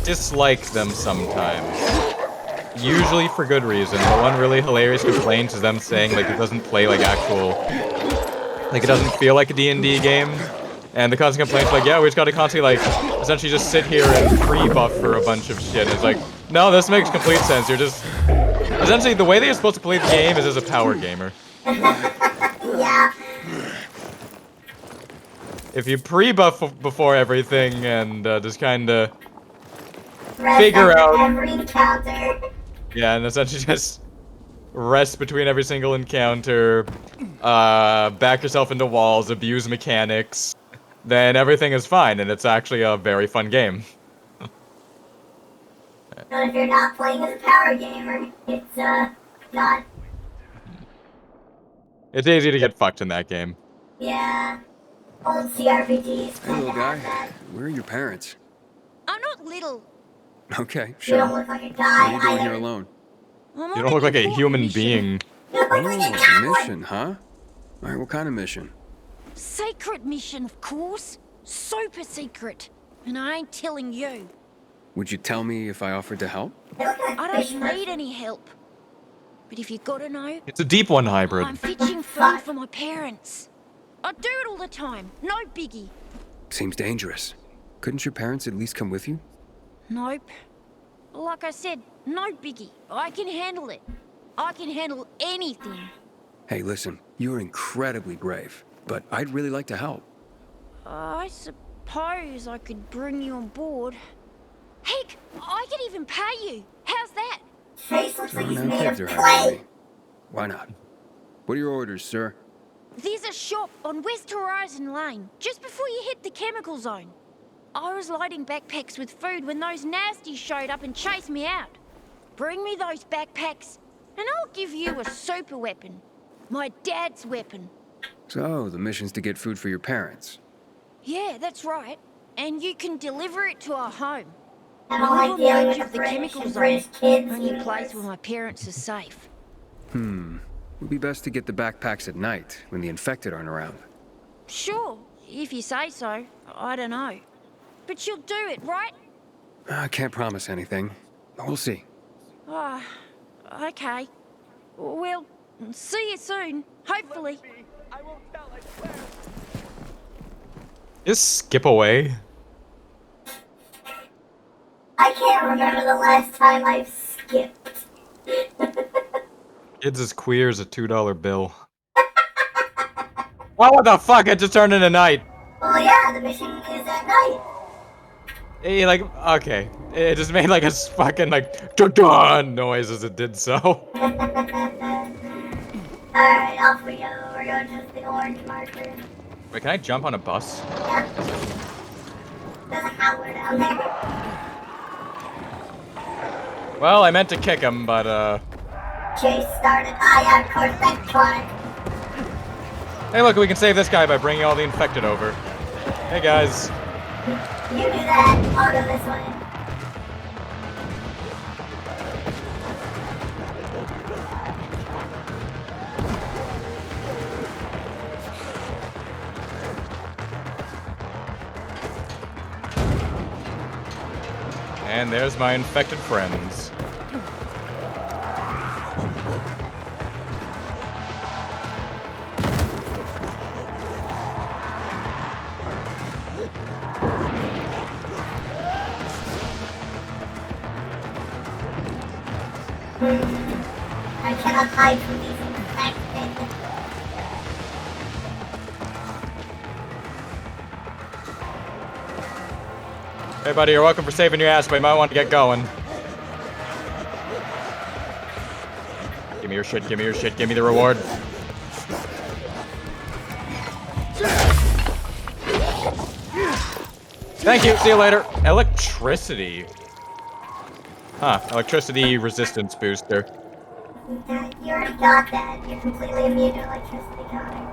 dislike them sometimes. Usually for good reason, but one really hilarious complaint is them saying, like, it doesn't play like actual... Like, it doesn't feel like a D&D game. And the constant complaint's like, yeah, we just gotta constantly, like, essentially just sit here and pre-buff for a bunch of shit. And it's like, no, this makes complete sense. You're just... Essentially, the way that you're supposed to play the game is as a power gamer. Yeah. If you pre-buff before everything and just kinda... figure out... every encounter. Yeah, and essentially just rest between every single encounter, back yourself into walls, abuse mechanics, then everything is fine, and it's actually a very fun game. But if you're not playing as a power gamer, it's, not. It's easy to get fucked in that game. Yeah. Old CRPGs. Hey, little guy. Where are your parents? I'm not little. Okay, You sure. don't look like a What guy are you doing either. here alone? You don't look like a human being. Oh, mission, huh? Alright, what kind of mission? Secret mission, of course. Super secret. And I ain't telling you. Would you tell me if I offered to help? I don't need any help. But if you gotta know, It's a deep one hybrid. I'm fetching food for my parents. I do it all the time. No biggie. Seems dangerous. Couldn't your parents at least come with you? Nope. Like I said, no biggie. I can handle it. I can handle anything. Hey, listen, you're incredibly brave, but I'd really like to help. I suppose I could bring you on board. Heck, I could even pay you. How's that? Face looks like he's Now made kids of are hiring clay. me. Why not? What are your orders, sir? There's a shop on West Horizon Lane, just before you hit the chemical zone. I was loading backpacks with food when those nasties showed up and chased me out. Bring me those backpacks, And I'll give you a super weapon. My dad's weapon. So, the mission's to get food for your parents. Yeah, that's right. And you can deliver it to our home. I don't like On the dealing edge with of the British chemical and zone. British kids. Only even place worse. where my parents are safe. Would be best to get the backpacks at night, when the infected aren't around. Sure, if you say so. I don't know. But you'll do it, right? I can't promise anything. We'll see. Ah, okay. We'll see you soon, hopefully. Just skip away. I can't remember the last time I've skipped. Kids as queer as a $2 bill. Oh, what the fuck? It just turned into night. Well, yeah, the mission is at night. Like, okay. It just made like a fucking like dun noise as it did so. Alright, off we go. We're going to the orange marker. Wait, can I jump on a bus? Yeah. There's a howler down there. Well, I meant to kick him, but Chase started. Ah, yeah, of course, that's Chronic. hey, look, we can save this guy by bringing all the infected over. Hey, guys. You do that. I'll go this way. And there's my infected friends. I cannot hide from these infected. Hey, buddy, you're welcome for saving your ass, but you might want to get going. Give me your shit, give me your shit, give me the reward. Thank you, see you later. Electricity. Huh, electricity resistance booster. You already got that. You're completely immune to electricity, Connor.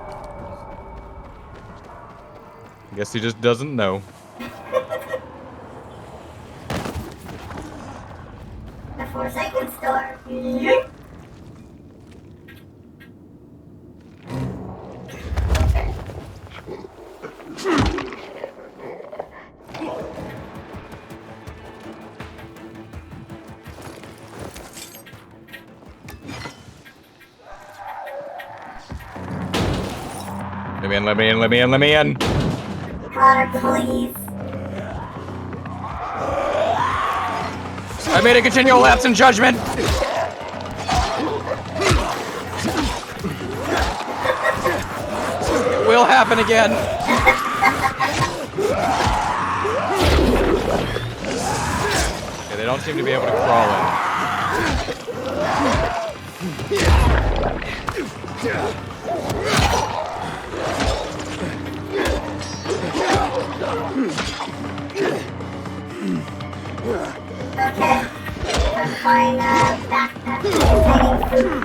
I guess he just doesn't know. The 4-second store. Yeet. Let me in, let me in, let me in, let me in. Connor, please. I made a continual lapse in judgment. It will happen again. Okay, they don't seem to be able to crawl in. Okay. I'm fine, backpack containing food.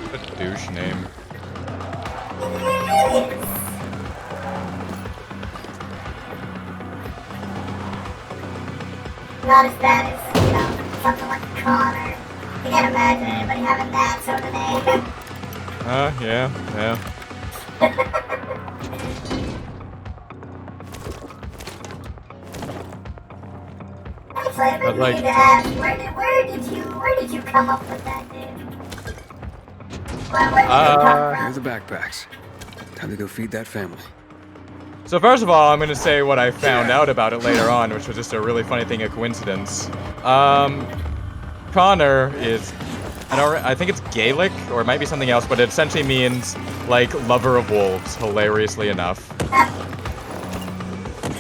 What a douche name. Not as bad as, you know, something like Connor. I can't imagine anybody having that sort of name. Yeah. Actually, I really like- need to ask, where did you come up with that name? Where did it come Here's from? the backpacks. Time to go feed that family. So first of all, I'm gonna say what I found out about it later on, which was just a really funny thing, a coincidence. Connor is, I think it's Gaelic, or it might be something else, but it essentially means, like, lover of wolves, hilariously enough.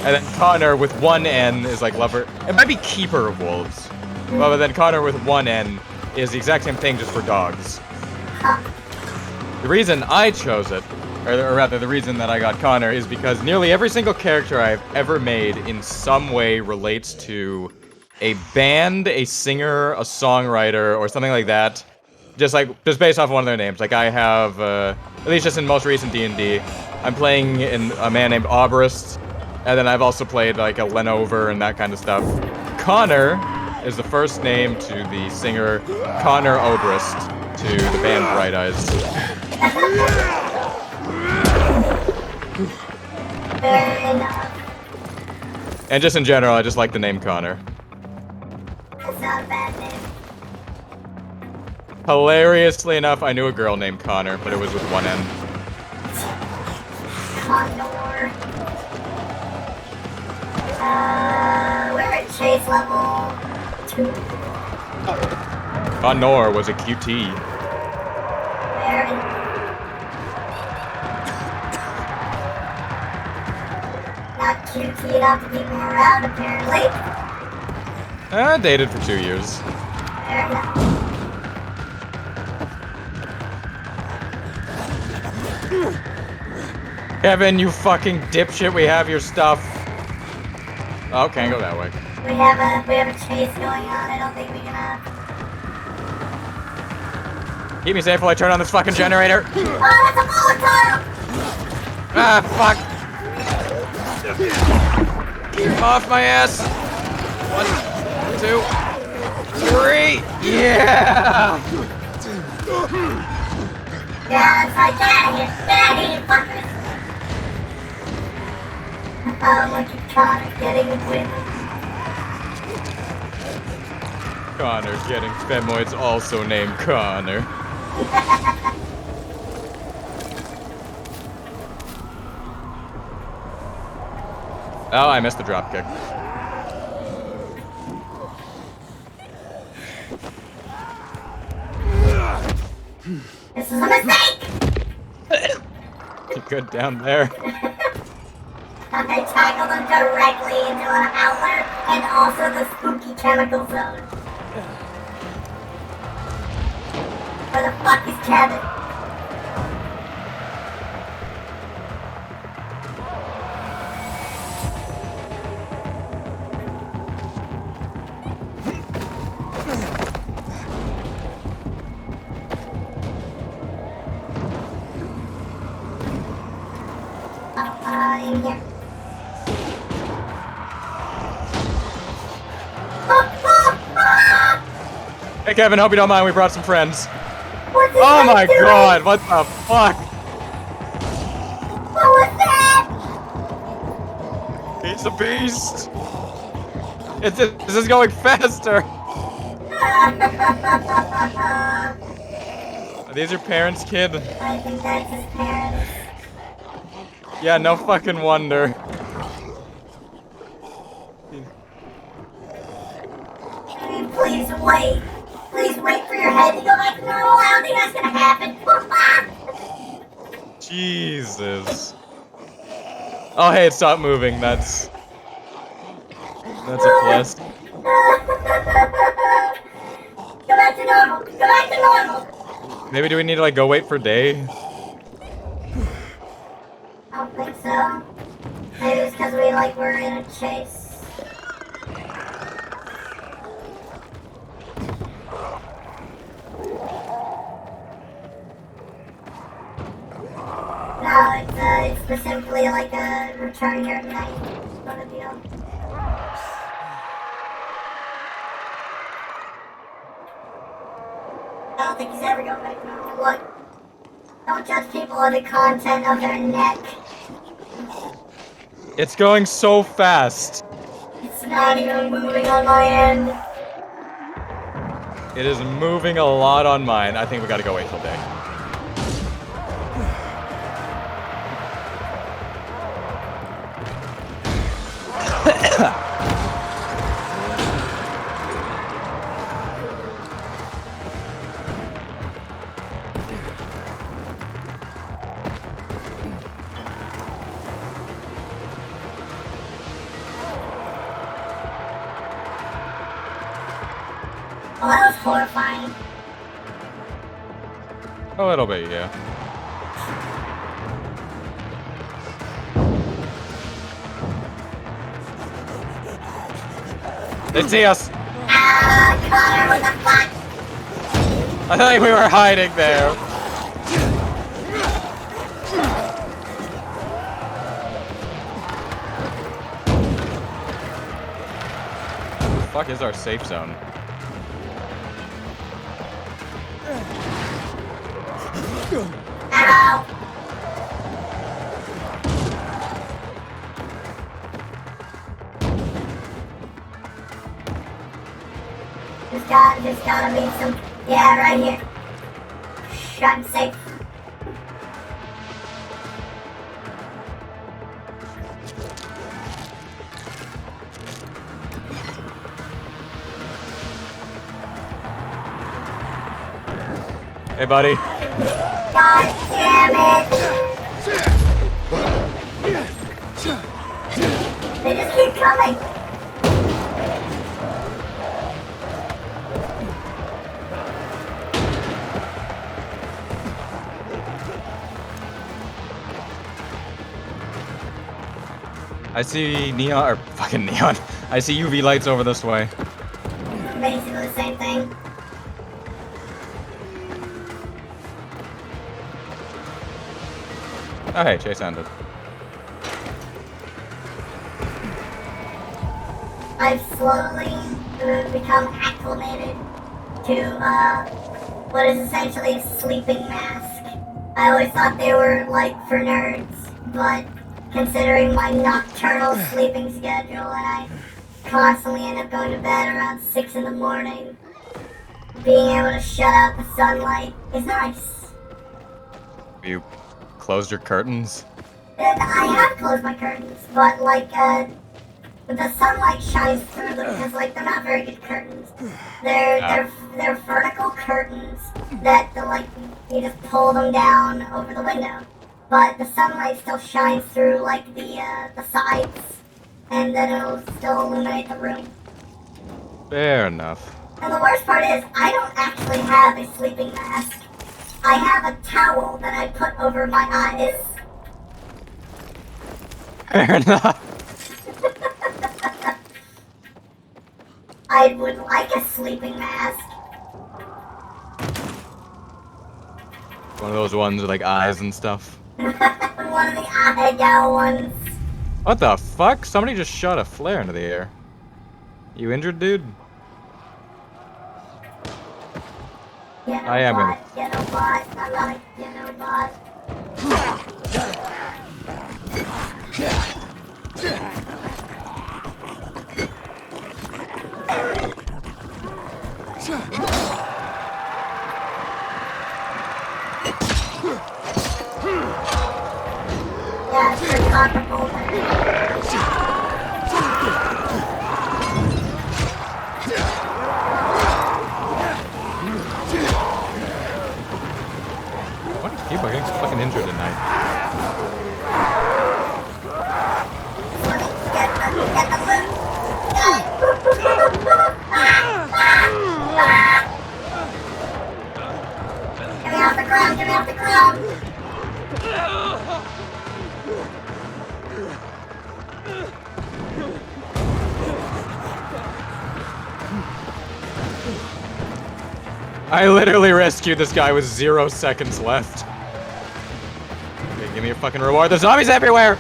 And then Connor with one N is like lover, it might be keeper of wolves. Well, but then Connor with one N is the exact same thing, just for dogs. The reason I chose it, or rather the reason that I got Connor, is because nearly every single character I've ever made in some way relates to a band, a singer, a songwriter, or something like that. Just based off one of their names. Like I have, at least just in most recent D&D, I'm playing in a man named Aubrist, and then I've also played like a Lenover and that kind of stuff. Connor is the first name to the singer Connor Obrist, to the band Bright Eyes. Fair enough. And just in general, I just like the name Connor. That's not a bad name. Hilariously enough, I knew a girl named Connor, but it was with one N. Condor. We're at chase level 2. Connor was a QT. Not QT enough to keep him around, apparently. Dated for 2 years. Fair enough. Kevin, you fucking dipshit, we have your stuff. Oh, can't go that way. We have a chase going on. I don't think we can. Keep me safe while I turn on this fucking generator. Oh, that's a volatile! Ah, fuck. Keep off my ass. 1, 2, 3. Yeah! Yeah, that's right. Get out of here. Get out of here, fuckers. Oh, look at Connor getting with. Connor getting femoids, also named Connor. Oh, I missed the dropkick. This is a mistake! You're good down there. I tackled him directly into an howler and also the spooky chemical zone. Where the fuck is Kevin? In here. Hey Kevin, hope you don't mind, we brought some friends. What's this Oh my doing? god, what the fuck? What was that? He's a beast. This is going faster. Are these your parents, kid? I think that's his parents. Yeah, no fucking wonder. Please wait. Please wait for your head to go back to normal. I don't think that's gonna happen. Jesus. Oh hey, it stopped moving. That's a plus. Go back to normal. Go back to normal. Maybe do we need to like go wait for day? I don't think so. Maybe it's because we were in a chase. No, it's specifically like a return your night sort of deal. I don't think he's ever going back to normal. Look, don't judge people on the content of their neck. It's going so fast. It's not even moving on my end. It is moving a lot on mine. I think we gotta go wait till day. Oh, that was horrifying. A little bit, yeah. They see us. Connor, what the fuck? I thought we were hiding there. Where the fuck is our safe zone? Ow. There's gotta be some. Yeah, right here. I'm safe. Hey, buddy. God damn it! They just keep coming. I see neon, or fucking neon. I see UV lights over this way. Basically the same thing. Oh, hey, chase ended. I've slowly become acclimated to what is essentially a sleeping mask. I always thought they were like for nerds, but considering my nocturnal sleeping schedule and I constantly end up going to bed around 6 in the morning, being able to shut out the sunlight is nice. You closed your curtains? And I have closed my curtains, but like the sunlight shines through them because like they're not very good curtains. They're vertical curtains that you just pull them down over the window, but the sunlight still shines through like the sides, and then it'll still illuminate the room. Fair enough. And the worst part is I don't actually have a sleeping mask. I have a towel that I put over my eyes. Fair enough. I would like a sleeping mask. One of those ones with like eyes and stuff. One of the eyebrow ones. What the fuck? Somebody just shot a flare into the air. You injured, dude? I am in. Get a bot. I'm not a get a bot. Yeah, it's pretty comfortable. What are people getting fucking injured tonight? Get me off the ground, get me off the ground! I literally rescued this guy with 0 seconds left. Okay, give me a fucking reward. There's zombies everywhere!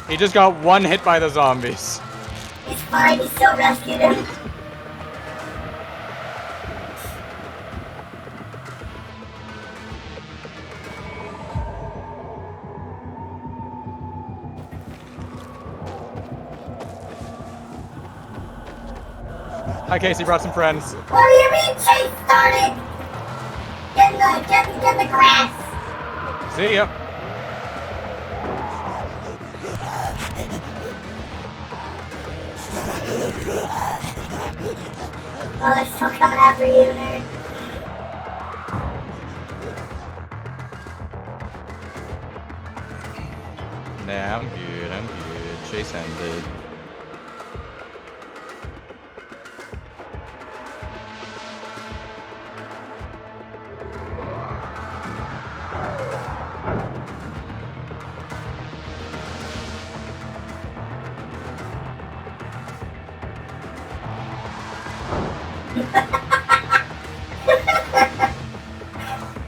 He just got one hit by the zombies. It's fine, he still rescued him. Hi, Casey, brought some friends. What do you mean chase started? Get the grass. See ya. Oh, they're still coming after you, nerd. Nah, I'm good. Chase ended.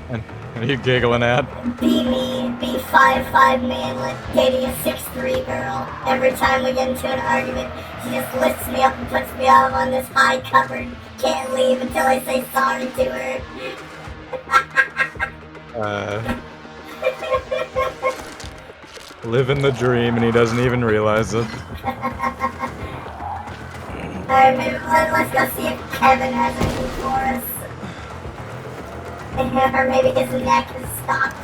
And what are you giggling at? Be me, be 5'5" manlet, dating a 6'3" girl. Every time we get into an argument, she just lifts me up and puts me out on this high cupboard. Can't leave until I say sorry to her. Living the dream and he doesn't even realize it. Alright, maybe let's go see if Kevin has anything for us. Or maybe his neck is stopped.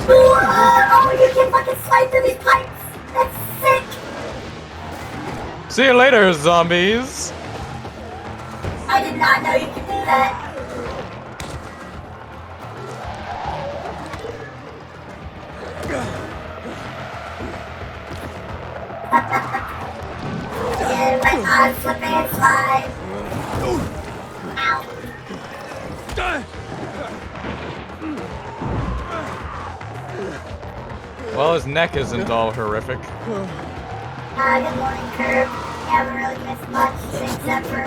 Oh, you can fucking slide through these pipes! That's sick! See you later, zombies! I did not know you could do that. Yeah, my arms slip and slide. Ow. Well, his neck isn't all horrific. Good morning, Curb. You haven't really missed much except for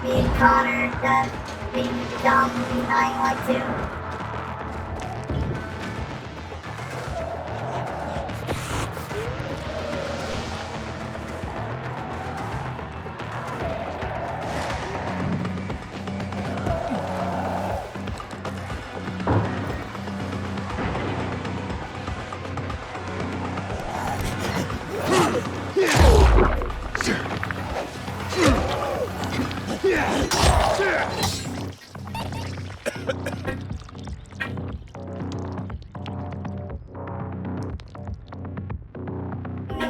me and Connor being dumb and dying like two.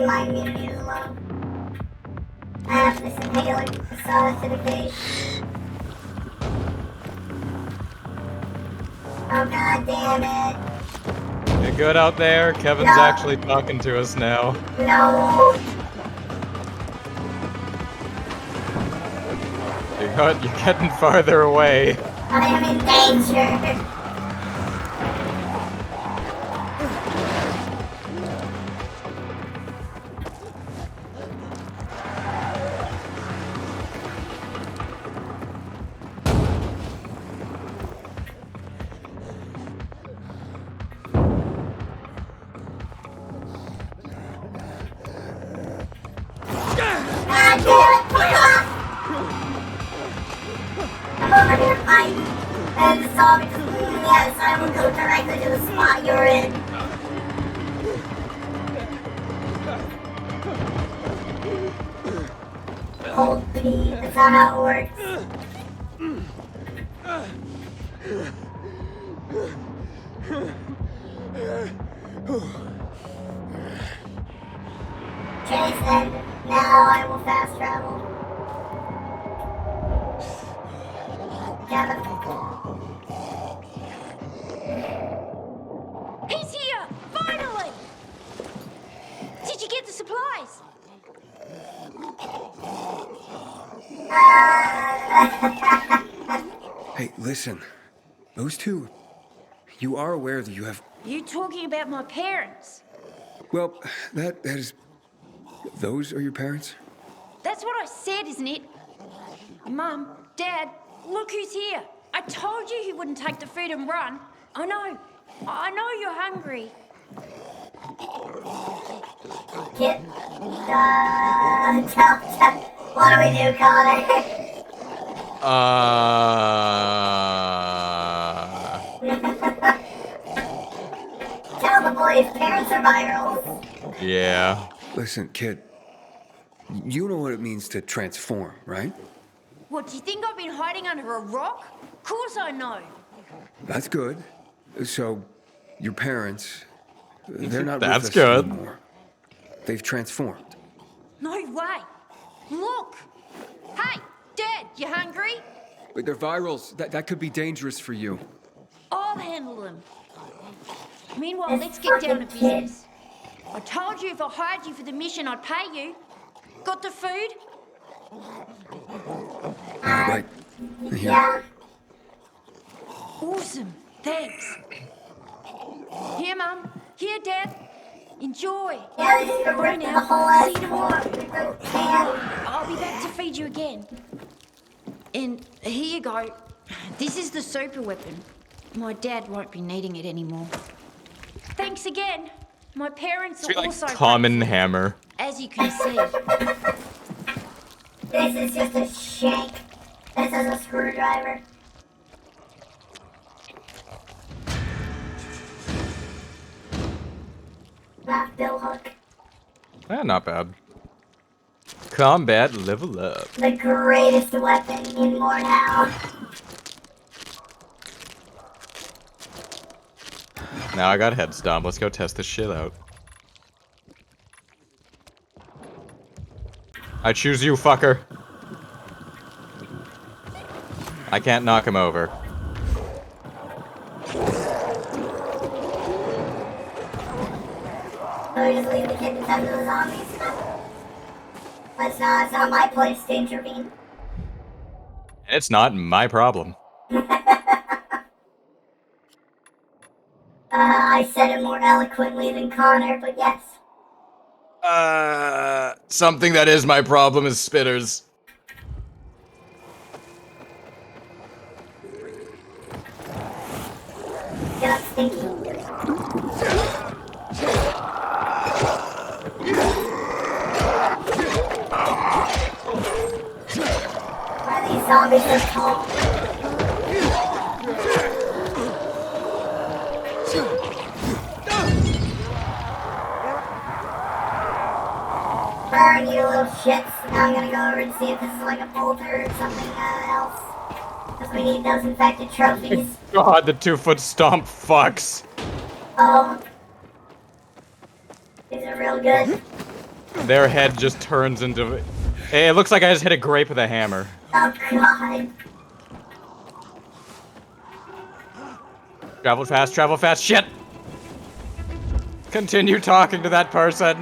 My immunity is low. I have this inhaler solid to the face. Oh god damn it. You good out there? Kevin's actually talking to us now. No. You're getting farther away. I am in danger. I'm over here fighting, and the zombie just blew me out, so I will go directly to the spot you're in. Hold P, that's not how it works. Chase end. Now I will fast travel. Kevin. He's here! Finally! Did you get the supplies? Hey, listen. Those two, you are aware that you have... You talking about my parents? Well, that is... Those are your parents? That's what I said, isn't it? Mum, Dad, look who's here. I told you he wouldn't take the food and run. I know you're hungry. Get, tell, what do we do, Connor? Tell the boy his parents are virals. Yeah. Listen, kid. You know what it means to transform, right? What, do you think I've been hiding under a rock? Of course I know. That's good. So, your parents, they're not That's with us good. anymore. They've transformed. No way. Look. Hey, Dad, you hungry? But they're virals. That could be dangerous for you. I'll handle them. Meanwhile, let's get down to business. I told you if I hired you for the mission, I'd pay you. Got the food? Right. Here. Yeah. Awesome. Thanks. Here, Mum. Here, Dad. Enjoy. Yeah, this is gonna Bye rip the now. whole ass See you tomorrow. can. I'll be back to feed you again. And here you go. This is the super weapon. My dad won't be needing it anymore. Thanks again. My parents are also Common grateful, hammer. as you can see. This is just a shank. This is a screwdriver. Not Bill Hook. Not bad. Combat level up. The greatest weapon in Mordhau. Now I got head stomp. Let's go test this shit out. I choose you, fucker. I can't knock him over. So we just leave the kid to tend to the zombies. It's not my place to intervene. It's not my problem. I said it more eloquently than Connor, but yes. Something that is my problem is spitters. Get up, Stinky. Why are these zombies so tall? Burn, you little shits. Now I'm gonna go over and see if this is like a bolter or something else. Because we need those infected trophies. God, the 2-foot stomp fucks. Oh. These are real good. Their head just turns into... Hey, it looks like I just hit a grape with a hammer. Oh, God. Travel fast, shit! Continue talking to that person.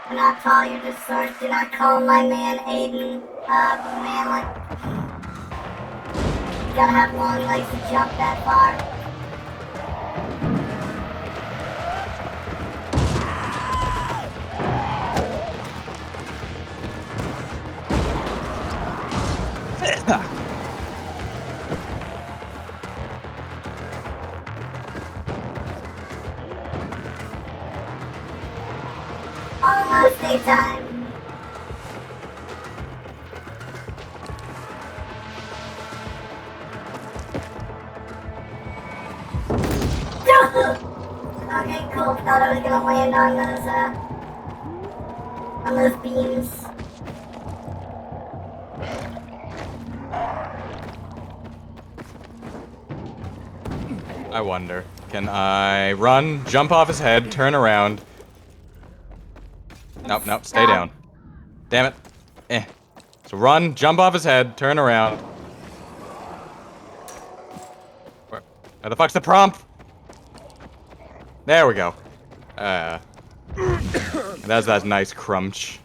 Do not call your source. Do not call my man Aiden. Man, like... You gotta have long legs to jump that far. Almost daytime. Okay, cool. Thought I was gonna land on those beams. I wonder. Can I run, jump off his head, turn around? Nope, stay down. Damn it. So run, jump off his head, turn around. Where the fuck's the prompt? There we go. That's that nice crunch.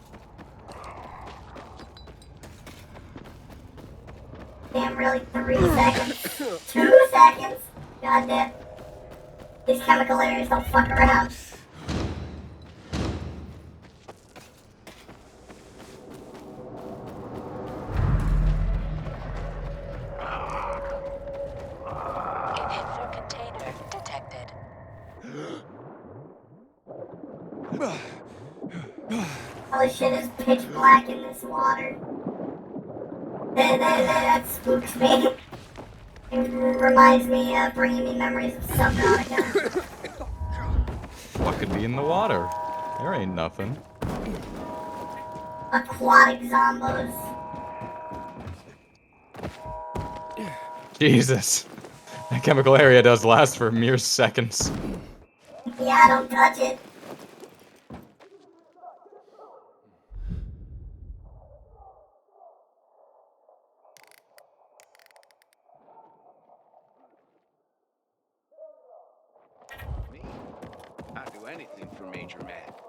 Damn, really? 3 seconds? 2 seconds? God damn. These chemical areas don't fuck around. Inhibitor container detected. Holy shit, it's pitch black in this water. That spooks me. It reminds me of bringing me memories of Subnautica. What could be in the water? There ain't nothing. Aquatic zombos. Jesus. That chemical area does last for mere seconds. Yeah, don't touch it. I'd do anything for Major Matt.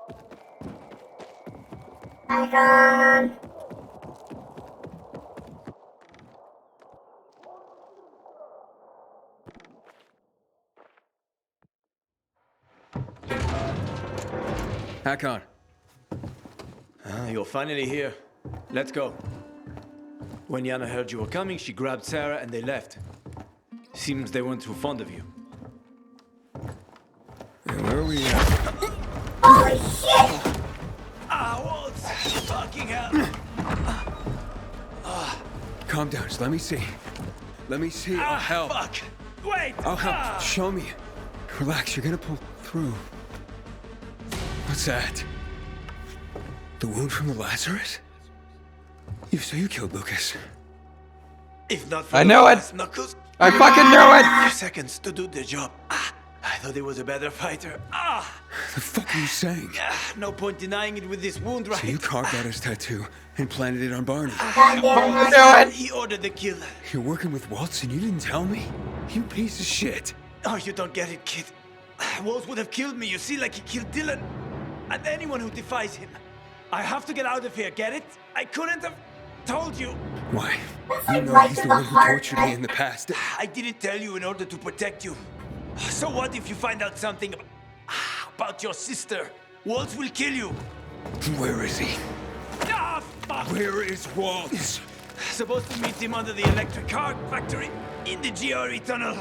Icon. Hakon. You're finally here. Let's go. When Yana heard you were coming, she grabbed Sarah and they left. Seems they weren't too fond of you. Where are we? Holy shit! What? Fucking hell! Calm down, just let me see. Let me see, I'll help. Fuck! Wait! I'll help, show me. Relax, you're gonna pull through. What's that? The wound from the Lazarus? So you killed Lucas. If not for I know it! Knuckles, I fucking knew it! 2 seconds to do the job. I thought he was a better fighter. The fuck are you saying? No point denying it with this wound, right? So you carved out his tattoo and planted it on Barney. He ordered the kill. You're working with Waltz and you didn't tell me? You piece of shit. Oh, you don't get it, kid. Waltz would have killed me, you see, like he killed Dylan. And anyone who defies him. I have to get out of here, get it? I couldn't have told you. Why? You know he's the one who tortured me in the past. I didn't tell you in order to protect you. So what if you find out something about your sister? Waltz will kill you. Where is he? Fuck! Where is Waltz? Supposed to meet him under the electric car factory in the GRE tunnel.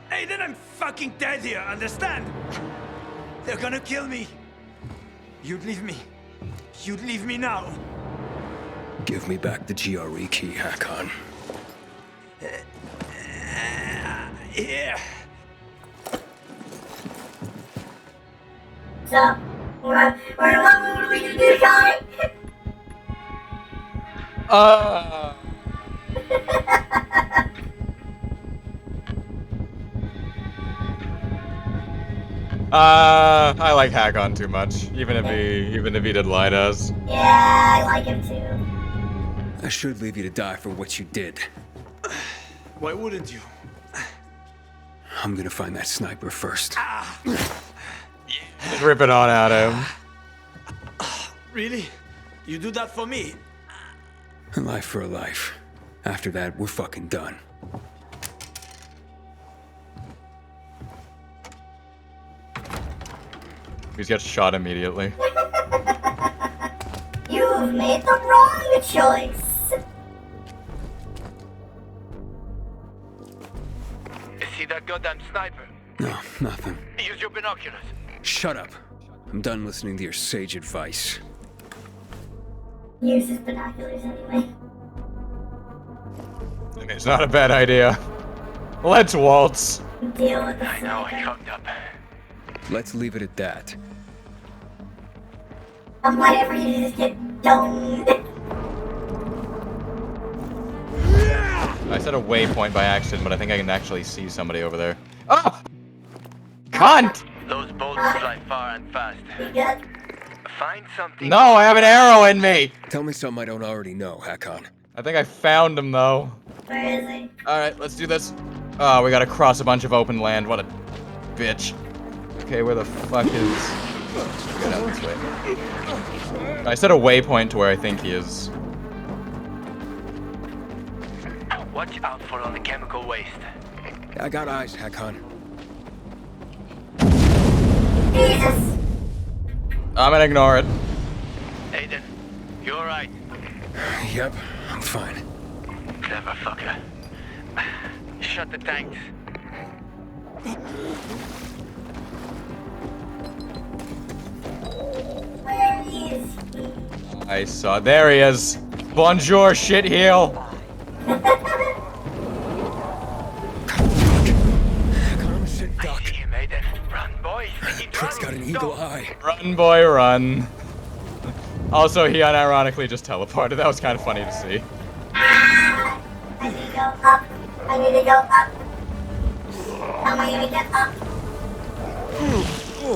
Hey, then I'm fucking dead here, understand? They're gonna kill me. You'd leave me. You'd leave me now. Give me back the GRE key, Hakon. Here. So, what are we gonna do, Connor? I like Hakon too much, even if he did lie to us. Yeah, I like him too. I should leave you to die for what you did. Why wouldn't you? I'm gonna find that sniper first. Just rip it on out of him. Really? You do that for me? A life for a life. After that, we're fucking done. He's got shot immediately. You've made the wrong choice. See that goddamn sniper? No, nothing. Use your binoculars. Shut up. I'm done listening to your sage advice. Use his binoculars anyway. It's not a bad idea. Let's waltz. Deal with the I know, I fucked up. Let's leave it at that. I'm waiting for you to just get domed. I set a waypoint by accident, but I think I can actually see somebody over there. Oh! Cunt! Those bolts fly far and fast. You good? Find something. No, I have an arrow in me! Tell me something I don't already know, Hakon. I think I found him, though. Where is he? Alright, let's do this. Oh, we gotta cross a bunch of open land. What a bitch. Okay, where the fuck is... We go down this way. I set a waypoint to where I think he is. Watch out for all the chemical waste. I got eyes, Hakon. Jesus! I'm gonna ignore it. Aiden, you alright? Yep, I'm fine. Clever fucker. Shut the tanks. Where is he? I saw. There he is. Bonjour, shit heel. I see him, Aiden. Run, boy. Trick's got an eagle eye. Run, boy, run. Also, he unironically just teleported. That was kind of funny to see. I need to go up. I need to go up. How am I gonna get up?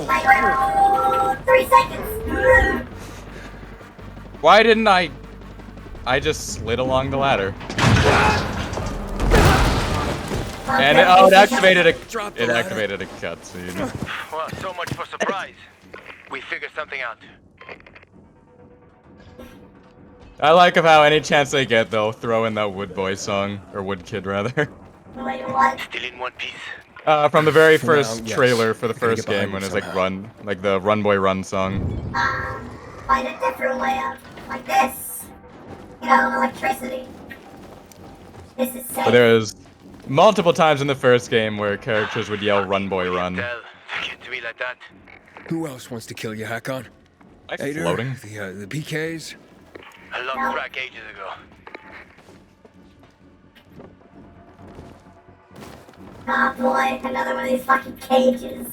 Wait, 3 seconds. Why didn't I just slid along the ladder. And it activated a cutscene. Well, so much for surprise. We figured something out. I like how any chance they get, they'll throw in that Wood Boy song. Or Wood Kid, rather. Wait, what? Still in one piece. From the very For first now, yes. trailer for the I gotta first get behind game when him it's like somehow. Run, like the Run Boy Run song. Find a different way up, like this. You know, electricity. This is safe. But there was multiple times in the first game where characters would yell "Run Boy Run." Get to me like that. Who else wants to kill you, Hakon? Ader, floating? The PKs? I lost track ages ago. Oh boy, another one of these fucking cages.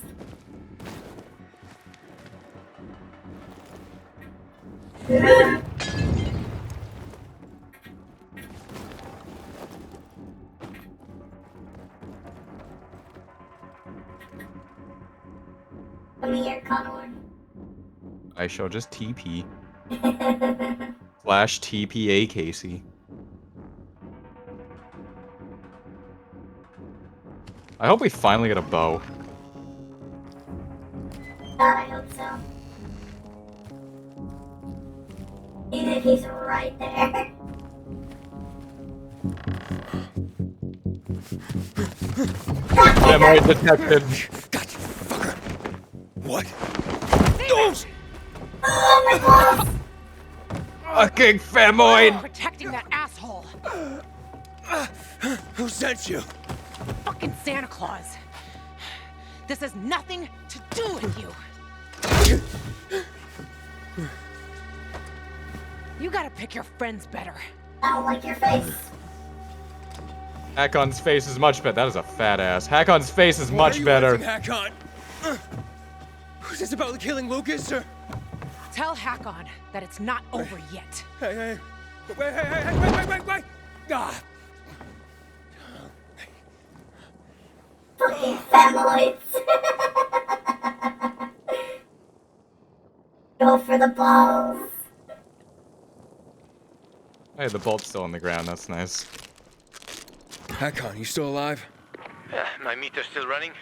Come here, Connor. I shall just TP. Flash TPA Casey. I hope we finally get a bow. I hope so. Even if he's right there. Memory detected. Gotcha, fucker. What? Oh my balls! Fucking Femoid! Protecting that asshole. Who sent you? Fucking Santa Claus. This has nothing to do with you. You gotta pick your friends better. I don't like your face. Hakon's face is much better. That is a fat ass. Hakon's face is much better. Hakon? Is this about killing Lucas, or? Tell Hakon that it's not over yet. Hey. Wait. Ah. Fucking femoids. Go for the balls. Hey, the bolt's still on the ground. That's nice. Hakon, you still alive? My meter's still running.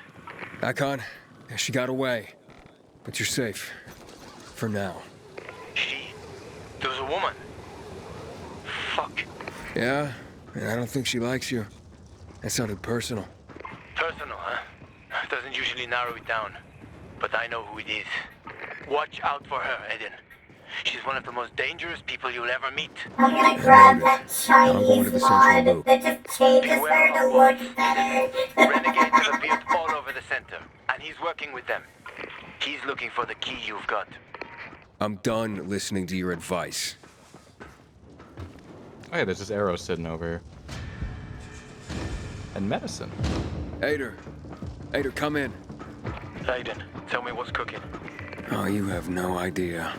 Hakon, yeah, she got away. But you're safe. For now. There was a woman. Fuck. Yeah? And I don't think she likes you. That sounded personal. Personal, huh? Doesn't usually narrow it down. But I know who it is. Watch out for her, Eden. She's one of the most dangerous people you'll ever meet. I'm gonna grab that Chinese mod that just changes her to look better. Renegades have appeared all over the center, and he's working with them. He's looking for the key you've got. I'm done listening to your advice. Oh yeah, there's this arrow sitting over here. And medicine. Ader, come in. Aiden, tell me what's cooking. Oh, you have no idea.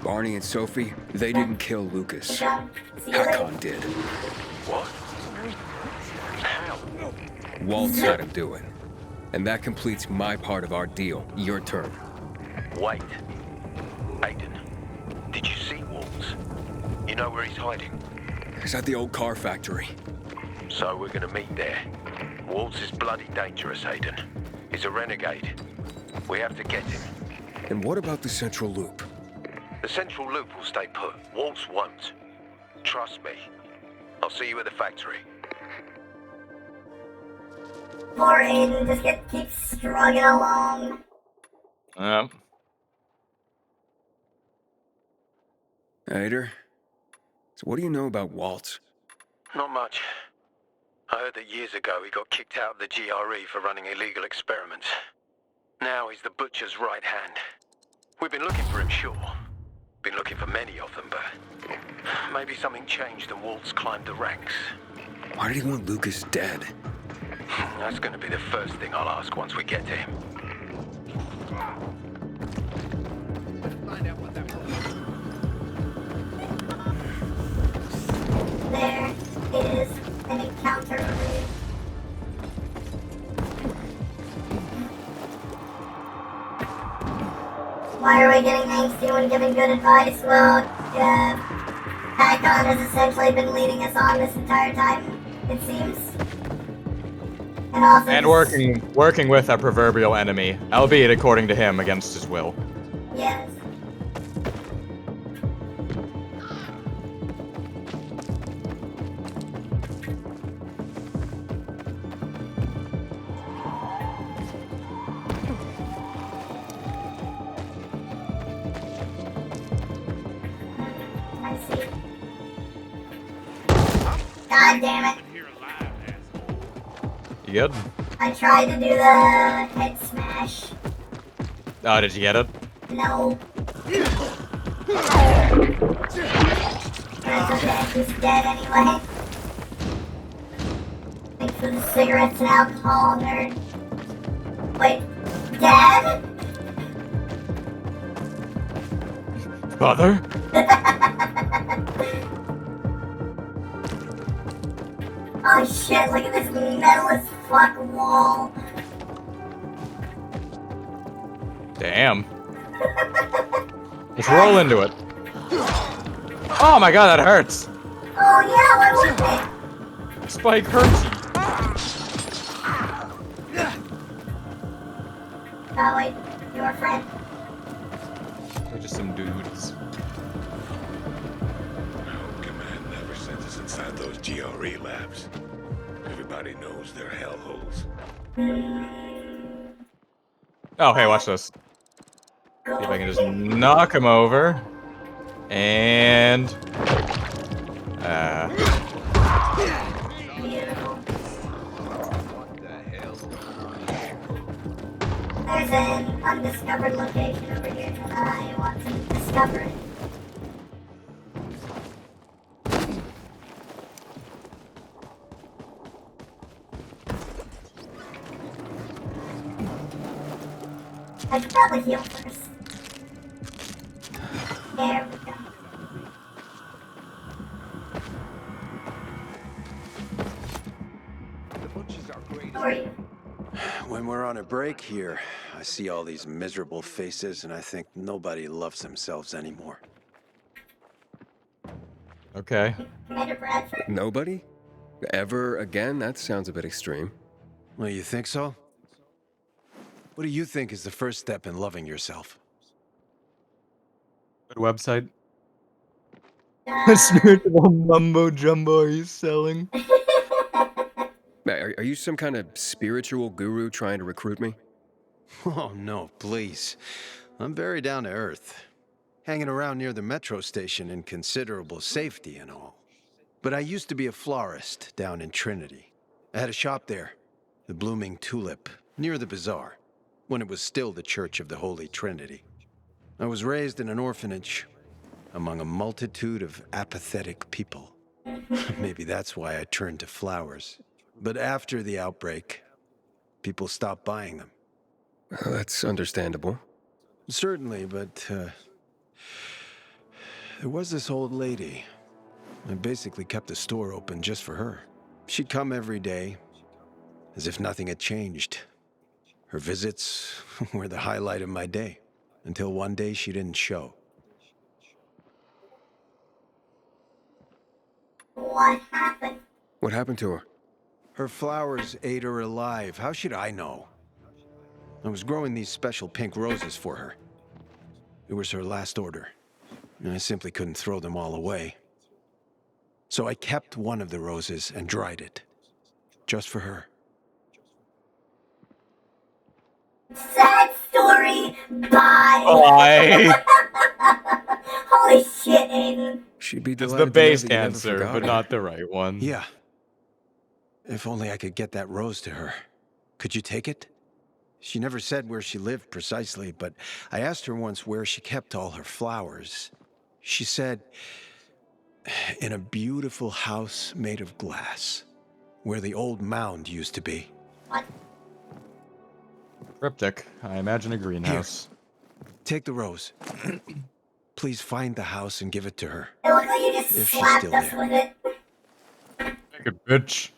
Barney and Sophie, they didn't kill Lucas. Hakon did. What? How? Waltz had him do it. And that completes my part of our deal. Your turn. Wait. Aiden, did you see Waltz? You know where he's hiding? He's at the old car factory. So we're gonna meet there. Waltz is bloody dangerous, Aiden. He's a renegade. We have to get him. And what about the Central Loop? The Central Loop will stay put. Waltz won't. Trust me. I'll see you at the factory. Poor Aiden just keeps struggling along. Yep. Ader, so what do you know about Waltz? Not much. I heard that years ago he got kicked out of the GRE for running illegal experiments. Now he's the butcher's right hand. We've been looking for him, sure. Been looking for many of them, but maybe something changed and Waltz climbed the ranks. Why did he want Lucas dead? That's gonna be the first thing I'll ask once we get to him. There is an encounter over here. Why are we getting angsty when giving good advice? Well, Hakon has essentially been leading us on this entire time, it seems. And also working with our proverbial enemy, albeit according to him against his will. Yes. God damn it. You good? I tried to do the head smash. Oh, did you get it? No. That's okay, he's dead anyway. Thanks for the cigarettes and alcohol, nerd. Wait, Dad? Father? Oh shit, look at this metal as fuck wall. Damn. Let's roll into it. Oh my god, that hurts. Oh yeah, why wouldn't it? Spike hurts you. Oh wait, your friend. We're just some dudes. Command never sent us inside those GRE labs. Everybody knows they're hellholes. Oh, hey, watch this. See if I can just knock him over. And... There's an undiscovered location over here. I want to discover it. I should probably heal first. There we go. Who are you? When we're on a break here, I see all these miserable faces and I think nobody loves themselves anymore. Okay. Commander Bradford? Nobody? Ever again? That sounds a bit extreme. Well, you think so? What do you think is the first step in loving yourself? Good website. What spiritual mumbo jumbo are you selling? Are you some kind of spiritual guru trying to recruit me? Oh, no, please. I'm very down to earth. Hanging around near the metro station in considerable safety and all. But I used to be a florist down in Trinity. I had a shop there, the Blooming Tulip, near the bazaar, when it was still the Church of the Holy Trinity. I was raised in an orphanage, among a multitude of apathetic people. Maybe that's why I turned to flowers. But after the outbreak, people stopped buying them. That's understandable. Certainly, but there was this old lady. I basically kept the store open just for her. She'd come every day, as if nothing had changed. Her visits were the highlight of my day, until one day she didn't show. What happened? What happened to her? Her flowers ate her alive. How should I know? I was growing these special pink roses for her. It was her last order, and I simply couldn't throw them all away. So I kept one of the roses and dried it, just for her. Sad story. Bye. Bye. Holy shit, Aiden. She'd be It's delighted the to know base that you never cancer, forgot but her. not the right one. Yeah. If only I could get that rose to her. Could you take it? She never said where she lived precisely, but I asked her once where she kept all her flowers. She said, in a beautiful house made of glass, where the old mound used to be. What? Cryptic. I imagine a greenhouse. Here, take the rose. Please find the house and give it to her. It looked like you just If she's slapped still us there. with it. Take it, bitch.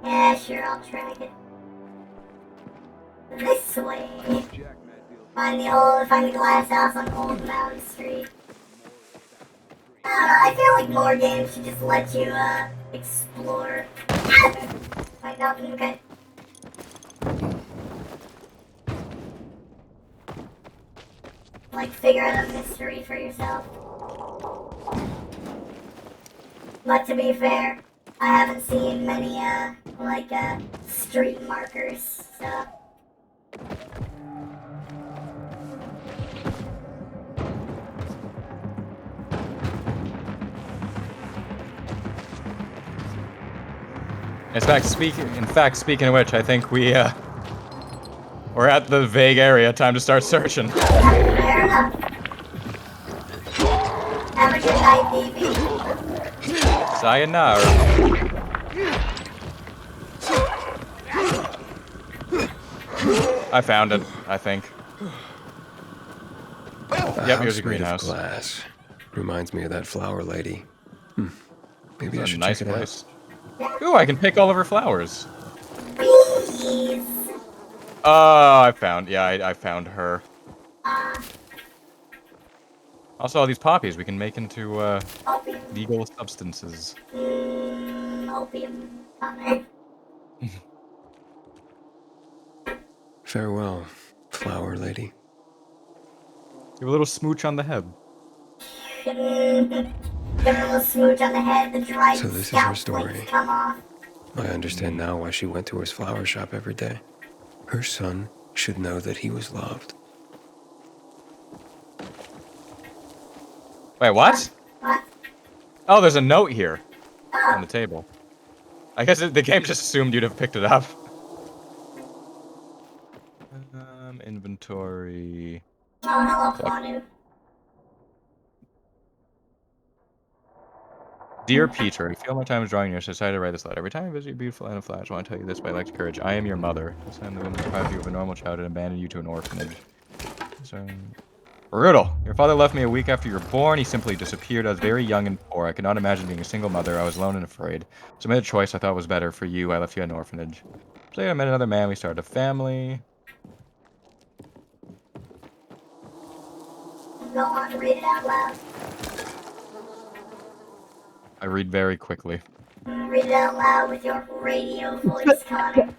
Yeah, sure, I'll track it. This way. Find the glass house on Old Mountain Street. I don't know, I feel like more games should just let you, explore. Find nothing, okay. Like, figure out a mystery for yourself. But to be fair, I haven't seen many, street markers, so. In fact, speaking of which, I think we're at the vague area. Time to start searching. Fair enough. Have a good night, DB. Sayonara. I found it, I think. Yep, here's a greenhouse. Glass. Reminds me of that flower lady. Maybe I should nice check it place. Ooh, I can pick all of her flowers. Bees. Oh, I found her. Also, all these poppies we can make into legal substances. Opium. Farewell, flower lady. Give a little smooch on the head. Give a little smooch on the head, the dried So this is her scalp story. flakes come off. I understand now why she went to his flower shop every day. Her son should know that he was loved. Wait, what? What? Oh, there's a note here on the table. I guess the game just assumed you'd have picked it up. Inventory. Oh, hello, Manu. Dear Peter, I feel my time is drawing near, so I decided to write this letter. Every time I visit your beautiful land of Flash, I want to tell you this, but I lack courage. I am your mother. This time the woman deprived you of a normal childhood and abandoned you to an orphanage. So... Brutal. Your father left me a week after you were born. He simply disappeared. I was very young and poor. I could not imagine being a single mother. I was alone and afraid. So I made a choice I thought was better for you. I left you at an orphanage. So later I met another man. We started a family. Go on, read it out loud. I read very quickly. Read it out loud with your radio voice, Connor.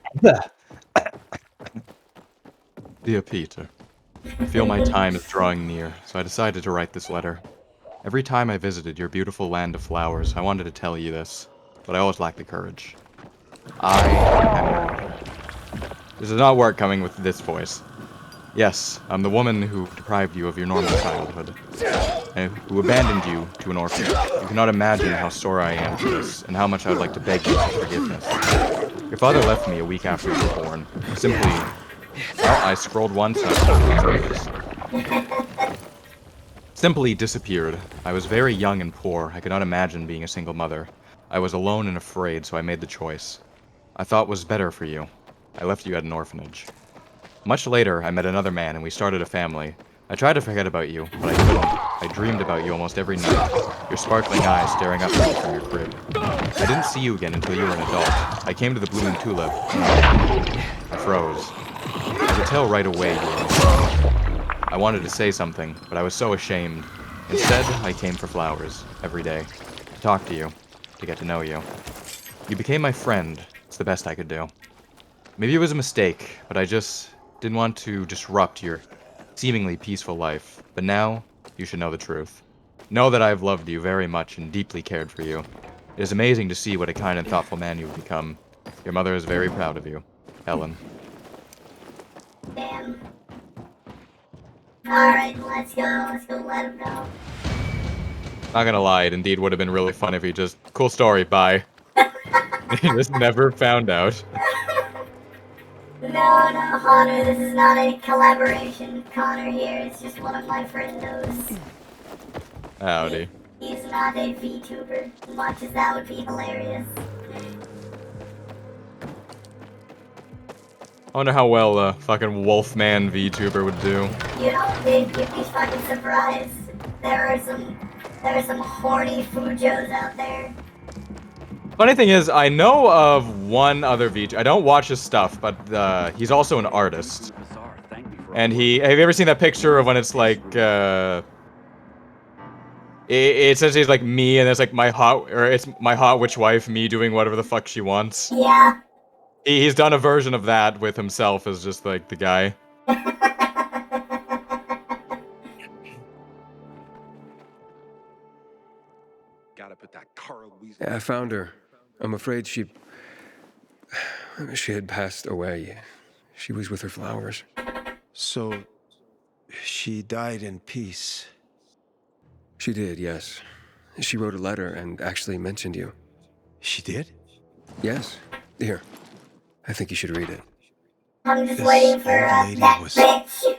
Dear Peter, I feel my time is drawing near, so I decided to write this letter. Every time I visited your beautiful land of flowers, I wanted to tell you this, but I always lacked the courage. I am your mother. This does not work coming with this voice. Yes, I'm the woman who deprived you of your normal childhood, and who abandoned you to an orphanage. You cannot imagine how sore I am for this, and how much I would like to beg you for forgiveness. Your father left me a week after you were born. Simply, well, I scrolled once and I simply disappeared. I was very young and poor. I could not imagine being a single mother. I was alone and afraid, so I made the choice I thought was better for you. I left you at an orphanage. Much later, I met another man and we started a family. I tried to forget about you, but I couldn't. I dreamed about you almost every night, your sparkling eyes staring up at me from your crib. I didn't see you again until you were an adult. I came to the Blooming Tulip. I froze. I could tell right away you were insane. I wanted to say something, but I was so ashamed. Instead, I came for flowers, every day. To talk to you, to get to know you. You became my friend. It's the best I could do. Maybe it was a mistake, but I just didn't want to disrupt your seemingly peaceful life. But now, you should know the truth. Know that I have loved you very much and deeply cared for you. It is amazing to see what a kind and thoughtful man you have become. Your mother is very proud of you. Helen. Damn. Alright, let's go let him know. Not gonna lie, it indeed would have been really fun if he just... Cool story, bye. He just never found out. No, Connor, this is not a collaboration. Connor here is just one of my friendos. Howdy. He's not a VTuber, much as that would be hilarious. I wonder how well a fucking Wolfman VTuber would do. You know, you'd be fucking surprised. There are some horny Fujos out there. Funny thing is, I know of one other VTuber. I don't watch his stuff, but he's also an artist. And have you ever seen that picture of when it's like, it says he's like me, and it's like it's my hot witch wife, me doing whatever the fuck she wants. Yeah. He's done a version of that with himself as just like the guy. Gotta put that Carl Weasley. Yeah, I found her. I'm afraid she had passed away. She was with her flowers. So, she died in peace. She did, yes. She wrote a letter and actually mentioned you. She did? Yes. Here. I think you should read it. I'm just This waiting for old lady that was bitch.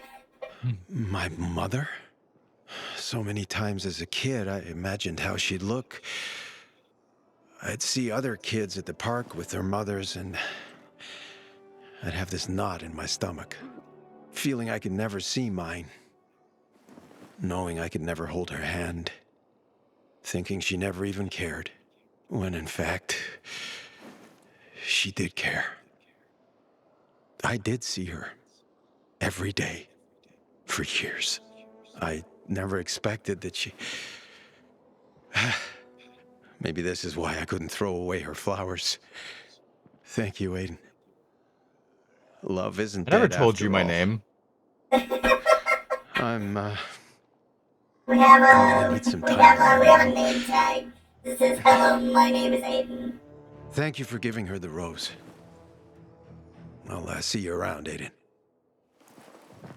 my mother? So many times as a kid, I imagined how she'd look. I'd see other kids at the park with their mothers, and I'd have this knot in my stomach, feeling I could never see mine, knowing I could never hold her hand, thinking she never even cared, when in fact, she did care. I did see her every day for years. I never expected that she... Maybe this is why I couldn't throw away her flowers. Thank you, Aiden. Love isn't I never dead told you after my all. name. I'm We have gonna a need some we time. have a name tag. This is hello. My name is Aiden. Thank you for giving her the rose. I'll see you around, Aiden.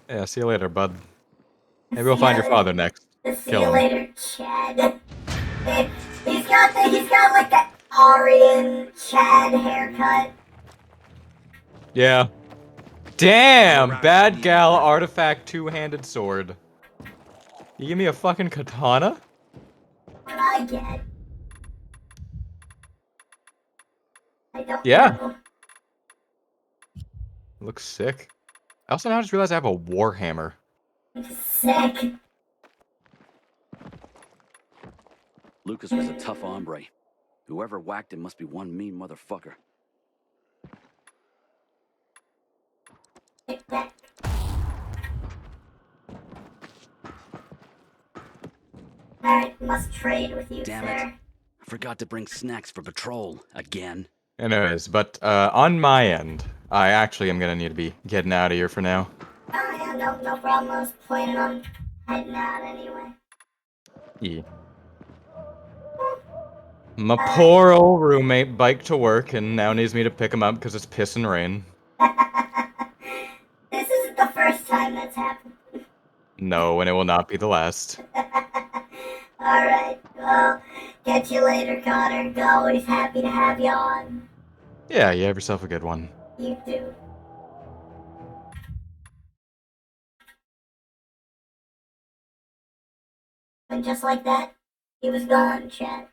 Yeah, see you later, bud. Maybe we'll find your father next. See Kill you him. later, Chad. He's got like that Aryan Chad haircut. Yeah. Damn! Bad gal artifact two-handed sword. You give me a fucking katana? What I get? I don't Yeah. know. Looks sick. I also now just realized I have a warhammer. Sick. Lucas was a tough hombre. Whoever whacked him must be one mean motherfucker. Alright, must trade with you, Damn sir. it. I forgot to bring snacks for patrol. Again. Anyways, but on my end, I actually am gonna need to be getting out of here for now. Oh yeah, no problem. I was planning on heading out anyway. Yeah. My poor old roommate biked to work and now needs me to pick him up because it's piss and rain. This isn't the first time that's happened. No, and it will not be the last. Alright, well, catch you later, Connor. Always happy to have you on. Yeah, you have yourself a good one. You too. And just like that, he was gone, Chad.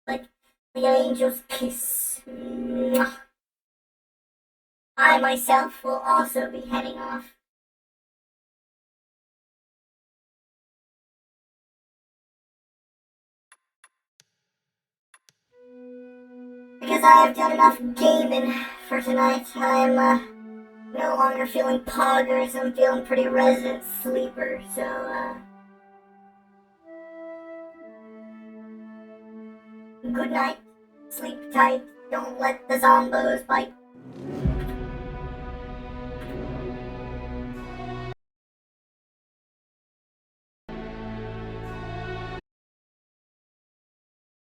Like the angel's kiss. Mwah. I myself will also be heading off. Because I have done enough gaming for tonight, I'm no longer feeling poggers. I'm feeling pretty resident sleeper, so good night. Sleep tight. Don't let the zombos bite.